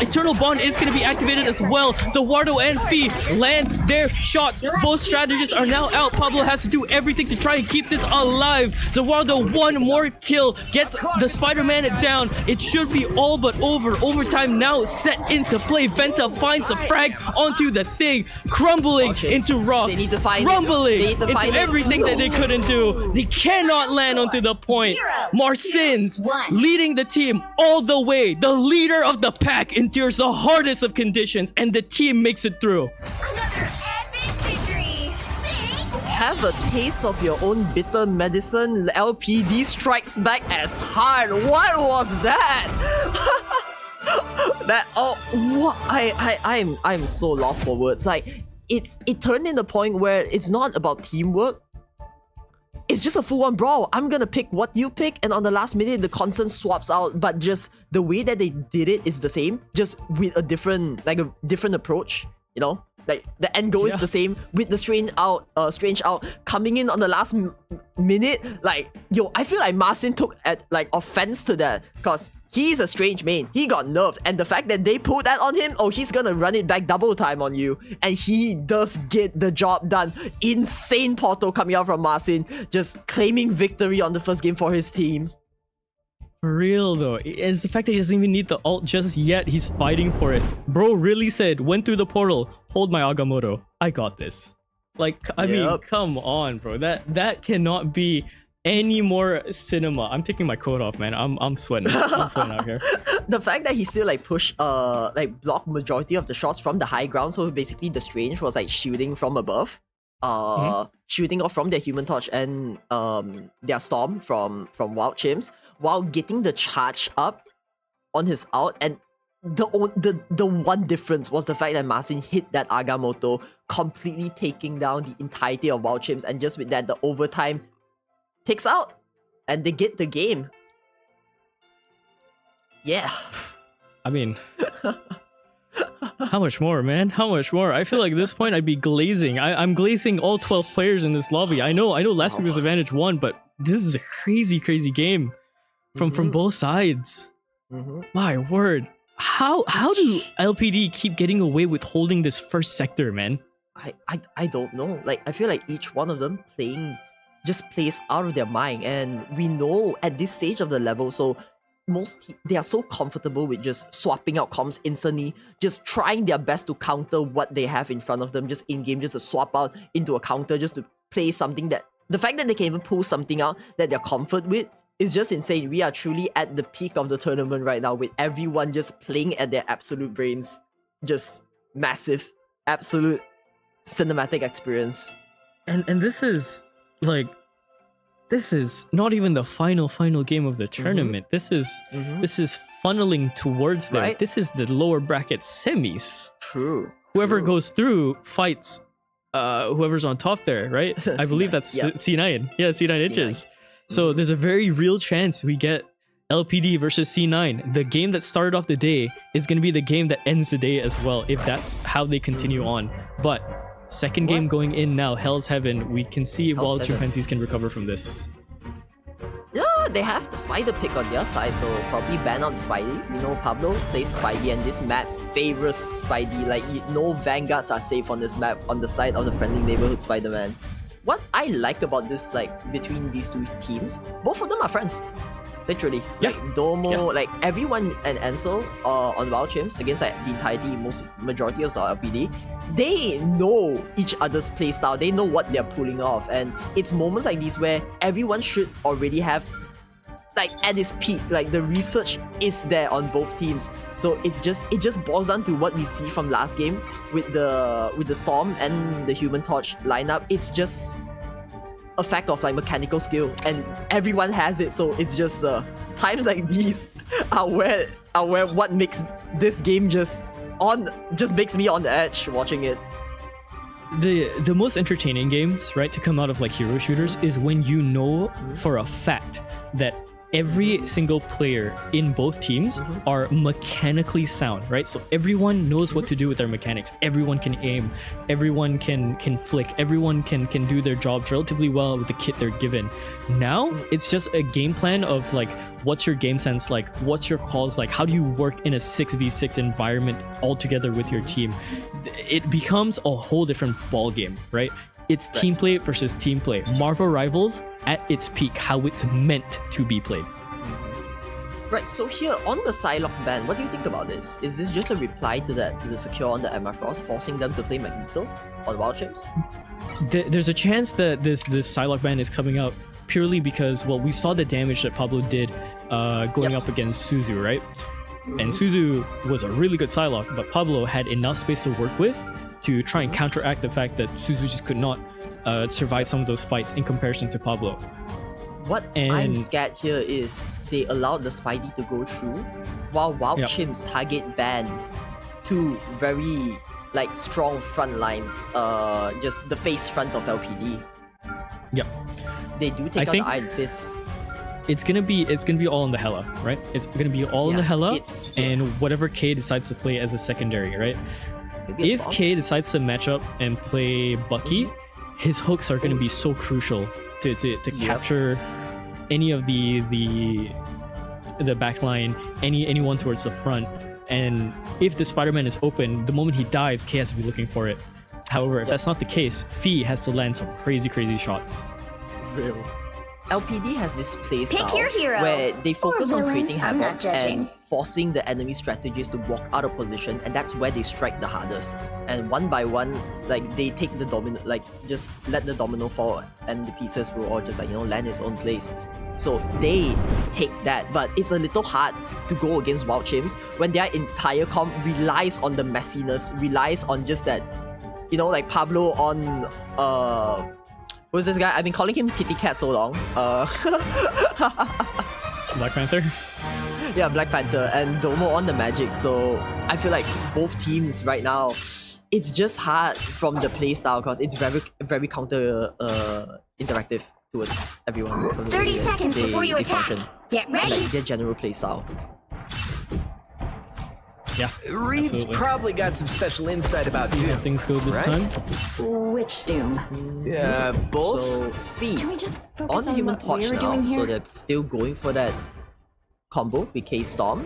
Eternal Bond is gonna be activated as well. Zawardo and Fee land their shots. Both strategists are now out. Pablo has to do everything to try and keep this alive. Zawardo, one more kill, gets the Spider-Man down. It should be all but over. Overtime now set into play. Venta finds a frag onto the thing, crumbling into rocks, crumbling into everything that they couldn't do. They cannot land onto the point. Marcin's leading the team all the way. The leader of the pack endures the hardest of conditions, and the team makes it through. Another epic victory. Have a taste of your own bitter medicine. LPD strikes back as hard. What was that? That what I'm so lost for words. Like it turned in the point where it's not about teamwork. It's just a full-on brawl. I'm gonna pick what you pick, and on the last minute the constant swaps out, but just the way that they did it is the same, just with a different approach, you know? Like the end goal is the same with the strange out coming in on the last minute. Like, yo, I feel like Marcin took offense to that, because he's a strange main. He got nerfed, and the fact that they put that on him, he's gonna run it back double time on you, and he does get the job done. Insane portal coming out from Marcin, just claiming victory on the first game for his team. For real though, it's the fact that he doesn't even need the ult just yet. He's fighting for it. Bro really said, went through the portal, hold my Agamotto, I got this. Like, I mean, come on, bro. That cannot be any more cinema. I'm taking my coat off, man. I'm sweating. I'm sweating out here. The fact that he still blocked majority of the shots from the high ground, so basically the Strange was like shooting from above. Shooting off from their Human Torch and their Storm from Wild Chimps, while getting the charge up on his ult. And the one difference was the fact that Marcin hit that Agamotto, completely taking down the entirety of Wild Chimps, and just with that the overtime takes out and they get the game. Yeah. I mean, how much more, man? How much more? I feel like at this point I'd be glazing. I'm glazing all 12 players in this lobby. I know last week was Advantage 1, but this is a crazy game from both sides. My word. How do LPD keep getting away with holding this first sector, man? I don't know. Like, I feel like each one of them plays out of their mind, and we know at this stage of the level, so they are so comfortable with just swapping out comms instantly, just trying their best to counter what they have in front of them, just in game, just to swap out into a counter, just to play something that the fact that they can even pull something out that they're comfort with is just insane. We are truly at the peak of the tournament right now, with everyone just playing at their absolute brains. Just massive, absolute cinematic experience. And this is like, this is not even the final game of the tournament. This is funneling towards them. Right? This is the lower bracket semis. True. Whoever goes through fights whoever's on top there, right? I believe that's C9. Yeah, C9 inches. So there's a very real chance we get LPD versus C9. The game that started off the day is going to be the game that ends the day as well, if that's how they continue on. But second game going in now, Hell's Heaven. We can see if Wild Chimpanzees can recover from this. Yeah, they have the Spider pick on their side, so probably ban out the Spidey. You know, Pablo plays Spidey, and this map favors Spidey. Like, no Vanguards are safe on this map on the side of the friendly neighborhood Spider-Man. What I like about this, like, between these two teams, both of them are friends. Literally. Yeah. Like, Domo, like, everyone and Ansel on Wild Chimps against like the entirety, majority of our LPD, they know each other's playstyle, they know what they're pulling off, and it's moments like these where everyone should already have, like, at its peak, like, the research is there on both teams. So it just boils down to what we see from last game with the Storm and the Human Torch lineup. It's just a fact of like mechanical skill, and everyone has it. So it's just times like these are where what makes this game just makes me on the edge watching it. The most entertaining games, right, to come out of like hero shooters is when you know for a fact that every single player in both teams are mechanically sound, right? So everyone knows what to do with their mechanics. Everyone can aim, everyone can flick, everyone can do their jobs relatively well with the kit they're given. Now it's just a game plan of like, what's your game sense like? What's your calls like? How do you work in a 6v6 environment all together with your team? It becomes a whole different ball game, right? It's team play versus team play. Marvel Rivals at its peak, how it's meant to be played. Right, so here on the Psylocke ban, what do you think about this? Is this just a reply to the secure on the MR Frost, forcing them to play Magneto on Wild Chimps? There's a chance that this Psylocke ban is coming out purely because, well, we saw the damage that Pablo did going up against Suzu, right? And Suzu was a really good Psylocke, but Pablo had enough space to work with to try and counteract the fact that Suzu just could not survive some of those fights in comparison to Pablo. What I'm And- scared here is they allowed the Spidey to go through, while Wild Yep. Chimps target ban two very like strong front lines, just the face front of LPD. Yep. They do I take out think- the Iron Fist. It's gonna be all in the Hella, right? It's gonna be all in the Yeah, Hella, it's- and whatever K decides to play as a secondary, right? Maybe a If Storm? K decides to match up and play Bucky, his hooks are going to be so crucial to capture any of the backline, anyone towards the front. And if the Spider-Man is open, the moment he dives, K has to be looking for it. However, if that's not the case, Fee has to land some crazy shots. Real. LPD has this play Pick style your hero, where they focus on villain. creating I'm not havoc judging. and forcing the enemy strategists to walk out of position, and that's where they strike the hardest. And one by one, like they take the domino, like just let the domino fall, and the pieces will all just like land its own place. So they take that, but it's a little hard to go against Wild Chimps when their entire comp relies on the messiness, relies on just that, like Pablo on who's this guy? I've been calling him Kitty Cat so long. Black Panther? Yeah, Black Panther and Domo on the Magic. So I feel like both teams right now, it's just hard from the playstyle because it's very counter interactive towards everyone. From the 30 way seconds they, before you they attack. function. Get ready. Like their general playstyle. Yeah. Reed's absolutely. probably got some special insight about See how Doom. things go this right? time. Which Doom? Yeah, both. So Fee Can we just focus on the Human what Torch we're now, doing here? so they're still going for that combo with K-Storm.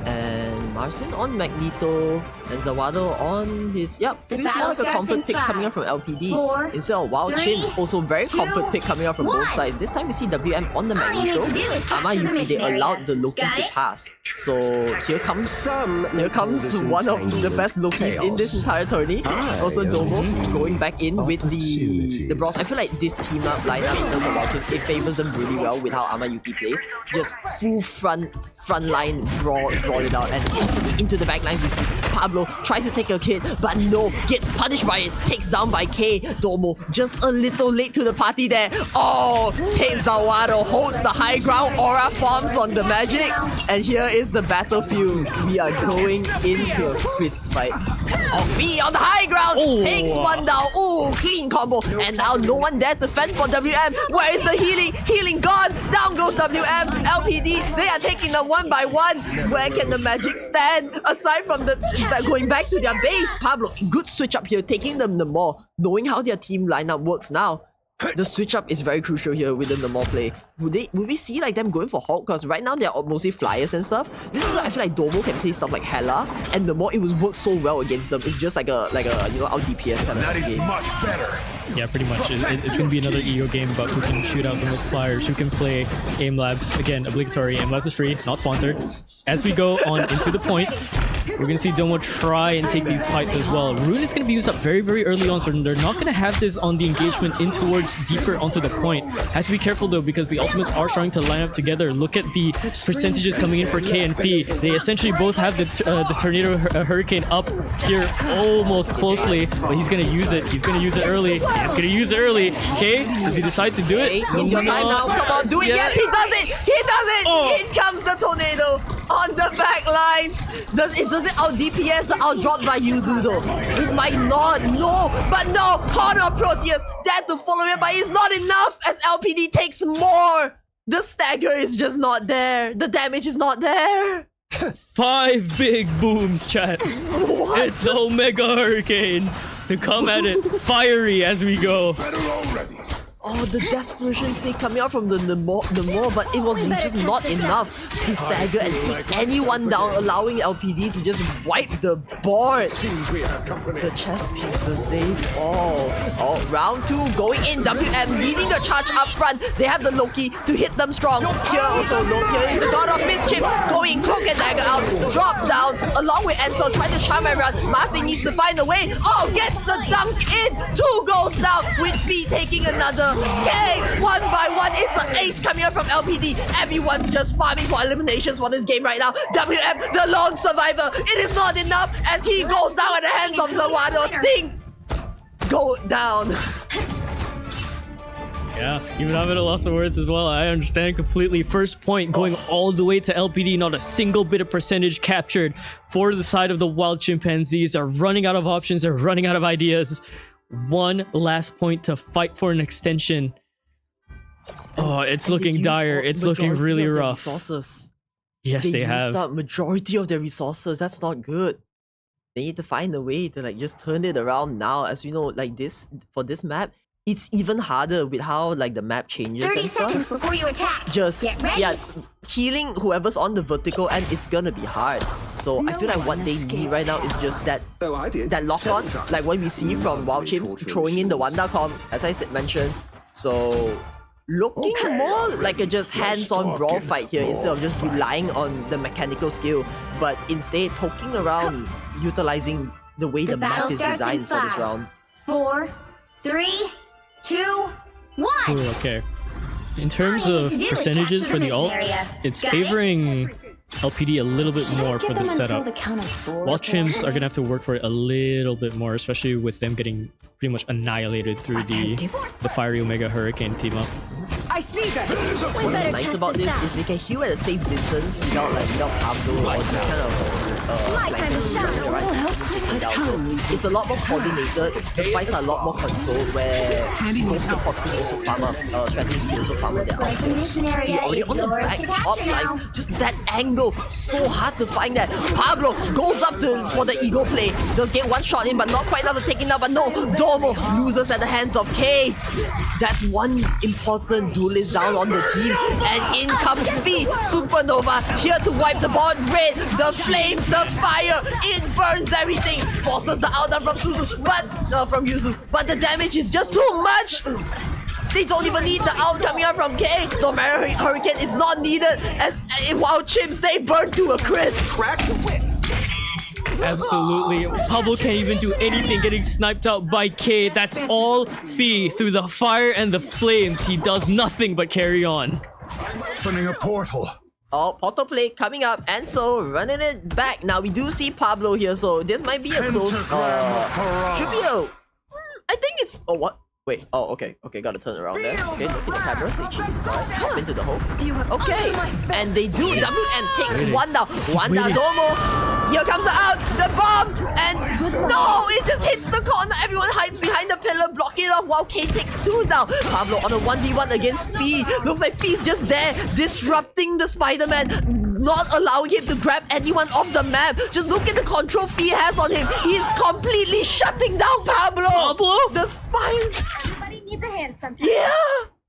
And Marcin on Magneto, and Zawado on his... The feels more battle like a starts comfort in pick coming up from 5, LPD. 4, Instead of Wild 3, Chimps, also very 2, comfort pick coming up from both 1. sides. This time we see WM on the All you need Magneto. to do is capture the Yuki, mission they area. allowed the Loki Got to it? pass. So here comes Some may call this one of the entanglement best Lokis in this chaos. entire tourney. I Also Domo see. going back in with the Bros. I feel like this team up lineup in terms of outfits, it favors them really well with how Amayuki plays. Just full front line brawl it out, and instantly into the back lines we see Pablo tries to take a hit, but no, gets punished by it, takes down by K. Domo just a little late to the party there. Oh, Kate Zawado holds the high ground, aura forms on the Magic, and here is the battlefield. We are going into a fist fight. Oh, V on the high ground, Oh. takes one down. Ooh, clean combo, and now no one there to fend for WM. Where is the healing? Healing gone. Down goes WM. LPD, they are taking them one by one. Where can the Magic stand? Aside from the going back to their base, Pablo, good switch up here, taking them the more. Knowing how their team lineup works now, the switch up is very crucial here within the more play. Would we see like them going for Hulk? Because right now they're mostly flyers and stuff. This is where I feel like Domo can play stuff like Hela, and the more it was work so well against them. It's just like a out DPS kind of That is game. much better. Yeah, pretty much. It's going to be another EO game about who can shoot out the most flyers, who can play aim labs. Again, obligatory. Aim labs is free, not sponsored. As we go on into the point, we're going to see Domo try and take these fights as well. Rune is going to be used up very early on, so they're not going to have this on the engagement in towards deeper onto the point. Have to be careful though, because the ultimates are starting to line up together. Look at the percentages coming in for K and Fee. They essentially both have the Tornado Hurricane up here almost closely, but he's going to use it. He's going to use it early. He's going to use it early. K, does he decide to do it? Hey, it's your time now. Come on, do it. Yeah. Yes, he does it. He does it. Oh. In comes the tornado on the back lines. Does it out DPS the out dropped by Yuzu though? It might not. No, but no. Honor Proteus that to follow it, but it's not enough as LPD takes more. The stagger is just not there. The damage is not there. 5 big booms, chat. What? It's Omega Hurricane to come at it fiery as we go. Oh, the desperation thing coming out from the more, but it was We better just test not this enough to stagger and take anyone down, allowing LPD to just wipe the board. The chess pieces, they fall. Oh, round 2 going in. WM leading the charge up front. They have the Loki to hit them strong. Here also, here is the God of Mischief going Cloak and Dagger out, drop down, along with Ansel trying to charm everyone. Marcy needs to find a way. Oh, gets the dunk in. 2 goes down with Fee taking another. Okay, one by one, it's an ace coming up from LPD. Everyone's just farming for eliminations for this game right now. WM, the lone survivor. It is not enough as he goes down at the hands of Zawado. Ding! Go down. Yeah, even I'm at a loss of words as well. I understand completely. First point going all the way to LPD. Not a single bit of percentage captured for the side of the wild chimpanzees. Are running out of options. They're running out of ideas. One last point to fight for an extension. Oh, it's And they looking used dire. all- It's looking majority really of their rough. Resources. Yes, they used have. up majority of their resources. That's not good. They need to find a way to like just turn it around now. As we know, like this for this map, it's even harder with how like the map changes 30 and stuff. seconds before you attack. Just Get ready. yeah, healing whoever's on the vertical, and it's gonna be hard. So I feel like what they need right now is just that lock on, like what we see from Wild Chimps throwing in the Wanda.com, as I mentioned. So looking more like a just hands-on brawl fight here instead of just relying on the mechanical skill, but instead poking around, utilizing the way the map battle is starts in designed for this 5, round. 4, 3, 2, 1. Ooh, okay. In terms All you need of to do is percentages capture for the the mission ults, area. it's Got it? favoring LPD a little bit more for Give the them until setup. the count of 4 While before chimps are hitting. gonna have to work for it a little bit more, especially with them getting pretty much annihilated through the fiery Omega Hurricane team up. What's better nice test about this this out. is they can heal at a safe distance without Pablo or just kind of Lifetime flanking shot. around, right? Taking it down. So it's a lot more coordinated. The fights are a lot more controlled where both supports can also farm up, strategies can also farm up their Looks like the mission outfits. So area you're already is on the yours back to top capture now. lines. Just that angle, so hard to find that. Pablo goes up for the ego play. Does get one shot in, but not quite enough to take it down. But no, Domo loses at the hands of K. That's one important duelist down on the team. And in comes V, Supernova, here to wipe the board. Red, the flames, the fire, it burns everything. Forces the outdown from Suzu, but from Yuzu. But the damage is just too much. They don't even need the out coming out from K. The Omega Hurricane is not needed. As while Chimps, they burn to a crisp. Absolutely. Pablo can't even do anything, getting sniped out by K. That's all Fee through the fire and the flames. He does nothing but carry on. Opening a portal. Oh, portal play coming up, and so running it back. Now we do see Pablo here, so this might be a close. Should be a. I think it's. Oh, what? Wait. Oh, okay. Okay, gotta turn around there. Okay, so hit the camera. Say cheese. Alright, hop into the hole. Okay, and they do. WM takes one down. Wanda Domo. Here comes the out. The bomb, and no, it just hits the corner. Everyone hides behind the pillar, blocking it off. While K takes 2 down. Pablo on a 1v1 against Fee. Looks like Fee's just there, disrupting the Spider-Man, not allowing him to grab anyone off the map. Just look at the control Fee has on him. He's completely shutting down Pablo. Pablo? The spine. Everybody needs a hand sometimes. Yeah.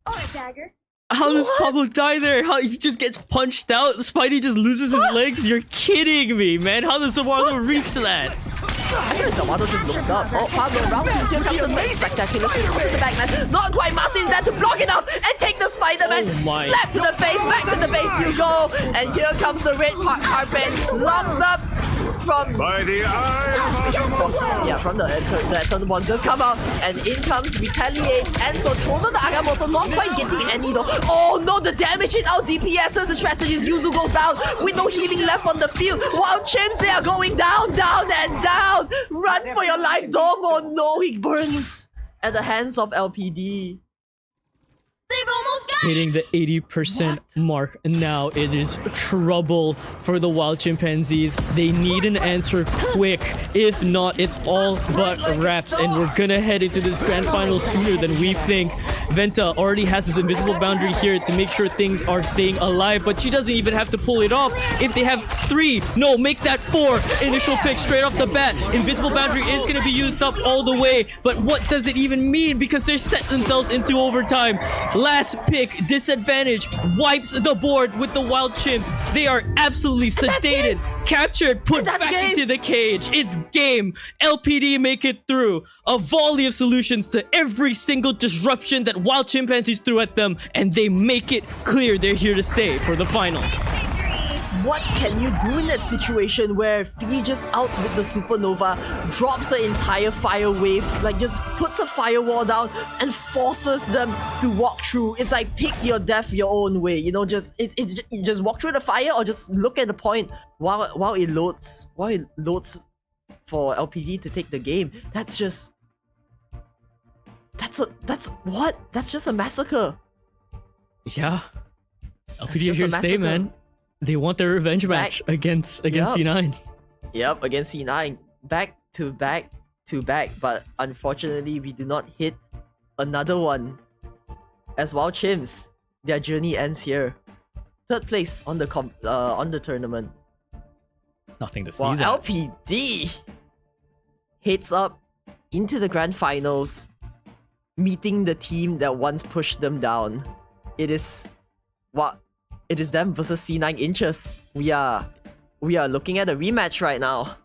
Or a dagger. How does What? Pablo die there? How he just gets punched out? Spidey just loses his legs? You're kidding me, man. How does Eduardo reach that? I feel like Zamado just looked up. Oh, Pablo around. Here comes the next spectacular spin to the backline. Not quite. Marcy is there to block it up and take the Spider-Man. Oh my. Slap to the face. Back to the base you go. And here comes the red carpet. Locked up from. By the eye of Agamotto. Yeah, from the Thunderbolt does come out, and in comes retaliates, and so throws on the Agamotto, not quite getting any though. Oh no, the damage is out. DPS's the strategies. Yuzu goes down with no healing left on the field. Wow, Chimps, they are going down, down, and down. Run for your life, Domo. No, he burns at the hands of LPD. They've almost got Hitting the 80% mark now. It is trouble for the wild chimpanzees. They need an answer quick. If not, it's all but wrapped. And we're gonna head into this grand final sooner than we think. Venta already has this invisible boundary here to make sure things are staying alive, but she doesn't even have to pull it off. If they have 3, no, make that 4. Initial pick straight off the bat. Invisible boundary is gonna be used up all the way, but what does it even mean? Because they set themselves into overtime. Last pick, disadvantage, wipes the board with the wild chimps. They are absolutely sedated, captured, put That's back game. into the cage. It's game. LPD make it through. A volley of solutions to every single disruption that wild chimpanzees threw at them, and they make it clear they're here to stay for the finals. What can you do in that situation where Fee just outs with the Supernova, drops an entire fire wave, like just puts a firewall down and forces them to walk through? It's like pick your death your own way, you know, you just walk through the fire or just look at the point while it loads for LPD to take the game. That's what? That's just a massacre. Yeah. LPD just a here to stay, massacre. man. They want their revenge match against Yup. C9. Yep, against C9. Back to back to back, but unfortunately we do not hit another one. As Wild Chimps, their journey ends here. Third place on the tournament. Nothing to While sneeze at. LPD heads up into the grand finals, meeting the team that once pushed them down. It is them versus C9 Inches. We are looking at a rematch right now.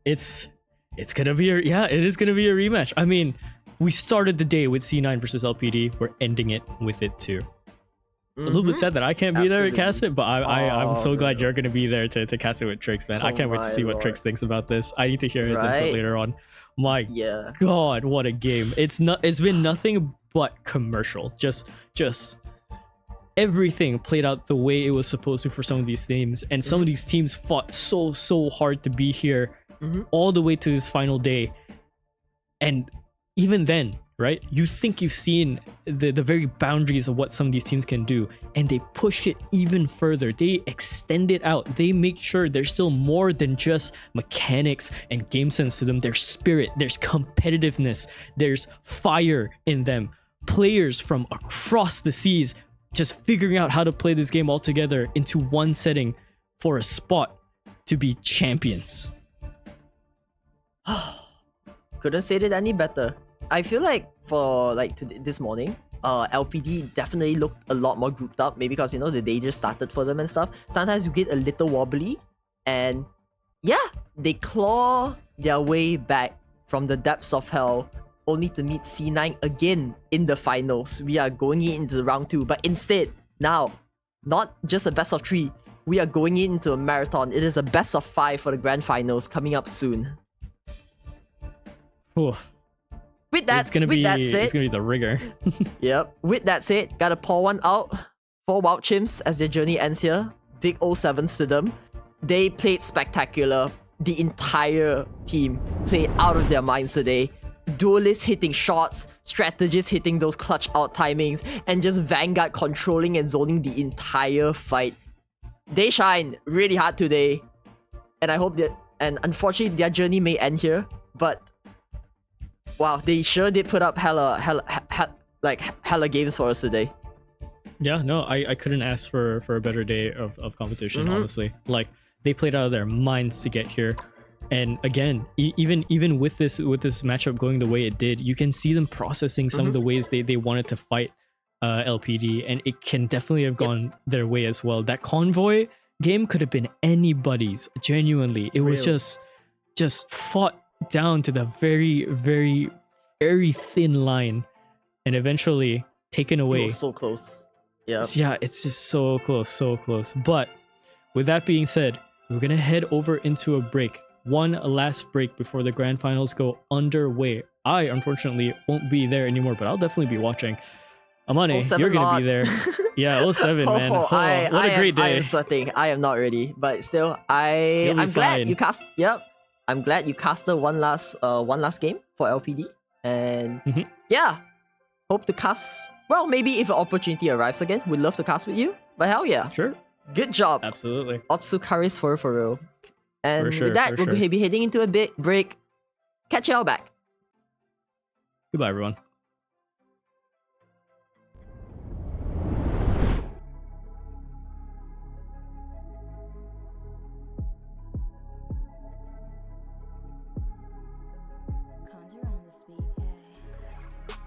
It is gonna be a rematch. I mean, we started the day with C9 versus LPD. We're ending it with it too. A little bit sad that I can't be there to Absolutely. cast it, but I'm so Oh, glad no. you're gonna be there to cast it with Trix, man. I Oh can't wait to my see what lord. Trix thinks about this. I need to hear his Right? input later on. My Yeah. God, what a game! It's been nothing but commercial. Just everything played out the way it was supposed to for some of these teams, and some of these teams fought so hard to be here Mhm. all the way to this final day. And even then, right, you think you've seen the very boundaries of what some of these teams can do, and they push it even further. They extend it out. They make sure there's still more than just mechanics and game sense to them. There's spirit, there's competitiveness, there's fire in them. Players from across the seas just figuring out how to play this game all together into one setting for a spot to be champions. Couldn't say it any better. I feel like for this morning, LPD definitely looked a lot more grouped up. Maybe because the day just started for them and stuff. Sometimes you get a little wobbly, and yeah, they claw their way back from the depths of hell, only to meet C9 again in the finals. We are going into the round 2, but instead now, not just a best of 3. We are going into a marathon. It is a best of 5 for the grand finals coming up soon. Whew. With that, It's gonna with be that said, it's gonna be the rigor. yep. With that said, gotta pour one out for Wild Chimps as their journey ends here. Big 07s to them. They played spectacular. The entire team played out of their minds today. Duelists hitting shots, strategists hitting those clutch out timings, and just Vanguard controlling and zoning the entire fight. They shine really hard today, and I hope that. And unfortunately, their journey may end here, but wow, they sure did put up hella games for us today. Yeah, no, I couldn't ask for a better day of competition, Mhm. honestly. Like, they played out of their minds to get here. And again, even with this matchup going the way it did, you can see them processing some of the ways they wanted to fight LPD, and it can definitely have gone their way as well. That convoy game could have been anybody's, genuinely. It was Real. just fought down to the very, very, very thin line, and eventually taken It away. was so close. Yeah. Yeah, it's just so close. But with that being said, we're gonna head over into a break. One last break before the grand finals go underway. I unfortunately won't be there anymore, but I'll definitely be watching. Amane, 07 you're gonna lot. be there. Yeah, 07, man. Oh, what a great I day. am sweating. I am not ready, but still, You'll be I'm glad fine. you cast. Yep, I'm glad you casted one last game for LPD, and Mhm. yeah, hope to cast. Well, maybe if an opportunity arrives again, we'd love to cast with you. But hell yeah, Sure, good job, absolutely. Otsukaris for real. And For sure, with that, for we'll sure. be heading into a bit break. Catch y'all back. Goodbye, everyone. Conjure on this beat, ay.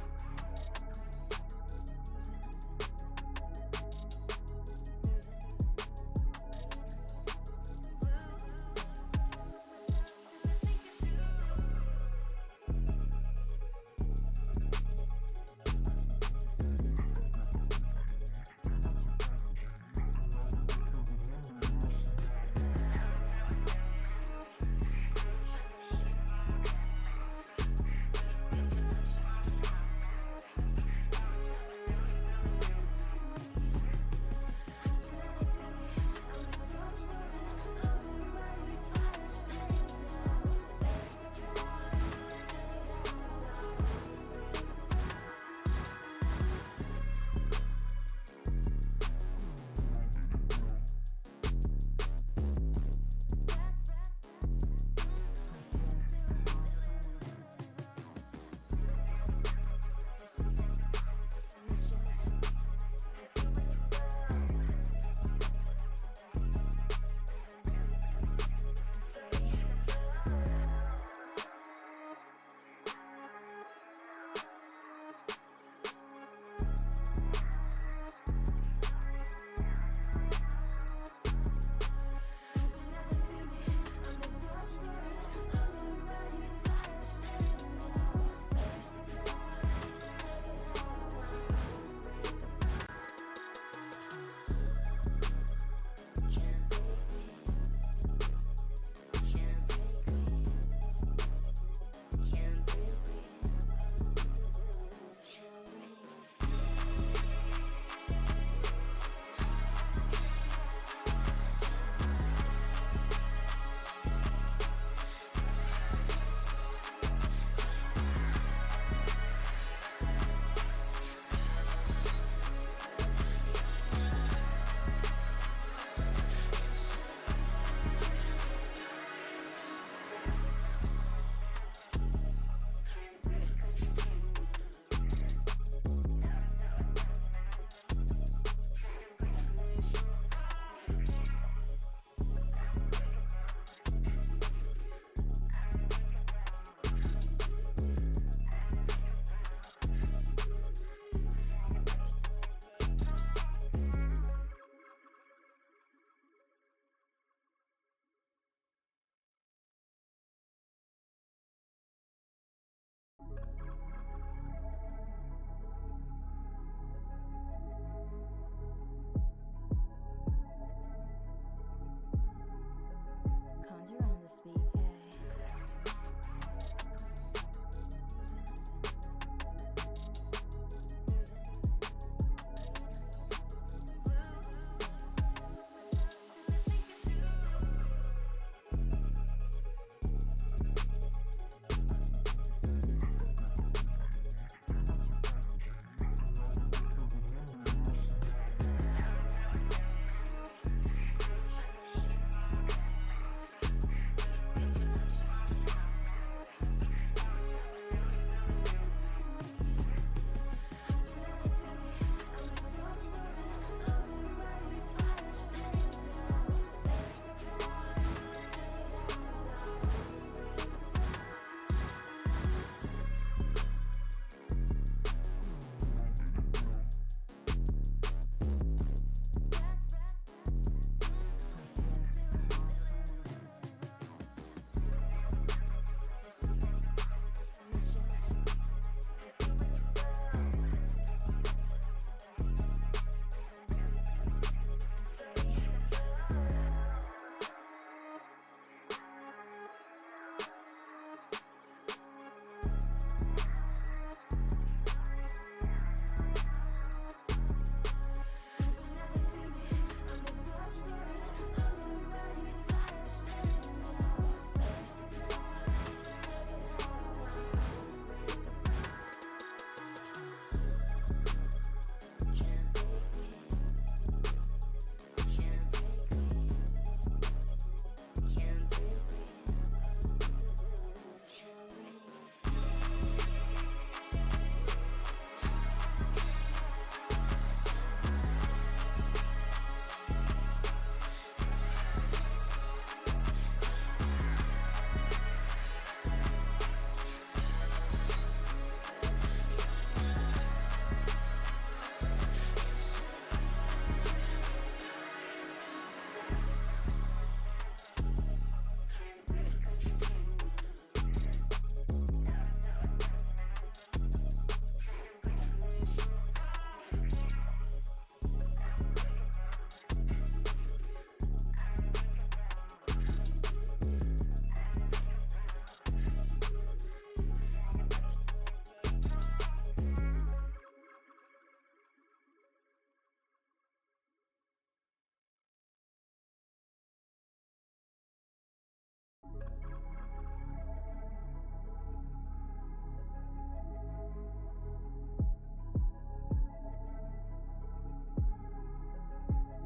this beat, ayy.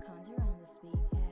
Conjure on this beat, ayy.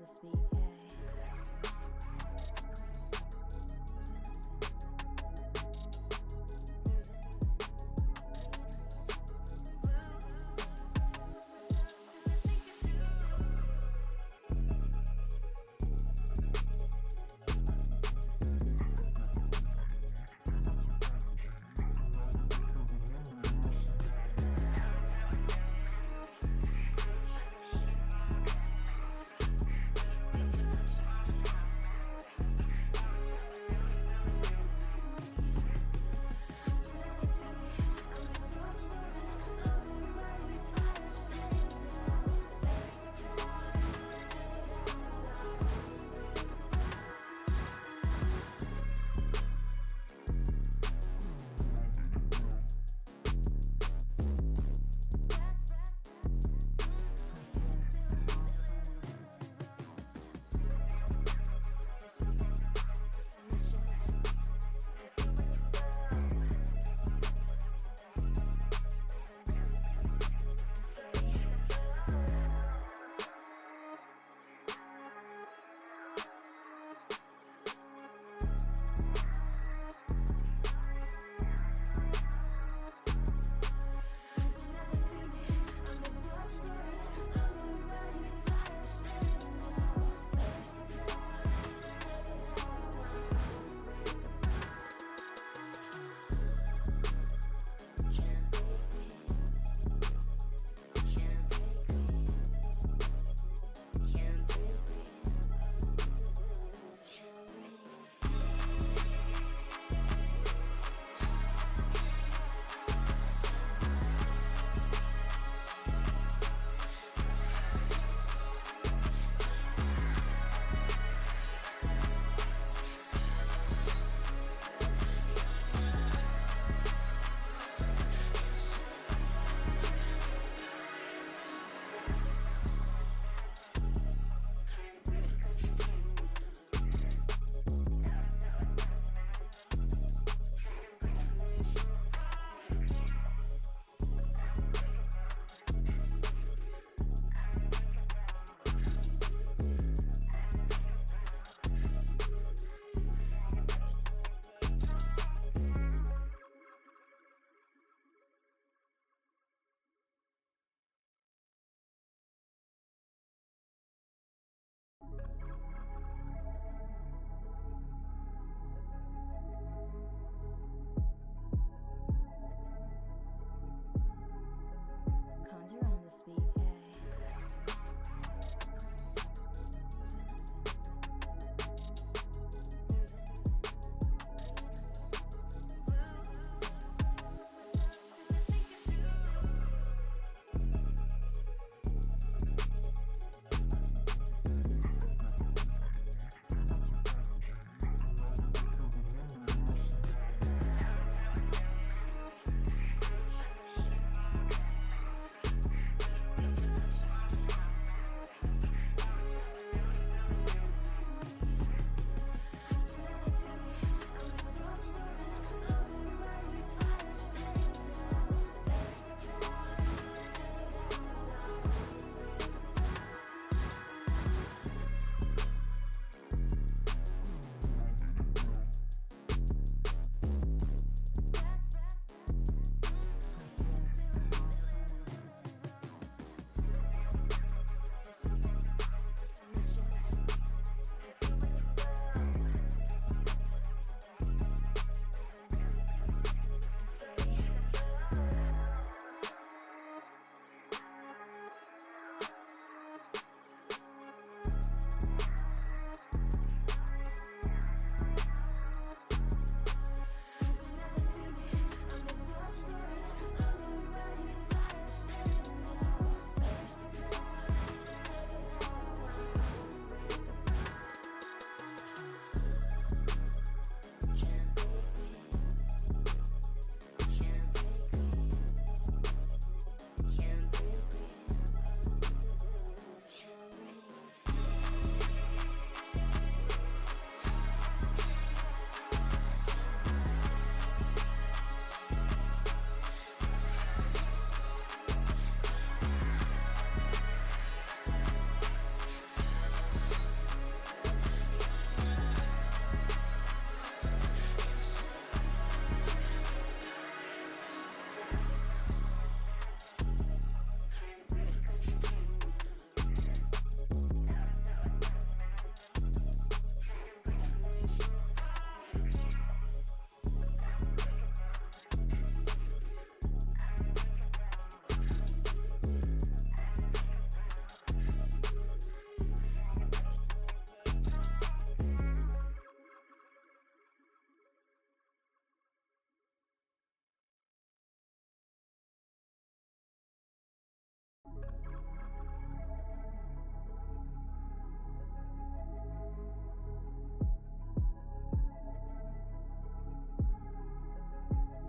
this beat, yeah.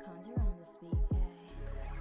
Conjure on this beat, yeah.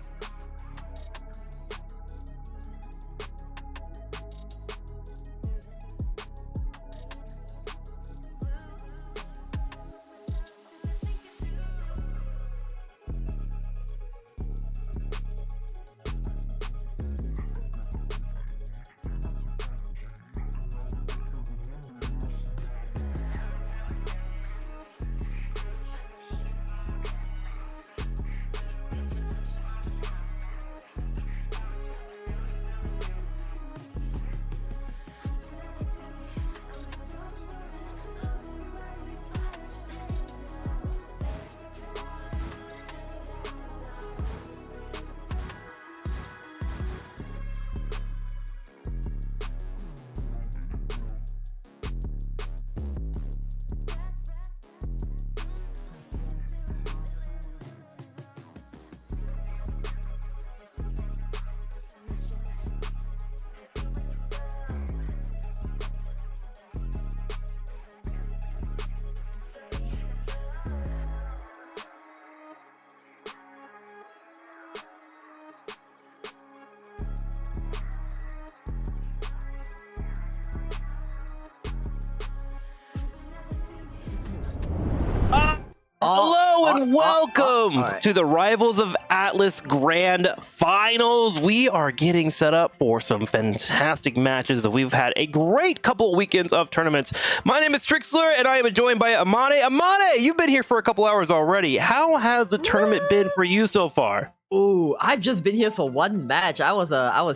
Hello and welcome alright. to the Rivals of Atlas Grand Finals. We are getting set up for some fantastic matches. We've had a great couple of weekends of tournaments. My name is Trixler, and I am joined by Amane. Amane, you've been here for a couple hours already. How has the tournament been for you so far? Oh, I've just been here for one match. I was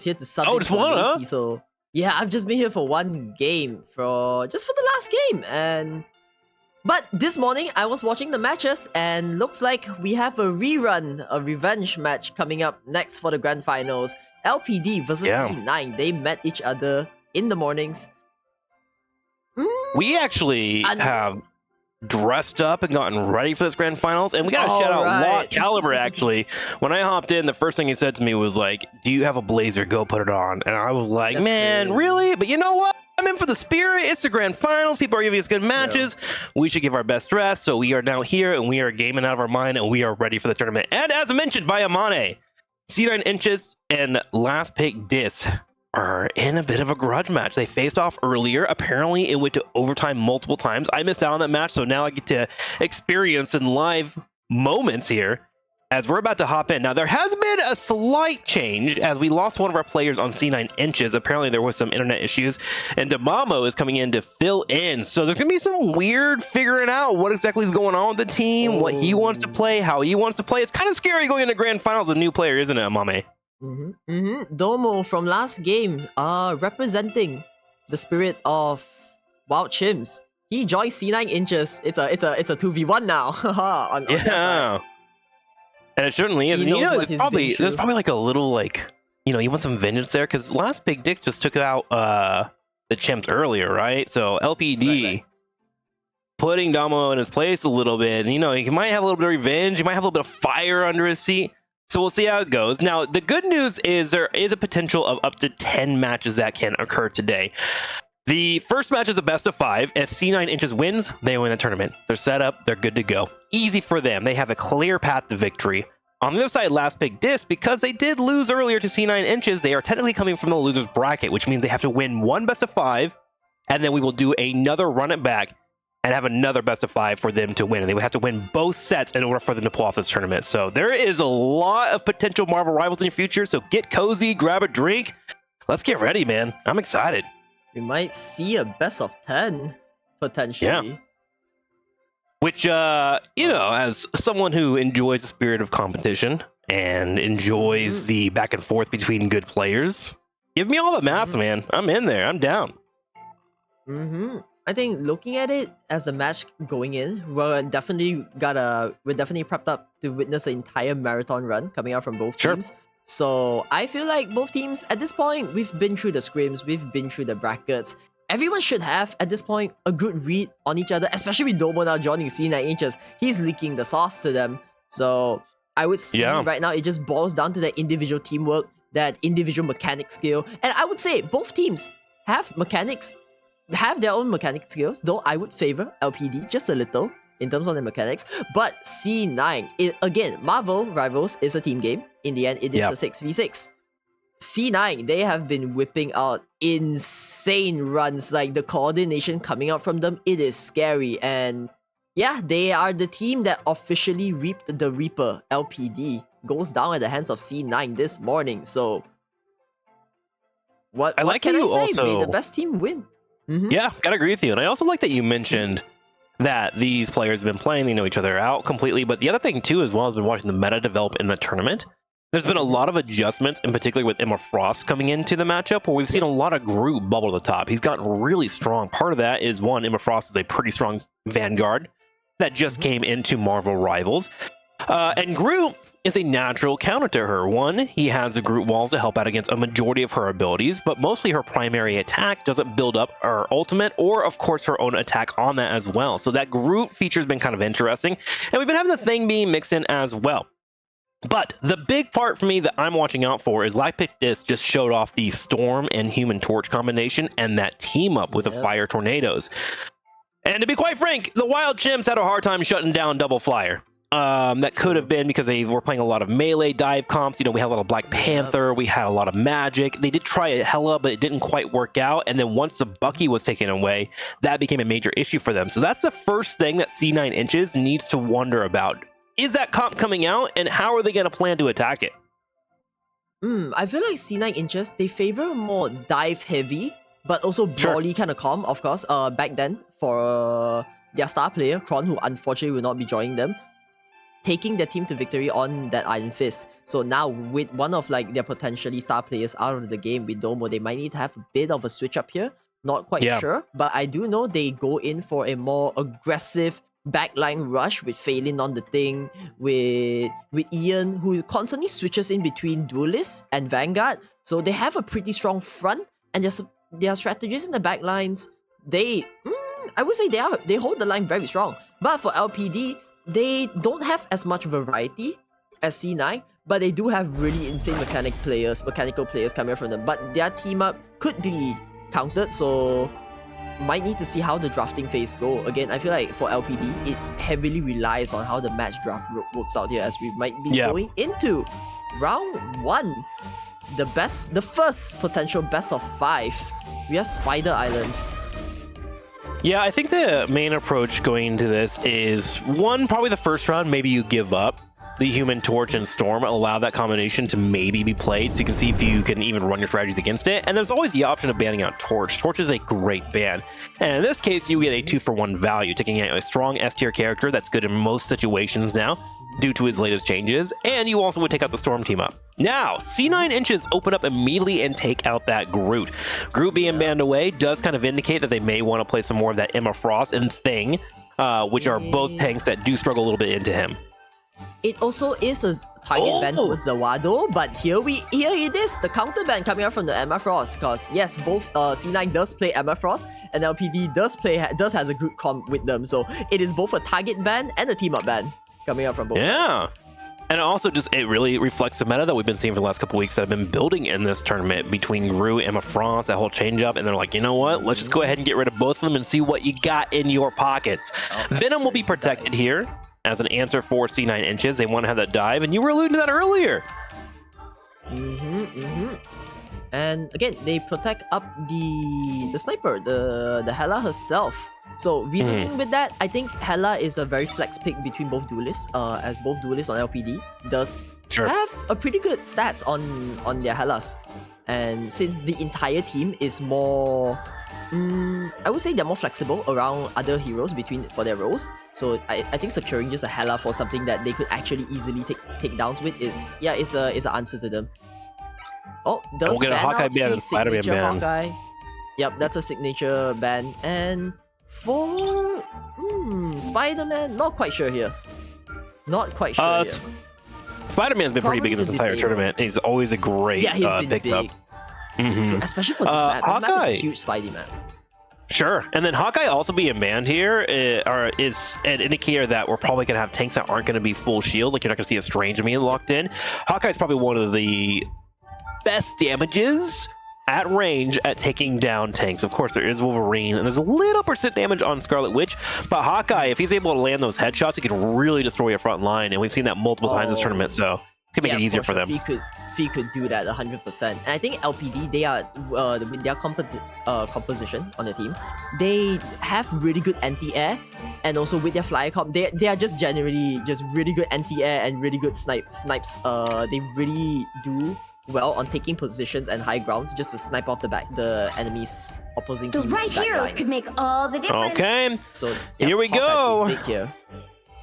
here to sub in just for one, huh? Macy, so yeah, I've just been here for one game for the last game. But this morning I was watching the matches, and looks like we have a revenge match coming up next for the grand finals. LPD versus Yeah. C9. They met each other in the mornings. We actually And- have dressed up and gotten ready for this grand finals, and we got to shout out Alright. Lot Caliber. Actually, when I hopped in, the first thing he said to me was like, "Do you have a blazer? Go put it on." And I was like, That's "Man, true. really?" But you know what? I'm in for the spirit. It's the grand finals. People are giving us good matches. We should give our best dress. So we are now here, and we are gaming out of our mind, and we are ready for the tournament. And as mentioned by Amane, C9 Inches and Last Pick Dis are in a bit of a grudge match. They faced off earlier. Apparently, it went to overtime multiple times. I missed out on that match, so now I get to experience in live moments here as we're about to hop in. Now, there has been a slight change as we lost one of our players on C9 Inches. Apparently, there was some internet issues, and Demamo is coming in to fill in. So there's going to be some weird figuring out what exactly is going on with the team, what he wants to play, how he wants to play. It's kind of scary going into grand finals with a new player, isn't it, Amame? Domo from last game, representing the spirit of Wild Chimps. He joined C9 Inches. It's a 2v1 now. on their side. Yeah. And it certainly is. He And, you knows know, what he's there's been through. probably like a little like, you know, you want some vengeance there because Last Big Dick just took out the chimps earlier, right? So LPD Right. putting Damo in his place a little bit. And, you know, he might have a little bit of revenge. He might have a little bit of fire under his seat. So we'll see how it goes. Now, the good news is there is a potential of up to 10 matches that can occur today. The first match is a best of 5. If C9 Inches wins, they win the tournament. They're set up. They're good to go. Easy for them. They have a clear path to victory. On the other side, Last Big Dis, because they did lose earlier to C9 Inches, they are technically coming from the loser's bracket, which means they have to win one best of 5, and then we will do another run it back and have another best of 5 for them to win. And they would have to win both sets in order for them to pull off this tournament. So there is a lot of potential Marvel rivals in your future. So get cozy, grab a drink. Let's get ready, man. I'm excited. We might see a best of 10 potentially. Which, you know, as someone who enjoys the spirit of competition and enjoys the back and forth between good players, give me all the maths, man. I'm in there. I'm down. I think looking at it as the match going in, we're definitely prepped up to witness an entire marathon run coming out from both Sure. teams. So I feel like both teams at this point, we've been through the scrims, we've been through the brackets. Everyone should have at this point a good read on each other, especially with Domo now joining C9 Inches. He's leaking the sauce to them. So I would say right now it just boils down to that individual teamwork, that individual mechanic skill. And I would say both teams have their own mechanic skills, though I would favor LPD just a little. in terms of the mechanics. But C9, again, Marvel Rivals is a team game. In the end, it is a 6v6. C9, they have been whipping out insane runs. Like the coordination coming out from them, it is scary. And yeah, they are the team that officially reaped the Reaper. LPD goes down at the hands of C9 this morning. So what can I say? Also... May the best team win. Yeah, gotta agree with you. And I also like that you mentioned that these players have been playing, they know each other out completely. But the other thing too, as well, has been watching the meta develop in the tournament. There's been a lot of adjustments, in particular with Emma Frost coming into the matchup, where we've seen a lot of Groot bubble to the top. He's gotten really strong. Part of that is, one, Emma Frost is a pretty strong Vanguard that just came into Marvel Rivals. And Groot is a natural counter to her. One, he has the Groot walls to help out against a majority of her abilities, but mostly her primary attack doesn't build up her ultimate, or of course her own attack on that as well. So that Groot feature has been kind of interesting, and we've been having the thing being mixed in as well. But the big part for me that I'm watching out for is Lacpictus just showed off the Storm and Human Torch combination and that team up with the Fire Tornadoes. And to be quite frank, the Wild Chimps had a hard time shutting down Double Flyer. That could have been because they were playing a lot of melee dive comps. You know, we had a lot of Black Panther, we had a lot of magic. They did try a Hela, but it didn't quite work out. And then once the Bucky was taken away, that became a major issue for them. So that's the first thing that C9 Inches needs to wonder about. Is that comp coming out, and how are they going to plan to attack it? I feel like C9 Inches, they favor more dive heavy, but also brawly kind of comp, of course. Back then, for their star player, Kron, who unfortunately will not be joining them, taking their team to victory on that Iron Fist. So now, with one of like their potentially star players out of the game with Domo, they might need to have a bit of a switch up here. Not quite sure, but I do know they go in for a more aggressive backline rush with Phelan on the thing, with Ian, who constantly switches in between Duelist and Vanguard. So they have a pretty strong front, and their strategies in the backlines, I would say they hold the line very strong. But for LPD, they don't have as much variety as C9, but they do have really insane mechanical players coming from them. But their team up could be countered, so might need to see how the drafting phase go. Again, I feel like for LPD, it heavily relies on how the match draft works out here, as we might be going into round 1. The first potential best of 5. We have Spider Islands. Yeah, I think the main approach going into this is, one, probably the first round, maybe you give up the Human Torch and Storm, allow that combination to maybe be played so you can see if you can even run your strategies against it. And there's always the option of banning out Torch. Torch is a great ban. And in this case, you get a 2-for-1 value, taking out a strong S-tier character that's good in most situations now due to his latest changes, and you also would take out the Storm team up. Now, C9 Inches open up immediately and take out that Groot. Groot being banned away does kind of indicate that they may want to play some more of that Emma Frost and Thing, which are both tanks that do struggle a little bit into him. It also is a target ban towards the Wado, but here it is, the counter ban coming out from the Emma Frost. Because yes, both C9 does play Emma Frost, and LPD does has a Groot comp with them. So it is both a target ban and a team up ban coming out from both sides. And also it really reflects the meta that we've been seeing for the last couple weeks that have been building in this tournament between Groot, Emma Frost, that whole change up, and they're like, you know what? Let's just go ahead and get rid of both of them and see what you got in your pockets. Venom will be protected here as an answer for C9 Inches. They want to have that dive, and you were alluding to that earlier. And again, they protect up the sniper, the Hela herself. So reasoning with that, I think Hela is a very flex pick between both duelists, as both duelists on LPD does have a pretty good stats on their Helas. And since the entire team is more, I would say they're more flexible around other heroes for their roles. So I think securing just a Hela for something that they could actually easily take downs with is an answer to them. Oh, does we'll get a Hawkeye ban and signature Spider-Man ban. Hawkeye. Yep, that's a signature ban. And for Spider-Man, not quite sure here. Not quite sure here. Spider-Man's been pretty big in this entire tournament. He's always a great he's been pickup. True, especially for this map. This map is a huge Spidey map. Sure, and then Hawkeye also being banned here is an indicator that we're probably going to have tanks that aren't going to be full shield. Like, you're not going to see a Strange being locked in. Hawkeye's probably one of the best damages at range at taking down tanks. Of course, there is Wolverine, and there's a little % damage on Scarlet Witch, but Hawkeye, if he's able to land those headshots, he can really destroy a front line, and we've seen that multiple times this tournament, so it's gonna make it easier for them. Fee could do that 100%. And I think LPD, they are with their composition on the team, they have really good anti-air, and also with their flyer comp, they are just generally just really good anti-air and really good snipes. They really do well on taking positions and high grounds just to snipe off the enemy's opposing The team's right heroes lines. could make all the difference. Okay, So here we Hawkeye go. plays big here.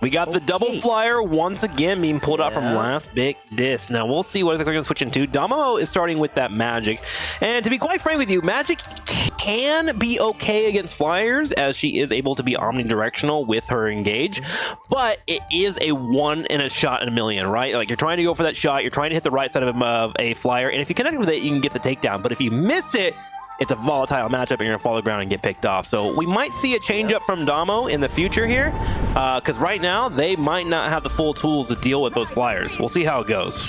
We got the double Okay. flyer once again being pulled out from Yeah. last big disc. Now we'll see what they're going to switch into. Damo is starting with that magic. And to be quite frank with you, magic can be okay against flyers as she is able to be omnidirectional with her engage. But it is a one in a shot in a million, right? Like you're trying to go for that shot. You're trying to hit the right side of a flyer. And if you connect with it, you can get the takedown. But if you miss it, it's a volatile matchup and you're gonna fall to the ground and get picked off. So we might see a change up from Damo in the future here, because right now they might not have the full tools to deal with those flyers. We'll see how it goes.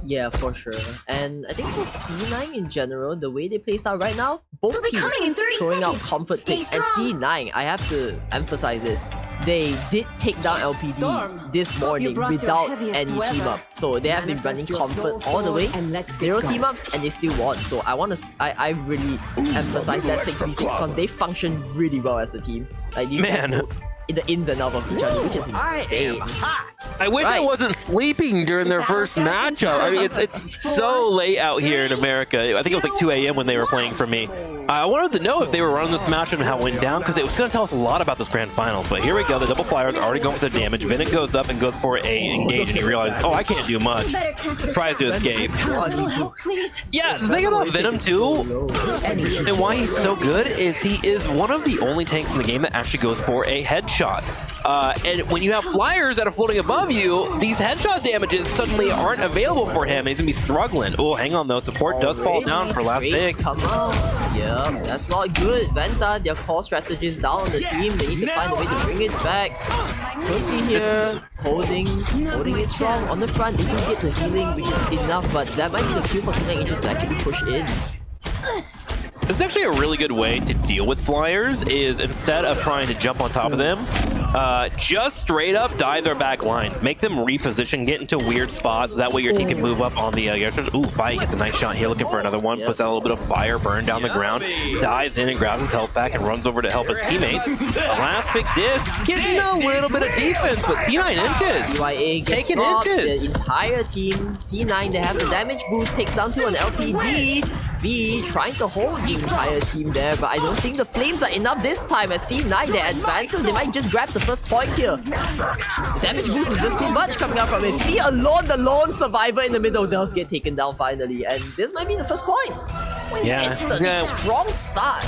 Yeah, for sure. And I think for C9 in general, the way they play style right now, both They'll be teams coming in 30 throwing out seconds. comfort Stay picks. And strong. C9, I have to emphasize this, they did take down LPD Storm, this morning brought your without heaviest any weather. team up. So they have been running Manifest your comfort soul all the way, sword and let's zero get team going. ups, and they still won. So I really emphasize that 6v6 because they function really well as a team. Like these guys Man. know the ins and outs of each other, which is insane. I wish I Right. wasn't sleeping during their first matchup. I mean, it's so late out here in America. I think it was like 2 a.m. when they were playing for me. I wanted to know if they were running this matchup and how it went down, because it was going to tell us a lot about this grand finals. But here we go. The double flyers already going for the damage. Vinik goes up and goes for a engage, and you realize, oh, I can't do much. Better test this Tries to escape. A little help, please. Yeah, the thing about Venom too, and why he's so good, is he is one of the only tanks in the game that actually goes for a headshot. And when you have flyers that are floating above you, these headshot damages suddenly aren't available for him. He's gonna be struggling. Oh, hang on though. Support does fall down for last Trades pick. come out. Yeah, that's not good. Venta, their core strategies down on the team. They need to find a way to bring it back. Quickly here, holding it strong on the front. They do get the healing, which is enough, but that might be the cue for Snake Angels to actually push in. This is actually a really good way to deal with flyers, is instead of trying to jump on top of them, just straight up dive their back lines. Make them reposition, get into weird spots, so that way your team can move up on the Ooh, Fight gets a nice shot here, looking for another one, puts out a little bit of fire, burn down the ground, dives in and grabs his health back and runs over to help his teammates. Last big disc, getting a little bit of defense, but C9 inches. CYA gets Taking dropped. inches. The entire team, C9, they have the damage boost, takes down to an LPD. V trying to hold the entire team there, but I don't think the flames are enough this time. As C9 their advances, they might just grab the first point here. The damage boost is just too much coming out from it. V alone, the lone survivor in the middle, does get taken down finally, and this might be the first point. Yeah. Strong start.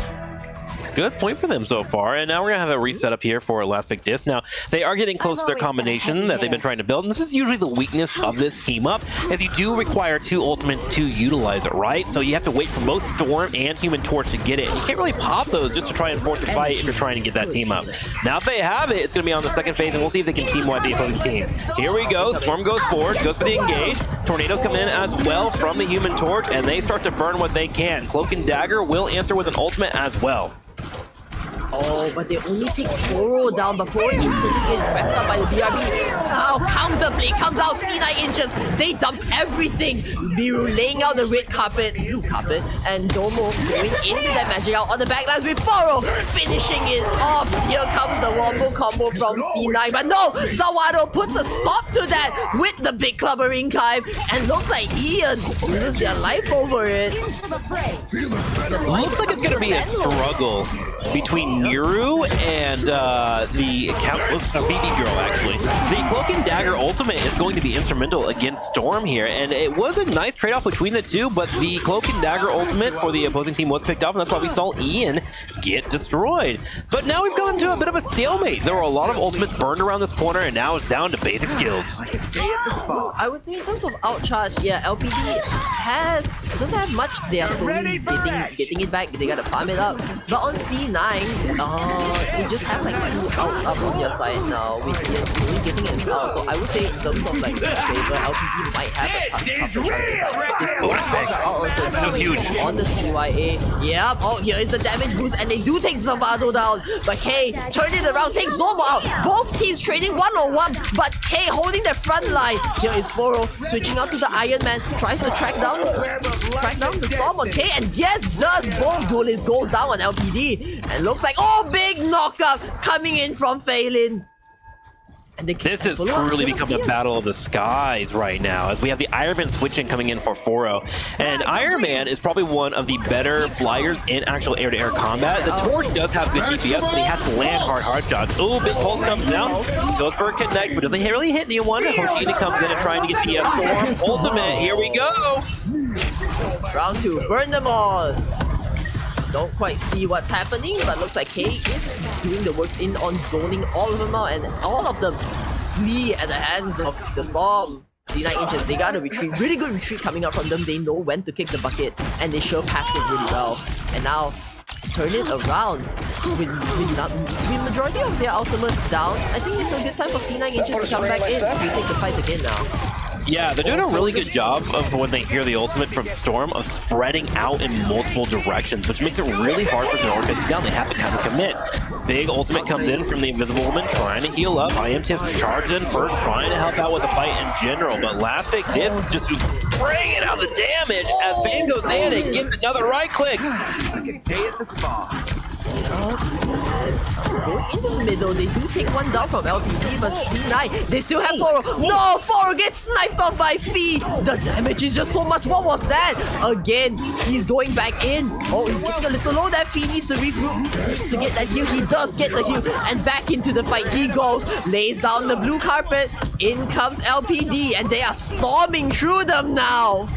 Good point for them so far, and now we're gonna have a reset up here for last big disc. Now they are getting close to their combination that they've been trying to build, and this is usually the weakness of this team up, as you do require 2 ultimates to utilize it, right? So you have to wait for both Storm and Human Torch to get it, and you can't really pop those just to try and force a fight if you're trying to get that team up. Now if they have it, it's gonna be on the second phase, and we'll see if they can team wipe the opposing team. Here we go. Storm goes forward, goes for the engage. Tornadoes come in as well from the Human Torch, and they start to burn what they can. Cloak and Dagger will answer with an ultimate as well. Oh, but they only take Foro down before instantly get pressed up by the BRB. Now counterplay comes out, C9 inches. They dump everything. Biru laying out the red carpet, blue carpet, and Domo going into that magic out on the backlines with Foro finishing it off. Here comes the wombo combo from C9, but no, Zawado puts a stop to that with the big clubbering climb, and looks like Ian loses their life over it. Looks like it's gonna be a struggle between Nuru and the BB Girl, actually. The Cloak and Dagger ultimate is going to be instrumental against Storm here, and it was a nice trade-off between the two, but the Cloak and Dagger ultimate for the opposing team was picked up, and that's why we saw Ian get destroyed. But now we've gone into a bit of a stalemate. There were a lot of ultimates burned around this corner, and now it's down to basic skills. I would say in terms of outcharge, yeah, LPD doesn't have much. They are slowly getting it back. They gotta farm it up. But on C9, they just have like 2 outs up on their side now, with Ian slowly getting it out. So I would say in terms of like favor, LPD might have a couple chances. Like, if both outs are out on huge on the CYA. Yep, oh, here is the damage boost, and they do take Zavado down. But K turn it around, take Zomo out. Both teams trading 1-on-1, but K holding their front line. Here is Foro switching out to the Iron Man, tries to track down the Storm on K, and yes, does. Both duelists goes down on LPD, and looks like, oh, big knockup coming in from Phelan. And this has truly become a battle of the skies right now, as we have the Iron Man switching coming in for Foro. And Iron Man is probably one of the better flyers in actual air-to-air combat. The Torch does have good DPS, but he has to land hard shots. Oh, big pulse comes down, goes for a connect, but doesn't really hit anyone. Hoshina comes in and trying to get the Storm ultimate. Here we go! Round 2, burn them all! Don't quite see what's happening, but looks like K is doing the works in on zoning all of them out, and all of them flee at the hands of the Storm. C9 inches, they got a retreat, really good retreat coming out from them. They know when to kick the bucket, and they sure passed it really well. And now, turn it around with majority of their ultimates down. I think it's a good time for C9 inches to come back in and retake the fight again now. Yeah, they're doing a really good job of when they hear the ultimate from Storm of spreading out in multiple directions, which makes it really hard for Storm to face down. They have to kind of commit. Big ultimate comes in from the Invisible Woman trying to heal up. IMTF charged in first, trying to help out with the fight in general, but last pick this is just bringing out the damage as Van goes in and gets another right click. Like a day at the spa. Going into the middle, they do take one down from LPC, but C9, they still have Foro. No, Foro gets sniped off by Fee. The damage is just so much. What was that? Again, he's going back in. Oh, he's getting a little low. That Fee needs to regroup, needs to get that heal. He does get the heal, and back into the fight he goes. Lays down the blue carpet. In comes LPD, and they are storming through them now.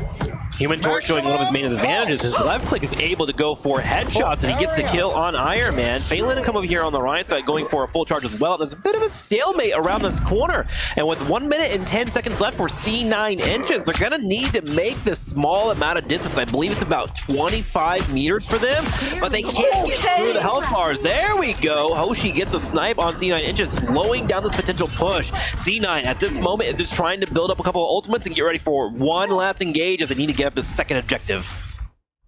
Human Torch showing one of his main advantages. His left click is able to go for headshots, and he gets the kill on Iron Man. Phelan to come over here on the right side, going for a full charge as well. There's a bit of a stalemate around this corner, and with 1 minute and 10 seconds left for C9 inches, they're gonna need to make this small amount of distance. I believe it's about 25 meters for them, but they can't get through the health bars. There we go. Hoshi gets a snipe on C9 inches, slowing down this potential push. C9 at this moment is just trying to build up a couple of ultimates and get ready for one last engage as they need to get up the second objective.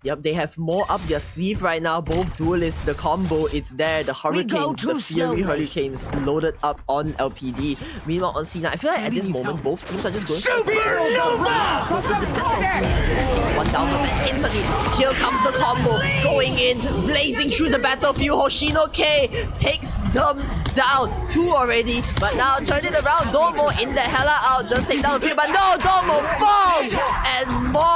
Yep, they have more up their sleeve right now. Both duelists, the combo, it's there. The Hurricanes, the Fury Hurricanes loaded up on LPD. Meanwhile, on C9, I feel like at this moment, both teams are just going for it. So it depends on who takes one down, but then instantly, here comes the combo. Going in, blazing through the battlefield. Hoshino K takes them down. 2 already, but now turn it around. Domo in the hella out, does take down a few, but no, Domo falls! And more.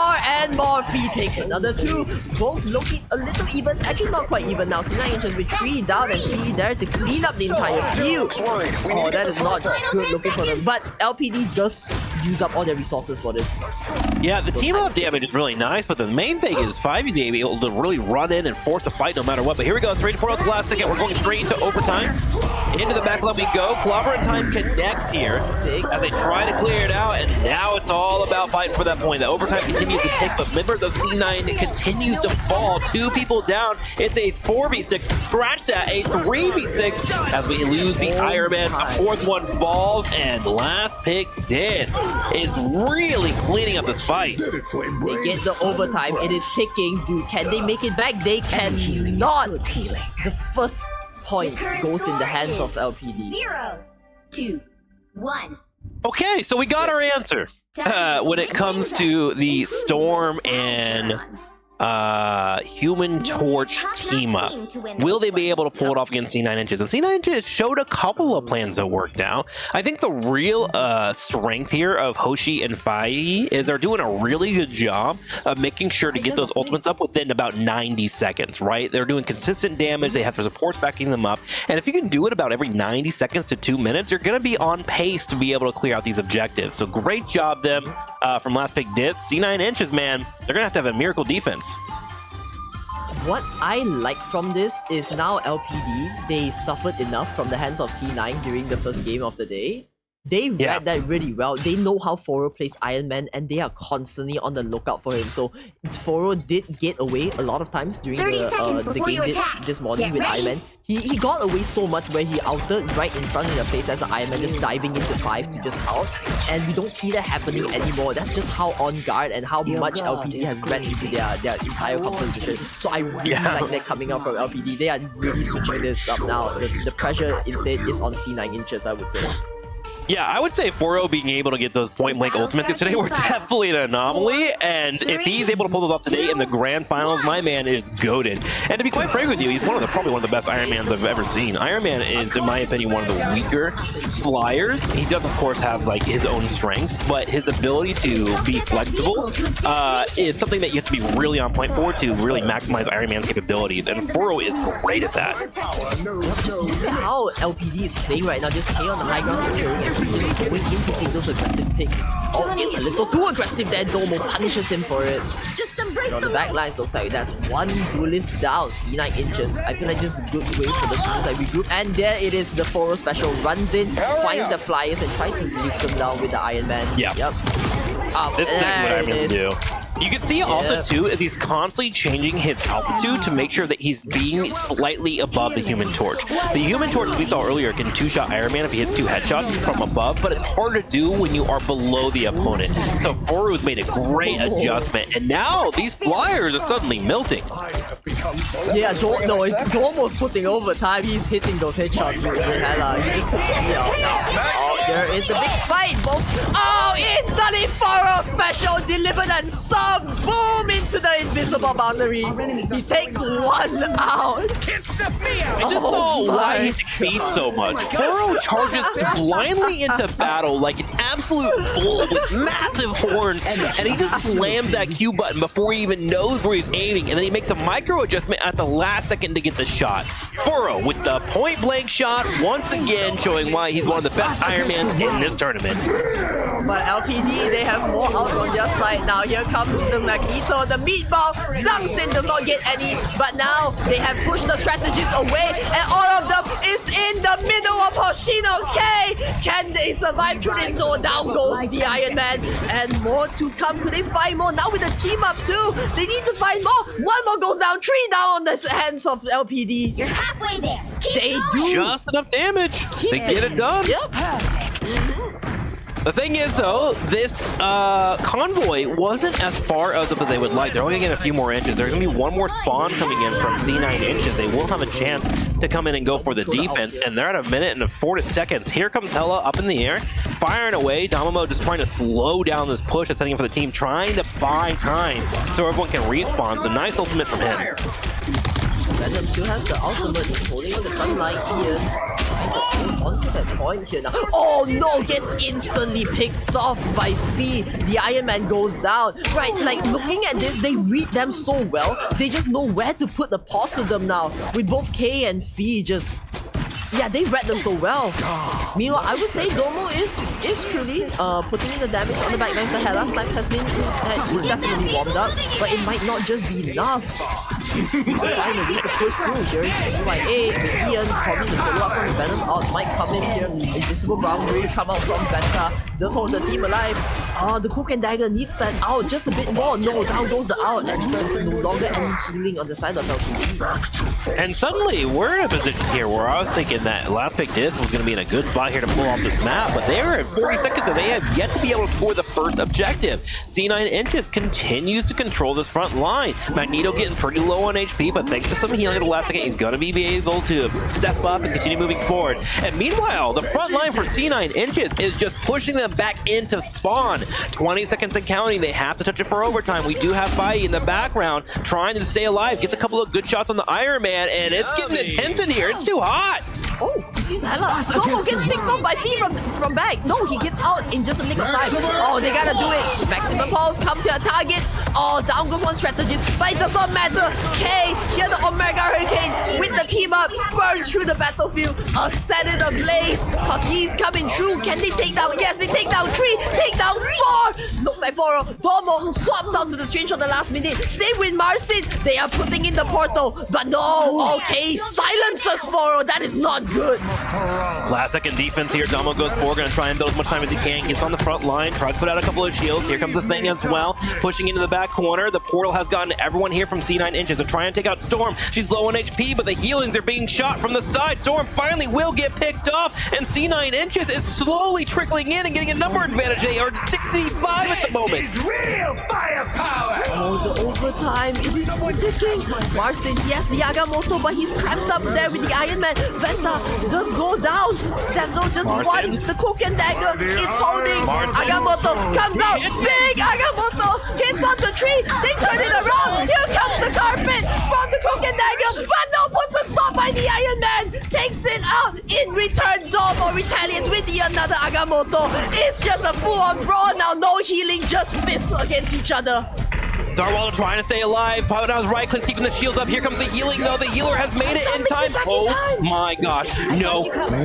Fee takes another 2. Both looking a little even, actually not quite even now. C9 inches with 3 down and Fee there to clean up the entire field. Oh, that is not good looking for them. But LPD does use up all their resources for this. Yeah, the team up damage is really nice, but the main thing is 5 is able to really run in and force a fight no matter what. But here we go, straight for the last second. We're going straight into overtime. Into the back line we go. Clobber time connects here as they try to clear it out, and now it's all about fighting for that point. The overtime continues to tick, but members of C9 continues to fall. 2 people down. It's a 4v6. Scratch that, a 3v6 as we lose the Iron Man. A 4th one falls, and last pick this is really cleaning up this fight. They get the overtime. It is ticking. Dude, can they make it back? They cannot. The first point goes in the hands of LPD. 0, 2, 1. Okay, so we got our answer. When it comes to the Storm and Human Torch team up, will they be able to pull it off against C9 inches? And C9 inches showed a couple of plans that worked out. I think the real strength here of Hoshi and Fai is they're doing a really good job of making sure to get those ultimates up within about 90 seconds, right? They're doing consistent damage, they have their supports backing them up, and if you can do it about every 90 seconds to 2 minutes, you're gonna be on pace to be able to clear out these objectives. So great job them from last pick Dis. C9 inches, man, they're gonna have a miracle defense. What I like from this is now LPD, they suffered enough from the hands of C9 during the first game of the day. They read Yeah. that really well. They know how Foro plays Iron Man, and they are constantly on the lookout for him. So Foro did get away a lot of times during 30 seconds the before you game attack. this morning Get with ready. Iron Man. He got away so much where he outed right in front of the face as an Iron Man just diving into 5 to just out. And we don't see that happening anymore. That's just how on guard and how much LPD has read into their entire composition. So I really like that coming out from LPD. They are really switching this up now. The pressure instead is on C9 inches, I would say. Yeah, I would say 4-0 being able to get those point-blank ultimates yesterday were definitely an anomaly, and if he's able to pull those off today in the grand finals, my man is goated. And to be quite frank with you, he's probably one of the best Iron Mans I've ever seen. Iron Man is, in my opinion, one of the weaker flyers. He does, of course, have like his own strengths, but his ability to be flexible is something that you have to be really on point for to really maximize Iron Man's capabilities, and 4-0 is great at that. Just look at how LPD is playing right now. Just stay on the high ground, securing everything, going in to take those aggressive picks. Oh, it's a little too aggressive there. Domo punishes him for it. Just embrace On the the back lines, looks like that's one duelist down. C9 inches. I feel like just a good way for the teams like regroup. And there it is. The 4-0 special runs in, finds the flyers, and tries to nuke them down with the Iron Man. Yeah. Yep. This is exactly what Iron Man do. You can see also Yeah. too is he's constantly changing his altitude to make sure that he's being slightly above the Human Torch. The Human Torch, as we saw earlier, can two-shot Iron Man if he hits 2 headshots from above, but it's hard to do when you are below the opponent. So 4-0 has made a great adjustment, and now these flyers are suddenly melting. Yeah, it's Domo's putting overtime. He's hitting those headshots with Hella. He just took me out now. Oh, there is the big fight. Oh, instantly 4-0 special delivered and sub. Boom into the invisible boundary. He takes 1 out. I just saw why he succeeds so much. 4-0 charges blindly into battle like an absolute bull with massive horns, and he just slams that Q button before he even knows where he's aiming, and then he makes a micro adjustment at the last second to get the shot. 4-0 with the point blank shot, once again showing why he's one of the best Iron Mans in this tournament. But LPD, they have more outs on their side now. Here comes the Magneto, the meatball. Dunksin does not get any, but now they have pushed the strategists away, and all of them is in the middle of Hoshino K. Can they survive through this? No, down goes the Iron Man, and more to come. Could they find more? Now with the team up too, they need to find more. 1 more goes down, 3 down on the hands of LPD. You're halfway there. Keep They going. do. Just enough damage. They get it done. Yep. The thing is, though, this convoy wasn't as far as they would like. They're only getting a few more inches. There's going to be 1 more spawn coming in from C9 inches. They will have a chance to come in and go for the defense, and they're at 1 minute and 40 seconds. Here comes Hella up in the air, firing away. Damamo just trying to slow down this push that's setting up for the team, trying to buy time so everyone can respawn. So nice ultimate from him. Venom still has the ultimate. He's holding on the front line here. Trying to hold onto that point here now. Oh no! Gets instantly picked off by Fee. The Iron Man goes down. Right, like looking at this, they read them so well. They just know where to put the pause of them now. With both K and Fee just... Yeah, they read them so well. Meanwhile, I would say Domo is truly putting in the damage on the backlines. The Hella Snipes has been is definitely warmed up, but it might not just be enough. Finally, to push through. Here is CYA with Ian, probably the follow-up from Venom out might come in here. Invisible boundary come out from Venta. Does hold the team alive. The Cloak and Dagger needs that out just a bit more. No, down goes the out, and there's no longer any healing on the side of LPD. And suddenly, we're in a position here where I was thinking that last pick disc was going to be in a good spot here to pull off this map, but they are at 40 seconds and they have yet to be able to score the first objective. C9 inches continues to control this front line. Magneto getting pretty low on HP, but thanks to some healing at the last second, he's going to be able to step up and continue moving forward. And meanwhile, the front line for C9 inches is just pushing them back into spawn. 20 seconds and counting. They have to touch it for overtime. We do have Bai in the background trying to stay alive. Gets a couple of good shots on the Iron Man, and it's getting intense in here. It's too hot. Oh, he sees Hella. Domo gets picked up by Fee from back. No, he gets out in just a nick of time. Oh, they gotta do it. Maximum pulse comes here, targets. Oh, down goes one strategist, but it does not matter. K, here the Omega Hurricane with the team up, burns through the battlefield. Set it ablaze, cause he's coming through. Can they take down? Yes, they take down 3, take down 4. Looks like 4. Domo swaps out to the strange on the last minute. Same with Marcin. They are putting in the portal, but no. Okay, silences 4. That is not good. Last second defense here. Damo goes forward, gonna try and build as much time as he can. Gets on the front line, tries to put out a couple of shields. Here comes the thing as well. Pushing into the back corner. The portal has gotten everyone here from C9 inches. They're trying to take out Storm. She's low on HP, but the healings are being shot from the side. Storm finally will get picked off, and C9 inches is slowly trickling in and getting a number advantage. They are 65 at the moment. Real firepower! Oh, the overtime. It is ticking. Marcin, he has the Agamotto, but he's cramped up there with the Iron Man. Venta does go down. There's no just one. The cloak and dagger is holding. Agamotto comes out. Big Agamotto hits on the tree. They turn it around. Here comes the carpet from the cloak and dagger. But no, puts a stop by the Iron Man. Takes it out. In return, Domo retaliates with the another Agamotto. It's just a full-on brawl now. No healing, just fists against each other. Zarwalder trying to stay alive. Popping out his right clicks, keeping the shields up. Here comes the healing, though. The healer has made it in time. Oh my gosh. No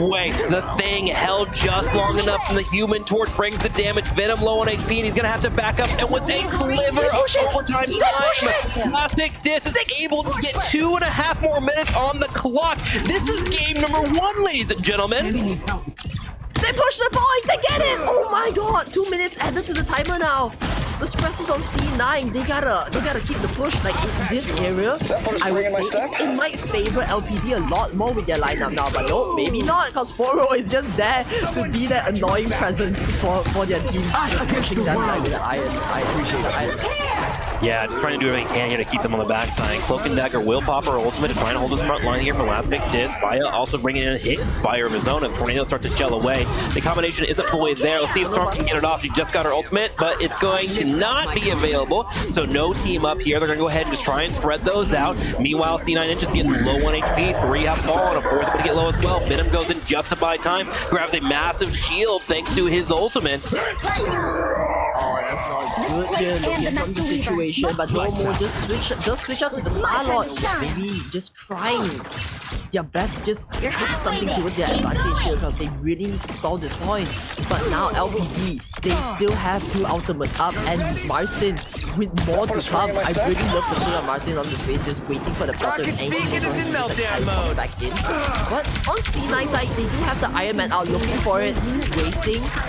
way. The thing held just long enough, and the Human Torch brings the damage. Venom low on HP, and he's going to have to back up. And with a sliver of overtime time, Plastic Disc is able to get 2.5 more minutes on the clock. This is game number 1, ladies and gentlemen. They push the point. They get it. Oh my god. 2 minutes added to the timer now. The stress is on C9. They gotta keep the push. Like in this area, I would say it might favor LPD a lot more with their lineup now. But no, maybe not, because Foro is just there to be that annoying presence for their team. Just pushing them like with I appreciate it. Yeah, just trying to do everything he can here to keep them on the backside. Cloak and Dagger will pop her ultimate to try and hold his front line here from last big disc. Fire also bringing in a hit fire of his own as Tornado starts to shell away. The combination isn't fully there. Let's see if Storm can get it off. She just got her ultimate, but it's going to not be available. So no team up here. They're going to go ahead and just try and spread those out. Meanwhile, C9 inches getting low on HP. 3 have fallen. A 4th going to get low as well. Venom goes in just to buy time. Grabs a massive shield thanks to his ultimate. Oh, that's not good here looking from the situation, but no more, just switch out to the Star-Lord. Maybe just trying their best to just get something towards their advantage here, because they really need to stall this point. But now LPD, they still have 2 ultimates up, and Marcin with more to come. I really love the turn of Marcin on this phase, just waiting for the button, and he's going to just back in. But on C9 side, they do have the Iron Man out looking for it,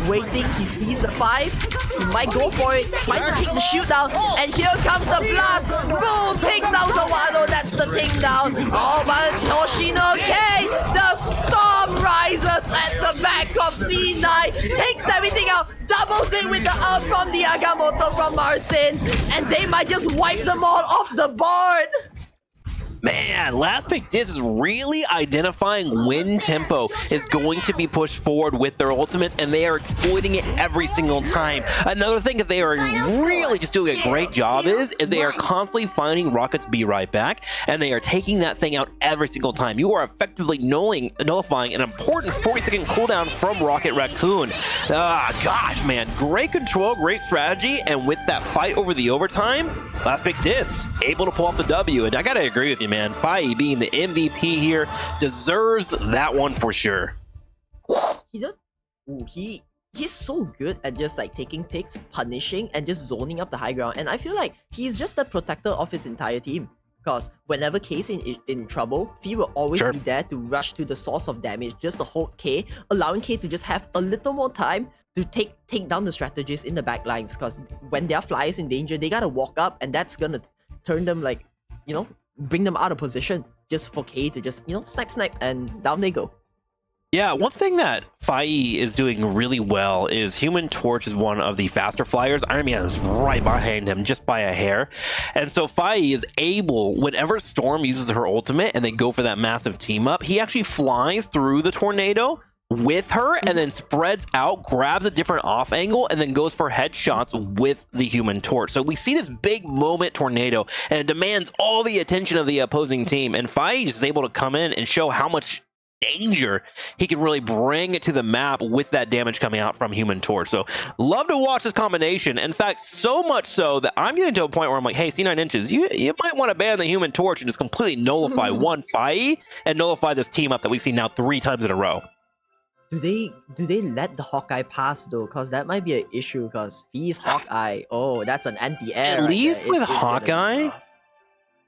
waiting. He sees the 5. He might go for it, trying to take the shield down, and here comes the blast! Boom! Takes down Zawado, that's the thing down. Oh, but Yoshino K! The storm rises at the back of C9, takes everything out, doubles it with the up from the Agamotto from Marcin, and they might just wipe them all off the board! Man, Last Pick Disc is really identifying when tempo is going to be pushed forward with their ultimates, and they are exploiting it every single time. Another thing that they are really just doing a great job is they are constantly finding Rocket's be right back, and they are taking that thing out every single time. You are effectively nullifying an important 40-second cooldown from Rocket Raccoon. Gosh, man, great control, great strategy, and with that fight over the overtime, Last Pick Disc able to pull off the W, and I gotta agree with you, man. Fai being the MVP here deserves that one for sure. He's so good at just like taking picks, punishing, and just zoning up the high ground. And I feel like he's just the protector of his entire team. Because whenever K's in trouble, Fee will always be there to rush to the source of damage, just to hold K, allowing K to just have a little more time to take down the strategists in the back lines. Because when their flyers in danger, they gotta walk up, and that's gonna turn them like, you know, bring them out of position just for K to just, you know, snipe, and down they go. Yeah, one thing that Fai is doing really well is Human Torch is one of the faster flyers. Iron Man is right behind him just by a hair. And so Fai is able, whenever Storm uses her ultimate and they go for that massive team up, he actually flies through the tornado with her and then spreads out, grabs a different off angle, and then goes for headshots with the Human Torch. So we see this big moment tornado, and it demands all the attention of the opposing team. And Fai is able to come in and show how much danger he can really bring to the map with that damage coming out from Human Torch. So love to watch this combination. In fact, so much so that I'm getting to a point where I'm like, hey, C9 inches, you might want to ban the Human Torch and just completely nullify one Fai and nullify this team up that we've seen now 3 times in a row. Do they let the Hawkeye pass though? Because that might be an issue, because Fee's Hawkeye, oh, that's an anti-air. At least with Hawkeye,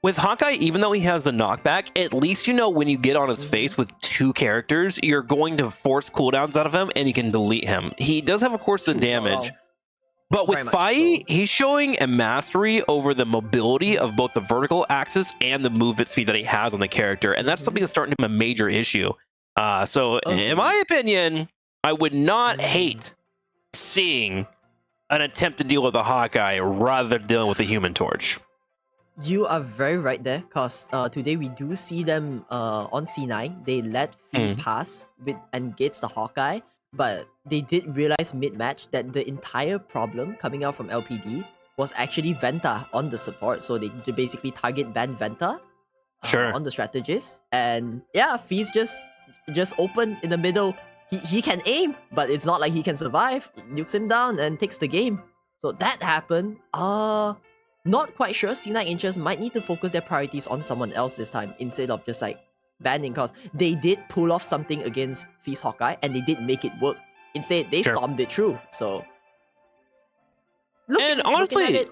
with Hawkeye, even though he has the knockback, at least you know when you get on his face with 2 characters, you're going to force cooldowns out of him and you can delete him. He does have, of course, the damage. But with Very much Fai, so. he's showing a mastery over the mobility of both the vertical axis and the movement speed that he has on the character. And that's something that's starting to be a major issue. So in my opinion, I would not hate seeing an attempt to deal with a Hawkeye rather than dealing with the Human Torch. You are very right there, because today we do see them on C9. They let Fee pass with engage the Hawkeye, but they did realize mid-match that the entire problem coming out from LPD was actually Venta on the support. So they basically target ban Venta on the strategist. And yeah, Fee's just open in the middle. He can aim, but it's not like he can survive. Nukes him down and takes the game. So that happened. Not quite sure. C9 Inches might need to focus their priorities on someone else this time instead of just like banning, because they did pull off something against Feast Hawkeye and they did make it work. Instead, they stormed it through. So, honestly,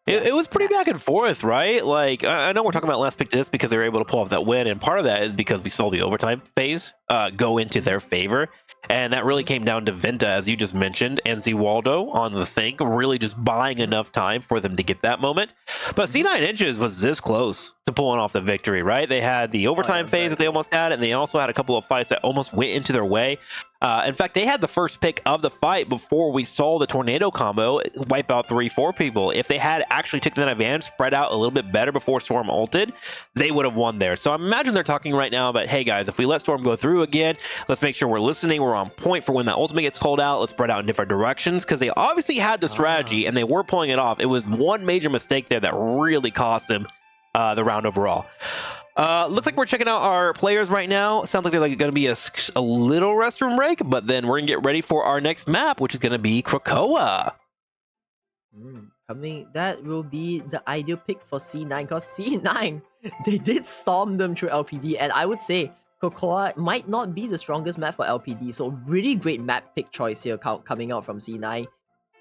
it was pretty back and forth, right? Like, I know we're talking about last pick this because they were able to pull off that win, and part of that is because we saw the overtime phase go into their favor. And that really came down to Venta, as you just mentioned, and Waldo on the thing, really just buying enough time for them to get that moment. But C9 Inches was this close to pulling off the victory, right? They had the overtime phase that they almost had, and they also had a couple of fights that almost went into their way. In fact, they had the first pick of the fight before we saw the tornado combo wipe out 3-4 people. If they had actually taken that advantage, spread out a little bit better before Storm ulted, they would have won there. So I imagine they're talking right now about, hey guys, if we let Storm go through again, let's make sure we're listening, we're on point for when that ultimate gets called out, let's spread out in different directions, because they obviously had the strategy and they were pulling it off. It was one major mistake there that really cost them the round overall. Looks like we're checking out our players right now. Sounds like they're like going to be a little restroom break, but then we're going to get ready for our next map, which is going to be Krakoa. That will be the ideal pick for C9, because C9, they did storm them through LPD, and I would say Krakoa might not be the strongest map for LPD, so really great map pick choice here coming out from C9.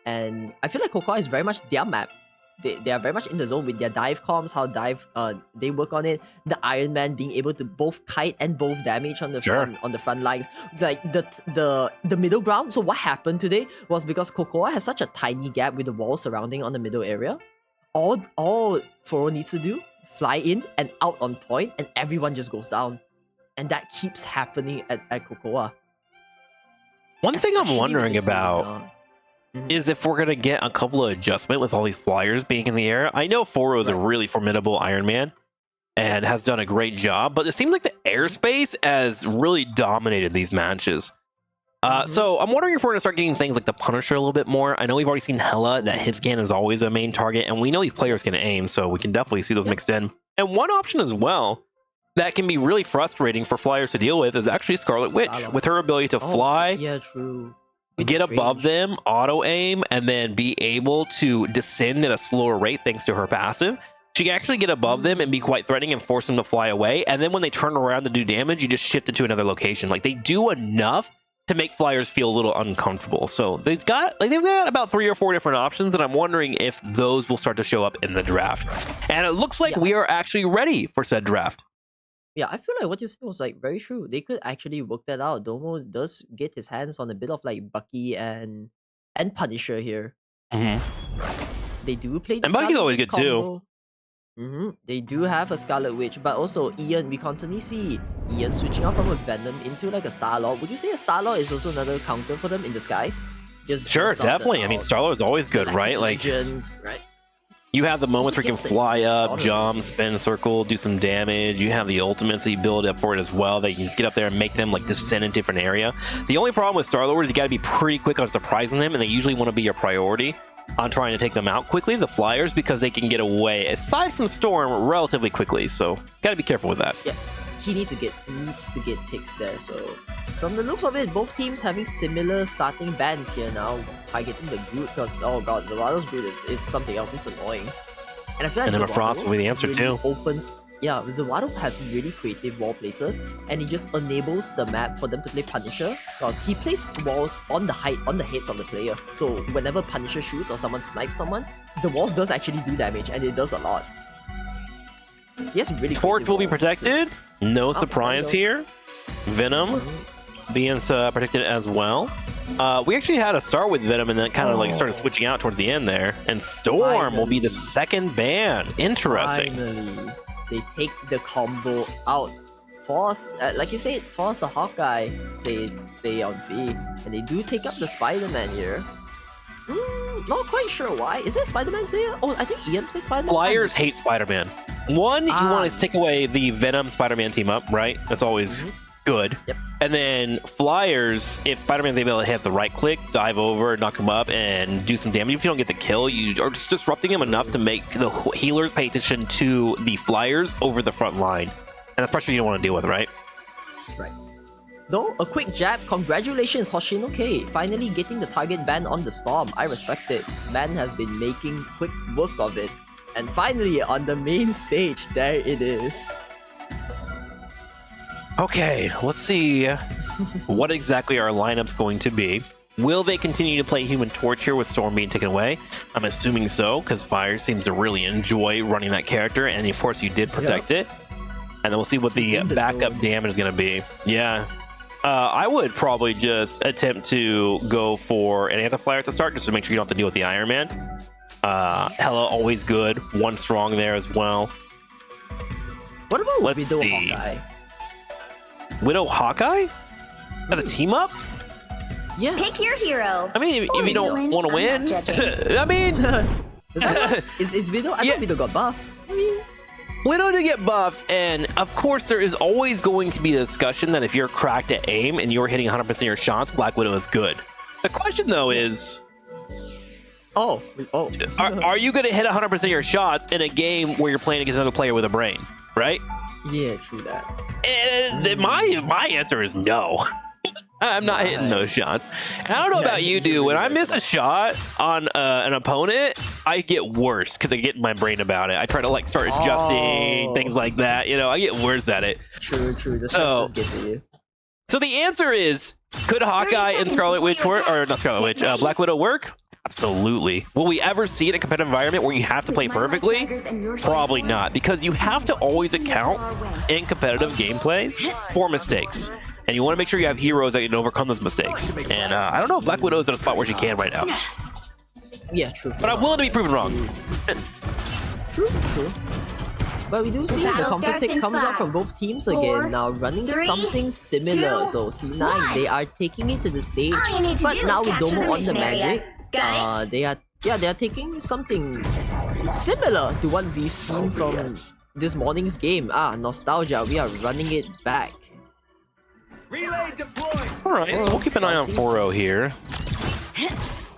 And I feel like Krakoa is very much their map. They are very much in the zone with their dive comms, how dive they work on it. The Iron Man being able to both kite and both damage on the front lines, like the middle ground. So what happened today was because Krakoa has such a tiny gap with the wall surrounding on the middle area. All Foro needs to do, fly in and out on point, and everyone just goes down, and that keeps happening at Krakoa. One thing I'm wondering about is if we're going to get a couple of adjustment with all these flyers being in the air. I know Foro is a really formidable Iron Man and has done a great job, but it seems like the airspace has really dominated these matches. So I'm wondering if we're going to start getting things like the Punisher a little bit more. I know we've already seen Hela, that hit scan is always a main target, and we know these players can aim, so we can definitely see those mixed in. And one option as well that can be really frustrating for flyers to deal with is actually Scarlet Witch, with her ability to fly. Yeah, true. Get above them, auto aim, and then be able to descend at a slower rate thanks to her passive. She can actually get above them and be quite threatening and force them to fly away. And then when they turn around to do damage, you just shift it to another location. Like, they do enough to make flyers feel a little uncomfortable. So they've got about 3 or 4 different options, and I'm wondering if those will start to show up in the draft. And it looks like we are actually ready for said draft. Yeah, I feel like what you said was like very true. They could actually work that out. Domo does get his hands on a bit of like Bucky and Punisher here. They do play the and Bucky's Scarlet always Witch good too. They do have a Scarlet Witch, but also Ian, we constantly see Ian switching out from a Venom into like a Star-Lord. Would you say a Star-Lord is also another counter for them in disguise? Sure, definitely. I mean, Star-Lord is always good, right? Legends, like, right? You have the moments where you can fly up, jump, spin a circle, do some damage. You have the ultimates that you build up for it as well, that you can just get up there and make them like descend in a different area. The only problem with Star-Lord is you got to be pretty quick on surprising them, and they usually want to be your priority on trying to take them out quickly, the flyers, because they can get away, aside from Storm, relatively quickly. So got to be careful with that. Yeah, he needs to get picks there. So from the looks of it, both teams having similar starting bans here now, targeting the Groot, because oh god, Zavado's Groot is something else. It's annoying. And I feel like and then a Frost will be the answer really too. Opens, yeah, Zawado has really creative wall places, and he just enables the map for them to play Punisher, because he places walls on the heads of the player. So whenever Punisher shoots or someone snipes someone, the walls does actually do damage, and it does a lot. He has really Torch great will be evolves. protected. No there surprise you here. Venom being protected as well. We actually had a start with Venom and then kind of like started switching out towards the end there. And Storm will be the second ban. Interesting. Finally, they take the combo out. Force, like you said, force the Hawkeye play on V, and they do take up the Spider-Man here. Not quite sure why. Is there a Spider-Man player? Oh, I think Ian plays Spider-Man. Flyers hate Spider-Man. One, you want to take away the Venom Spider-Man team up, right? That's always good. Yep. And then Flyers, if Spider-Man's able to hit the right click, dive over, knock him up, and do some damage, if you don't get the kill, you are just disrupting him enough to make the healers pay attention to the Flyers over the front line. And that's pressure you don't want to deal with, right? Right. Though, a quick jab. Congratulations, Hoshino-K. Finally getting the target ban on the Storm. I respect it. Man has been making quick work of it. And finally, on the main stage, there it is. Okay, let's see what exactly our lineup's going to be. Will they continue to play Human Torch here with Storm being taken away? I'm assuming so, because Fire seems to really enjoy running that character, and of course you did protect it. And then we'll see what the backup damage is going to be. Yeah. I would probably just attempt to go for an anti-flyer to start, just to make sure you don't have to deal with the Iron Man. Hella always good. One strong there as well. What about Let's Widow see. Hawkeye? Widow Hawkeye? As a team up? Yeah. Pick your hero. I mean, if you don't villain, want to I'm win, not judging. I mean, Is Widow? I Yeah. thought Widow got buffed. I mean, Widow to get buffed, and of course there is always going to be a discussion that if you're cracked at aim and you're hitting 100% of your shots, Black Widow is good. The question though is, oh. are you going to hit 100% of your shots in a game where you're playing against another player with a brain, right? Yeah, true that. And my answer is no. I'm not hitting those shots. And I don't know about you, dude. When I miss a shot on an opponent, I get worse because I get in my brain about it. I try to like start adjusting, things like that. You know, I get worse at it. True. The So- stress does get to you. So the answer is, could Hawkeye and Scarlet Witch work, or not Scarlet Witch, Black Widow work? Absolutely. Will we ever see it in a competitive environment where you have to play perfectly? Probably not, because you have to always account in competitive gameplays for mistakes. And you want to make sure you have heroes that can overcome those mistakes. And I don't know if Black Widow is at a spot where she can right now. Yeah, true. But I'm willing to be proven wrong. True. But we do see the battle conflict starts in comes out 5, from both teams 4, again, now running 3, something similar. 2, So C9, 1. they are taking it to the stage, All you need to but do is now with capture Domo the on the mission area. magic, Got they are taking something similar to what we've seen from this morning's game. Nostalgia, we are running it back. Relay deployed. All right, so we'll keep an eye on 4-0 here.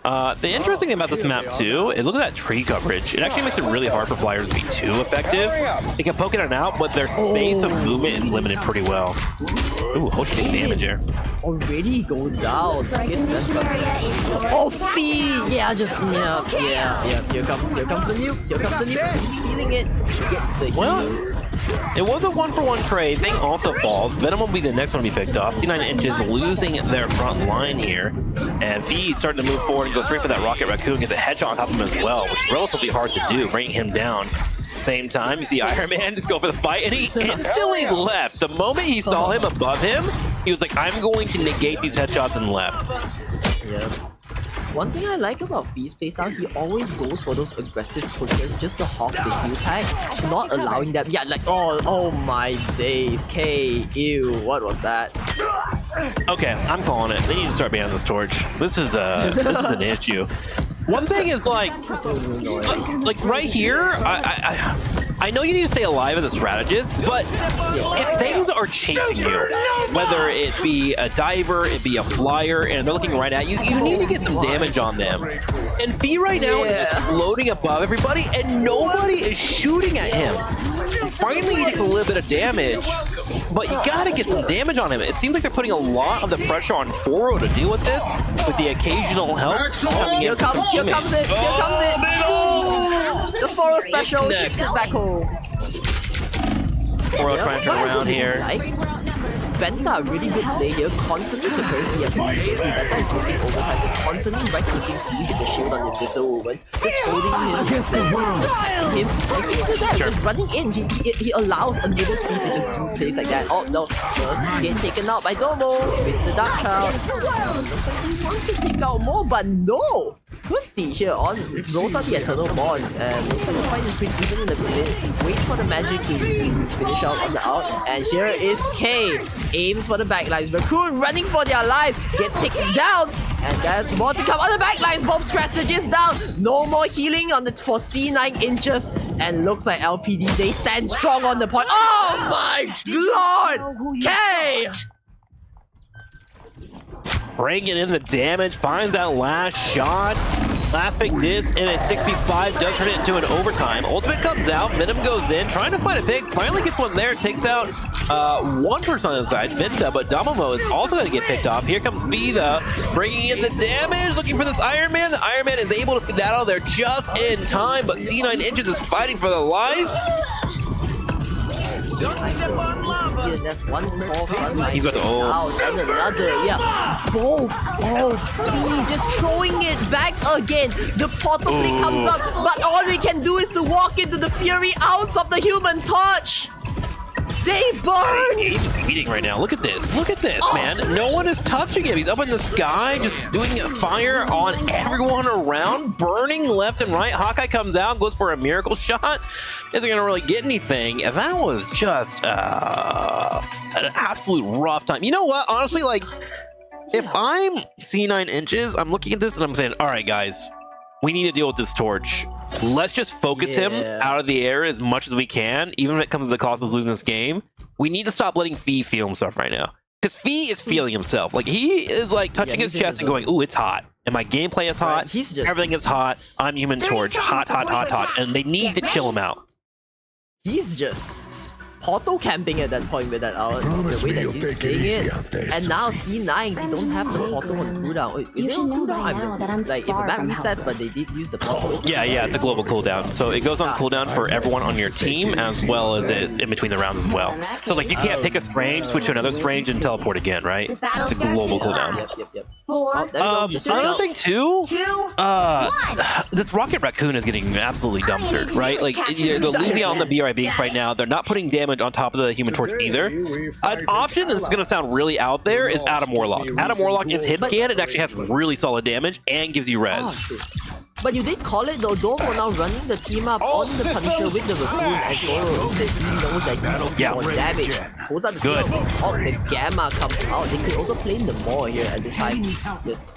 The interesting thing about this map too is look at that tree coverage. It actually makes it really hard for Flyers to be too effective. They can poke in and out, but their space of movement is limited pretty well. Ooh, Hoshi takes damage here. Already goes down. Like Gets the messed mission up. area is yours. Oh, Fee! Yeah, Here comes the nuke. Here comes the nuke. He's feeling it. Gets the Well, heals. It was a 1-for-1 trade. Thing also falls. Venom will be the next one to be picked off. C9 Inches losing their front line here. And V starting to move forward and go straight for that Rocket Raccoon. Gets a headshot on top of him as well, which is relatively hard to do, bringing him down. Same time, you see Iron Man just go for the fight, and he instantly left. The moment he saw him above him, he was like, I'm going to negate these headshots, and left. Yeah. One thing I like about Fee's playstyle, he always goes for those aggressive pushes just to hawk the heal tag, not allowing them. Yeah, like, oh my days. K, ew, what was that? Okay, I'm calling it. They need to start banning this torch. This is an issue. One thing is like right here, I know you need to stay alive as a strategist, but if things are chasing you, whether it be a diver, it be a flyer, and they're looking right at you, you need to get some damage on them. And Fee right now is just floating above everybody, and nobody is shooting at him. Finally, he takes a little bit of damage, but you gotta get some damage on him. It seems like they're putting a lot of the pressure on 4-0 to deal with this, with the occasional help coming in from some Here teammates. comes it. The 4-0 special ships it back home. 4-0 trying to turn around here. Venta, really good play here, constantly securing Fee as well. Venta is looking overtime, just constantly right-clicking Fee with the shield on Invisible Woman, just holding him against the world. And Fee's just there, just running in. He allows enables Fee to just do plays like that. Oh no, just get taken out by Domo with the Dark Child. Looks like he wants to take out more, but no! Could be here on, rolls out the Eternal Bonds, and looks like the fight is pretty even in the mid. Waits for the magic to finish out on the out, and here is K. Aims for the backlines. Raccoon running for their life, gets taken down, and there's more to come on the backlines. Both strategists down. No more healing on the for C9 inches, and looks like LPD, they stand strong on the point. Oh my lord! K! Bringing in the damage, finds that last shot. Last pick dis in a 6v5 does turn it into an overtime. Ultimate comes out, Minim goes in, trying to find a pick, finally gets one there, takes out one person on the side, Vinta, but Domamo is also going to get picked off. Here comes Vida, bringing in the damage, looking for this Iron Man. The Iron Man is able to skedaddle there just in time, but C9 Inches is fighting for the life. Don't step on lava. Yeah, that's one more frontline. He's got the out and another, yeah. Both. Oh, Fee just throwing it back again. The portal thing comes up, but all they can do is to walk into the Fury ounce of the Human Torch. They burn! He's beating right now. Look at this. Look at this, man. No one is touching him. He's up in the sky, just doing fire on everyone around, burning left and right. Hawkeye comes out, goes for a miracle shot. Isn't going to really get anything. And that was just an absolute rough time. You know what? Honestly, like, if I'm C9 Inches, I'm looking at this and I'm saying, all right, guys, we need to deal with this torch. Let's just focus him out of the air as much as we can, even if it comes to the cost of losing this game. We need to stop letting Fee feel himself right now. Because Fee is feeling himself. Like, he is like touching his chest and going, ooh, it's hot. And my gameplay is hot. He's just... Everything is hot. I'm Human Torch. Hot, hot, hot, hot. And they need to chill him out. He's just portal camping at that point with that out. Promise The way me that you'll he's take it playing easy it. out there, And now Susie. C9, they don't have the portal on cooldown. Wait, is You it should on know by cooldown? now that I'm Like, if the far map from resets, but helpless. they did use the portal. Yeah, it's a global cooldown. So it goes on cooldown for everyone on your team, as well as it in between the rounds as well. So, like, you can't pick a strange, switch to another strange, and teleport again, right? It's a global cooldown. Yep. 4, Oh, there we go. The switch Another out. thing too, 2, this Rocket Raccoon is getting absolutely dumpstered, right? Like, they're losing out on the BRB right now. They're not putting damage on top of the Human Torch either. An option that's going to sound really out there is Adam Warlock. Adam Warlock is hit scan. It actually has really solid damage and gives you res. But you did call it though. Domo now running the team up on the Punisher with the Raccoon as Goro says he knows that he needs more damage. Pulls out the Good. Oh, the Gamma comes out. They could also play the Maw here at this time. Just,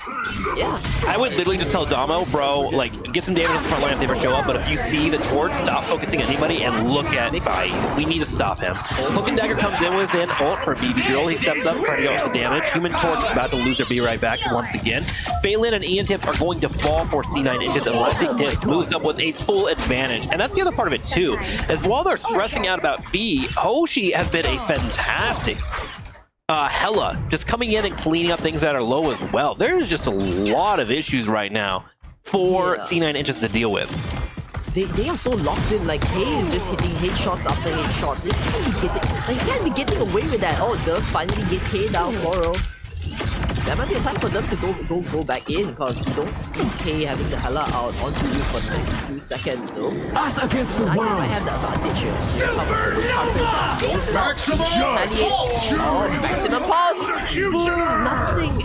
yeah. I would literally just tell Damo, bro, like, get some damage in the front line if they ever show up, but if you see the Torch, stop focusing on anybody and look at Bai. We need to stop him. Hook and Dagger comes in with an ult for BB Drill. He steps up, trying to get with the damage. Human Torch is about to lose their B right back once again. Phelan and Ian Tip are going to fall for C9 Inches, and Lightning Tip moves up with a full advantage. And that's the other part of it too, is while they're stressing out about B, Hoshi has been a fantastic Hella just coming in and cleaning up things that are low as well. There's just a lot of issues right now for C9 Inches to deal with. They are so locked in, like Hay is just hitting headshots after headshots. They can't be getting away with that. Oh, it does finally get K down, Goro. That might be a time for them to go back in, because we don't see K having the Hela out onto you for the next few seconds though. Us against the Now you world. might have the advantage here. Here comes the Maximum maximum pulse! Boom! Nothing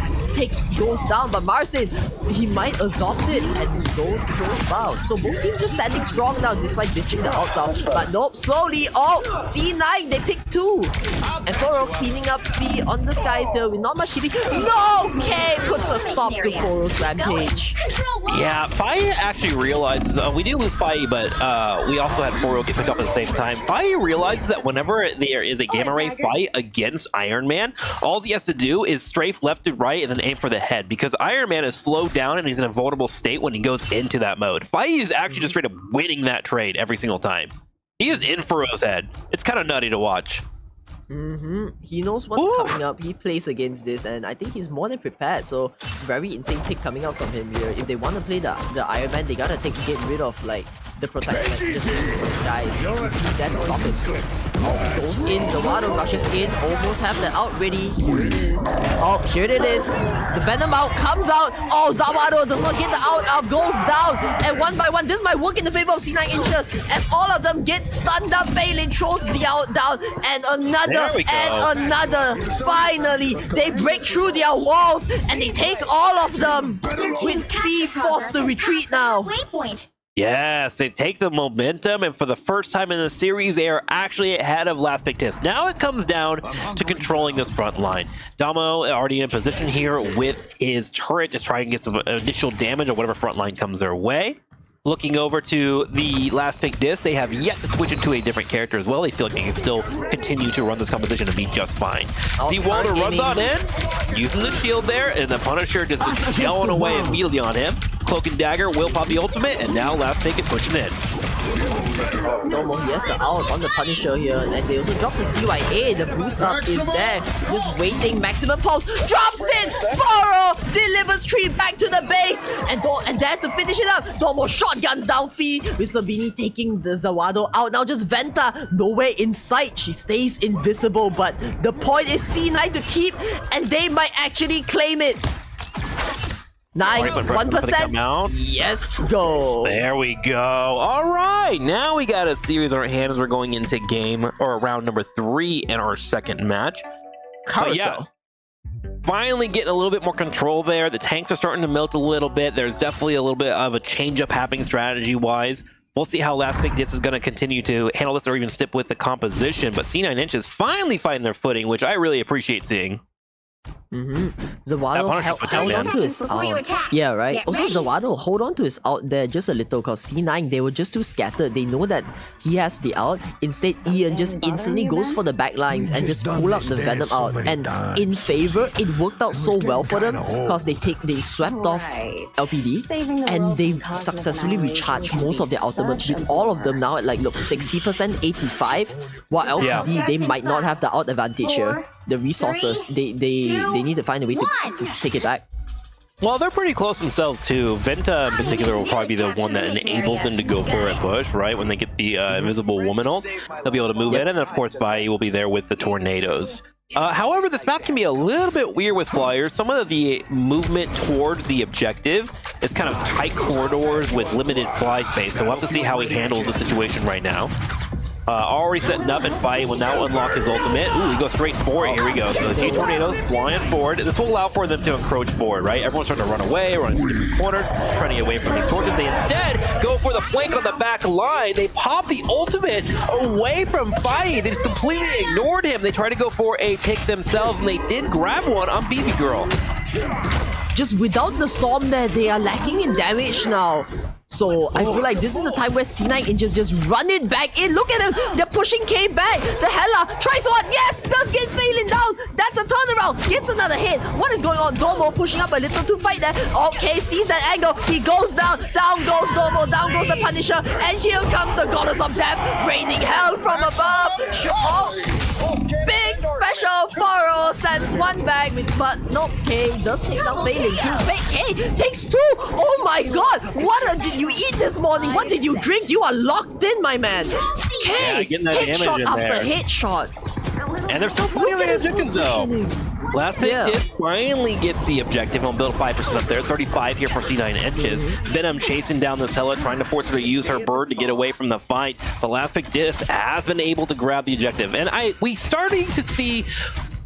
goes down, but Marcin, he might exhaust it and he goes bound. So both teams just standing strong now despite ditching the outs out. But nope, slowly, C9, they pick 2. And Foro cleaning up Fee on the skies here with not much healing. No! K puts a stop to Foro's rampage. Yeah, Fai actually realizes, we do lose Fai, but we also had Foro get picked up at the same time. Fai realizes that whenever there is a Gamma Ray fight against Iron Man, all he has to do is strafe left to right and then aim for the head, because Iron Man is slowed down and he's in a vulnerable state when he goes into that mode. Fai is actually just straight up winning that trade every single time. He is in Foro's head. It's kind of nutty to watch. He knows what's coming up. He plays against this, and I think he's more than prepared. So very insane pick coming out from him here. If they want to play the Iron Man, they gotta get rid of like the protection just for these guys. That's to stop it. Oh, goes in, Zawado rushes in, almost have the out ready. Here it is. Oh, here it is. The Venom out comes out. Oh, Zawado does not get the out goes down. And one by one, this might work in the favor of C9 Inches. As all of them get stunned up, Phelan throws the out down. And another. Finally, they break through their walls and they take all of them. With Fee forced to retreat now. Waypoint. Yes, they take the momentum, and for the first time in the series, they are actually ahead of Last Big Tis. Now it comes down to controlling this front line. Damo already in position here with his turret to try and get some initial damage on whatever front line comes their way. Looking over to the Last Pick Disc, they have yet to switch into a different character as well. They feel like they can still continue to run this competition and be just fine. See Walter runs on in, using the shield there, and the Punisher just is shelling away immediately on him. Cloak and Dagger will pop the ultimate, and now Last Pick is pushing in. Domo, he has the out on the Punisher here, and they also drop the CYA. The boost up is there, just waiting. Maximum pulse drops in. Faro delivers 3 back to the base, and there to finish it up. Domo shotguns down Fee with Sabini taking the Zawado out. Now just Venta nowhere in sight. She stays invisible, but the point is C9 to keep, and they might actually claim it. 1%. Yes, go. There we go. All right, now we got a series on our hands. We're going into game or round number 3 in our second match. Carousel. Finally getting a little bit more control there. The tanks are starting to melt a little bit. There's definitely a little bit of a change up happening strategy-wise. We'll see how Last Big Disc is going to continue to handle this or even stick with the composition. But C9 Inches finally finding their footing, which I really appreciate seeing. Zawado held on to his out. Yeah, right. Also, Zawado hold on to his out there just a little because C9, they were just too scattered. They know that he has the out. Instead, Ian just instantly goes for the back lines and just pull up the Venom out. And in favor, it worked out so well for them because they swept off LPD and they successfully recharged most of their ultimates with all of them now at like, look, 60%, 85. While LPD, they might not have the out advantage here. The resources, they need to find a way to take it back. Well, they're pretty close themselves too. Venta in particular will probably be the one that enables them to go for a push, right? When they get the Invisible Woman ult, they'll be able to move in, and of course Vi will be there with the tornadoes. However, this map can be a little bit weird with flyers. Some of the movement towards the objective is kind of tight corridors with limited fly space, so we'll have to see how he handles the situation right now. Already setting up, and Fight will now unlock his ultimate. Ooh, he goes straight for it. Here we go. So the G-Tornadoes flying forward. This will allow for them to encroach forward, right? Everyone's trying to run away, run into different corners, trying to get away from these torches. They instead go for the flank on the back line. They pop the ultimate away from Fight. They just completely ignored him. They tried to go for a pick themselves, and they did grab one on BB Girl. Just without the storm there, they are lacking in damage now. So I feel like this is a time where C9 Inches just run it back in. Look at him. They're pushing K back. The Hela tries one. Yes, does get Phelan down. That's a turnaround. Gets another hit. What is going on? Domo pushing up a little to fight there. Okay, sees that angle. He goes down. Down goes Domo. Down goes the Punisher. And here comes the Goddess of Death. Raining hell from above. Big special. Faro sends one back. But no, K does take down Phelan. K takes 2. Oh my god. What did you eat this morning? What did you drink? You are locked in, my man. K, headshot after headshot. And there's still plenty of objectives though. Last Pick did finally gets the objective. I'll build 5% up there. 35 here for C9 Inches. Venom chasing down this Hela, trying to force her to use her bird to get away from the fight. But Last Pick Disc has been able to grab the objective. And we starting to see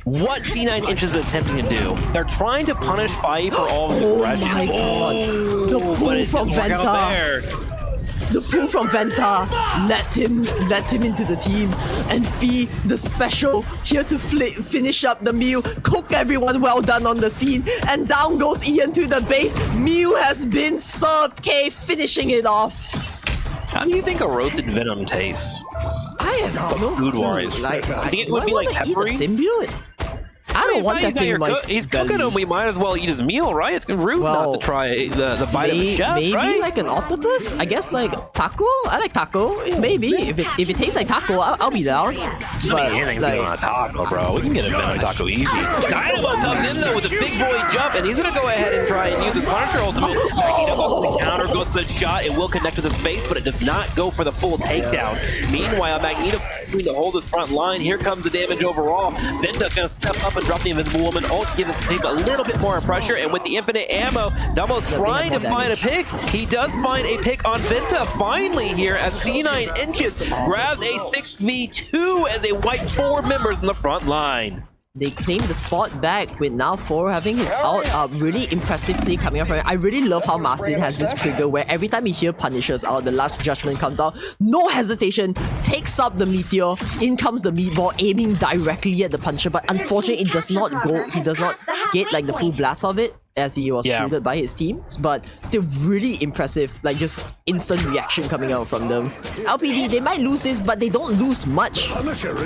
what C9 Inches is attempting to do. They're trying to punish Fight for all of his aggression. My God. The pull from Venta. The pull from Venta let him into the team, and Fee, the special, here to finish up the meal. Cook everyone well done on the scene, and down goes Ian to the base. Meal has been served. K finishing it off. How do you think a roasted Venom tastes? I have no food-wise. Like, I think it would be like peppery. Symbiote. kind of want that thing in my He's belly. cooking him. We might as well eat his meal, right? It's rude not Well, to try the bite of the chef, maybe right? like an octopus. I guess like taco. I like taco. Maybe if it tastes like taco, I'll be down. But Anything's good on a taco, bro. We can get a venom taco easy. Dynamo comes in though with a big boy jump, and he's gonna go ahead and try and use his Punisher ultimate. Magneto goes to the counter, goes to the shot. It will connect to the space, but it does not go for the full takedown. Meanwhile, Magneto going to hold his front line. Here comes the damage overall. Venta's gonna step up and drop the Invisible Woman ult to give his team a little bit more pressure, and with the infinite ammo, Damo's trying to find a pick. He does find a pick on Venta finally here as C9 Inches grabs a 6v2 as they wipe 4 members in the front line. they claim the spot back with now 4 having his out. Really impressive play coming up from him. I really love how Marcin has this trigger where every time he hears Punishers out, the last judgment comes out, no hesitation, takes up the meteor, in comes the meatball aiming directly at the Punisher, but unfortunately it does not go, he does not get like the full blast of it as he was shielded by his teams, but still really impressive, like just instant reaction coming out from them. LPD, they might lose this, but they don't lose much.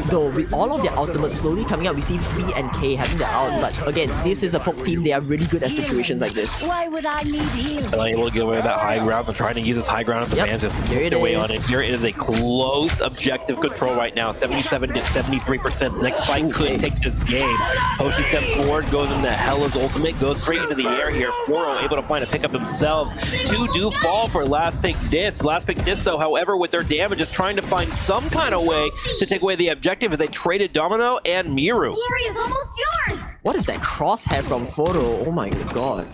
Though with all of their ultimates slowly coming out, we see Fee and K having their out, but again, this is a poke team, they are really good at situations like this. Why would I need healing? They're able to get away with that high ground. They're trying to use this high ground as a man to There it their way is. on it. Here is a close objective control right now, 77 to 73%. The next fight could take this game. Hoshi steps forward, goes into Hella's ultimate, goes straight into the air here. Foro able to find a pickup themselves. 2 do fall for Last Pick Dis. Last Pick Dis, though, however, with their damage, is trying to find some kind of way to take away the objective as they traded Domino and Miru. The area is almost yours. What is that crosshair from Foro? Oh my god.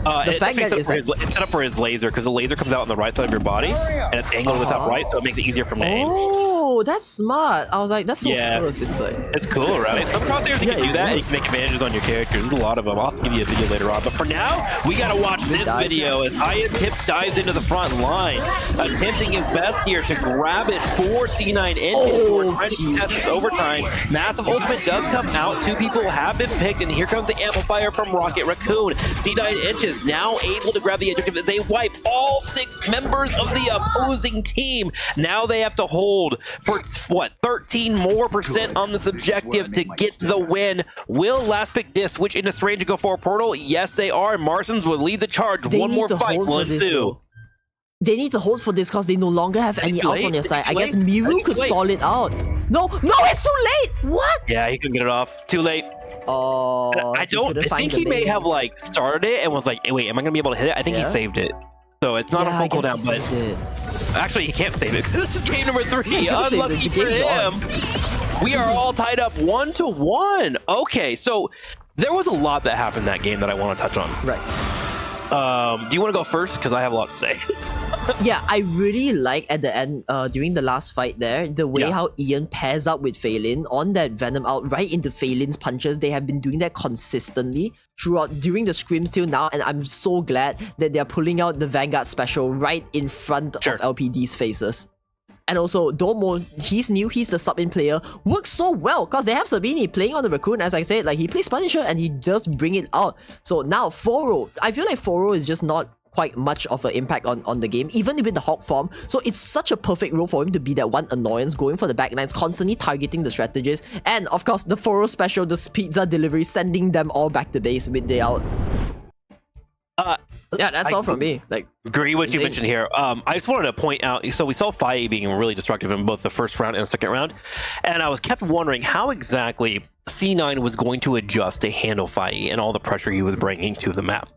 The fact that it's set up for his laser, because the laser comes out on the right side of your body, and it's angled to the top right, so it makes it easier for him to aim. Oh, that's smart. I was like, that's so close. It's like... It's cool, right? Some crosshairs you can do that, and you can make advantages on your characters. There's a lot of them. I'll have to give you a video later on. But for now, we gotta watch this video as Ian Tips dives into the front line, attempting his best here to grab it for C9 Inches, who are trying to contest this overtime. Massive ultimate does come out. 2 people have been picked, and here comes the amplifier from Rocket Raccoon. C9 Inches now able to grab the objective as they wipe all 6 members of the opposing team. Now they have to hold for what, 13% more on this objective to get the win. Will Last Pick Dis switch into Strange and go for a portal? Yes, they are. Marsons will lead the charge. They One need more to fight, hold for this, 1-2. though. They need to hold for this because they no longer have any too outs on late. their side. I Too guess late. Miru could Too late. stall it out. No, it's too late! What? Yeah, he couldn't get it off. Too late. Oh, I think he may have like started it and was like, hey, wait, am I gonna be able to hit it? I think he saved it. So it's not a full cooldown, but actually he can't save it because this is game number 3. Unlucky for him. We are all tied up 1-1. Okay, so there was a lot that happened in that game that I want to touch on. Right. Do you want to go first? Because I have a lot to say. Yeah, I really like at the end, during the last fight there, the way how Ian pairs up with Phelan on that Venom out right into Phelan's punches. They have been doing that consistently throughout during the scrims till now, and I'm so glad that they're pulling out the Vanguard special right in front of LPD's faces. And also, Domo, he's new, he's the sub-in player, works so well because they have Sabini playing on the Raccoon, as I said, like he plays Punisher and he does bring it out. So now, Foro, I feel like Foro is just not quite much of an impact on the game, even with the Hawk form. So it's such a perfect role for him to be that one annoyance, going for the backlines, constantly targeting the strategists. And of course, the Foro special, the pizza delivery, sending them all back to base with the out. Yeah, that's all from me. Like, agree what you mentioned here. I just wanted to point out, so we saw Faye being really destructive in both the first round and the second round, and I was kept wondering how exactly C9 was going to adjust to handle Faye and all the pressure he was bringing to the map.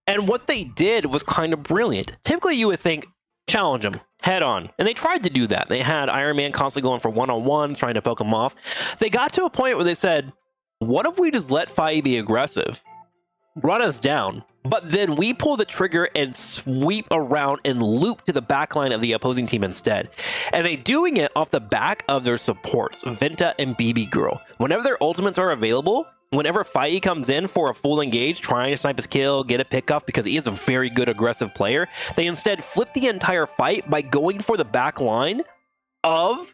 And what they did was kind of brilliant. Typically, you would think, challenge him head on, and they tried to do that. They had Iron Man constantly going for one-on-ones, trying to poke him off. They got to a point where they said, what if we just let Faye be aggressive, run us down, but then we pull the trigger and sweep around and loop to the back line of the opposing team instead. And they doing it off the back of their supports, Venta and BB Girl. Whenever their ultimates are available, whenever Faye comes in for a full engage, trying to snipe his kill, get a pickoff, because he is a very good aggressive player, they instead flip the entire fight by going for the back line of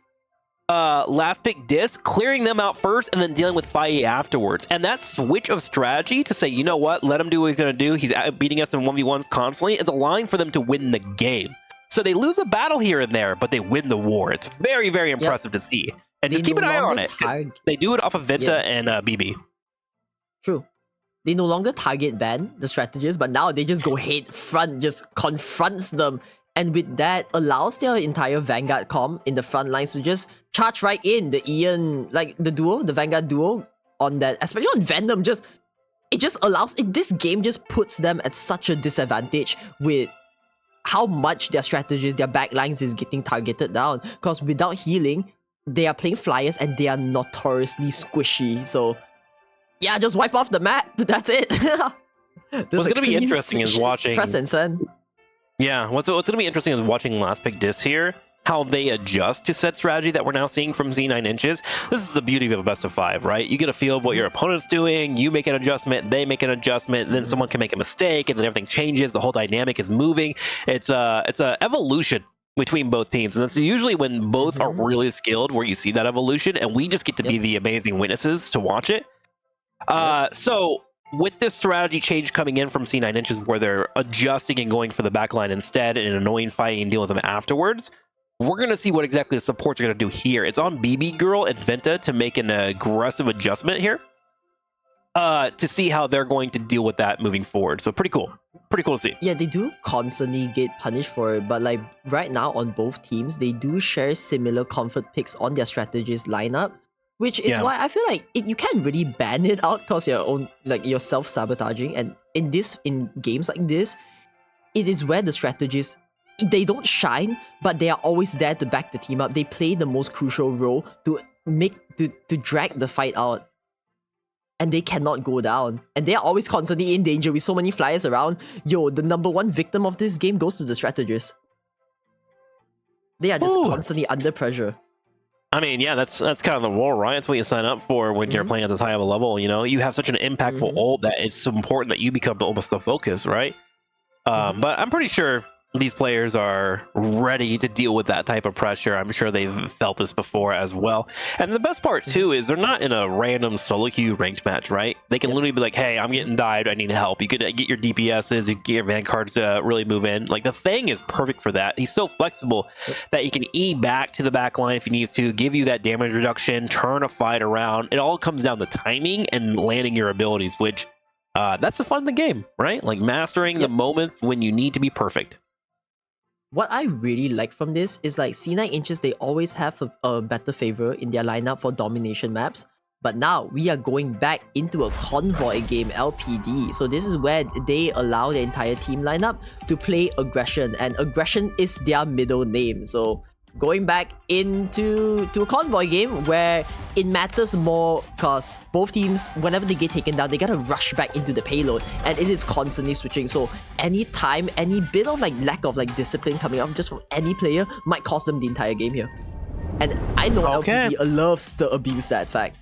Last Pick Dis, clearing them out first and then dealing with Faye afterwards. And that switch of strategy to say, you know what, let him do what he's going to do, he's beating us in 1v1s constantly, is allowing for them to win the game. So they lose a battle here and there, but they win the war. It's very, very impressive to see. And just They keep an no eye on longer it. 'cause target- They do it off of Venta Yeah. and BB. True. They no longer target ban the strategists, but now they just go head front, just confronts them. And with that, allows their entire Vanguard comp in the front lines to just charge right in. The Ian, like the duo, the Vanguard duo on that, especially on Venom, it just allows it. This game just puts them at such a disadvantage with how much their strategies, their backlines is getting targeted down. Because without healing, they are playing flyers and they are notoriously squishy. So yeah, just wipe off the map. That's it. What's going to be interesting is watching. Press and send. Yeah, what's going to be interesting is watching Last Pick Dis here, how they adjust to set strategy that we're now seeing from Z9 Inches. This is the beauty of a best of 5, right? You get a feel of what your opponent's doing, you make an adjustment, they make an adjustment, then someone can make a mistake, and then everything changes, the whole dynamic is moving. It's a evolution between both teams, and that's usually when both are really skilled where you see that evolution, and we just get to be the amazing witnesses to watch it. So with this strategy change coming in from C9 Inches where they're adjusting and going for the backline instead and annoying fighting and deal with them afterwards, we're going to see what exactly the supports are going to do here. It's on BB Girl and Venta to make an aggressive adjustment here to see how they're going to deal with that moving forward. So pretty cool. Pretty cool to see. Yeah, they do constantly get punished for it, but like right now on both teams, they do share similar comfort picks on their strategies lineup. Which is why I feel like you can't really ban it out because you're self-sabotaging. And in games like this, it is where the strategists, they don't shine, but they are always there to back the team up. They play the most crucial role to drag the fight out. And they cannot go down. And they are always constantly in danger with so many flyers around. Yo, the number one victim of this game goes to the strategists. They are just constantly under pressure. I mean, yeah, that's kind of the role, right? That's what you sign up for when you're playing at this high of a level. You know, you have such an impactful ult that it's so important that you become almost the focus, right? But I'm pretty sure these players are ready to deal with that type of pressure. I'm sure they've felt this before as well. And the best part too is they're not in a random solo queue ranked match, right? They can literally be like, hey, I'm getting dived, I need help. You could get your DPSs, you get your vanguards to really move in. Like the Thing is perfect for that. He's so flexible that he can E back to the back line if he needs to, give you that damage reduction, turn a fight around. It all comes down to timing and landing your abilities, which that's the fun of the game, right? Like mastering the moments when you need to be perfect. What I really like from this is like C9 Inches, they always have a better favor in their lineup for domination maps. But now we are going back into a convoy game, LPD. So this is where they allow the entire team lineup to play aggression, and aggression is their middle name. So going back into a convoy game where it matters more because both teams, whenever they get taken down, they gotta rush back into the payload, and it is constantly switching. So any time, any bit of like lack of like discipline coming up just from any player might cost them the entire game here. And I know LPD loves to abuse that fact.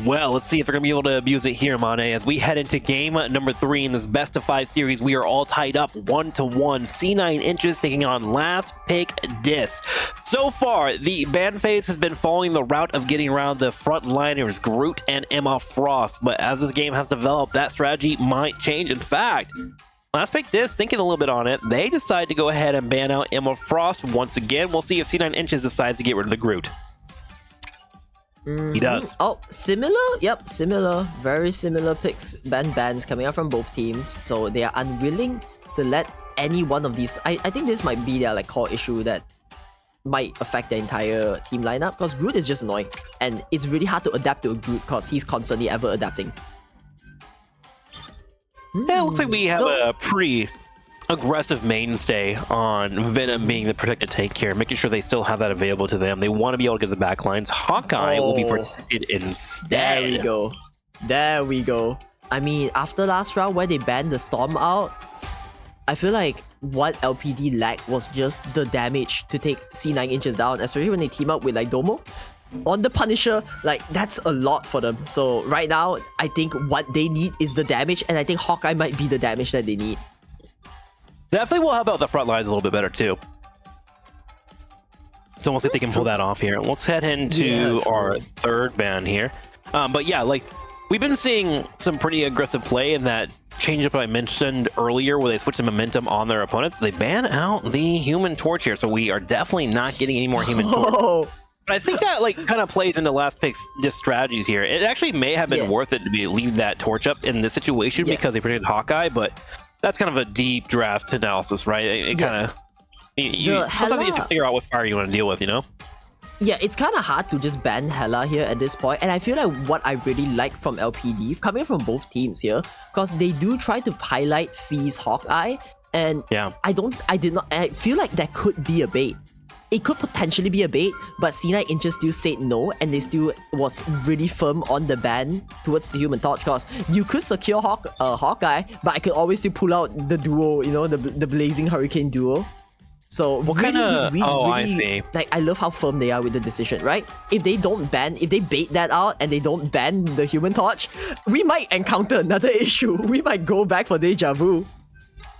Well, let's see if they're going to be able to abuse it here, Mane. As we head into game number 3 in this best of 5 series, we are all tied up 1-1. C9 Inches taking on Last Pick Dis. So far, the ban phase has been following the route of getting around the frontliners, Groot and Emma Frost. But as this game has developed, that strategy might change. In fact, Last Pick Dis, thinking a little bit on it, they decide to go ahead and ban out Emma Frost once again. We'll see if C9 Inches decides to get rid of the Groot. He does. Oh, similar? Yep, similar. Very similar picks. Bans coming out from both teams. So they are unwilling to let any one of these... I think this might be their like core issue that might affect their entire team lineup, because Groot is just annoying. And it's really hard to adapt to a Groot because he's constantly ever adapting. Yeah, it looks like we have a pretty aggressive mainstay on Venom being the protected tank here, making sure they still have that available to them. They want to be able to get to the back lines. Hawkeye will be protected instead. There we go. There we go. I mean, after last round where they banned the Storm out, I feel like what LPD lacked was just the damage to take C9 Inches down, especially when they team up with like Domo. On the Punisher, like that's a lot for them. So right now, I think what they need is the damage, and I think Hawkeye might be the damage that they need. Definitely will help out the front lines a little bit better too. So we'll see if they can pull that off here. Let's head into our third ban here. But yeah, like we've been seeing some pretty aggressive play in that change up I mentioned earlier where they switch the momentum on their opponents. They ban out the Human Torch here, so we are definitely not getting any more Human Torch. But I think that like kind of plays into last pick's just strategies here. It actually may have been worth it to leave that torch up in this situation because they predicted Hawkeye, but that's kind of a deep draft analysis, right? It kind of sometimes you have to figure out what fire you want to deal with, you know? Yeah, it's kind of hard to just ban Hela here at this point, and I feel like what I really like from LPD, coming from both teams here, because they do try to highlight Fee's Hawkeye, and I feel like that could be a bait. It could potentially be a bait, but C9 Inches still said no, and they still was really firm on the ban towards the Human Torch, because you could secure Hawkeye, but I could always still pull out the duo, you know, the Blazing Hurricane duo. So I see. Like, I love how firm they are with the decision, right? If they bait that out and they don't ban the Human Torch, we might encounter another issue. We might go back for Deja Vu.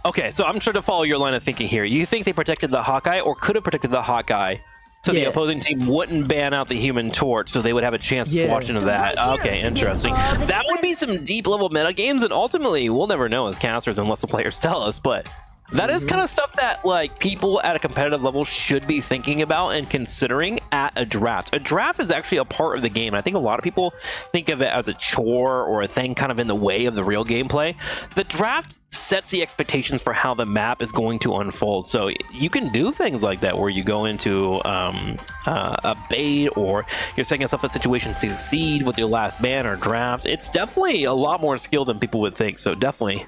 Okay, so I'm trying to follow your line of thinking here. You think they protected the Hawkeye, or could have protected the Hawkeye, so the opposing team wouldn't ban out the Human Torch, so they would have a chance to squash into that. Okay, interesting. That would be some deep level meta games, and ultimately we'll never know as casters unless the players tell us, but that is kind of stuff that like people at a competitive level should be thinking about and considering at a draft. A draft is actually a part of the game. I think a lot of people think of it as a chore or a thing kind of in the way of the real gameplay. The draft sets the expectations for how the map is going to unfold. So you can do things like that where you go into a bait, or you're setting yourself a situation to succeed with your last ban or draft. It's definitely a lot more skill than people would think. So definitely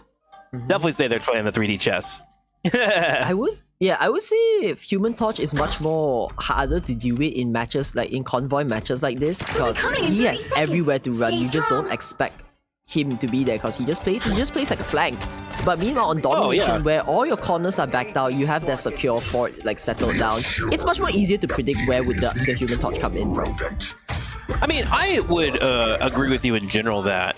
say they're playing the 3D chess. I would say if Human Torch is much more harder to deal with in matches, like in convoy matches like this, because he has everywhere to run. You just don't expect him to be there because he just plays like a flank. But meanwhile on Domination, where all your corners are backed out, you have that secure fort like settled down. It's much more easier to predict where would the Human Torch come in from. I mean, I would agree with you in general that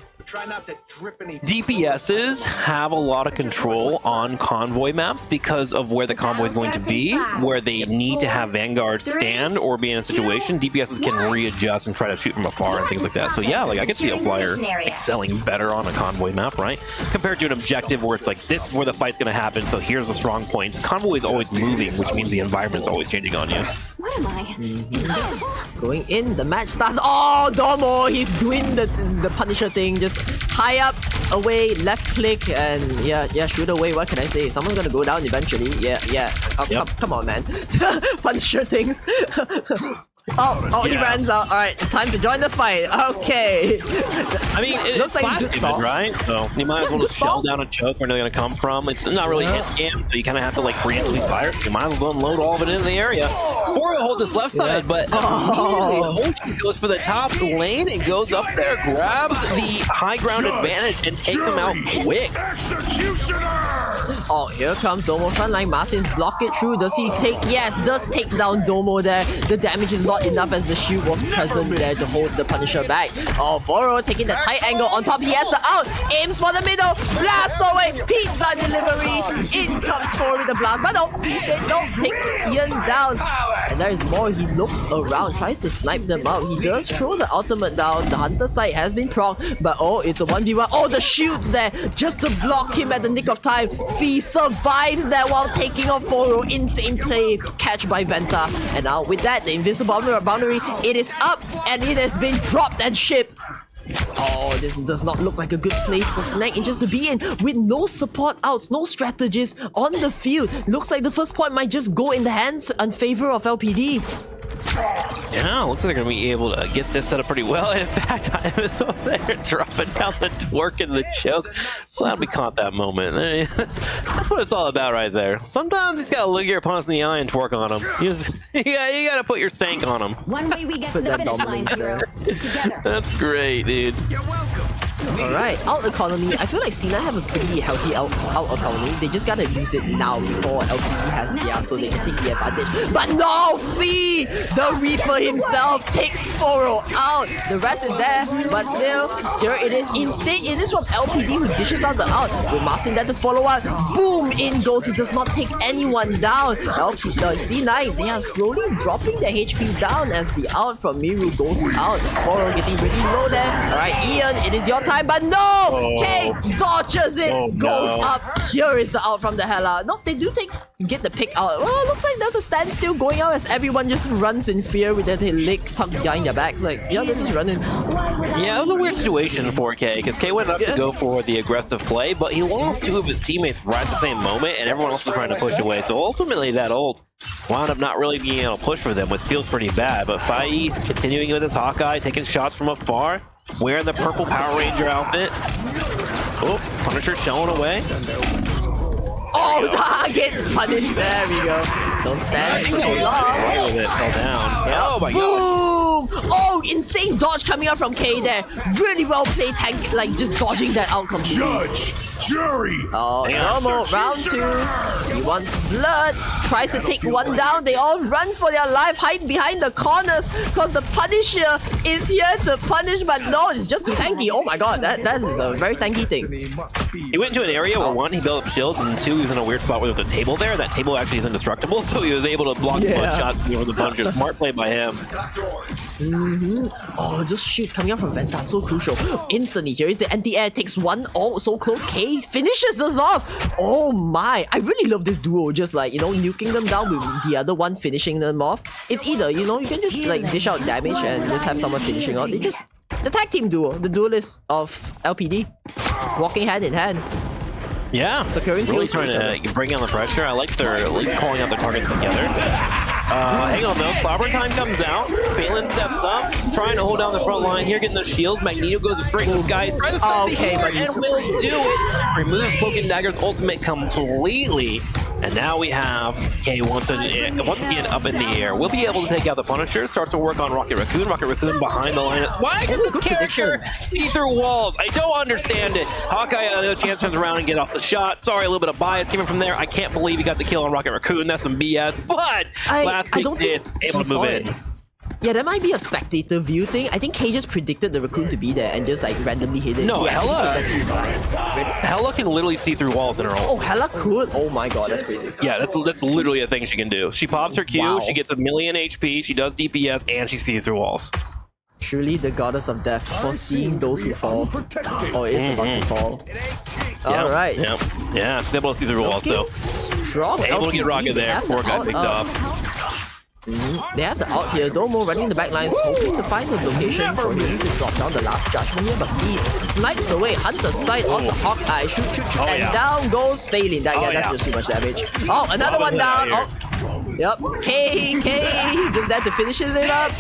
DPSs have a lot of control on convoy maps because of where the convoy is going to be, where they need to have Vanguard stand or be in a situation. DPSs can readjust and try to shoot from afar and things like that. So yeah, like I could see a flyer excelling better on a convoy map, right? Compared to an objective where it's like, this is where the fight's going to happen, so here's the strong points. Convoy is always moving, which means the environment's always changing on you. What am I? Going in, the match starts. Oh, Domo! He's doing the Punisher thing. Just high up, away, left click, and yeah, shoot away. What can I say? Someone's gonna go down eventually. Yeah. Oh, come on, man. Punisher things. He runs out. Alright, time to join the fight. Okay. I mean, it looks like a good stall, right? So you might as well just shell down a choke where they're gonna come from. It's not really a hit scam, so you kind of have to like preemptively fire. You might as well unload all of it in the area. Foro holds this left side, but immediately goes for the top lane and goes up there, grabs the high ground advantage, and takes him out quick. Oh, here comes Domo frontline. Marcin's block it through. Does he take? Yes, does take down Domo there. The damage is not enough as the shield was present there to hold the Punisher back. Oh, Foro taking the tight angle on top. He has the out. Aims for the middle. Blast away. Pizza delivery. In comes Foro with the blast. But no, he said no. Takes Ian down. And there is more. He looks around. Tries to snipe them out. He does throw the ultimate down. The Hunter side has been procced. But oh, it's a 1v1. Oh, the shield's there. Just to block him at the nick of time. Fee survives that while taking off Foro. Insane play. Catch by Venta. And now with that, the invisible boundary, it is up and it has been dropped and shipped. Oh, this does not look like a good place for Snack Inches to be in with no support outs, no strategists on the field. Looks like the first point might just go in the hands in favor of LPD. Yeah, looks like they're going to be able to get this set up pretty well. In fact, I was over there dropping down the twerk and the choke. Glad we caught that moment. That's what it's all about right there. Sometimes you just got to look your opponents in the eye and twerk on them. You got to put your stank on them. One way we get to the finish line, Zero. Together. That's great, dude. You're welcome. Alright, out economy. I feel like C9 have a pretty healthy out economy. They just gotta use it now before LPD has so they can take the advantage. But no, Fee! The Reaper himself takes Foro out. The rest is there, but still, here it is. Instead, it is from LPD who dishes out the out. With Marcin there to follow up. Boom! In goes. He does not take anyone down. C9, they are slowly dropping their HP down as the out from Miru goes out. Foro getting pretty low there. Alright, Ian, it is your turn. time, but no! K dodges it, goes up. Here is the out from the Hela. No, they do get the pick out. Well, looks like there's a standstill going out as everyone just runs in fear with their legs tucked behind their backs. Like, yeah, they're just running. Yeah, it was a weird situation for K, because K went up to go for the aggressive play, but he lost two of his teammates right at the same moment, and everyone else was trying to push away. So ultimately, that ult wound up not really being able to push for them, which feels pretty bad. But Fai's continuing with his Hawkeye, taking shots from afar, wearing the purple Power Ranger outfit. Oh, Punisher showing away. Oh, gets punished. There we go. Don't stand so long. Right with it, fell down. Yep. Oh my god. Boom! Oh, insane dodge coming out from K there. Really well played tank, like just dodging that out completely. Judge, jury. Oh, normal. Round 2. He wants blood. Tries to take one down. They all run for their life, hide behind the corners because the Punisher is here to punish, but no, it's just too tanky. Oh my god, that is a very tanky thing. He went into an area where one, he built up shields, and two, he was in a weird spot where there was a table there. That table actually is indestructible, so he was able to block the shots with the Punisher. Smart play by him. Oh, just shoots coming out from Venta, so crucial. Instantly, here is the anti-air, takes one. Oh, so close. K finishes us off. Oh my, I really love this duo. Just like, you know, nuking them down with the other one finishing them off. It's either, you know, you can just like dish out damage and just have someone finishing out. They just, the tag team duo, the duelists of LPD, walking hand in hand. Yeah, securing really kills trying to bring down the pressure. I like their calling out the targets together. Hang on though, Clobber time comes out. Phelan steps up, trying to hold down the front line here, getting the shields. Magneto goes straight in the skies, tries to stop the healer, and will do it. Removes Cloak and Dagger's ultimate completely. And now we have K once again up in the air. We'll be able to take out the Punisher. Starts to work on Rocket Raccoon. Rocket Raccoon behind the line. Why does this character see through walls? I don't understand it. Hawkeye no chance turns around and get off the shot. Sorry, a little bit of bias coming from there. I can't believe he got the kill on Rocket Raccoon. That's some BS. But last pick did able to move in. Yeah, that might be a spectator view thing. I think K just predicted the Raccoon to be there and just like randomly hit it. No, Hela can literally see through walls in her ult. Oh, Hela could? Oh my god, that's crazy. Yeah, that's literally a thing she can do. She pops her Q, she gets 1,000,000 HP, she does DPS, and she sees through walls. Truly the goddess of death, foreseeing those who fall. Oh, it is about to fall. Alright. Yeah, she's able to see through walls, so strong. Able to get Rocket there before it got picked off. They have the out here. Domo running the back lines, hoping to find the location for him to drop down the last judgment here, but he snipes away, Hunter's sight on the Hawkeye, shoot, and down goes Phelan. That's just too much damage. Oh, another one down. Oh, yep. K, just there to finish it up.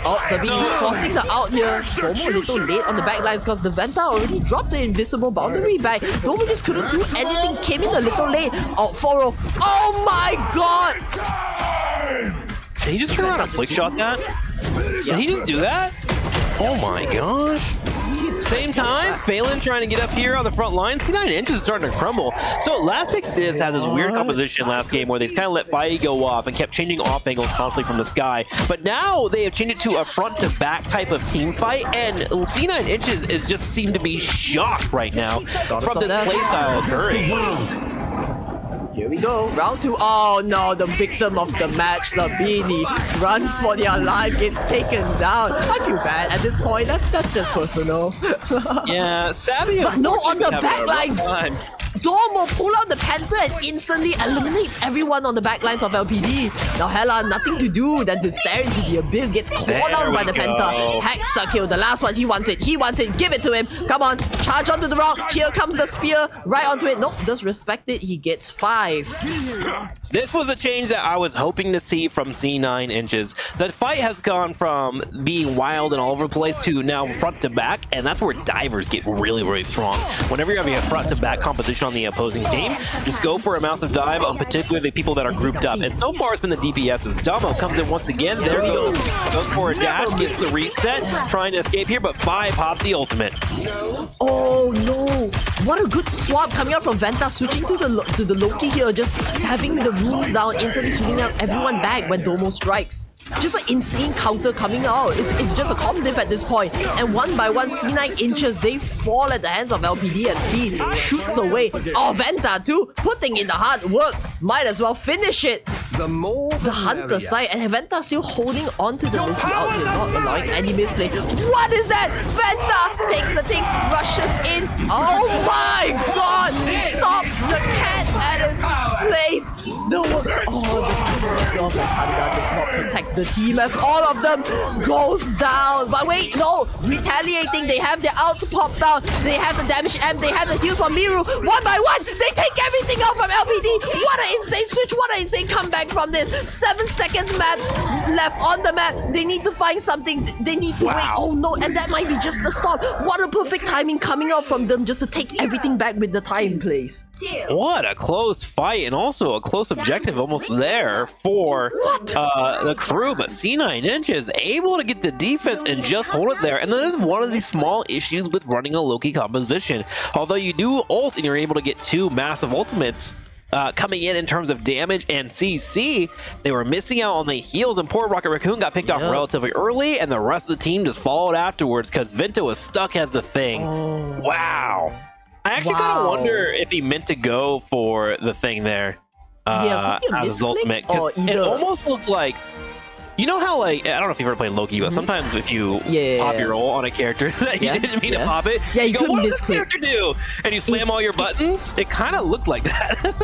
Oh, Sabine forcing the out here. Domo a little late on the back lines because the Venta already dropped the invisible boundary back. Domo just couldn't do anything, came in a little late. Oh, 4-0. Oh my god! Did he just turn around and flick shot that? Did he just do that? Oh my gosh. Same time, Phelan trying to get up here on the front line. C9 Inches is starting to crumble. So last pick has this weird composition last game where they kind of let Fai go off and kept changing off angles constantly from the sky. But now they have changed it to a front to back type of team fight, and C9 Inches is just seem to be shocked right now from this playstyle occurring. Here we go, round 2. Oh no, the victim of the match, Sabini, runs for their life, gets taken down. I feel bad at this point, that's just personal. Yeah, Savvy. But no, on the backlines, Domo pull out the Panther and instantly eliminates everyone on the backlines of LPD. Now Hela, nothing to do than to stare into the abyss, gets clawed down by the Panther. Hexa kill, the last one, he wants it, give it to him. Come on, charge onto the rock, here comes the spear, right onto it. Nope, does respect it, he gets 5. This was a change that I was hoping to see from C9 Inches. The fight has gone from being wild and all over the place to now front to back, and that's where divers get really, really strong. Whenever you're having a front to back competition on the opposing team, just go for a massive dive on particularly the people that are grouped up. And so far it's been the DPSs. Domo comes in once again, there he goes for a dash, gets the reset, trying to escape here, but Fai pops the ultimate. Oh no! What a good swap coming out from Venta, switching to the Loki here, just having the runes down, instantly healing out everyone back when Domo strikes. Just an insane counter coming out. It's just a comp diff at this point. And one by one, C9 Inches, they fall at the hands of LPD as V shoots away. Oh, Venta too, putting in the hard work. Might as well finish it. The more the hunter side, and Venta still holding on to the Loki out here, not allowing any misplay. What is that? Venta takes the thing, rushes in. Oh my god! Stops the cat at his place. No one. Oh, the Job and Kanda does not protect the team as all of them goes down. But wait, no, retaliating. They have their outs popped out. They have the damage amp. They have the heals from Miru. One by one, they take everything out from LPD. What an insane switch! What an insane comeback from this. 7 seconds match left on the map. They need to find something. They need to wait. Oh no, and that might be just the stop. What a perfect timing coming out from them just to take everything back with the time plays. What a close fight, and also a close objective almost there for the crew. But C9 Ninja is able to get the defense and just hold it there. And that is one of the small issues with running a Loki composition. Although you do ult and you're able to get 2 massive ultimates coming in terms of damage and CC, they were missing out on the heals, and poor Rocket Raccoon got picked off relatively early, and the rest of the team just followed afterwards because Venta was stuck as the thing. Wow. I actually kind of wonder if he meant to go for the thing there as his ultimate. 'Cause it almost looked like, you know how, like, I don't know if you've ever played Loki, but sometimes if you pop your ult on a character that you didn't mean to pop it, you go, what does this character do? And you slam all your buttons. It kind of looked like that.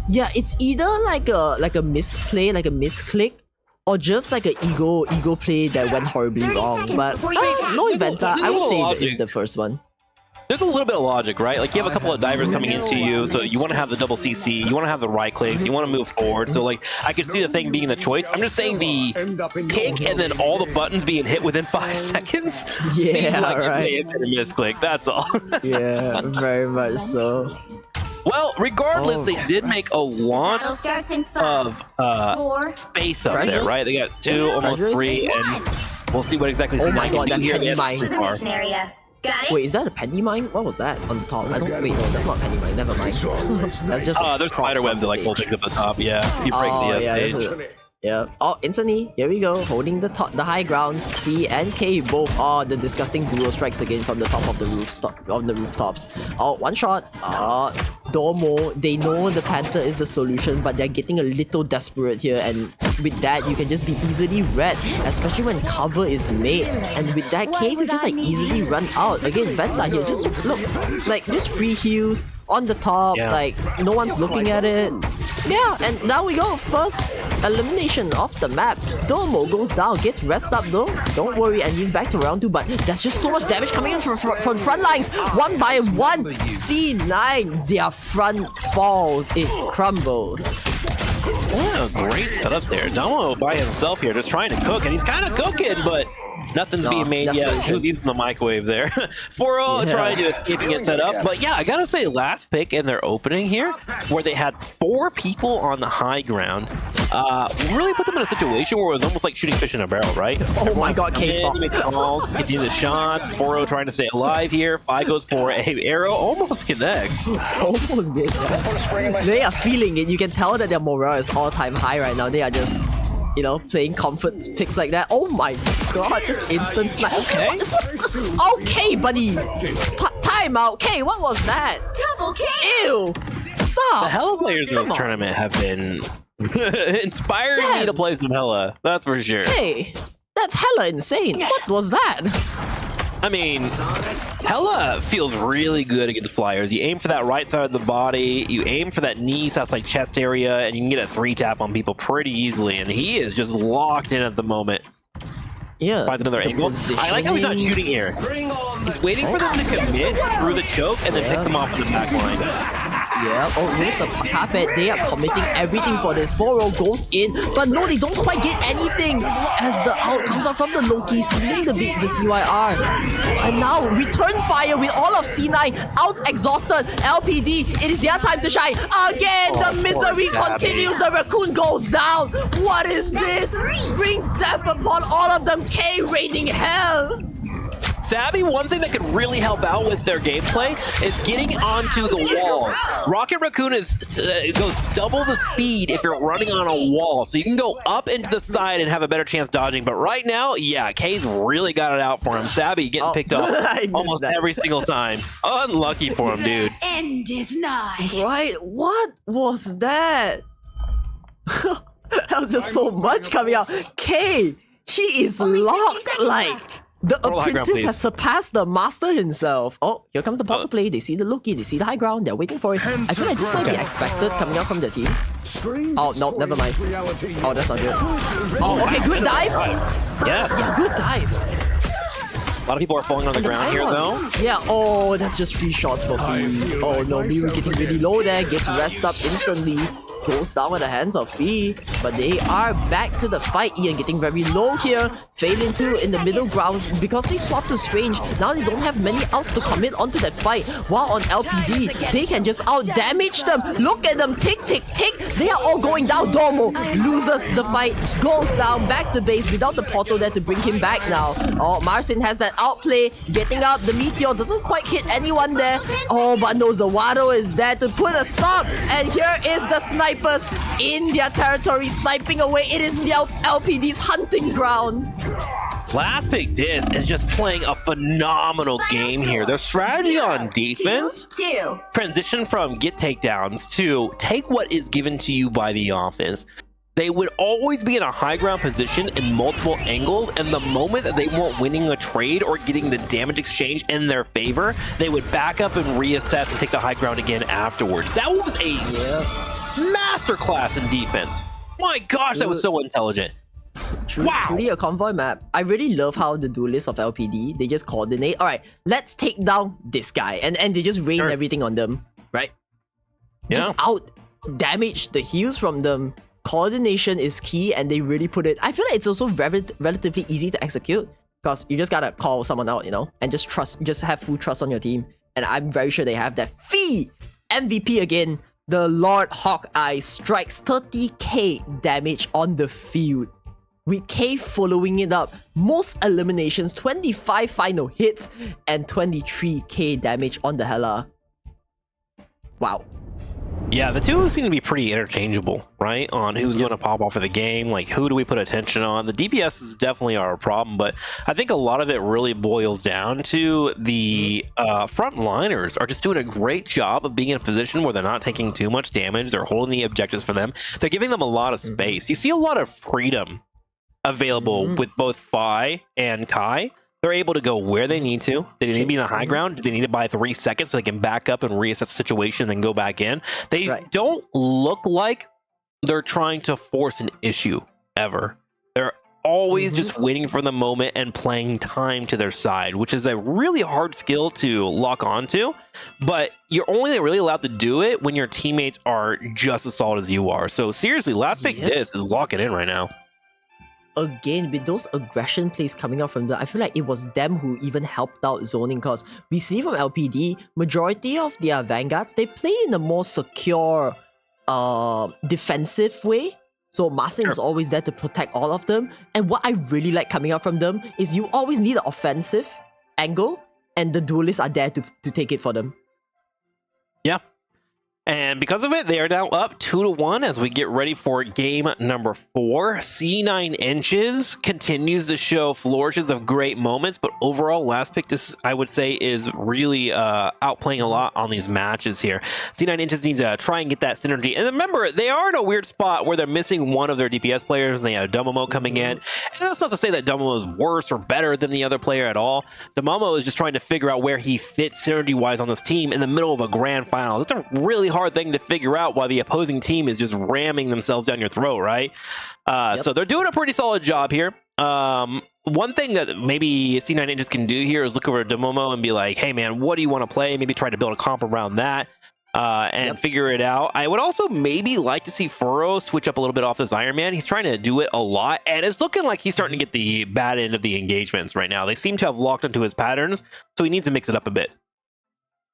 Yeah, it's either like a misplay, like a misclick, or just like an ego play that went horribly wrong. But no Venta, I would say it's the first one. There's a little bit of logic, right? Like, you have a couple of divers coming into you, so you want to have the double CC, you want to have the right clicks, you want to move forward. So, like, I could see the thing being the choice. I'm just saying the pick and then all the buttons being hit within 5 seconds. Yeah, like right. A misclick, that's all. Yeah, very much so. Well, regardless, they did make a lot of space up there, right? They got 2, almost 3, and we'll see what exactly. Oh my god, that penny mine. area. Got it? Wait, is that a penny mine? What was that on the top? I don't. Wait, no, that's not penny mine. Never mind. That's just. There's spider webs that like hold things up the top. Yeah, if you break the stage. Yeah. Oh, instantly. Here we go. Holding the top, the high grounds. P and K both are the disgusting duo strikes again from the top of the rooftops. Oh, one shot. Domo. They know the Panther is the solution, but they're getting a little desperate here. And with that, you can just be easily read, especially when cover is made. And with that, K will just like easily run out. Again, Venta here. Just look, like just free heals on the top. Like no one's looking at it. Yeah, and now we go. First elimination off the map. Domo goes down, gets rest up though. Don't worry, and he's back to round 2. But there's just so much damage coming in from front lines. One by one, C9, their front falls. It crumbles. Oh, great setup there. Domo by himself here, just trying to cook, and he's kind of cooking, but nothing's being made yet. He was using the microwave there. 4-0 trying to escape and get set up. But yeah, I gotta say, last pick in their opening here, where they had 4 people on the high ground, really put them in a situation where it was almost like shooting fish in a barrel, right? Oh my god, K-Stop. Getting the shots. 4-0 trying to stay alive here. 5 goes for a arrow, almost connects. Almost gets. They are feeling it. You can tell that their morale is all-time high right now. They are just, you know, playing comfort picks like that. Oh my god, just instant snipe. Okay. Okay, buddy. Time out. Okay, what was that? Double K. Ew. Stop. The Hella players in this tournament have been inspiring me to play some Hella. That's for sure. Hey, that's hella insane. What was that? I mean, Hella feels really good against flyers. You aim for that right side of the body, you aim for that knee, that's like chest area, and you can get a 3-tap on people pretty easily, and he is just locked in at the moment. Yeah. Finds another angle. I like how he's not shooting here. He's waiting for them to commit through the choke and then picks them off in the back line. Yeah, here's the carpet. They are committing everything for this. 4-0 goes in, but no, they don't quite get anything as the out comes out from the Loki, stealing the CYR. And now, return fire with all of C9. Out exhausted. LPD, it is their time to shine. Again, the misery continues. The raccoon goes down. What is this? Bring death upon all of them. K raining hell. Savvy, one thing that could really help out with their gameplay is getting onto the walls. Rocket Raccoon goes double the speed if you're running on a wall, so you can go up into the side and have a better chance dodging. But right now, yeah, K's really got it out for him. Savvy getting picked off almost every single time. Unlucky for him, dude. End is nigh. Right? What was that? There's just so much coming out. K, he is Only 60 locked seconds like left. the Roll high ground, apprentice please. has surpassed the master himself. Oh, here comes the bot to play. They see the Loki, they see the high ground, they're waiting for it. I feel like this might be expected coming out from the team. Oh, no, never mind. Oh, that's not good. Oh, okay, good dive. Yes. Yeah, good dive. A lot of people are falling on the ground here, though. Yeah, oh, that's just 3 shots for Fee. Oh no, Miru getting really low there, gets rest up instantly. Goes down at the hands of Fee, but they are back to the fight. Ian getting very low here. Failing to in the middle ground because they swapped to Strange. Now they don't have many outs to commit onto that fight. While on LPD, they can just out damage them. Look at them, tick, tick, tick. They are all going down. Domo loses the fight, goes down back to base without the portal there to bring him back now. Oh, Marcin has that outplay, getting up. The Meteor doesn't quite hit anyone there. Oh, but no, Zawado is there to put a stop. And here is the snipers in their territory, sniping away. It is the LPD's hunting ground. Last Pick Disc is just playing a phenomenal game here. Their strategy on defense, 2-2. transition from get takedowns to take what is given to you by the offense. They would always be in a high ground position in multiple angles, and the moment that they weren't winning a trade or getting the damage exchange in their favor, they would back up and reassess and take the high ground again afterwards. That was a masterclass in defense. My gosh, that was so intelligent. Truly a convoy map. I really love how the duelists of LPD, they just coordinate. All right, let's take down this guy, and they just rain everything on them, right? Yeah. Just out damage the heals from them. Coordination is key, and they really put it. I feel like it's also relatively easy to execute because you just gotta call someone out, you know, and just have full trust on your team. And I'm very sure they have that. Fee MVP again. The Lord Hawkeye strikes 30k damage on the field, with K following it up. Most eliminations, 25 final hits, and 23k damage on the Hela. Wow. Yeah, the two seem to be pretty interchangeable, right? On who's going to pop off of the game, like who do we put attention on. The DPS is definitely our problem, but I think a lot of it really boils down to the frontliners are just doing a great job of being in a position where they're not taking too much damage. They're holding the objectives for them. They're giving them a lot of space. You see a lot of freedom available with both Phi and Kai. They're able to go where they need to. They need to be in the high ground. Do they need to buy 3 seconds so they can back up and reassess the situation and then go back in? They don't look like they're trying to force an issue ever. They're always just waiting for the moment and playing time to their side, which is a really hard skill to lock onto. But you're only really allowed to do it when your teammates are just as solid as you are. So seriously, Last Pick Disc is locking in right now. Again, with those aggression plays coming out from them, I feel like it was them who even helped out zoning, because we see from LPD, majority of their vanguards, they play in a more secure, defensive way. So Marcin is always there to protect all of them. And what I really like coming out from them is you always need an offensive angle, and the duelists are there to take it for them. Yeah. And because of it, they are now up 2-1 as we get ready for game number 4. C9 Inches continues to show flourishes of great moments, but overall, Last Pick, I would say, is really outplaying a lot on these matches here. C9 Inches needs to try and get that synergy. And remember, they are in a weird spot where they're missing one of their DPS players. They have Domomo coming in. And that's not to say that Domomo is worse or better than the other player at all. Domomo is just trying to figure out where he fits synergy-wise on this team in the middle of a grand final. That's a really hard thing to figure out while the opposing team is just ramming themselves down your throat, right? So they're doing a pretty solid job here. One thing that maybe C9 Inches can do here is look over at Domomo and be like, hey man, what do you want to play? Maybe try to build a comp around that and figure it out. I would also maybe like to see Furrow switch up a little bit off this Iron Man. He's trying to do it a lot, and it's looking like he's starting to get the bad end of the engagements right now. They seem to have locked into his patterns, so he needs to mix it up a bit.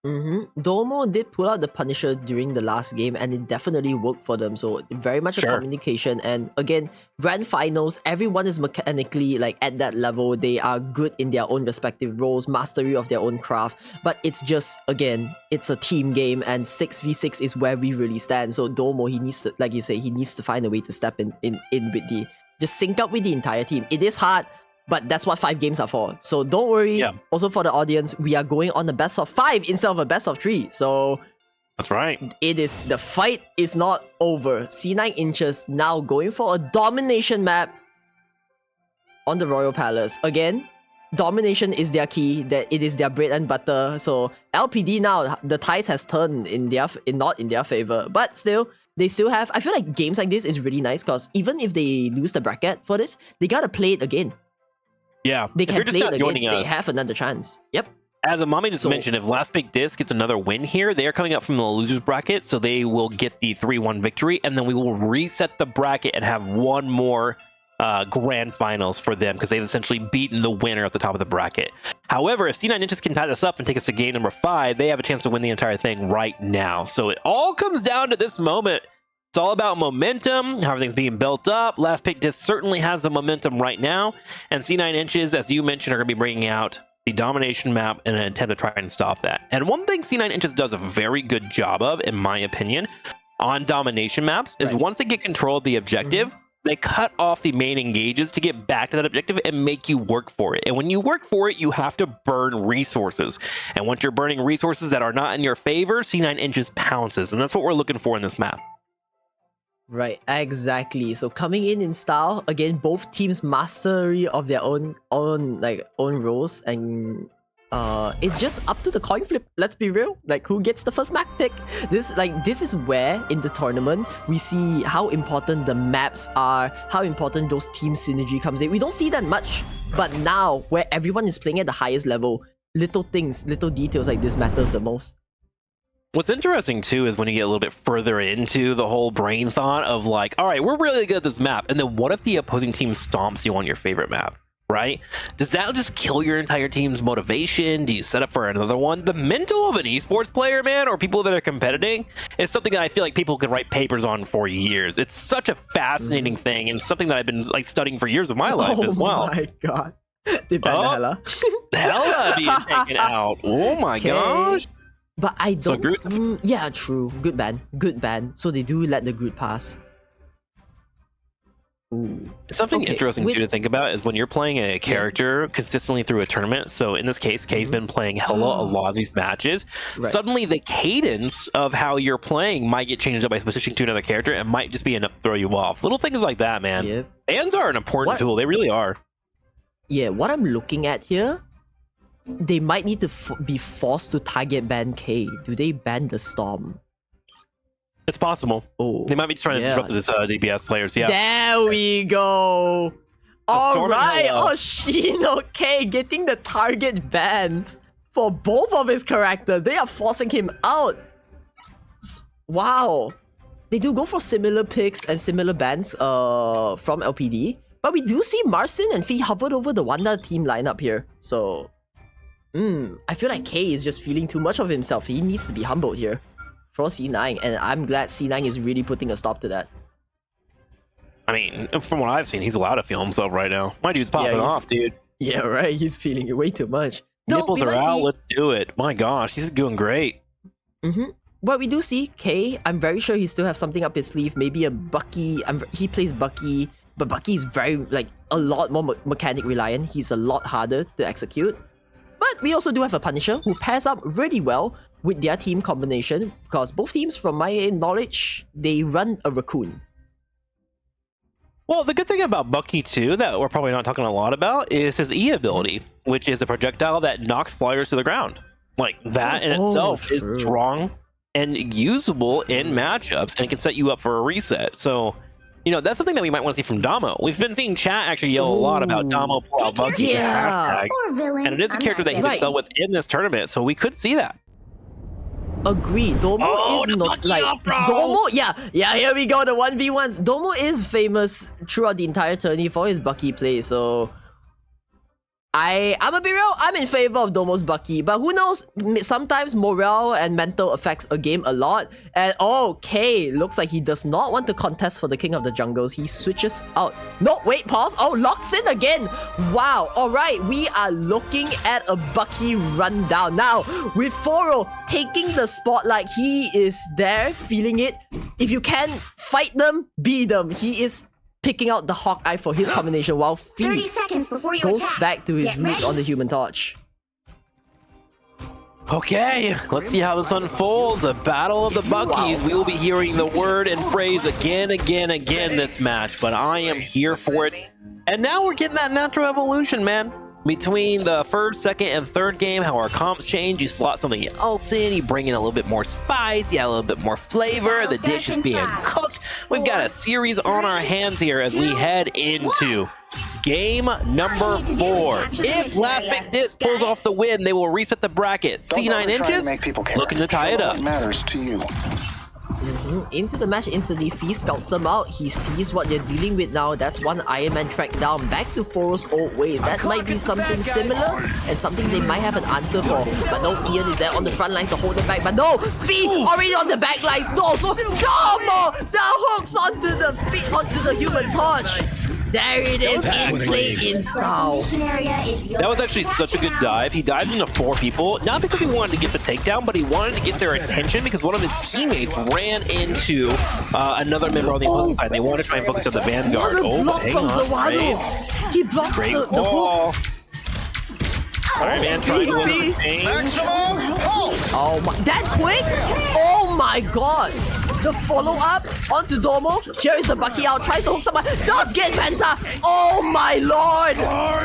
Domo did pull out the Punisher during the last game, and it definitely worked for them. So very much a communication. And again, grand finals, everyone is mechanically like at that level. They are good in their own respective roles, mastery of their own craft. But it's just, again, it's a team game, and 6v6 is where we really stand. So Domo, he needs to, like you say, he needs to find a way to step in with the, just sync up with the entire team. It is hard, but that's what 5 games are for. So don't worry. Also for the audience, we are going on a best of 5 instead of a best of 3. So That's right. The fight is not over. C9 Inches now going for a domination map on the Royal Palace. Again, domination is their key, that it is their bread and butter. So LPD now, the tides has turned not in their favor. But still, they still have, I feel like games like this is really nice because even if they lose the bracket for this, they gotta play it again. Yeah. They If can you're just play not it again. joining They us, have another chance. Yep. as Amami just mentioned, if Last Big Disc gets another win here, they are coming up from the losers bracket, so they will get the 3-1 victory, and then we will reset the bracket and have one more grand finals for them because they've essentially beaten the winner at the top of the bracket. However, if C9 Inches can tie this up and take us to game number 5, they have a chance to win the entire thing right now. So it all comes down to this moment. It's all about momentum, how everything's being built up. Last Pick Disc certainly has the momentum right now, and C9 Inches, as you mentioned, are going to be bringing out the domination map in an attempt to try and stop that. And one thing C9 Inches does a very good job of, in my opinion, on domination maps is once they get control of the objective, they cut off the main engages to get back to that objective and make you work for it. And when you work for it, you have to burn resources. And once you're burning resources that are not in your favor, C9 Inches pounces. And that's what we're looking for in this map. Right, exactly. So coming in style, again, both teams mastery of their own roles, and it's just up to the coin flip. Let's be real, like who gets the first map pick. This is where in the tournament we see how important the maps are, how important those team synergy comes in. We don't see that much, but now where everyone is playing at the highest level, little things, little details like this matters the most. What's interesting too is when you get a little bit further into the whole brain thought of like, all right, we're really good at this map, and then what if the opposing team stomps you on your favorite map, right? Does that just kill your entire team's motivation? Do you set up for another one? The mental of an esports player, man, or people that are competing, is something that I feel like people could write papers on for years. It's such a fascinating thing, and something that I've been like studying for years of my life as well. Oh my god, they banned Hella. Hella being taken out. Oh my gosh. But I So don't. Yeah, true. Good ban. So they do let the Groot pass. Ooh. Something interesting too to think about is when you're playing a character consistently through a tournament. So in this case, Kay's been playing Hella a lot of these matches. Right. Suddenly, the cadence of how you're playing might get changed up by switching to another character, and might just be enough to throw you off. Little things like that, man. Yep. Bans are an important tool. They really are. Yeah, what I'm looking at here, they might need to be forced to target ban K. Do they ban the Storm? It's possible. Oh, They might be trying to disrupt this DPS players. Yeah. There we go. All Storm and right. Hella. Oh, Sheen, okay, getting the target banned for both of his characters. They are forcing him out. Wow. They do go for similar picks and similar bans from LPD. But we do see Marcin and Fee hovered over the Wanda team lineup here. So, I feel like K is just feeling too much of himself. He needs to be humbled here for C9. And I'm glad C9 is really putting a stop to that. I mean, from what I've seen, he's allowed to feel himself right now. My dude's popping off, dude. Yeah, right. He's feeling it way too much. Nipples are out. Let's do it. My gosh, he's doing great. But we do see K. I'm very sure he still have something up his sleeve. Maybe a Bucky. He plays Bucky. But Bucky is very, a lot more mechanic reliant. He's a lot harder to execute. But we also do have a Punisher who pairs up really well with their team combination, because both teams, from my knowledge, they run a Raccoon. Well, the good thing about Bucky, too, that we're probably not talking a lot about, is his E ability, which is a projectile that knocks flyers to the ground. Like, that in itself is strong and usable in matchups, and it can set you up for a reset. So, that's something that we might want to see from Damo. We've been seeing chat actually yell a lot about Damo pull out Bucky as hashtag, Or villain. and it is a character that he's excelled with in this tournament, so we could see that. Agreed. Domo is not Domo. Yeah. Here we go. The 1v1s. Domo is famous throughout the entire tourney for his Bucky play. So I'm gonna be real. I'm in favor of Domo's Bucky, but who knows? Sometimes morale and mental affects a game a lot. And K looks like he does not want to contest for the King of the Jungles. He switches out. No, wait, pause. Locks in again. Wow. All right, we are looking at a Bucky rundown now with Foro taking the spotlight. He is there, feeling it. If you can fight them, beat them. He is picking out the Hawkeye for his combination, while 30 Fee seconds before you goes attack. back to his Get roots ready. on the Human Torch. Okay, let's see how this unfolds. A battle of the Buckies. We will be hearing the word and phrase again this match, but I am here for it. And now we're getting that natural evolution, man. Between the first, second, and third game, how our comps change, you slot something else in, you bring in a little bit more spice, you add a little bit more flavor, the dish is being cooked. We've got a series on our hands here as we head into game number 4. If Last Big Disc pulls off the win, they will reset the bracket. C9 inches, looking to tie it up. Matters to you. Into the match instantly, Fee scouts them out. He sees what they're dealing with now. That's one Iron Man track down, back to Foro's old ways. That might be something similar and something they might have an answer for. But no, Ian is there on the front lines to hold them back. But no, Fee already on the back lines. No, so Domo, the hooks onto the feet, onto the Human Torch. There it is, in play, in style. That was actually such a good dive. He dived into 4 people, not because he wanted to get the takedown, but he wanted to get their attention because one of his teammates ran into another member on the opposing side. They wanted to try and focus on the Vanguard. Another block hang from on, Zawado. He blocks Great the hook. ball. Alright, man, trying to win the game. Oh my, that quick? Oh my god! The follow-up onto Domo. Here is the Bucky out, tries to hook someone. Does get Vanta! Oh my lord!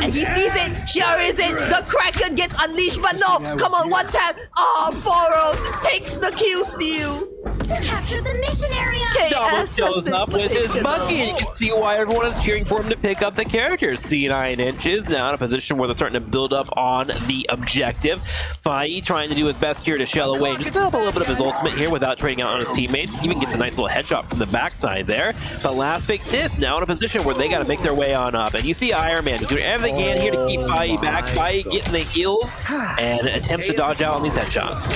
And he sees it. Here is it. The Kraken gets unleashed, but no! Come on, one tap. Oh, Foro takes the kill steal. Capture the mission area! Domo shows up with his Bucky, and you can see why everyone is cheering for him to pick up the characters. C9 inches now in a position where they're starting to build up on the objective. Fai trying to do his best here to shell away, just build up a little bit of his ultimate here without trading out on his teammates. Even gets a nice little headshot from the backside there. But Last Big Disc now in a position where they got to make their way on up. And you see Iron Man doing everything he can here to keep Fai back. Fai getting the heals and attempts to dodge out on these headshots.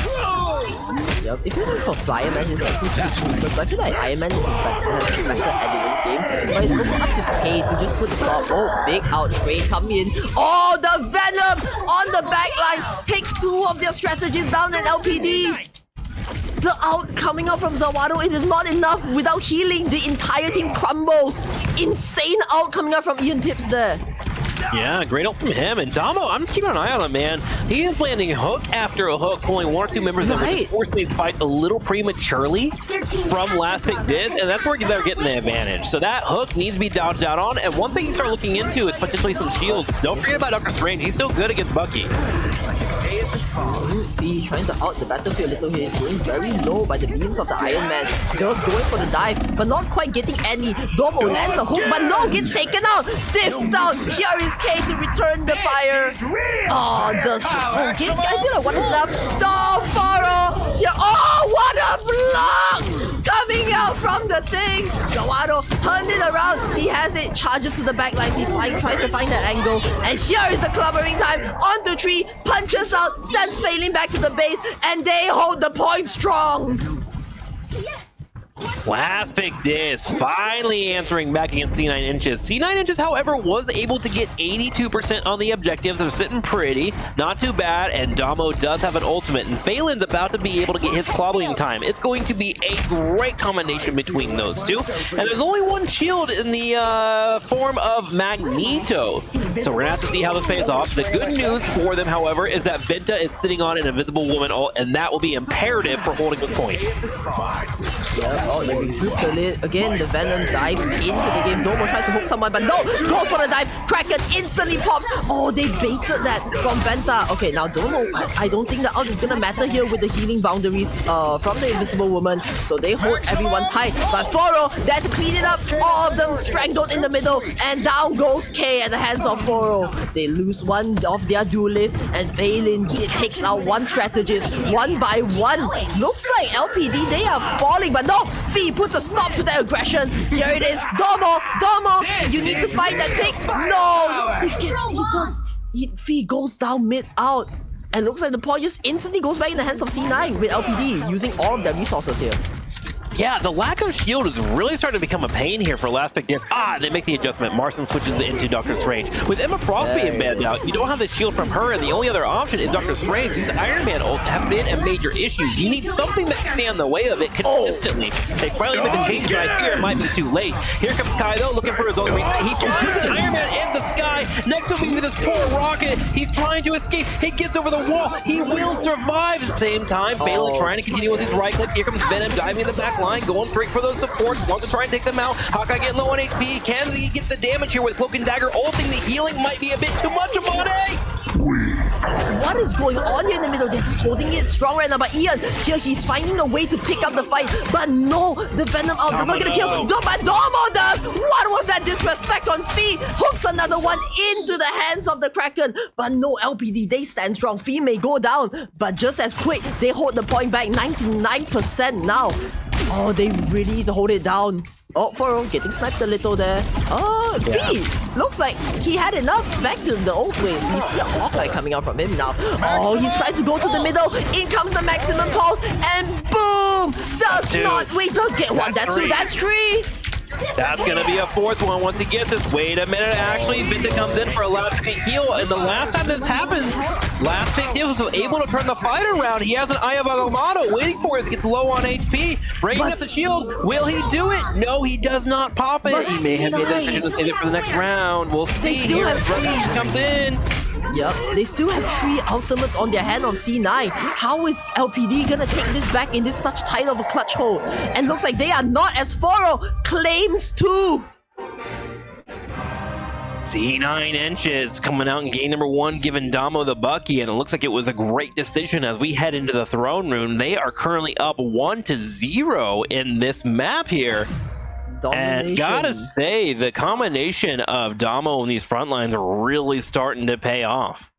Yep, it feels like for Flyer Man, he's like but I feel like Iron Man has better elements game, but it's also up to K to just put the stop. Oh, big out trade coming in. Oh, the Venom on the back lines takes 2 of their strategies down in LPD. The out coming out from Zawado, it is not enough. Without healing, the entire team crumbles. Insane out coming out from Ian Tips there. Yeah, great help from him. And Domo, I'm just keeping an eye on him, man. He is landing hook after a hook, pulling 1 or 2 members of it, forcing these fights a little prematurely from Last Pick Diz, and that's where they're getting the advantage. So that hook needs to be dodged out on, and one thing you start looking into is potentially some shields. Don't forget about Dr. Strange. He's still good against Bucky. Fee trying to out the battlefield a little here. He's going very low by the beams of the Iron Man. Just going for the dive, but not quite getting any. Domo lands a hook, but no, gets taken out. Diff down. Here is K to return the fire. Oh, does I feel like what is left? No, Faro. Here. Oh, what a block! Coming out from the thing. Zawado turned it around. He has it. Charges to the back line. He tries to find that angle. And here is the clubbering time. Onto 3. Punches out. Sends Phelan back to the base. And they hold the point strong. Last Pick Diz finally answering back against C9 inches. C9 inches, however, was able to get 82% on the objectives. They're sitting pretty, not too bad, and Domo does have an ultimate, and Phelan's about to be able to get his clawing time. It's going to be a great combination between those two, and there's only 1 shield in the form of Magneto, so we're gonna have to see how this pays off. The good news for them, however, is that Venta is sitting on an Invisible Woman ult, and that will be imperative for holding this point. Yeah, oh, they recoup the lid. Again, the Venom dives into the game. Domo tries to hook someone, but no! Goes for the dive. Kraken instantly pops. Oh, they baited that from Venta. Okay, now Domo, I don't think the out is gonna matter here with the healing boundaries from the Invisible Woman. So they hold everyone tight. But Foro, they had to clean it up. All of them strangled in the middle. And down goes K at the hands of Foro. They lose 1 of their duelists. And Phelan takes out 1 strategist. 1 by 1. Looks like LPD, they are falling. But no! Fee puts a stop to their aggression. Here it is. Domo! You need to find that pick. No! Fee goes down mid-out. And looks like the point just instantly goes back in the hands of C9 with LPD using all of their resources here. Yeah, the lack of shield is really starting to become a pain here for Last Pick Disc. They make the adjustment. Marson switches into Dr. Strange. With Emma Frost being banned out, you don't have the shield from her, and the only other option is Dr. Strange. These Iron Man ults have been a major issue. You need something that can stay on the way of it consistently. They finally made the change, but I fear it might be too late. Here comes Kaido looking for his own reset. He puts an Iron Man in the sky. Next to me with his poor rocket. He's trying to escape. He gets over the wall. He will survive. At the same time, Balin trying to continue with his right click. Here comes Venom diving in the back line, going straight for those supports. Wants to try and take them out. Hawkeye getting low on HP. Can he get the damage here with Cloak and Dagger? Ulting the healing might be a bit too much of it. What is going on here in the middle? They're just holding it strong right now. But Ian, here he's finding a way to pick up the fight. But no, the Venom out. They're not gonna kill. But Domo does. What was that disrespect on Fee? Hooks another one into the hands of the Kraken. But no, LPD, they stand strong. Fee may go down, but just as quick, they hold the point back 99% now. Oh, they really hold it down. Oh, Foro getting sniped a little there. Oh, Fee! Looks like he had enough back to the old way. We see a Hawkeye coming out from him now. Oh, he's trying to go to the middle. In comes the maximum pulse, and boom! Does not wait, does get one. That's two, that's three. That's gonna be a fourth one once he gets this. Wait a minute, actually, Vinta comes in for a last pick heal, and the last time this happened, Last Pick Disc was able to turn the fight around. He has an Eye of Agamotto waiting for it. He gets low on HP, bringing up the shield. Will he do it? No, he does not pop it. He may have made the decision to save it for the next round. We'll see here as Ruggles comes in. Yep, they still have 3 ultimates on their hand on C9. How is LPD gonna take this back in this such tight of a clutch hole? And looks like they are not, as Foro claims to. C9 inches coming out in game number 1, giving Damo the Bucky, and it looks like it was a great decision as we head into the throne room. They are currently up 1-0 in this map here. And gotta say, the combination of Damo and these front lines are really starting to pay off.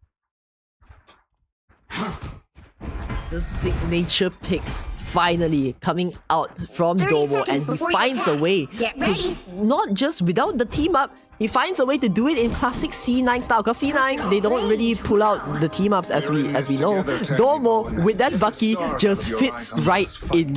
The signature picks finally coming out from Domo, and he finds a way to, not just without the team up, he finds a way to do it in classic C9 style. Because C9, they don't really pull out the team ups as we know. Domo with that Bucky just fits right in.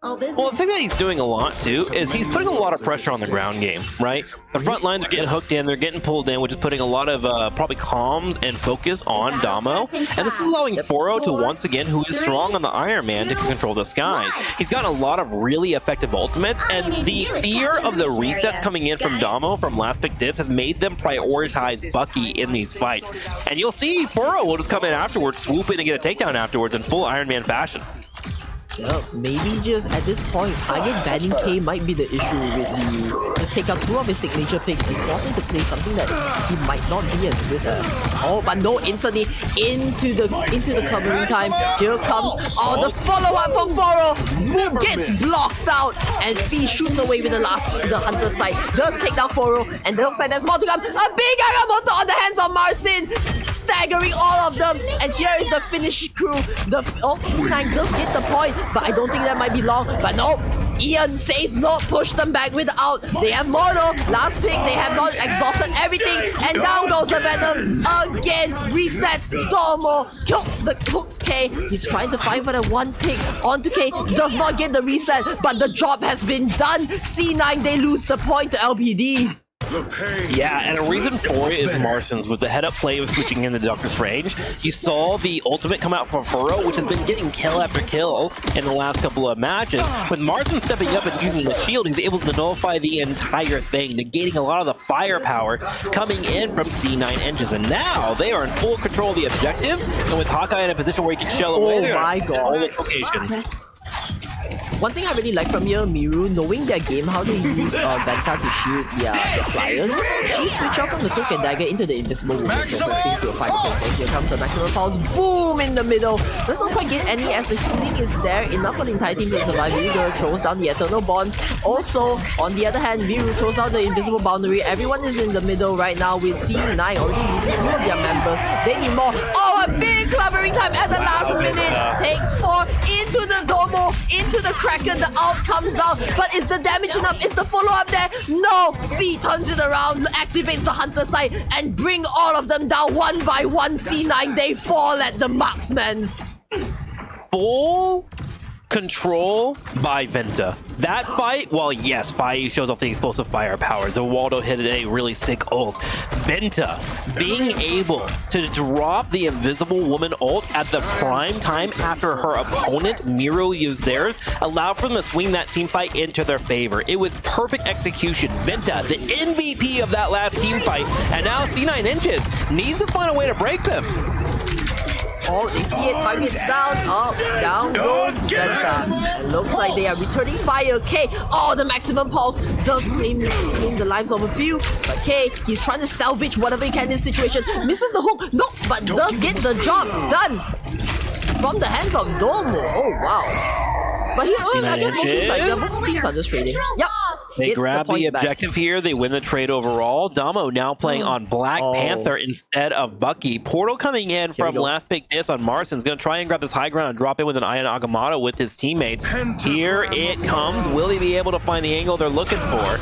Well, the thing that he's doing a lot too is he's putting a lot of pressure on the ground game, right? The front lines are getting hooked in, they're getting pulled in, which is putting a lot of probably comms and focus on Damo. And this is allowing Foro to once again, who is strong on the Iron Man, to control the skies. He's got a lot of really effective ultimates, and the fear of the resets coming in from Damo from Last Pick Disc has made them prioritize Bucky in these fights. And you'll see Foro will just come in afterwards, swoop in and get a takedown afterwards in full Iron Man fashion. Maybe just at this point, target banning K might be the issue with the just take out 2 of his signature picks and force him to play something that he might not be as good as. Oh, but no, instantly into the covering time. Here comes the follow-up from Foro. Boom, gets blocked out, and Fee shoots away with the Hunter sight. Does take down Foro, and it looks like there's more to come. A big Agamotto on the hands of Marcin, staggering all of them. And here is the finish crew. C9 does get the point, but I don't think that might be long. But no, Ian says no, push them back without. They have more though. Last pick, they have not exhausted everything. And down goes the Venom. Again, resets. Domo cooks K. He's trying to fight for the 1 pick onto K. Does not get the reset, but the job has been done. C9, they lose the point to LPD. Yeah, and a reason for it is Marcin's with the head-up play of switching into Dr. Strange. You saw the ultimate come out from Furo, which has been getting kill after kill in the last couple of matches. With Marcin stepping up and using the shield, he's able to nullify the entire thing, negating a lot of the firepower coming in from C9 engines. And now they are in full control of the objective, and with Hawkeye in a position where he can shell away. Oh my god. Location. One thing I really like from here, Miru, knowing their game, how they use Vanta to shield the flyers, she switched out from the Cloak and Dagger into the Invisible Woman, converting to a fight. So here comes the maximum pulse, boom, in the middle. Does not quite get any as the healing is there, enough for the entire team to survive. Miru throws down the Eternal Bonds. Also, on the other hand, Miru throws out the Invisible Boundary. Everyone is in the middle right now with C9 already losing 2 of their members. They need more. Oh, a big covering time at the last minute. Takes 4 into the Domo, into the Kraken, the ult comes out, but is the damage enough? Is the follow-up there? No! Fee turns it around, activates the Hunter sight, and bring all of them down one by one. C9, they fall at the marksman's. Full Control by Venta. That fight, well, yes, Fai shows off the explosive firepower. Zawaldo hit a really sick ult. Venta being able to drop the Invisible Woman ult at the prime time after her opponent, Miro, used theirs, allowed for them to swing that team fight into their favor. It was perfect execution. Venta, the MVP of that last team fight, and now C9 Inches needs to find a way to break them. Oh, they see it, targets down, up, down goes Venta. It looks like they are returning fire. K, oh, the maximum pulse does claim the lives of a few. But K, he's trying to salvage whatever he can in this situation. Misses the hook, no, but does get the job done from the hands of Domo. Oh, wow. But here, I guess both teams are just trading. Yep. They grab the objective here. They win the trade overall. Damo now playing on Black Panther instead of Bucky. Portal coming in from last pick this on Marston's going to try and grab this high ground and drop in with an Ion Agamotto with his teammates. Here it comes. Will he be able to find the angle they're looking for?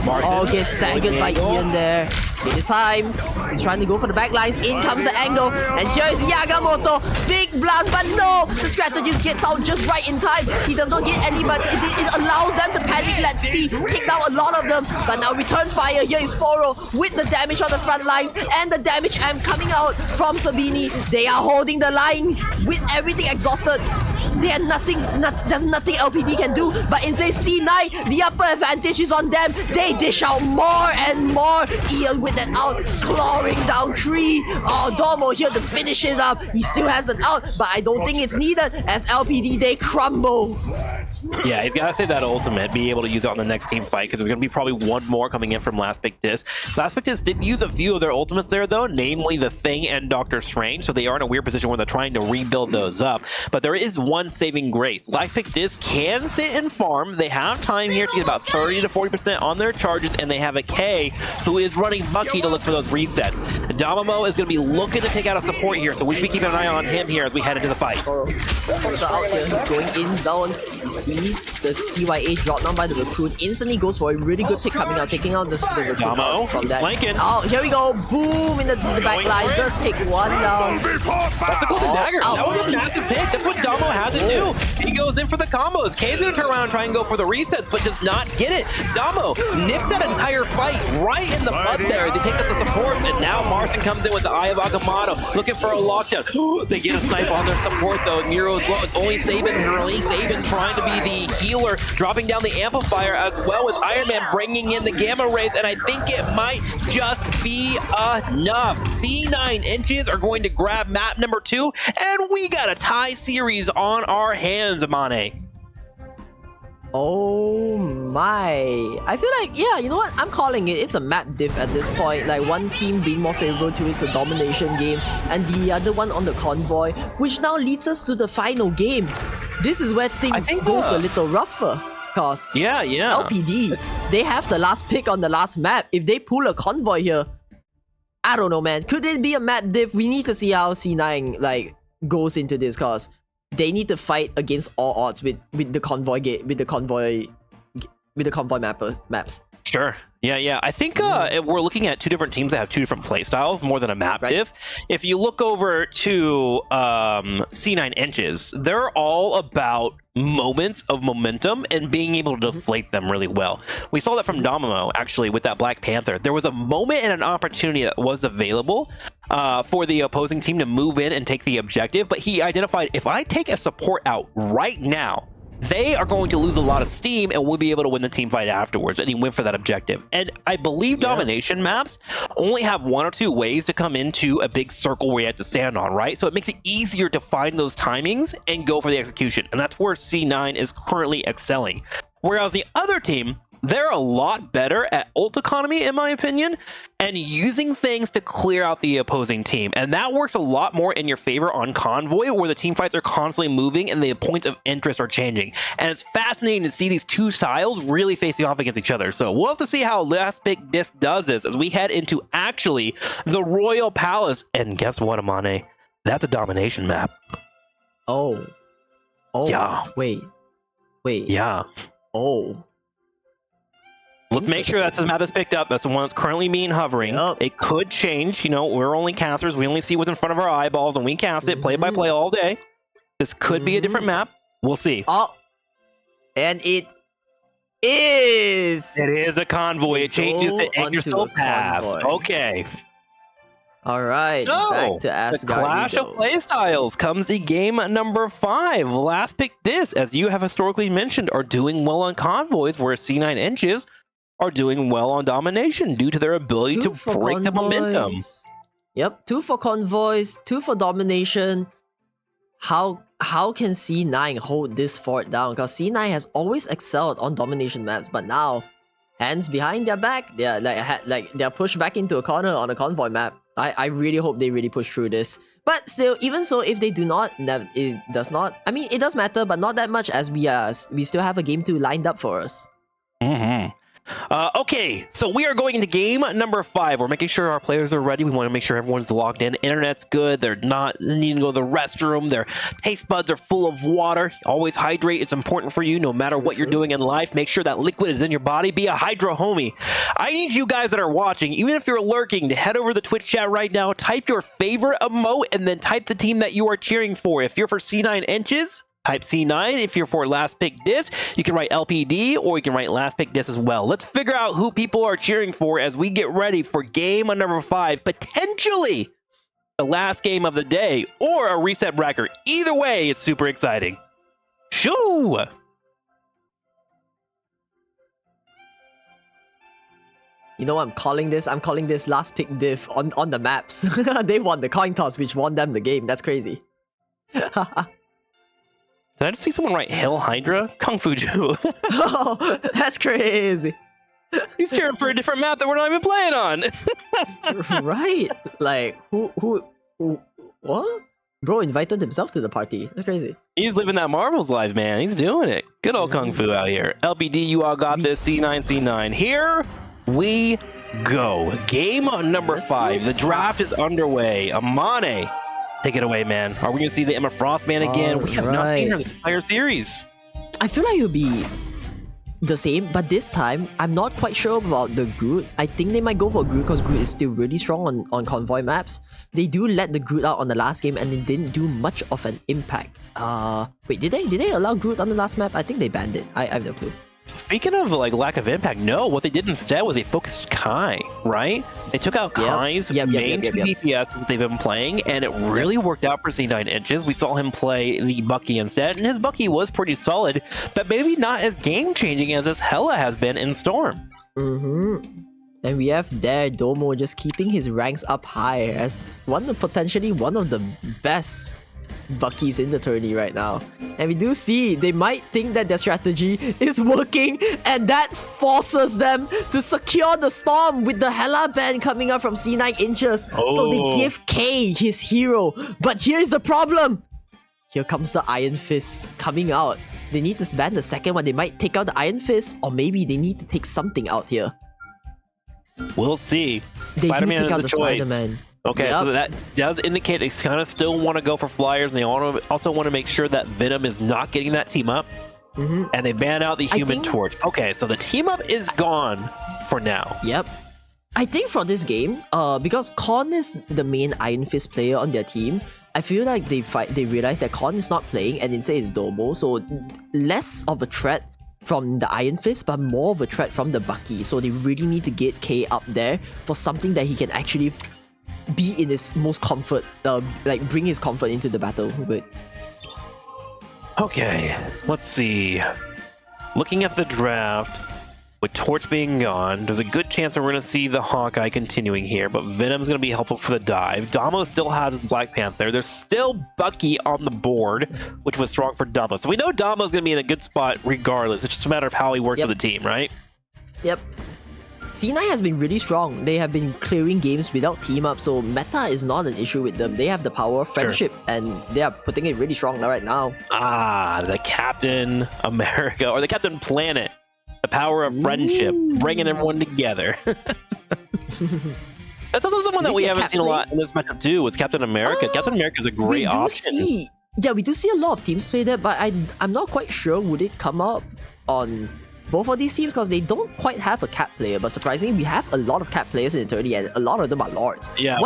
Oh, gets staggered by Ian there. It is time. He's trying to go for the backlines. In comes the angle. And here is Yagamoto. Big blast, but no! The strategist gets out just right in time. He does not get any, but it allows them to panic. Let's see. Take down a lot of them. But now return fire. Here is Foro with the damage on the front lines. And the damage amp coming out from Sabini. They are holding the line with everything exhausted. There's nothing LPD can do, but instead C9, the upper advantage is on them. They dish out more and more. Ian with that out, clawing down Tree. Oh, Domo here to finish it up. He still has an out, but I don't think it's needed as LPD, they crumble. Yeah, he's got to save that ultimate, be able to use it on the next team fight, because there's going to be probably one more coming in from Last Pick Dis. Last Pick Dis did use a few of their ultimates there, though, namely the Thing and Doctor Strange, so they are in a weird position where they're trying to rebuild those up. But there is one saving grace. Last Pick Dis can sit and farm. They have time here to get about 30 to 40% on their charges, and they have a K who is running Bucky to look for those resets. Damamo is going to be looking to take out a support here, so we should be keeping an eye on him here as we head into the fight. Costa out here, he's going in zone. He sees the CYA drop down by the Raccoon, instantly goes for a really good pick coming out, taking out the Raccoon Damo from that. flanking. Oh, here we go, boom in the back line, does take one down. That's a golden dagger. That was a massive pick. That's what Damo had to do. He goes in for the combos. K's gonna turn around and try and go for the resets, but does not get it. Damo nips that entire fight right in the butt there. They take out the support, and now Marston comes in with the Eye of Agamotto, looking for a lockdown. They get a snipe on their support though. Nero's low. It's only Saban trying to be the healer, dropping down the amplifier as well, with Iron Man bringing in the gamma rays, and I think it might just be enough. C9 Inches are going to grab map number 2, and we got a tie series on our hands, Amane. Oh my. I feel like, yeah, you know what? I'm calling it. It's a map diff at this point. Like one team being more favorable to it's a domination game, and the other one on the convoy, which now leads us to the final game. This is where things goes a little rougher. Cause yeah. LPD, they have the last pick on the last map. If they pull a convoy here, I don't know, man. Could it be a map diff? We need to see how C9 like goes into this, cause they need to fight against all odds with the convoy maps. Sure. Yeah. I think we're looking at two different teams that have two different play styles more than a map diff. If you look over to C9 Inches, they're all about moments of momentum and being able to deflate them really well. We saw that from Domino, actually, with that Black Panther. There was a moment and an opportunity that was available for the opposing team to move in and take the objective, but he identified, if I take a support out right now, they are going to lose a lot of steam and we'll be able to win the team fight afterwards, and he went for that objective. And I believe domination maps only have one or two ways to come into a big circle where you have to stand on, right? So it makes it easier to find those timings and go for the execution, and that's where C9 is currently excelling. Whereas the other team, they're a lot better at ult economy, in my opinion, and using things to clear out the opposing team. And that works a lot more in your favor on Convoy, where the team fights are constantly moving and the points of interest are changing. And it's fascinating to see these two styles really facing off against each other. So we'll have to see how Last Pick Dis does this as we head into actually the Royal Palace. And guess what, Amane? That's a domination map. Oh. Yeah. Wait. Yeah. Oh. Let's make sure that's the map that's picked up. That's the one that's currently being hovering. Yep. It could change. You know, we're only casters. We only see what's in front of our eyeballs, and we cast it play by play all day. This could be a different map. We'll see. Oh, and it is. It is a convoy. It changes Go to onto Exo a path. convoy. Okay. All right, So, back to the Asgard. clash we of go. playstyles comes in game number 5. Last pick this, as you have historically mentioned, are doing well on convoys, where C9 inches are doing well on domination due to their ability Two to for break the momentum. convoys. Yep, 2 for convoys, 2 for domination. How can C9 hold this fort down? Because C9 has always excelled on domination maps, but now, hands behind their back, they're they're pushed back into a corner on a convoy map. I really hope they really push through this. But still, even so, if they do not, it does not. I mean, it does matter, but not that much, as we still have a game 2 lined up for us. Mm-hmm. Okay, so we are going into game number 5. We're making sure our players are ready. We want to make sure everyone's logged in. Internet's good. They're not needing to go to the restroom. Their taste buds are full of water. Always hydrate. It's important for you no matter what you're doing in life. Make sure that liquid is in your body. Be a hydro homie. I need you guys that are watching, even if you're lurking, to head over to the Twitch chat right now. Type your favorite emote and then type the team that you are cheering for. If you're for C9 inches, type C9. If you're for last pick dis, you can write LPD, or you can write last pick dis as well. Let's figure out who people are cheering for as we get ready for game number 5, potentially the last game of the day, or a reset bracket. Either way, it's super exciting. Shoo! You know what I'm calling this? I'm calling this last pick diff on the maps. They won the coin toss, which won them the game. That's crazy. Did I just see someone write Hill Hydra? Kung Fu Ju. Oh, that's crazy. He's cheering for a different map that we're not even playing on. Right? Like, who, what? Bro invited himself to the party. That's crazy. He's living that Marvel's life, man. He's doing it. Good old Kung Fu out here. LPD, you all got this. C9. Here we go. Game number 5. The draft is underway. Amane, take it away, man. Are we going to see the Emma Frost man again? We have not seen her this entire series. I feel like it'll be the same, but this time, I'm not quite sure about the Groot. I think they might go for Groot because Groot is still really strong on convoy maps. They do let the Groot out on the last game and it didn't do much of an impact. Wait, did they allow Groot on the last map? I think they banned it. I have no clue. Speaking of like lack of impact, no, what they did instead was they focused Kai, right? They took out Kai's main DPS that they've been playing, and it really worked out for C9 inches. We saw him play the Bucky instead, and his Bucky was pretty solid, but maybe not as game-changing as his Hela has been in Storm. And we have there Domo just keeping his ranks up high as potentially one of the best Buckies in the tourney right now. And we do see they might think that their strategy is working, and that forces them to secure the Storm with the Hela ban coming up from C9 inches. So they give K his hero. But here's the problem. Here comes the Iron Fist coming out. They need to ban the second one. They might take out the Iron Fist, or maybe they need to take something out here. We'll see. They Spider-Man do take is out the the choice. Spider-Man. Okay, so that does indicate they kind of still want to go for flyers, and they also want to make sure that Venom is not getting that team up. And they ban out the Human Torch. Okay, so the team up is gone for now. Yep. I think for this game, because Korn is the main Iron Fist player on their team, I feel like they realize that Korn is not playing, and instead it's Domo, so less of a threat from the Iron Fist, but more of a threat from the Bucky. So they really need to get K up there for something that he can actually be in his most comfort, like bring his comfort into the battle with. Okay, let's see. Looking at the draft, with Torch being gone, there's a good chance that we're going to see the Hawkeye continuing here, but Venom's going to be helpful for the dive. Damo still has his Black Panther. There's still Bucky on the board, which was strong for Damo. So we know Damo's going to be in a good spot regardless. It's just a matter of how he works with the team, right? Yep. C9 has been really strong. They have been clearing games without team up, so meta is not an issue with them. They have the power of friendship, and they are putting it really strong right now. Ah, the Captain America, or the Captain Planet. The power of friendship, bringing everyone together. That's also someone that we haven't seen a lot in this matchup too, was Captain America. Captain America is a great option. We do see a lot of teams play that, but I'm not quite sure would it come up on both of these teams because they don't quite have a cap player, but surprisingly we have a lot of cap players in the tourney and a lot of them are lords. Yeah.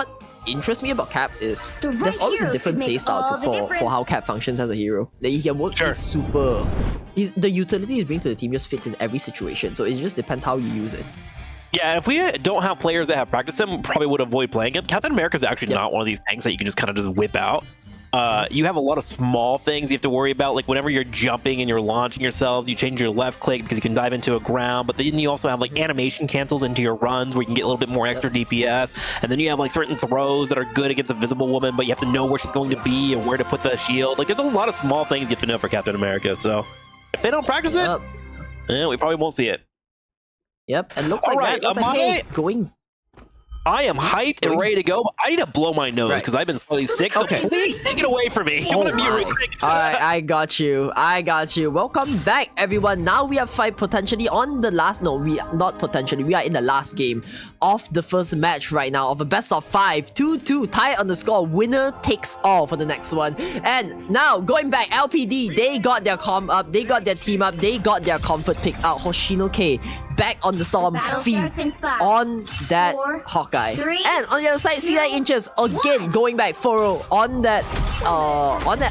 interests me about Cap is The right there's always a heroes different can make playstyle all the for difference. how Cap functions as a hero. That he can work Sure. the utility he brings to the team just fits in every situation. So it just depends how you use it. Yeah, if we don't have players that have practiced him, probably would avoid playing him. Captain America is actually Yep. not one of these tanks that you can just kind of just whip out. You have a lot of small things you have to worry about, like whenever you're jumping and you're launching yourselves, you change your left click because you can dive into a ground, but then you also have like animation cancels into your runs where you can get a little bit more extra DPS, and then you have like certain throws that are good against a visible woman, but you have to know where she's going to be and where to put the shield. Like there's a lot of small things you have to know for Captain America, so if they don't practice it, Yep. we probably won't see it. Yep, and looks All like right, that. Looks like, hey, Amane. going. I am hyped and ready to go, but I need to blow my nose Right. because I've been slightly sick, so Okay. please take it away from me. Oh I'm gonna be my. really quick. Alright, I got you. Welcome back, everyone. Now we are fight potentially on the last. No, we are not potentially. We are in the last game of the first match right now of a best of 5. 2-2 tie on the score. Winner takes all for the next one. And now going back, LPD, they got their com up, they got their team up, they got their comfort picks out. Hoshino K back on the storm Battle feed starts in 5, on that 4, Hawkeye. 3, And on the other side, C9 inches again going back 4 on that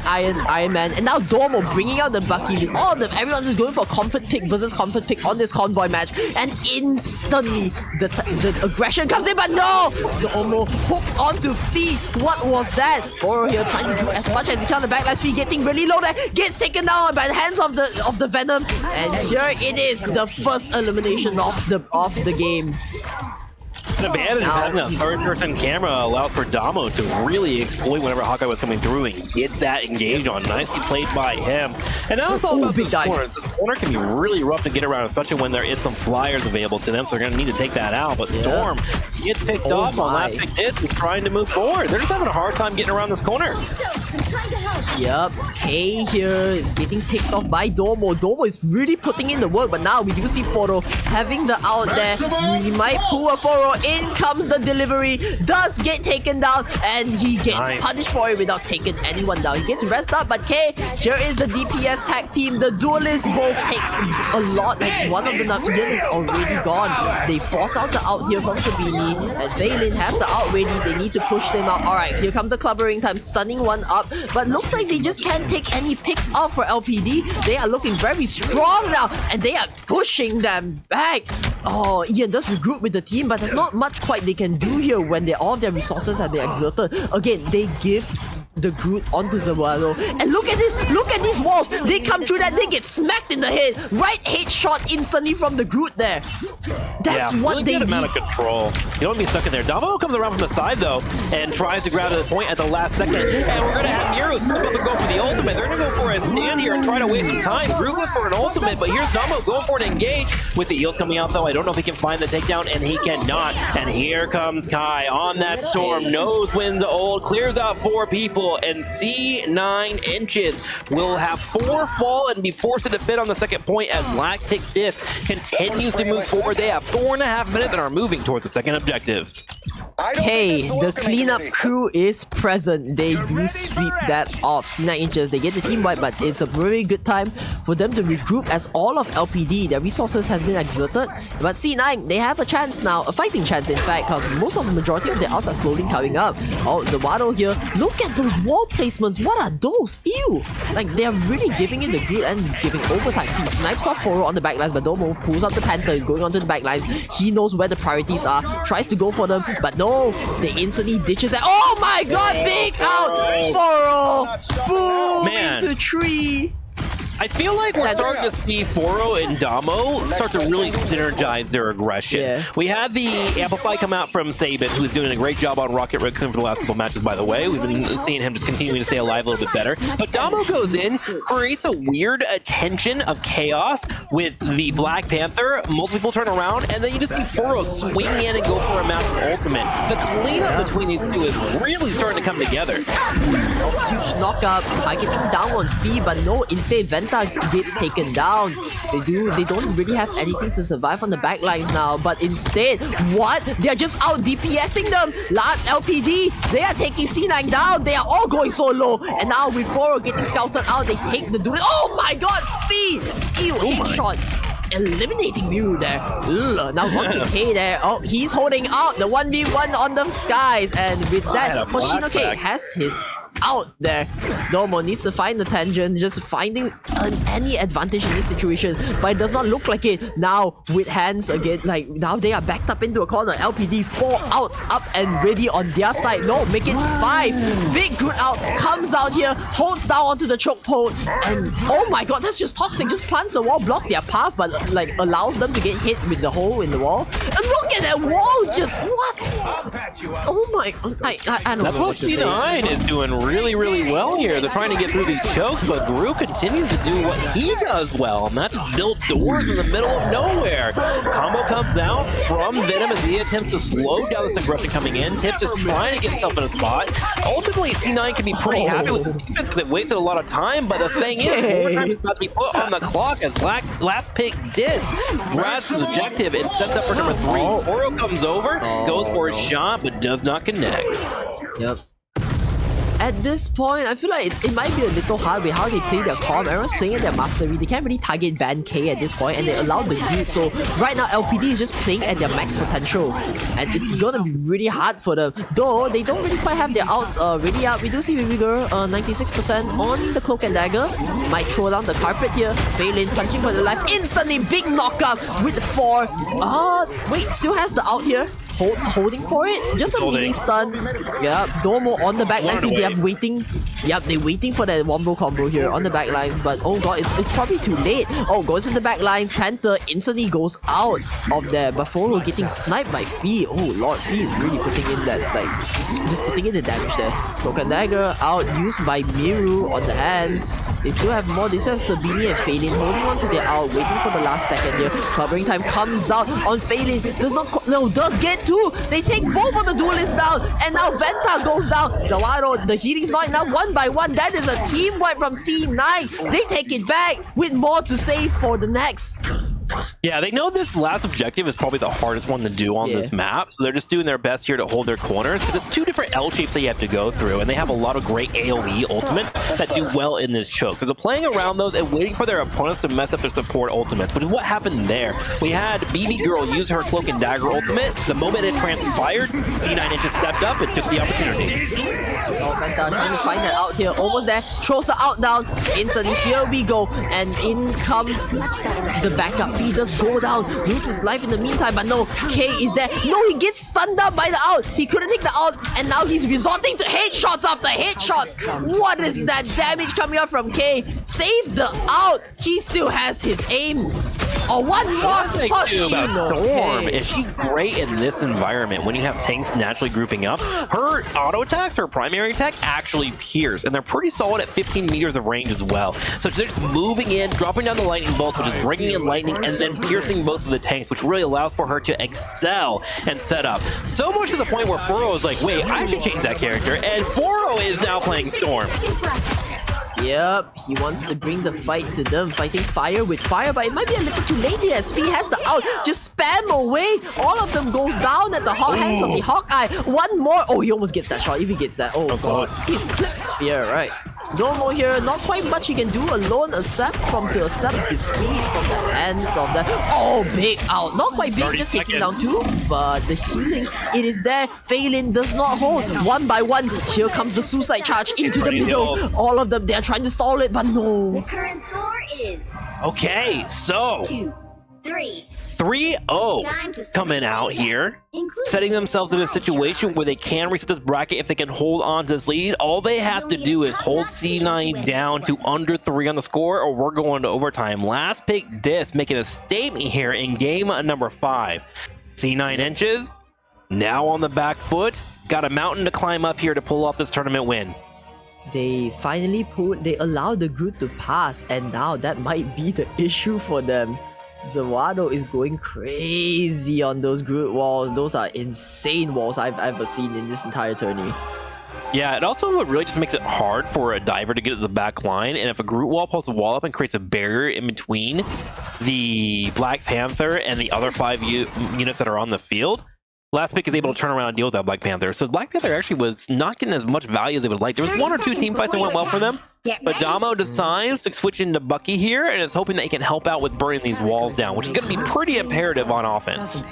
Iron Man, and now Dormo bringing out the Bucky with all of them. Everyone's just going for comfort pick versus comfort pick on this convoy match, and instantly the aggression comes in, but no! Dormo hooks onto Fee. What was that? Foro here trying to do as much as he can on the backlash. Fee getting really low there, gets taken down by the hands of the Venom, and here it is, the first elimination of the game. An advantage of having a third-person camera allows for Damo to really exploit whenever Hawkeye was coming through and get that engaged on. Nicely played by him. And now it's all about big this dive. corner. This corner can be really rough to get around, especially when there is some flyers available to them, so they're going to need to take that out. But Storm gets picked up on last pick this and trying to move forward. They're just having a hard time getting around this corner. Yep, K here is getting picked off by Dormo. Dormo is really putting in the work, but now we do see Foro having the out there. We might pull a Foro. In comes the delivery, does get taken down, and he gets punished for it without taking anyone down. He gets rest up, but K, here is the DPS tag team. The duelists both takes a lot. Like one of the Navian is already gone. They force out the out here from Sabini, and Phelan have the out ready. They need to push them out. Alright, here comes the clubbering time, stunning one up, but looks like they just can't take any picks off for LPD. They are looking very strong now, and they are pushing them back. Oh, Ian does regroup with the team, but there's not much quite they can do here when all of their resources have been exerted. Again, they give the Groot onto Zabuano. And look at this! Look at these walls! They come through that, they get smacked in the head! Right headshot instantly from the Groot there! That's what really they good amount need. of control. You don't want to be stuck in there. Damo comes around from the side though and tries to grab the point at the last second. And we're gonna have Nero's about to go for the ultimate. They're gonna go for a stand here and try to waste some time. Groot goes for an ultimate, but here's Damo going for an engage. With the heals coming out though, I don't know if he can find the takedown, and he cannot. And here comes Kai on that storm. Knows wins old, clears out 4 people, and C9 inches will have 4 fall and be forced to defend on the second point as Lactic Disc continues to move forward. They have 4.5 minutes and are moving towards the second objective. Hey, the cleanup crew is present. They do sweep that off. C9 inches, they get the team wipe, but it's a very good time for them to regroup as all of LPD, their resources has been exerted. But C9, they have a chance now, a fighting chance in fact, because most of the majority of the outs are slowly coming up. Oh, Zawado here. Look at those wall placements. What are those? Ew! Like, they are really giving in the grid and giving overtime. He snipes off Foro on the backlines, but Domo pulls up the Panther, is going onto the backlines. He knows where the priorities are, tries to go for them, but no, they instantly ditches that. Oh my god, big out! Foro! Boom! Man. Into tree! I feel like we're starting to see Foro and Damo start to really synergize their aggression. Yeah. We had the Amplify come out from Saban, who's doing a great job on Rocket Raccoon for the last couple matches, by the way. We've been seeing him just continuing to stay alive a little bit better. But Damo goes in, creates a weird tension of chaos with the Black Panther. Most people turn around, and then you just see Foro swing in and go for a massive ultimate. The cleanup between these two is really starting to come together. Huge knockup, targeting down on Fee, but no, instead Venta gets taken down. They don't really have anything to survive on the backlines now, but instead, what? They're just out DPSing them. Last LPD, they are taking C9 down. They are all going so low, and now with Foro getting scouted out, they take the dude. Oh my god, Fee! Ew, headshot. eliminating Miru there. Ugh, now 1K there. Oh, he's holding out the 1v1 on the skies, and with that, Hoshinoke has his out there. Domo needs to find the tangent, just finding any advantage in this situation, but it does not look like it. Now with hands again, like now they are backed up into a corner. LPD 4 outs up and ready on their side. No, make it 5. Big good out, comes out here, holds down onto the choke hold, and oh my god, that's just toxic. Just plants a wall, block their path, but like allows them to get hit with the hole in the wall. And look at that wall, it's just what? Oh my, I don't That's know what what to say. C9 is doing really well here. They're trying to get through these chokes, but Gru continues to do what he does well, and that's build doors in the middle of nowhere. Combo comes out from Venom as he attempts to slow down this aggression coming in. Tips is trying to get himself in a spot. Ultimately, C9 can be pretty happy with this defense because it wasted a lot of time, but the thing is, overtime is about to be put on the clock as last pick Dis grabs his objective and sets up for number 3. Oro comes over, goes for a shot, but does not connect. Yep. At this point, I feel like it might be a little hard with how they play their comp. Everyone's playing at their mastery. They can't really target ban K at this point, and they allow the group. So right now, LPD is just playing at their max potential, and it's gonna be really hard for them. Though they don't really quite have their outs ready up. We do see Baby Girl 96% on the Cloak and Dagger. Might throw down the carpet here. Phelan punching for the life. Instantly big knockup with 4. Wait, still has the out here. Holding for it, just a mini stun. Yeah, Domo on the back lines. They are waiting. Yep, they're waiting for that wombo combo here on the back lines. But oh god, it's probably too late. Oh, goes in the back lines. Panther instantly goes out of there. Buffalo getting sniped by Fee. Oh lord, Fee is really putting in that, like, just putting in the damage there. Broken Dagger out, used by Miru on the hands. They still have more. They still have Sabini and Phelan holding on to their out, waiting for the last second here. Covering time comes out on Phelan. Does get 2. They take both of the duelists down, and now Venta goes down. Zawado, the healing's not enough. 1 by 1. That is a team wipe from C9. They take it back with more to save for the next. Yeah, they know this last objective is probably the hardest one to do on this map, so they're just doing their best here to hold their corners, because it's 2 different L shapes that you have to go through, and they have a lot of great AoE ultimates that do well in this choke. So they're playing around those and waiting for their opponents to mess up their support ultimates, which is what happened there. We had BB Girl use her Cloak and Dagger ultimate. The moment it transpired, C9 Inches stepped up and took the opportunity. Oh, Venta trying to find that out here. Almost there. Throws the out down. Instantly, here we go. And in comes the backup. He does go down. Loses his life in the meantime. But no, K is there. No, he gets stunned up by the out. He couldn't take the out. And now he's resorting to headshots after headshots. What is that damage coming out from K? Save the out. He still has his aim. Oh, one more Storm is she's great in this environment when you have tanks naturally grouping up. Her auto attacks, her primary attack, actually pierce, and they're pretty solid at 15 meters of range as well. So they're just moving in, dropping down the lightning bolts, which is bringing in lightning, and then piercing both of the tanks, which really allows for her to excel and set up. So much to the point where Furo is like, wait, I should change that character, and Furo is now playing Storm. Yep, he wants to bring the fight to them, fighting fire with fire, but it might be a little too late here as Fee has the out. Just spam away. All of them goes down at the hands of the Hawkeye. One more. Oh, he almost gets that shot if he gets that. Oh, god. He's clipped. Yeah, right. No more here. Not quite much he can do alone except to accept defeat from the hands of that. Oh, big out. Not quite big, just taking down 2, but the healing, it is there. Phelan does not hold. 1 by 1. Here comes the suicide charge into the middle. All of them, they're trying to stall it, but no. The current score is Okay, so 2-3. 3-0 coming out here, setting themselves in a situation where they can reset this bracket if they can hold on to this lead. All they have to do is hold C9 down to under 3 on the score, or we're going to overtime. Last pick Dis making a statement here in game number 5. C9 Inches now on the back foot, got a mountain to climb up here to pull off this tournament win. They finally they allowed the group to pass, and now that might be the issue for them. Zawado is going crazy on those group walls. Those are insane walls I've ever seen in this entire tourney. Yeah, it also really just makes it hard for a diver to get to the back line, and if a group wall pulls a wall up and creates a barrier in between the Black Panther and the other 5 units that are on the field, Last pick is able to turn around and deal with that Black Panther. So Black Panther actually was not getting as much value as they would like. There was one or two team fights that went well for them. But Damo decides to switch into Bucky here and is hoping that he can help out with burning these walls down, which is going to be pretty imperative on offense.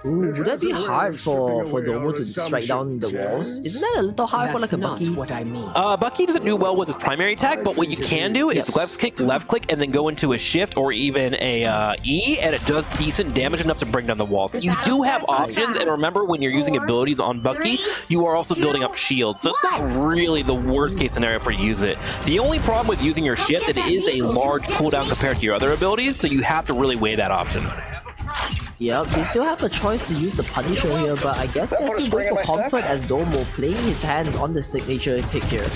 Ooh, would that be hard for Domo to strike down the walls? Isn't that a little hard for like a Bucky? Bucky doesn't do well with his primary attack, but what you can do is left click, and then go into a shift or even a E, and it does decent damage enough to bring down the walls. So you do have options, and remember when you're using abilities on Bucky, you are also building up shields. So it's not really the worst case scenario for you to use it. The only problem with using your shift, it is a large cooldown compared to your other abilities, so you have to really weigh that option. Yep, they still have a choice to use the Punisher here, but I guess they're still going for comfort as Domo playing his hands on the signature pick here.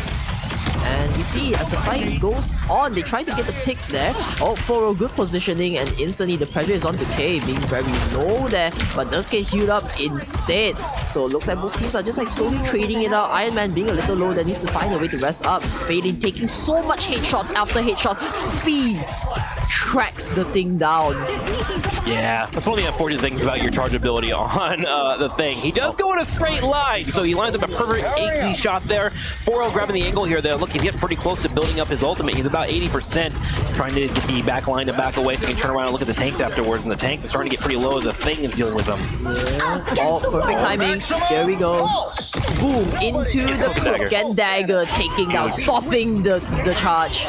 And you see, as the fight goes on, they try to get the pick there. Oh, for a good positioning, and instantly the pressure is on to K, being very low there, but does get healed up instead. So it looks like both teams are just like slowly trading it out. Iron Man being a little low, that needs to find a way to rest up. Fading, taking so much headshots after headshots. Fee tracks the thing down. Yeah, that's one of the unfortunate things about your charge ability on the thing. He does go in a straight line, so he lines up a perfect AQ shot there. 4-0 grabbing the angle here, though. Look, he's getting pretty close to building up his ultimate. He's about 80%, trying to get the back line to back away so he can turn around and look at the tanks afterwards, and the tanks are starting to get pretty low as the thing is dealing with them. Yeah. Oh, perfect timing. Here we go. Boom, into the cloak and dagger, taking down, stopping the charge.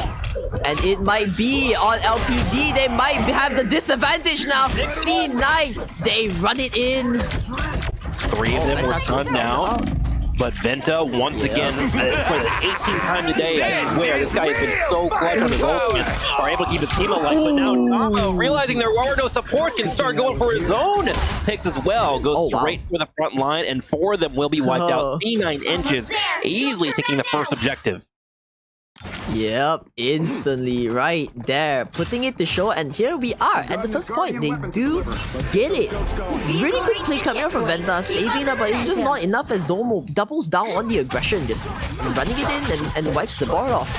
And it might be on LPD. They might have the disadvantage now. C9, they run it in. 3 of them were stunned now. But Venta, once again, for the 18th time today, I swear, this guy has been so clutch on his ultimate, are able to keep his team alive. But now Damo, realizing there are no supports, can start going for his own picks as well. Goes straight for the front line, and 4 of them will be wiped out. C9 inches, easily taking the first objective. Yep, instantly right there, putting it to show, and here we are at the first point. They do get it. Really good play coming out from Venta, saving up, but it's just not enough as Domo doubles down on the aggression, just running it in and wipes the board off.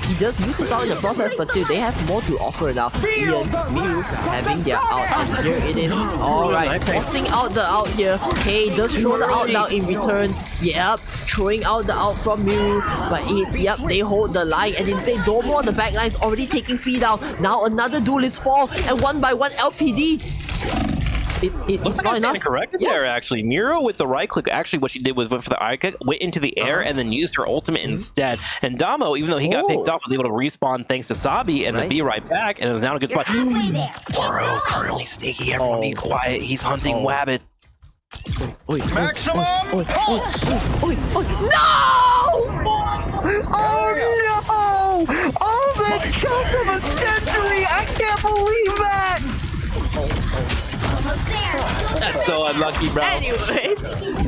He does use this out in the process, but still, they have more to offer now. Ian, Miru having their out, and here it is. Alright, forcing out the out here. K does throw the out now in return. Yep, throwing out the out from Miru. But yep, they hold the line, and instead, Domo on the back line's already taking feed out. Now another duelist fall, and 1-by-1 LPD. Looks like I'm standing corrected there, actually. Miro with the right click, actually what she did was went for the eye click, went into the air, and then used her ultimate instead. And Damo, even though he got picked off, was able to respawn thanks to Sabi, and then be right back, and it was now a good spot. Bro, currently sneaky, everyone be quiet. He's hunting Wabbit. Maximum pulse! No! Oh no! Oh, the choke of a century! I can't believe that! That's so unlucky, bro. Anyways,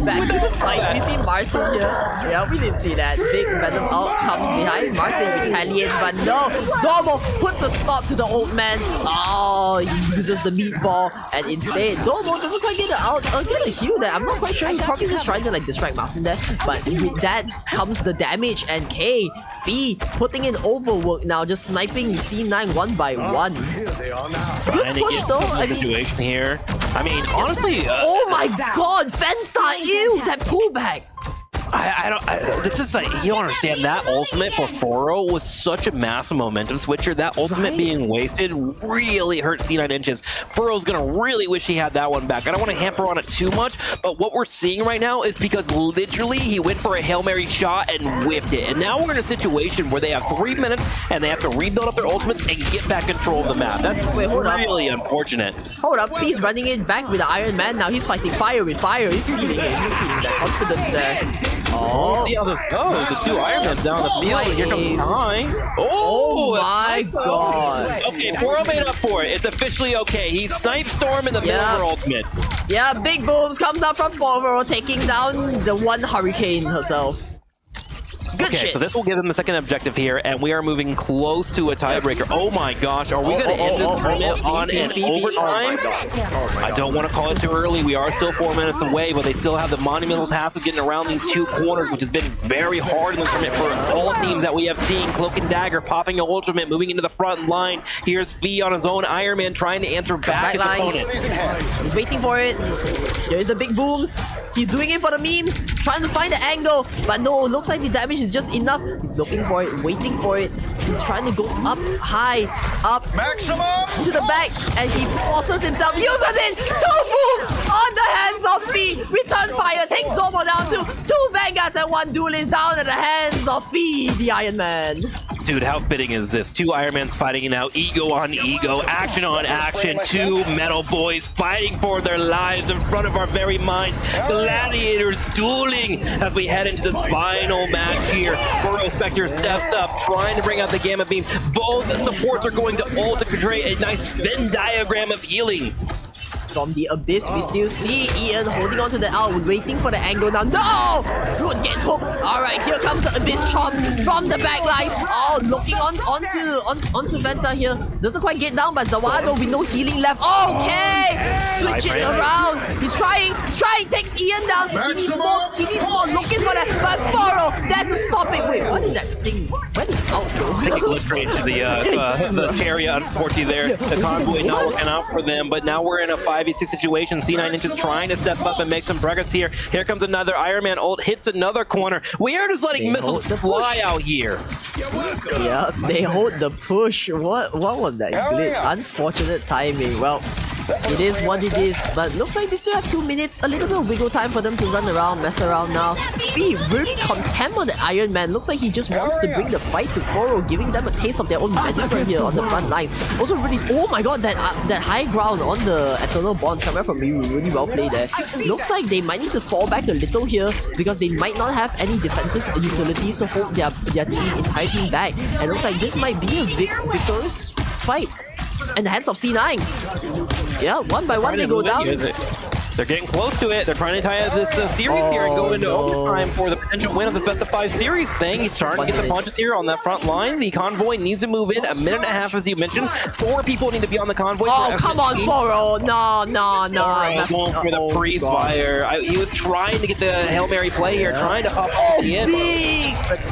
back to the fight. We see Marcin here. Yeah, we didn't see that. Big Venom out comes behind. Marcin retaliates, but no. Domo puts a stop to the old man. Oh, he uses the meatball, and instead, Domo doesn't quite get a heal there. I'm not quite sure. He's probably just trying to like distract Marcin there, but with that comes the damage, and K, Fee putting in overwork now, just sniping C9 1-by-1. Good push though. I mean, situation here. I mean, honestly. Oh my god, Venta! Ew, that pullback! This is like, you don't understand, that ultimate for Foro was such a massive momentum switcher. That ultimate being wasted really hurt C9 inches. Foro's gonna really wish he had that one back. I don't want to hamper on it too much, but what we're seeing right now is because literally he went for a Hail Mary shot and whiffed it. And now we're in a situation where they have 3 minutes and they have to rebuild up their ultimates and get back control of the map. That's really unfortunate. Hold up, Fee's running it back with the Iron Man. Now he's fighting fire with fire. He's feeling it. He's feeling that confidence there. We'll see how this goes. The 2 Ironmans down the field, and here comes Kai. Oh my god. Okay, Foro made up for it. It's officially okay. He sniped Storm in the middle of her ultimate. Yeah, big booms comes out from Foro, taking down the one Hurricane herself. Good Okay, shit. so this will give them the second objective here, and we are moving close to a tiebreaker. Oh my gosh, are we going to end this tournament on an overtime? I don't want to call it too early. We are still 4 minutes away, but they still have the monumental task of getting around these two corners, which has been very hard in the tournament for all teams that we have seen. Cloak and Dagger popping an ultimate, moving into the front line. Here's Fee on his own. Iron Man trying to answer back his opponent. He's waiting for it. There's the big booms. He's doing it for the memes, trying to find the angle, but no, looks like the damage is just enough. He's looking for it, waiting for it. He's trying to go up high, up Maximum! to the back, and he forces himself. Uses it! 2 booms on the hands of Fee. Return fire takes Zomo down to 2 Vanguards and 1 Duelist down at the hands of Fee, the Iron Man. Dude, how fitting is this? 2 Ironmans fighting it out, ego on ego, action on action. 2 metal boys fighting for their lives in front of our very minds. Gladiators dueling as we head into this final match here. Burrow Spectre steps up, trying to bring out the Gamma Beam. Both supports are going to ult to create a nice Venn diagram of healing. From the abyss, we still see Ian holding on to the ult, waiting for the angle now. No! Root gets hooked. Alright, here comes the abyss chomp from the backline. Oh, looking onto Venta here. Doesn't quite get down, but Zawado with no healing left. Okay! Switch it around. He's trying, takes Ian down. He needs more, looking for that. But Foro, there to stop it. Wait, what is that thing? Where did out go? I think it glitched right into the chariot, unfortunately there. The convoy not working out for them, but now we're in a 5v6 situation. C9 Inches trying to step up and make some progress here. Here comes another Iron Man ult, hits another corner. We are just letting missiles fly out here. Yeah, they hold the push. What was that glitch? Unfortunate timing. Well, it is what it is, but looks like they still have 2 minutes, a little bit of wiggle time for them to run around, mess around now. Fee really contempt on the Iron Man. Looks like he just wants to bring the fight to Foro, giving them a taste of their own medicine here on the front lines. Also really, oh my god, that high ground on the Eternal Bonds coming from Miru, really well played there. Looks like they might need to fall back a little here, because they might not have any defensive utilities to hold their entire team back. And looks like this might be a victorious fight in the hands of C9. Yeah, one by one they go down. They're getting close to it. They're trying to tie up this series here and go into overtime for the potential win of this best of 5 series thing. He's starting to get the punches here on that front line. The convoy needs to move in. A minute and a half, as you mentioned. 4 people need to be on the convoy. Oh, come on, Foro. No. Going for the pre-fire. He was trying to get the Hail Mary play here, trying to pop the end.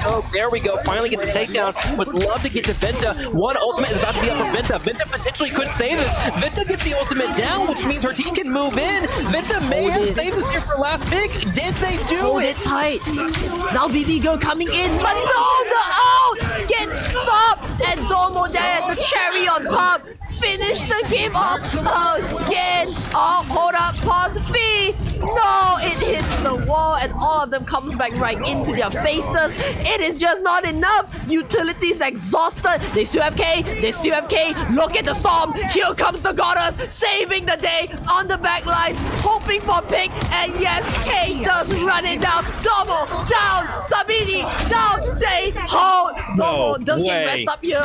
Oh, there we go. Finally get the takedown. Would love to get to Venta. One ultimate is about to be up for Venta. Venta potentially could save this. Venta gets the ultimate down, which means her team can move in. Venta may have saved this here for last pick. Did they do Hold it tight. Now BB Girl coming in, but no, the out gets stopped. And Domo there, the cherry on top. Finish the game off again. Oh, hold up, pause, Fee. No, it hits the wall and all of them comes back right into their faces. It is just not enough. Utilities exhausted. They still have K. Look at the storm. Here comes the goddess, saving the day on the back lines, hoping for pick. And yes, K does run it down. Domo down. Sabini down. They hold. Domo does get rest up here.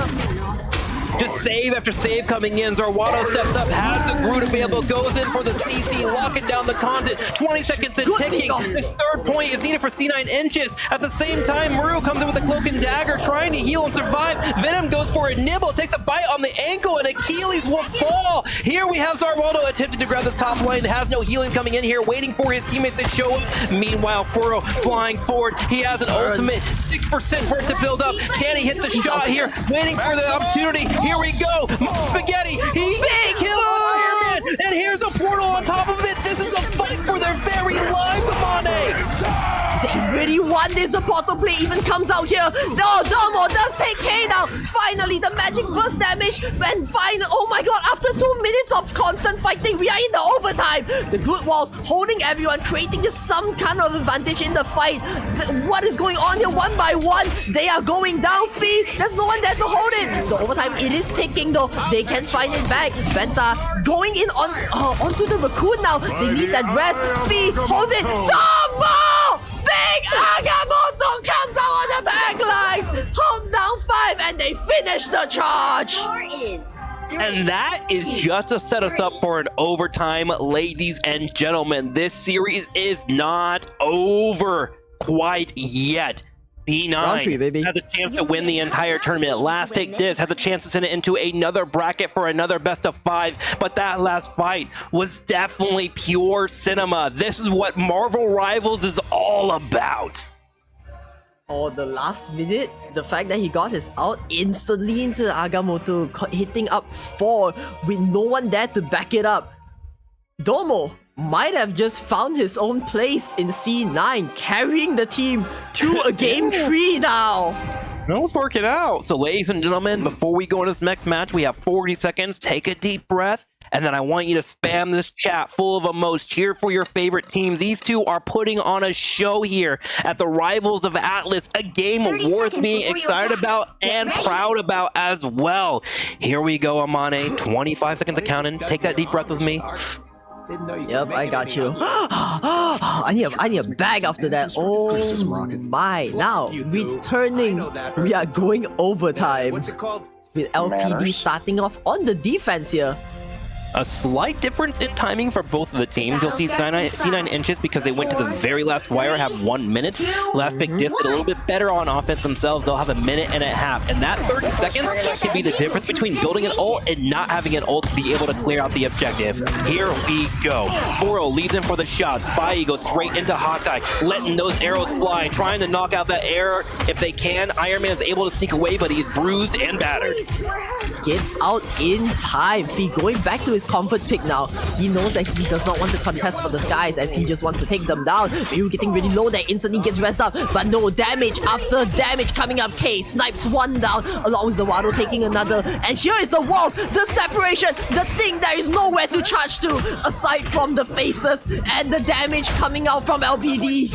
Just save after save coming in. Zarwado steps up, has the Groot available, goes in for the CC, locking down the content. 20 seconds and ticking. This 3rd point is needed for C9 Inches. At the same time, Maru comes in with a Cloak and Dagger, trying to heal and survive. Venom goes for a nibble, takes a bite on the ankle, and Achilles will fall. Here we have Zarwado attempting to grab this top lane. Has no healing coming in here, waiting for his teammates to show up. Meanwhile, Furo flying forward. He has an ultimate, 6% for it to build up. Can he hit the shot here? Waiting for the opportunity. Here we go. Spaghetti. He big kill on Iron Man. And here's a portal on top of it. This is a fight for their very lives, Amane. They really want this. The bottle play even comes out here. No, Domo does take K now. Finally, the magic burst damage. And oh my god, after 2 minutes of constant fighting, we are in the overtime. The good walls holding everyone, creating just some kind of advantage in the fight. What is going on here? One by one, they are going down. Fee, there's no one there to hold it. The overtime, it is ticking though. They can find it back. Venta going in onto the raccoon now. They need that rest. Fee holds it. Domo! Big Agamotto comes out on the back lines, holds down 5, and they finish the charge. And that is just to set us up for an overtime, ladies and gentlemen. This series is not over quite yet. Round three, D9 baby. has a chance to win the entire tournament. Last Pick This has a chance to send it into another bracket for another best of 5. But that last fight was definitely pure cinema. This is what Marvel Rivals is all about. Or the last minute, the fact that he got his out instantly into Agamotto, hitting up 4 with no one there to back it up. Domo might have just found his own place in C9, carrying the team to a game 3 now. No, it's working out. So, ladies and gentlemen, before we go into this next match, we have 40 seconds. Take a deep breath. And then I want you to spam this chat full of emotes. Cheer for your favorite teams. These two are putting on a show here at the Rivals of Atlas. A game worth being excited about and proud about as well. Here we go, Amane. 25 seconds of counting. Take that deep breath with me. Yep, I got you. I need a bag after that. Oh my. Now, returning. We are going overtime. What's it called? With LPD starting off on the defense here. A slight difference in timing for both of the teams. You'll see C9 Inches, because they went to the very last wire, have 1 minute. Last Pick Disc did a little bit better on offense themselves. They'll have a minute and a half. And that 30 seconds can be the difference between building an ult and not having an ult to be able to clear out the objective. Here we go. Foro leads in for the shots. Bai goes straight into Hawkeye, letting those arrows fly, trying to knock out that air if they can. Iron Man is able to sneak away, but he's bruised and battered. Gets out in time. Fee going back to his comfort pick now. He knows that he does not want to contest for the skies, as he just wants to take them down. Ryu getting really low there, instantly gets rest up, but no damage after damage coming up. K snipes 1 down, along with Zawado taking another. And here is the walls, the separation, the thing there is nowhere to charge to, aside from the faces and the damage coming out from LPD.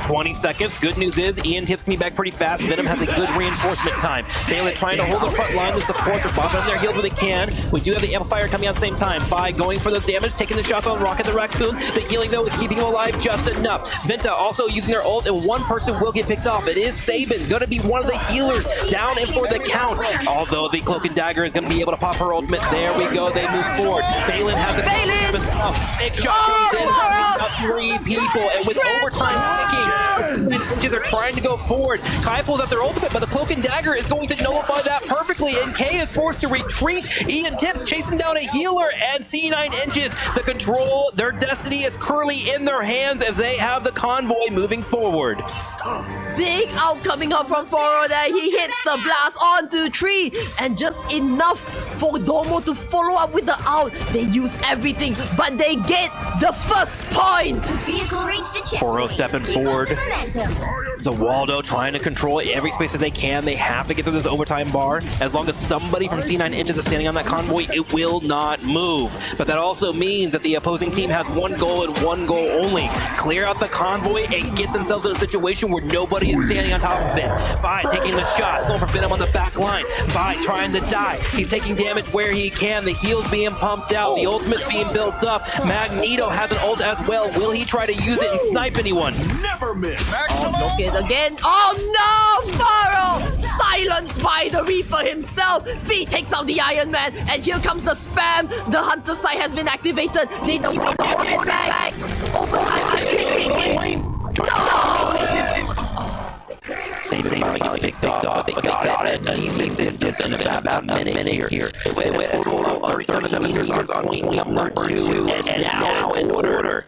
20 seconds. Good news is Ian Tips can be back pretty fast. Venom has a good reinforcement time. Baylor trying to hold the front line to support. They're bobbing on their heels where they can. We do have the amplifier coming out at the same time. Bai going for the damage, taking the shots on Rocket the Raccoon. The healing though is keeping him alive just enough. Venta also using their ult, and one person will get picked off. It is Sabin, gonna be one of the healers down and for the count. Although the Cloak and Dagger is gonna be able to pop her ultimate. There we go, they move forward. Balin has the big shot comes in, about 3 people, and with overtime ticking, Inches are trying to go forward. Kai pulls out their ultimate, but the Cloak and Dagger is going to nullify that perfectly, and K is forced to retreat. Ian Tips chasing down a healer, and C9 Inches, the control, their destiny is currently in their hands as they have the convoy moving forward. Big out coming up from Foro there. He hits the blast onto 3, and just enough for Domo to follow up with the out. They use everything, but they get the first point. Vehicle reached a checkpoint. Foro stepping Keep up forward. the momentum. Zawaldo trying to control every space that they can. They have to get through this overtime bar. As long as somebody from C9 Inches is standing on that convoy, it will not move. But that also means that the opposing team has 1 goal and 1 goal only. Clear out the convoy and get themselves in a situation where nobody is standing on top of it. Bai taking the shots, going for Venom on the back line. Bai trying to die. He's taking damage where he can. The heal's being pumped out. The ultimate's being built up. Magneto has an ult as well. Will he try to use it and snipe anyone? Never miss. Oh, look it again. Oh no, Faro! Silenced by the Reaper himself. V takes out the Iron Man, and here comes the spam. The Hunter sight has been activated. They don't get it back. Save it, picked up. They got it. Just in about a minute here. Wait, hold on. 37 meters on point number 2, and now in order.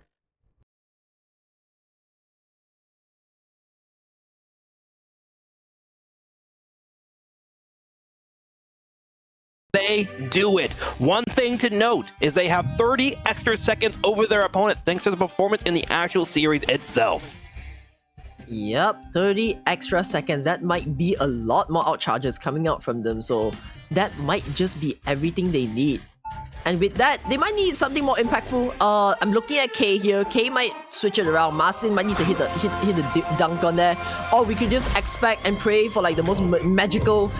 They do it. One thing to note is they have 30 extra seconds over their opponents thanks to the performance in the actual series itself. Yep, 30 extra seconds. That might be a lot more out charges coming out from them, so that might just be everything they need. And with that, they might need something more impactful. I'm looking at K here. K might switch it around. Marcin might need to hit the dunk on there. Or we could just expect and pray for like the most magical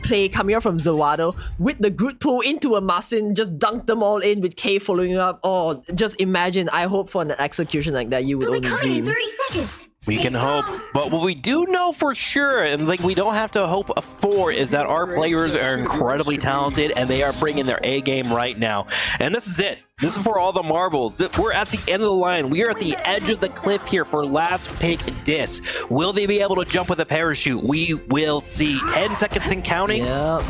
play coming out from Zawado with the Groot pull into a Marcin, just dunk them all in with K following up. Oh, just imagine. I hope for an execution like that you would We'll only be caught in dream. 30 seconds. We can hope, but what we do know for sure, and like we don't have to hope for, is that our players are incredibly talented and they are bringing their A game right now. And this is it. This is for all the marbles. We're at the end of the line. We are at the edge of the cliff here for last pick dis. Will they be able to jump with a parachute? We will see. 10 seconds and counting. Yep.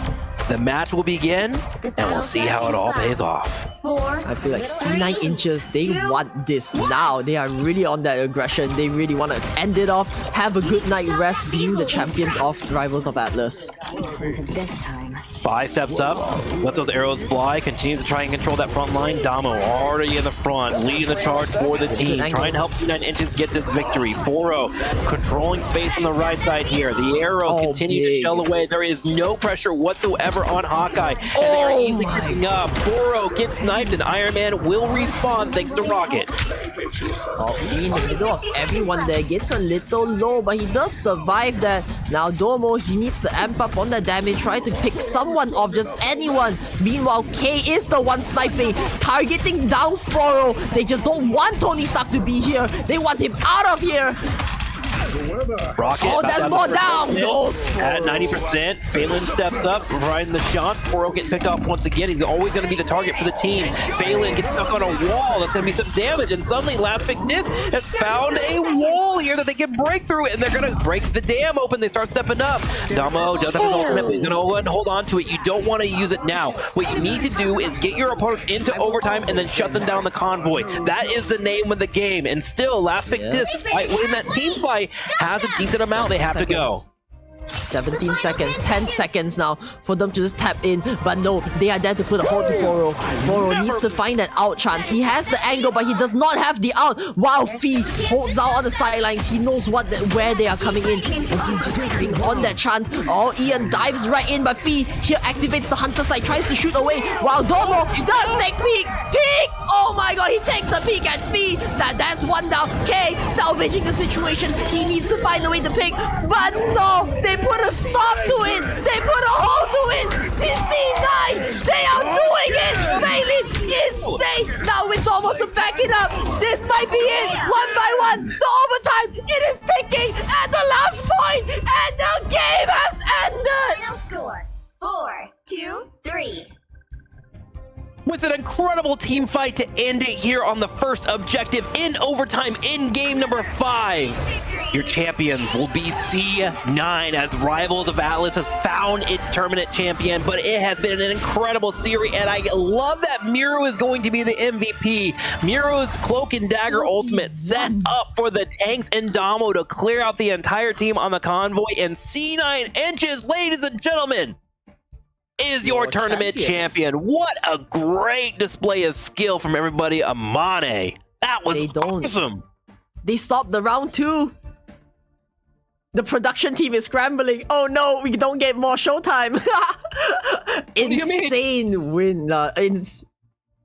The match will begin, and we'll see how it all pays off. I feel like C9 inches, they want this now. They are really on that aggression. They really want to end it off, have a good night rest, being the champions of Rivals of Atlas. Listen to this time. 5 steps up, lets those arrows fly, continues to try and control that front line. Damo already in the front, leading the charge for the team, trying to help C9 inches get this victory. 4-0, controlling space on the right side here. The arrows continue to shell away. There is no pressure whatsoever on Hawkeye, and they are easily picking up. 4-0 gets sniped, and Iron Man will respawn thanks to Rocket. In the middle of everyone there, gets a little low, but he does survive that. Now Domo, he needs to amp up on the damage, try to pick someone off, just anyone. Meanwhile, K is the one sniping, targeting down 4-0. They just don't want Tony Stark to be here. They want him out of here. Rocket, there's more down. Goes at 90%. Phelan steps up, providing the shots. 4-0 gets picked off once again. He's always going to be the target for the team. Phelan gets stuck on a wall. That's going to be some damage. And suddenly, Last Pick Dis has found a wall here that they can break through. And they're going to break the dam open. They start stepping up. Damo does have his ultimate, but he's going to go ahead and hold on to it. You don't want to use it now. What you need to do is get your opponents into overtime and then shut them down the convoy. That is the name of the game. And still, Last Pick Dis, despite winning that team fight, has a decent amount they have to go. 17 seconds, 10 seconds now for them to just tap in, but no, they are there to put a hold to 4-0. 4-0 needs to find that out chance. He has the angle, but he does not have the out. While Fee holds out on the sidelines, he knows where they are coming in, and he's just waiting on that chance. Oh, Ian dives right in, but Fee here activates the hunter side, tries to shoot away, while Domo does take peek! Oh my god, he takes a peek at Fee! That's one down. K salvaging the situation. He needs to find a way to pick, but no, they put a stop to it! They put a hold to it! DC9! They are doing it! Failing! Insane! Now with Domo to back it up, this might be it! One by one, the overtime, it is ticking at the last point, and the game has ended! Final score 4-2-3. With an incredible team fight to end it here on the first objective in overtime in game number 5. Your champions will be C9 as Rivals of Atlas has found its tournament champion, but it has been an incredible series, and I love that Miro is going to be the MVP. Miro's Cloak and Dagger ultimate set up for the tanks and Damo to clear out the entire team on the convoy, and C9 inches, ladies and gentlemen, is your tournament champion. What a great display of skill from everybody. Amane. That was awesome. They stopped the round 2. The production team is scrambling. Oh no, we don't get more showtime. Insane win.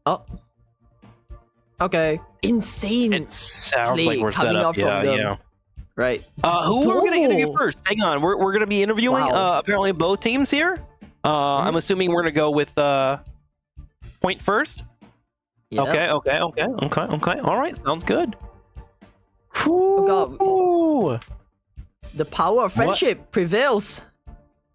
Oh. Okay. Insane. It sounds like we're set up. Yeah. Right. Who are we going to interview first? Hang on. We're going to be interviewing apparently both teams here. I'm assuming we're gonna go with point first. Yep. Okay. All right, sounds good. Oh, God. The power of friendship prevails.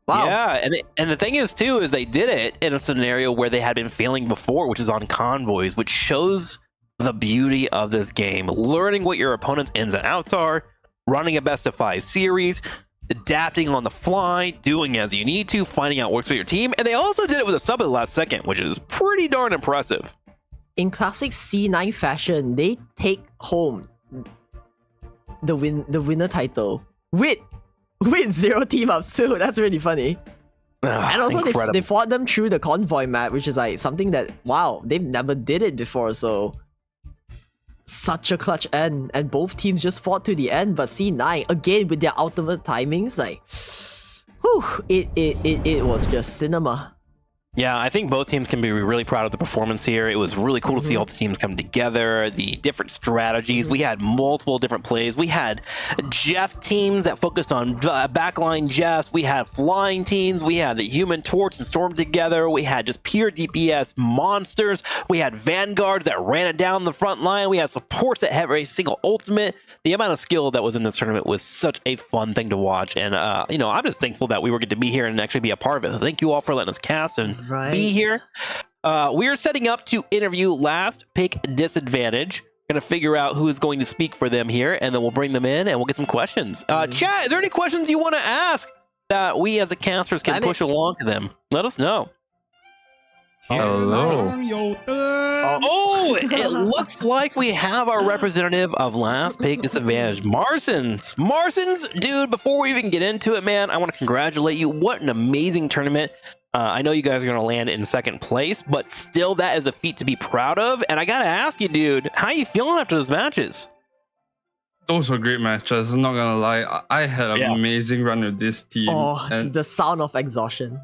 Wow. Yeah, and the thing is too is they did it in a scenario where they had been failing before, which is on convoys, which shows the beauty of this game. Learning what your opponent's ins and outs are, running a best of 5 series. Adapting on the fly, doing as you need to, finding out what works for your team, and they also did it with a sub at the last second, which is pretty darn impressive. In classic C9 fashion, they take home the winner title with 0 team ups too. That's really funny. And also they fought them through the convoy map, which is like something that they've never did it before. So such a clutch end, and both teams just fought to the end, but C9 again with their ultimate timings, like it was just cinema. Yeah, I think both teams can be really proud of the performance here. It was really cool to see all the teams come together, the different strategies. We had multiple different plays. We had Jeff teams that focused on backline Jeffs. We had flying teams. We had the Human Torch and Storm together. We had just pure DPS monsters. We had vanguards that ran it down the front line. We had supports that had every single ultimate. The amount of skill that was in this tournament was such a fun thing to watch. And, I'm just thankful that we were get to be here and actually be a part of it. Thank you all for letting us cast and be here. We are setting up to interview last pick disadvantage. Gonna figure out who is going to speak for them here, and then we'll bring them in and we'll get some questions. Chat, is there any questions you want to ask that we as a casters can push along to them? Let us know. Hello. Oh, it looks like we have our representative of last pick disadvantage, Marsons. Marsons, dude, before we even get into it, man, I want to congratulate you. What an amazing tournament. I know you guys are going to land in second place, but still that is a feat to be proud of. And I got to ask you, dude, how you feeling after those matches? Those were great matches, not gonna lie. I had an amazing run with this team. And the sound of exhaustion.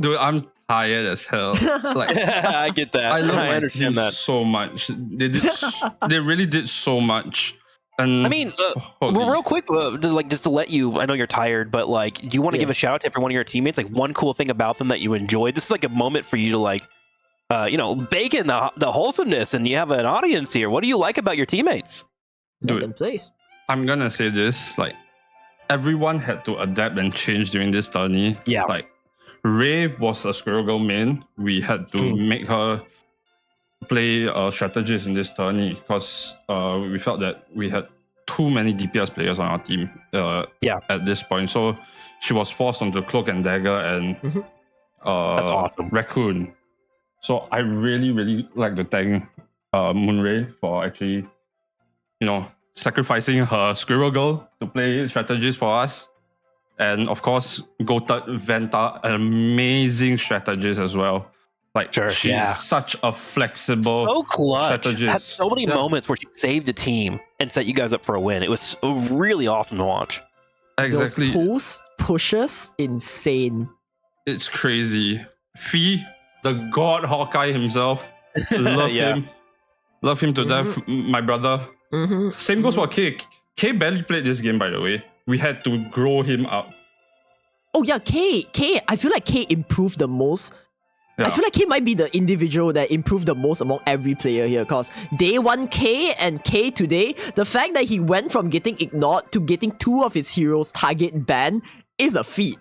Dude, I'm tired as hell. Like, I get that. I love my understand team that. so much. They really did so much. And I mean, real quick, just to let you, I know you're tired, but like, do you want to give a shout out to every one of your teammates? Like one cool thing about them that you enjoyed. This is like a moment for you to like, bake in the wholesomeness, and you have an audience here. What do you like about your teammates? Second place. I'm gonna say this: like, everyone had to adapt and change during this tourney. Yeah. Like, Ray was a Squirrel Girl main. We had to make her play strategist in this tourney because we felt that we had too many DPS players on our team at this point. So she was forced onto Cloak and Dagger and That's awesome. Raccoon. So I really, really like to thank Moonray for actually, sacrificing her Squirrel Girl to play strategist for us. And of course, Goated Vanta, an amazing strategist as well. Like, she's such a flexible so clutch. strategist. Had so many moments where she saved the team and set you guys up for a win. It was really awesome to watch. Exactly. Those post pushes, insane. It's crazy. Fee, the god Hawkeye himself, love him. Love him to death, my brother. Same goes for K. K barely played this game, by the way. We had to grow him up. Oh yeah, K. I feel like K improved the most. I feel like K might be the individual that improved the most among every player here, because day one K and K today, the fact that he went from getting ignored to getting 2 of his heroes target banned is a feat.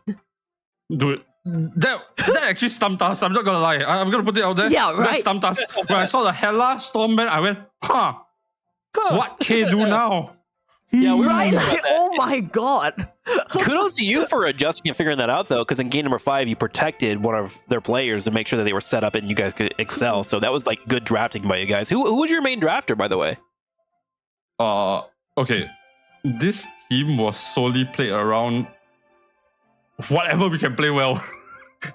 Dude, that actually stumped us. I'm not gonna lie. I'm gonna put it out there. Yeah, right. That stumped us. When I saw the Hela Stormban, I went, what K do now? Yeah, we were Right? talking about Like, that. oh my god. Kudos to you for adjusting and figuring that out, though, because in game number 5, you protected one of their players to make sure that they were set up and you guys could excel. So that was like good drafting by you guys. Who was your main drafter, by the way? Okay. This team was solely played around whatever we can play well.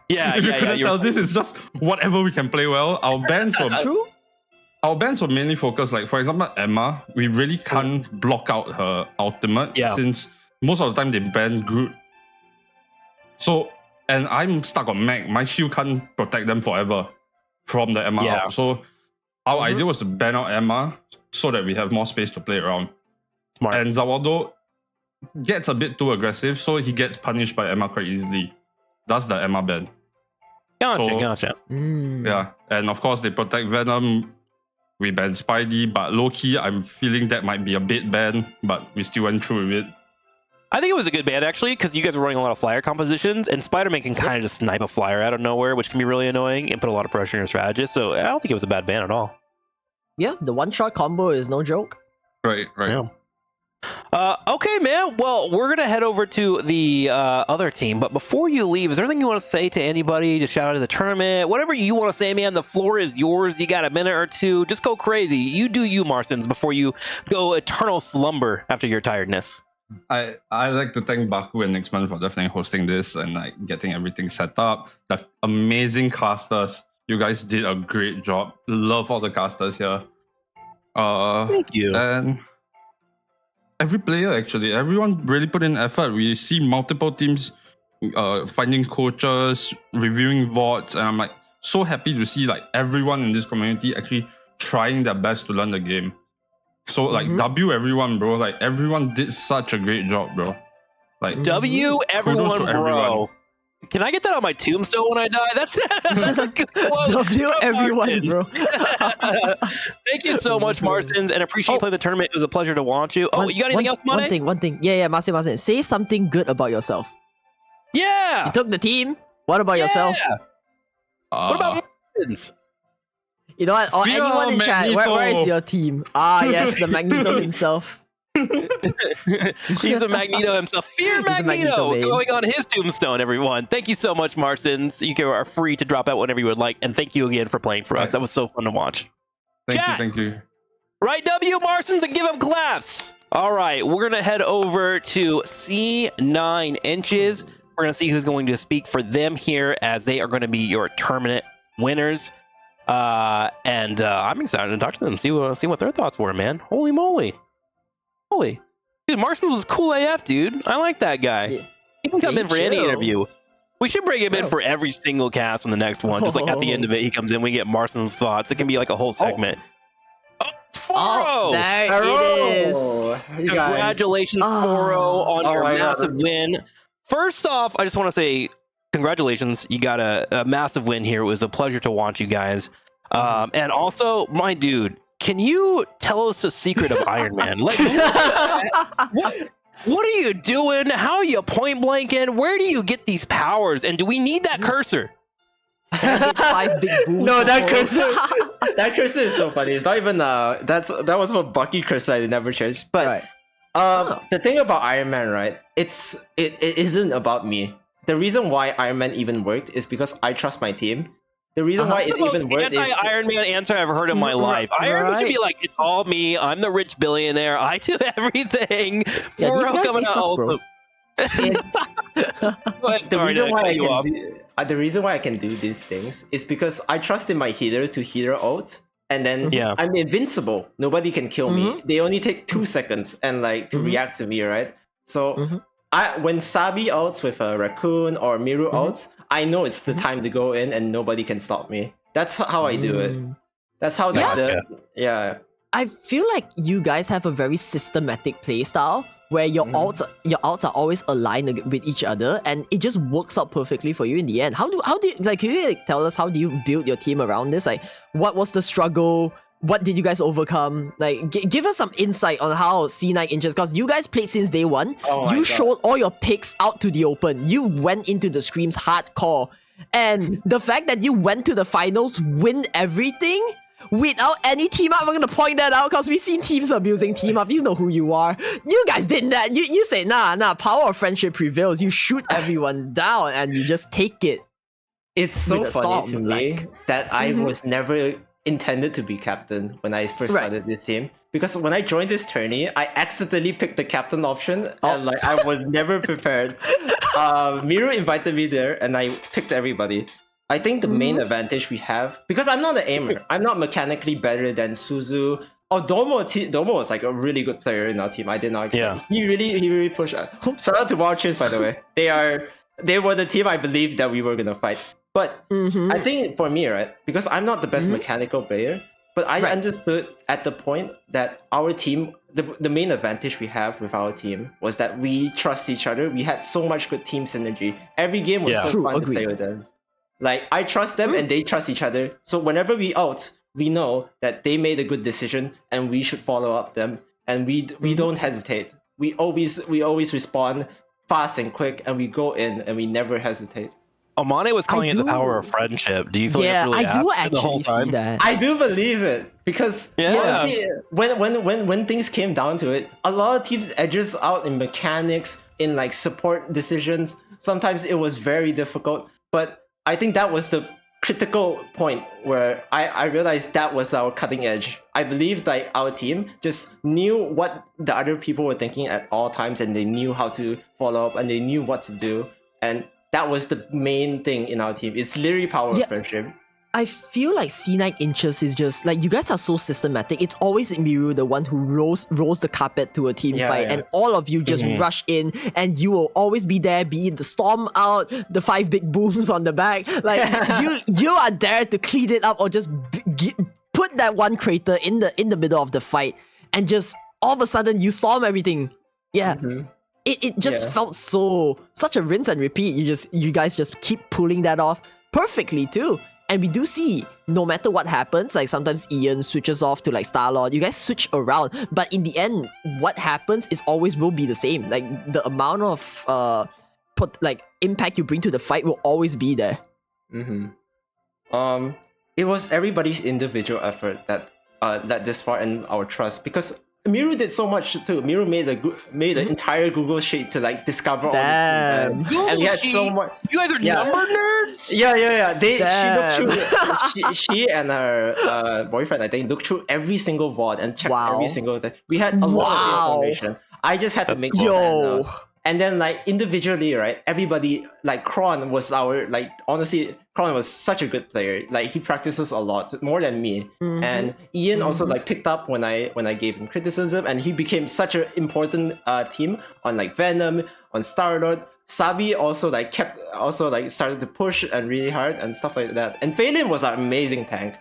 Yeah, if you yeah, couldn't yeah. tell, this is just whatever we can play well. Our bans were True. Our bans were mainly focused, like, for example, Emma, we really can't block out her ultimate since most of the time they ban Groot. So, and I'm stuck on Mac. My shield can't protect them forever from the Emma out. So, our idea was to ban out Emma so that we have more space to play around. Smart. And Zawado gets a bit too aggressive, so he gets punished by Emma quite easily. That's the Emma ban. Gotcha. Yeah, and of course they protect Venom. We banned Spidey, but low-key, I'm feeling that might be a bit ban, but we still went through with it. I think it was a good ban, actually, because you guys were running a lot of flyer compositions, and Spider-Man can kind of just snipe a flyer out of nowhere, which can be really annoying and put a lot of pressure on your strategist. So I don't think it was a bad ban at all. Yeah, the one-shot combo is no joke. Right. Yeah. Okay, man. Well, we're going to head over to the other team. But before you leave, is there anything you want to say to anybody? Just shout out to the tournament. Whatever you want to say, man. The floor is yours. You got a minute or two. Just go crazy. You do you, Marsons, before you go eternal slumber after your tiredness. I like to thank Baku and Nixman for definitely hosting this and like getting everything set up. The amazing casters. You guys did a great job. Love all the casters here. Thank you. And every player, actually, everyone really put in effort. We see multiple teams finding coaches, reviewing VODs, and I'm like so happy to see like everyone in this community actually trying their best to learn the game. So like W everyone, bro. Like everyone did such a great job, bro. Like W everyone, to bro. everyone. Can I get that on my tombstone when I die? That's a good quote. W from everyone, Martin. bro. Thank you so much, Marsons, and appreciate you playing the tournament. It was a pleasure to watch you. Oh, you got anything else, Mane? One thing. Yeah, Marcin. Say something good about yourself. Yeah. You took the team. What about yourself? What about Marsons? You know what? Or Fear anyone in chat, where Magneto. is your team? Ah, yes, the Magneto himself. He's a Magneto himself. Fear He's a Magneto Magneto main. going on his tombstone, everyone. Thank you so much, Marsons. You are free to drop out whenever you would like. And thank you again for playing for us. That was so fun to watch. Thank you. Right, W Marsons, and give him claps. All right, we're going to head over to C9 Inches. We're going to see who's going to speak for them here, as they are going to be your tournament winners. And I'm excited to talk to them, see what their thoughts were, man. Holy moly. Dude, Marsons was cool AF, dude. I like that guy. Yeah. He can come Yeah, in for he any chill. interview. We should bring him in for every single cast on the next one. Just like at the end of it, he comes in, we get Marston's thoughts. It can be like a whole segment. Oh, Oh, Foro! there it is. You guys. Congratulations, Foro, on your my God. massive win. First off, I just want to say congratulations. You got a massive win here. It was a pleasure to watch you guys. And also, my dude, can you tell us the secret of Iron Man? Like, what are you doing? How are you point blanking? Where do you get these powers? And do we need that cursor? Can I get 5 big booms? No, that before? that cursor is so funny. It's not even that was for Bucky cursor I never changed. But the thing about Iron Man, right? It isn't about me. The reason why Iron Man even worked is because I trust my team. The reason why it even worked is Iron Man answer I've heard in my life. Iron Man should be like, it's all me. I'm the rich billionaire. I do everything. Yeah, these Foro guys, coming they out suck, bro. Go ahead, the sorry reason to why cut I you can off. the reason why I can do these things is because I trust in my healers to healer ult, and then I'm invincible. Nobody can kill me. They only take 2 seconds and like to react to me, right? So when Sabi ults with a raccoon or Miru ults, I know it's the time to go in and nobody can stop me. That's how I do it. That's how I feel like you guys have a very systematic playstyle where your ults are always aligned with each other, and it just works out perfectly for you in the end. How do you, like, can you like, tell us how do you build your team around this? Like, what was the struggle? What did you guys overcome? Like, give us some insight on how C9 Inches, because you guys played since day one. You showed all your picks out to the open. You went into the streams hardcore. And the fact that you went to the finals, win everything, without any team up, I'm gonna point that out because we've seen teams abusing team up. You know who you are. You guys did that. You say, nah, power of friendship prevails. You shoot everyone down and you just take it. It's so with a funny storm, to me like. that I was never intended to be captain when I first started this team. Because when I joined this tourney, I accidentally picked the captain option and like I was never prepared. Miru invited me there and I picked everybody. I think the main advantage we have, because I'm not an aimer, I'm not mechanically better than Suzu. Oh, Domo was like a really good player in our team. I did not expect. He really pushed. Shout out to Wild Chins, by the way. They were the team I believed that we were gonna fight. But I think for me, right, because I'm not the best mechanical player, but I understood at the point that our team, the main advantage we have with our team was that we trust each other. We had so much good team synergy. Every game was so fun to play with them. Like, I trust them and they trust each other. So whenever we ult, we know that they made a good decision and we should follow up them. And we don't hesitate. We always respond fast and quick, and we go in and we never hesitate. Amane was calling it the power of friendship. Do you feel like it's really I do accurate the whole actually time? see that. I do believe it because when things came down to it, a lot of teams edges out in mechanics, in like support decisions. Sometimes it was very difficult, but I think that was the critical point where I realized that was our cutting edge. I believe like our team just knew what the other people were thinking at all times, and they knew how to follow up and they knew what to do, and that was the main thing in our team. It's literally power of friendship. I feel like C9 Inches is just like you guys are so systematic. It's always Miru, the one who rolls the carpet to a team fight, and all of you just rush in, and you will always be there, be it the storm out, the 5 big booms on the back. Like you are there to clean it up or just put that one crater in the middle of the fight, and just all of a sudden you storm everything. Yeah. It just felt such a rinse and repeat. You guys just keep pulling that off perfectly too. And we do see, no matter what happens, like sometimes Ian switches off to like Star-Lord, you guys switch around, but in the end, what happens is always will be the same. Like the amount of impact you bring to the fight will always be there. It was everybody's individual effort that led this far in our trust, because Miru did so much too. Miru made the entire Google sheet to like discover all the things, and we had so much. You guys are number nerds. She and her boyfriend, I think, looked through every single VOD and checked every single thing. We had a lot of information. I just had to make and then like individually, right? Everybody, like Kron was our, like, honestly, Kron was such a good player. Like he practices a lot more than me. And Ian also like picked up when I gave him criticism, and he became such an important team on like Venom, on Star-Lord. Sabi also like started to push and really hard and stuff like that. And Phelan was an amazing tank.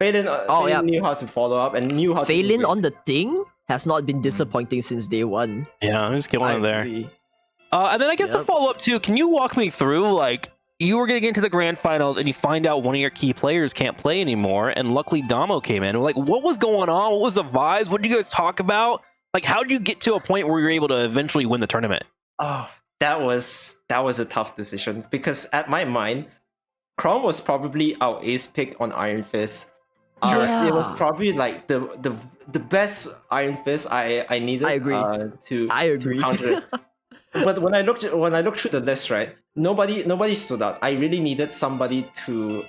Phelan knew how to follow up and knew how to Phelan on the thing has not been disappointing since day one. Yeah, I'm just killing him there. And then I guess to follow up too, can you walk me through, like, you were going to get into the grand finals and you find out one of your key players can't play anymore, and luckily Damo came in. Like, what was going on? What was the vibes? What did you guys talk about? Like, how did you get to a point where you're able to eventually win the tournament? Oh, that was a tough decision, because at my mind, Kron was probably our ace pick on Iron Fist. It was probably like the best Iron Fist I needed. I agree. To counter it. But when I looked through the list, right, nobody stood out. I really needed somebody to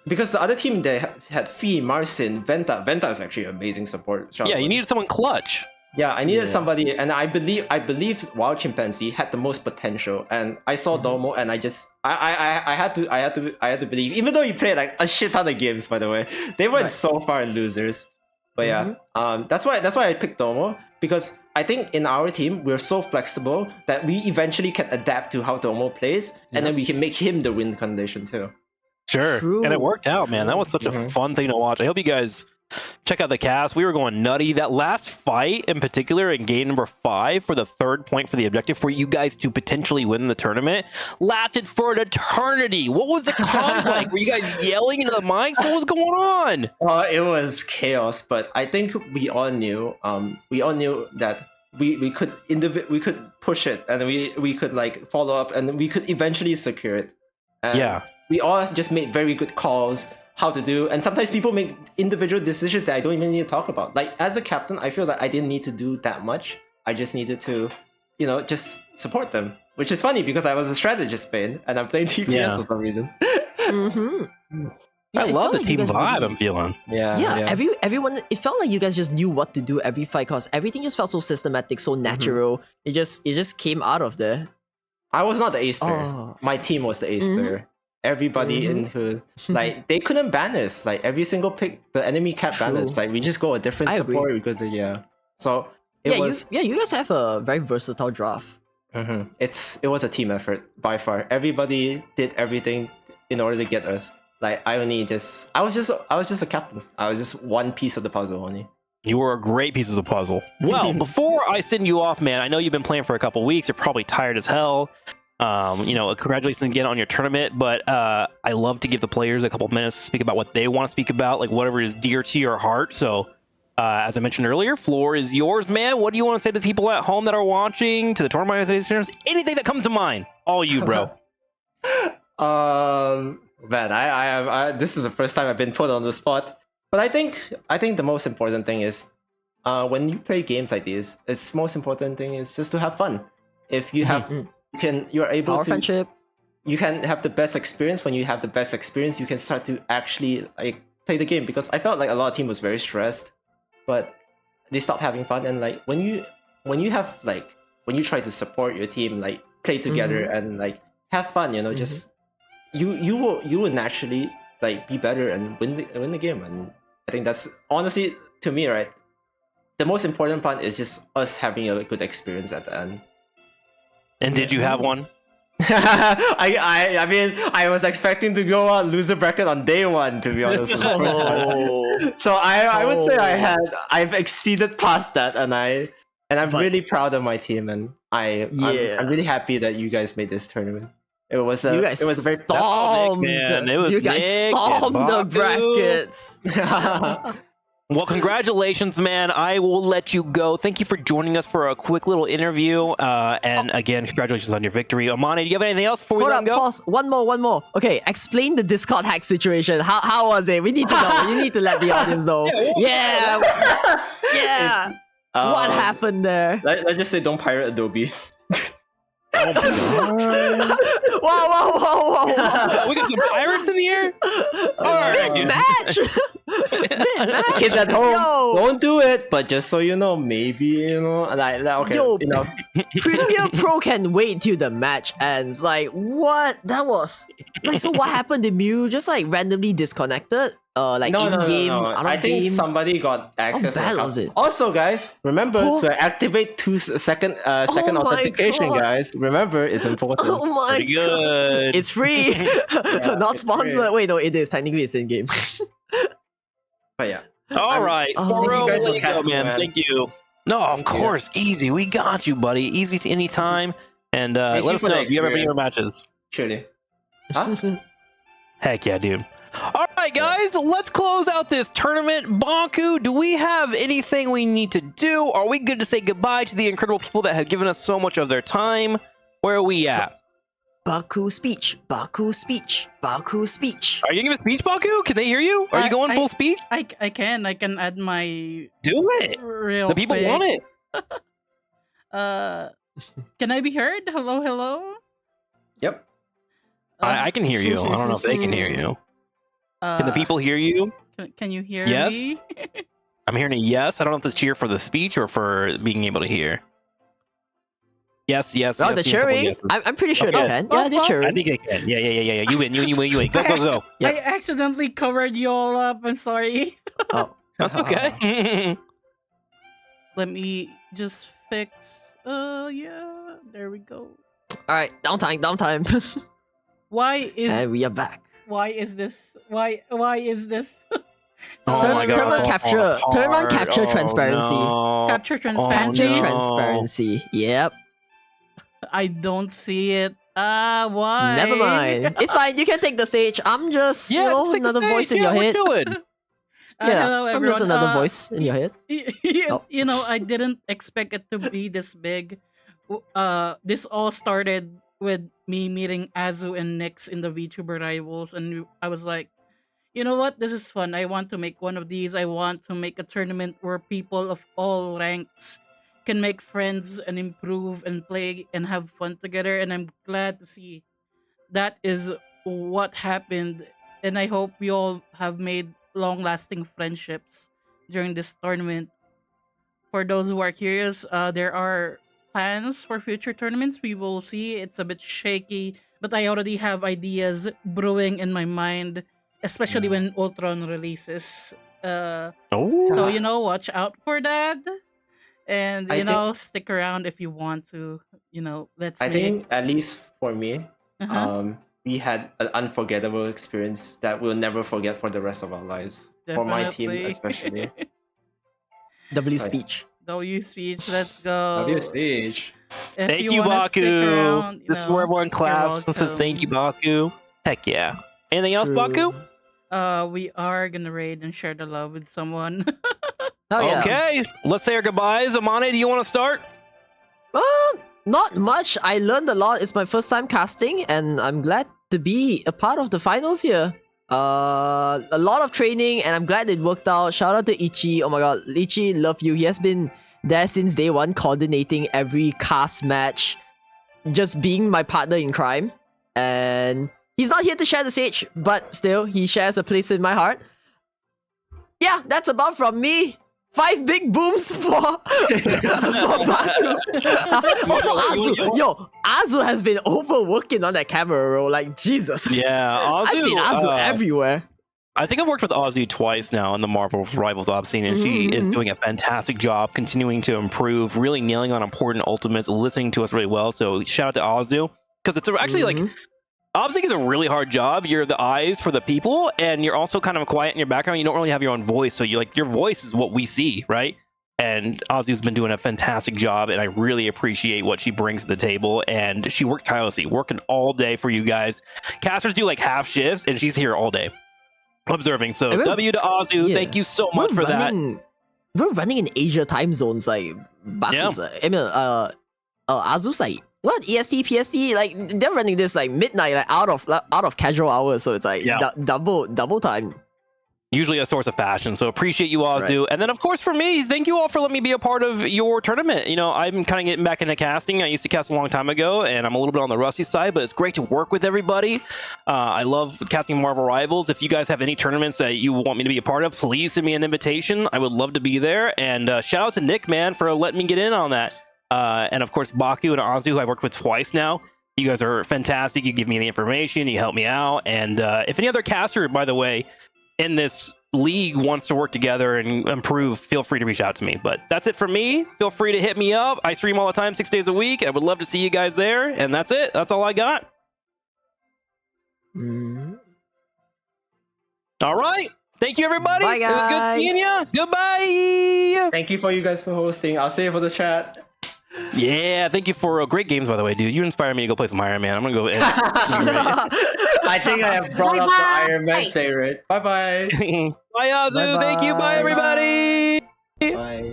because the other team, they had Fee, Marcin, Venta. Venta is actually amazing support. Yeah, you needed someone clutch. Yeah, I needed somebody, and I believe Wild Chimpanzee had the most potential. And I saw Domo, and I had to believe, even though he played like a shit ton of games. By the way, they went so far in losers. But that's why I picked Domo, because I think in our team we're so flexible that we eventually can adapt to how Domo plays, and then we can make him the win condition too. Sure. True. And it worked out, man. That was such a fun thing to watch. I hope you guys check out the cast. We were going nutty. That last fight in particular in game number 5 for the 3rd point for the objective for you guys to potentially win the tournament lasted for an eternity. What was the comms like? Were you guys yelling into the mics? What was going on? It was chaos, but I think we all knew that we could push it, and we could like follow up, and we could eventually secure it. And we all just made very good calls how to do, and sometimes people make individual decisions that I don't even need to talk about. Like as a captain, I feel like I didn't need to do that much. I just needed to, just support them, which is funny because I was a strategist main and I'm playing TPS for some reason. I love the team vibe I'm feeling. Everyone, it felt like you guys just knew what to do every fight, cause everything just felt so systematic, so natural. It just came out of there. I was not the ace player. My team was the ace player. Everybody in who, like, they couldn't ban us. Like every single pick, the enemy can't ban us. Like we just go a different support because So it was. You guys have a very versatile draft. It was a team effort by far. Everybody did everything in order to get us. Like I was just a captain. I was just one piece of the puzzle only. You were a great piece of the puzzle. Well, before I send you off, man, I know you've been playing for a couple weeks. You're probably tired as hell. Congratulations again on your tournament, but I love to give the players a couple minutes to speak about what they want to speak about, like whatever is dear to your heart. So, as I mentioned earlier, floor is yours, man. What do you want to say to the people at home that are watching, to the tournament organizers, anything that comes to mind? All you, bro. Man, I this is the first time I've been put on the spot, but I think the most important thing is, when you play games like these, it's most important thing is just to have fun. If you have you're able Power to friendship. You can have the best experience. When you have the best experience, you can start to actually like play the game, because I felt like a lot of team was very stressed, but they stopped having fun. And like when you try to support your team, like play together and like have fun, just you will naturally like be better and win the game. And I think that's honestly to me, right? The most important part is just us having a good experience at the end. And did you have one? I mean, I was expecting to go out loser bracket on day one, to be honest. On the first one. So I would say I've exceeded past that, and I'm really proud of my team, and I'm really happy that you guys made this tournament. It was a very stormed. Man, it was you guys Nick stormed and the Baku. brackets. Well, congratulations, man. I will let you go. Thank you for joining us for a quick little interview. And again, congratulations on your victory. Amani, do you have anything else before we let go? Pause. One more. Okay, explain the Discord hack situation. How was it? We need to know. You need to let the audience know. Yeah. What happened there? Let's just say don't pirate Adobe. Oh my god. Whoa. We got some pirates in here? Alright. Mid-match? Kids at home, don't do it. But just so you know, maybe, like okay, Yo, Premier Pro can wait till the match ends. Like, what? That was... Like, so what happened? Did Miu just, like, randomly disconnected? Like, in-game, no. I think game? somebody got access. How bad was it? Also, guys, remember to activate 2-second authentication, guys. Remember, it's important. Oh my Pretty good. It's free. Not sponsored. Free. Wait, no, it is. Technically, it's in-game. But yeah. All right. Foro, guys let for you go, casting, man. man. Thank you. No, of course. Easy. We got you, buddy. Easy to any time. And let us know if you ever have any more matches. Surely. Huh? Heck yeah, dude. All right, guys, let's close out this tournament. Baku, do we have anything we need to do? Are we good to say goodbye to the incredible people that have given us so much of their time? Where are we at? Baku speech. Are you giving a speech, Baku? Can they hear you? Are you going full speech? I can add my Do it. real The people quick. want it. Can I be heard? Hello? Yep. I can hear you. I don't know if they can hear you. Can the people hear you? Can you hear Yes. me? I'm hearing a yes. I don't know if to cheer for the speech or for being able to hear. Yes. Oh, the cheering? I'm pretty sure they can. Yeah, they're I cheering. think I can. Yeah. You win. Go. Yep. I accidentally covered you all up. I'm sorry. Oh. That's okay. Let me just fix. Yeah. There we go. Alright, downtime. Why is And we are back. Why is this? Why is this? Oh Turn my God, on it's capture. all Turn on hard. capture Oh, transparency. no. Capture transparency. Capture no. transparency. Yep. I don't see it. Why? Never mind. It's fine. You can take the stage. I'm just Yeah, take the another stage. voice in Yeah, your we're head. chilling. Yeah, hello I'm everyone. just another voice in your head. Oh. You know, I didn't expect it to be this big. This all started with me meeting Azu and Nyx in the VTuber Rivals, and I was like, you know what? This is fun. I want to make one of these. I want to make a tournament where people of all ranks can make friends and improve and play and have fun together. And I'm glad to see that is what happened. And I hope we all have made long-lasting friendships during this tournament. For those who are curious, there are plans for future tournaments. We will see. It's a bit shaky, but I already have ideas brewing in my mind, especially when Ultron releases. So watch out for that, and stick around if you want to. Let's. I think at least for me, Uh-huh. we had an unforgettable experience that we'll never forget for the rest of our lives. For my team, Definitely. especially. W speech. W speech. Let's go. W speech. If Thank you, wanna stick Baku. around, This is where everyone you're claps and says thank you, Baku. Heck yeah. Anything else, True. Baku? We are gonna raid and share the love with someone. Oh yeah. Okay, let's say our goodbyes. Amane, do you want to start? Not much. I learned a lot. It's my first time casting, and I'm glad to be a part of the finals here. A lot of training, and I'm glad it worked out. Shout out to Ichi. Oh my god, Ichi, love you. He has been there since day one, coordinating every cast match, just being my partner in crime. And he's not here to share the stage, but still, he shares a place in my heart. Yeah, that's about from me. 5 big booms for Baku. Also, Azu has been overworking on that camera roll. Like, Jesus. Yeah, I've seen Azu everywhere. I think I've worked with Azu twice now in the Marvel Rivals op scene, and she is doing a fantastic job, continuing to improve, really nailing on important ultimates, listening to us really well. So shout out to Azu, because it's actually like Obsing is a really hard job. You're the eyes for the people, and you're also kind of quiet in your background. You don't really have your own voice, so you like your voice is what we see, right? And Ozzy's been doing a fantastic job, and I really appreciate what she brings to the table. And she works tirelessly, working all day for you guys. Casters do like half shifts, and she's here all day observing. So W to Ozu, thank you so much for that. We're running in Asia time zones, like Baku's, I mean, Azu's like what EST, PST, like they're running this like midnight, like out of casual hours, so it's like double time. Usually a source of passion, so appreciate you, Azu. And then, of course, for me, thank you all for letting me be a part of your tournament. You know, I'm kind of getting back into casting. I used to cast a long time ago, and I'm a little bit on the rusty side, but it's great to work with everybody. I love casting Marvel Rivals. If you guys have any tournaments that you want me to be a part of, please send me an invitation. I would love to be there. And shout out to Nick, man, for letting me get in on that. And, of course, Baku and Azu, who I worked with twice now. You guys are fantastic. You give me the information. You help me out. And if any other caster, by the way, in this league wants to work together and improve, feel free to reach out to me. But that's it for me. Feel free to hit me up. I stream all the time, 6 days a week. I would love to see you guys there. And that's it. That's all I got. All right. Thank you, everybody. Bye, guys. It was good seeing you. Goodbye. Thank you for you guys for hosting. I'll say it for the chat. Yeah, thank you for great games, by the way, dude. You inspired me to go play some Iron Man. I'm gonna go. I think I have brought up the Iron Man favorite. Bye bye. Bye, Azu. Thank you. Bye, everybody. Bye.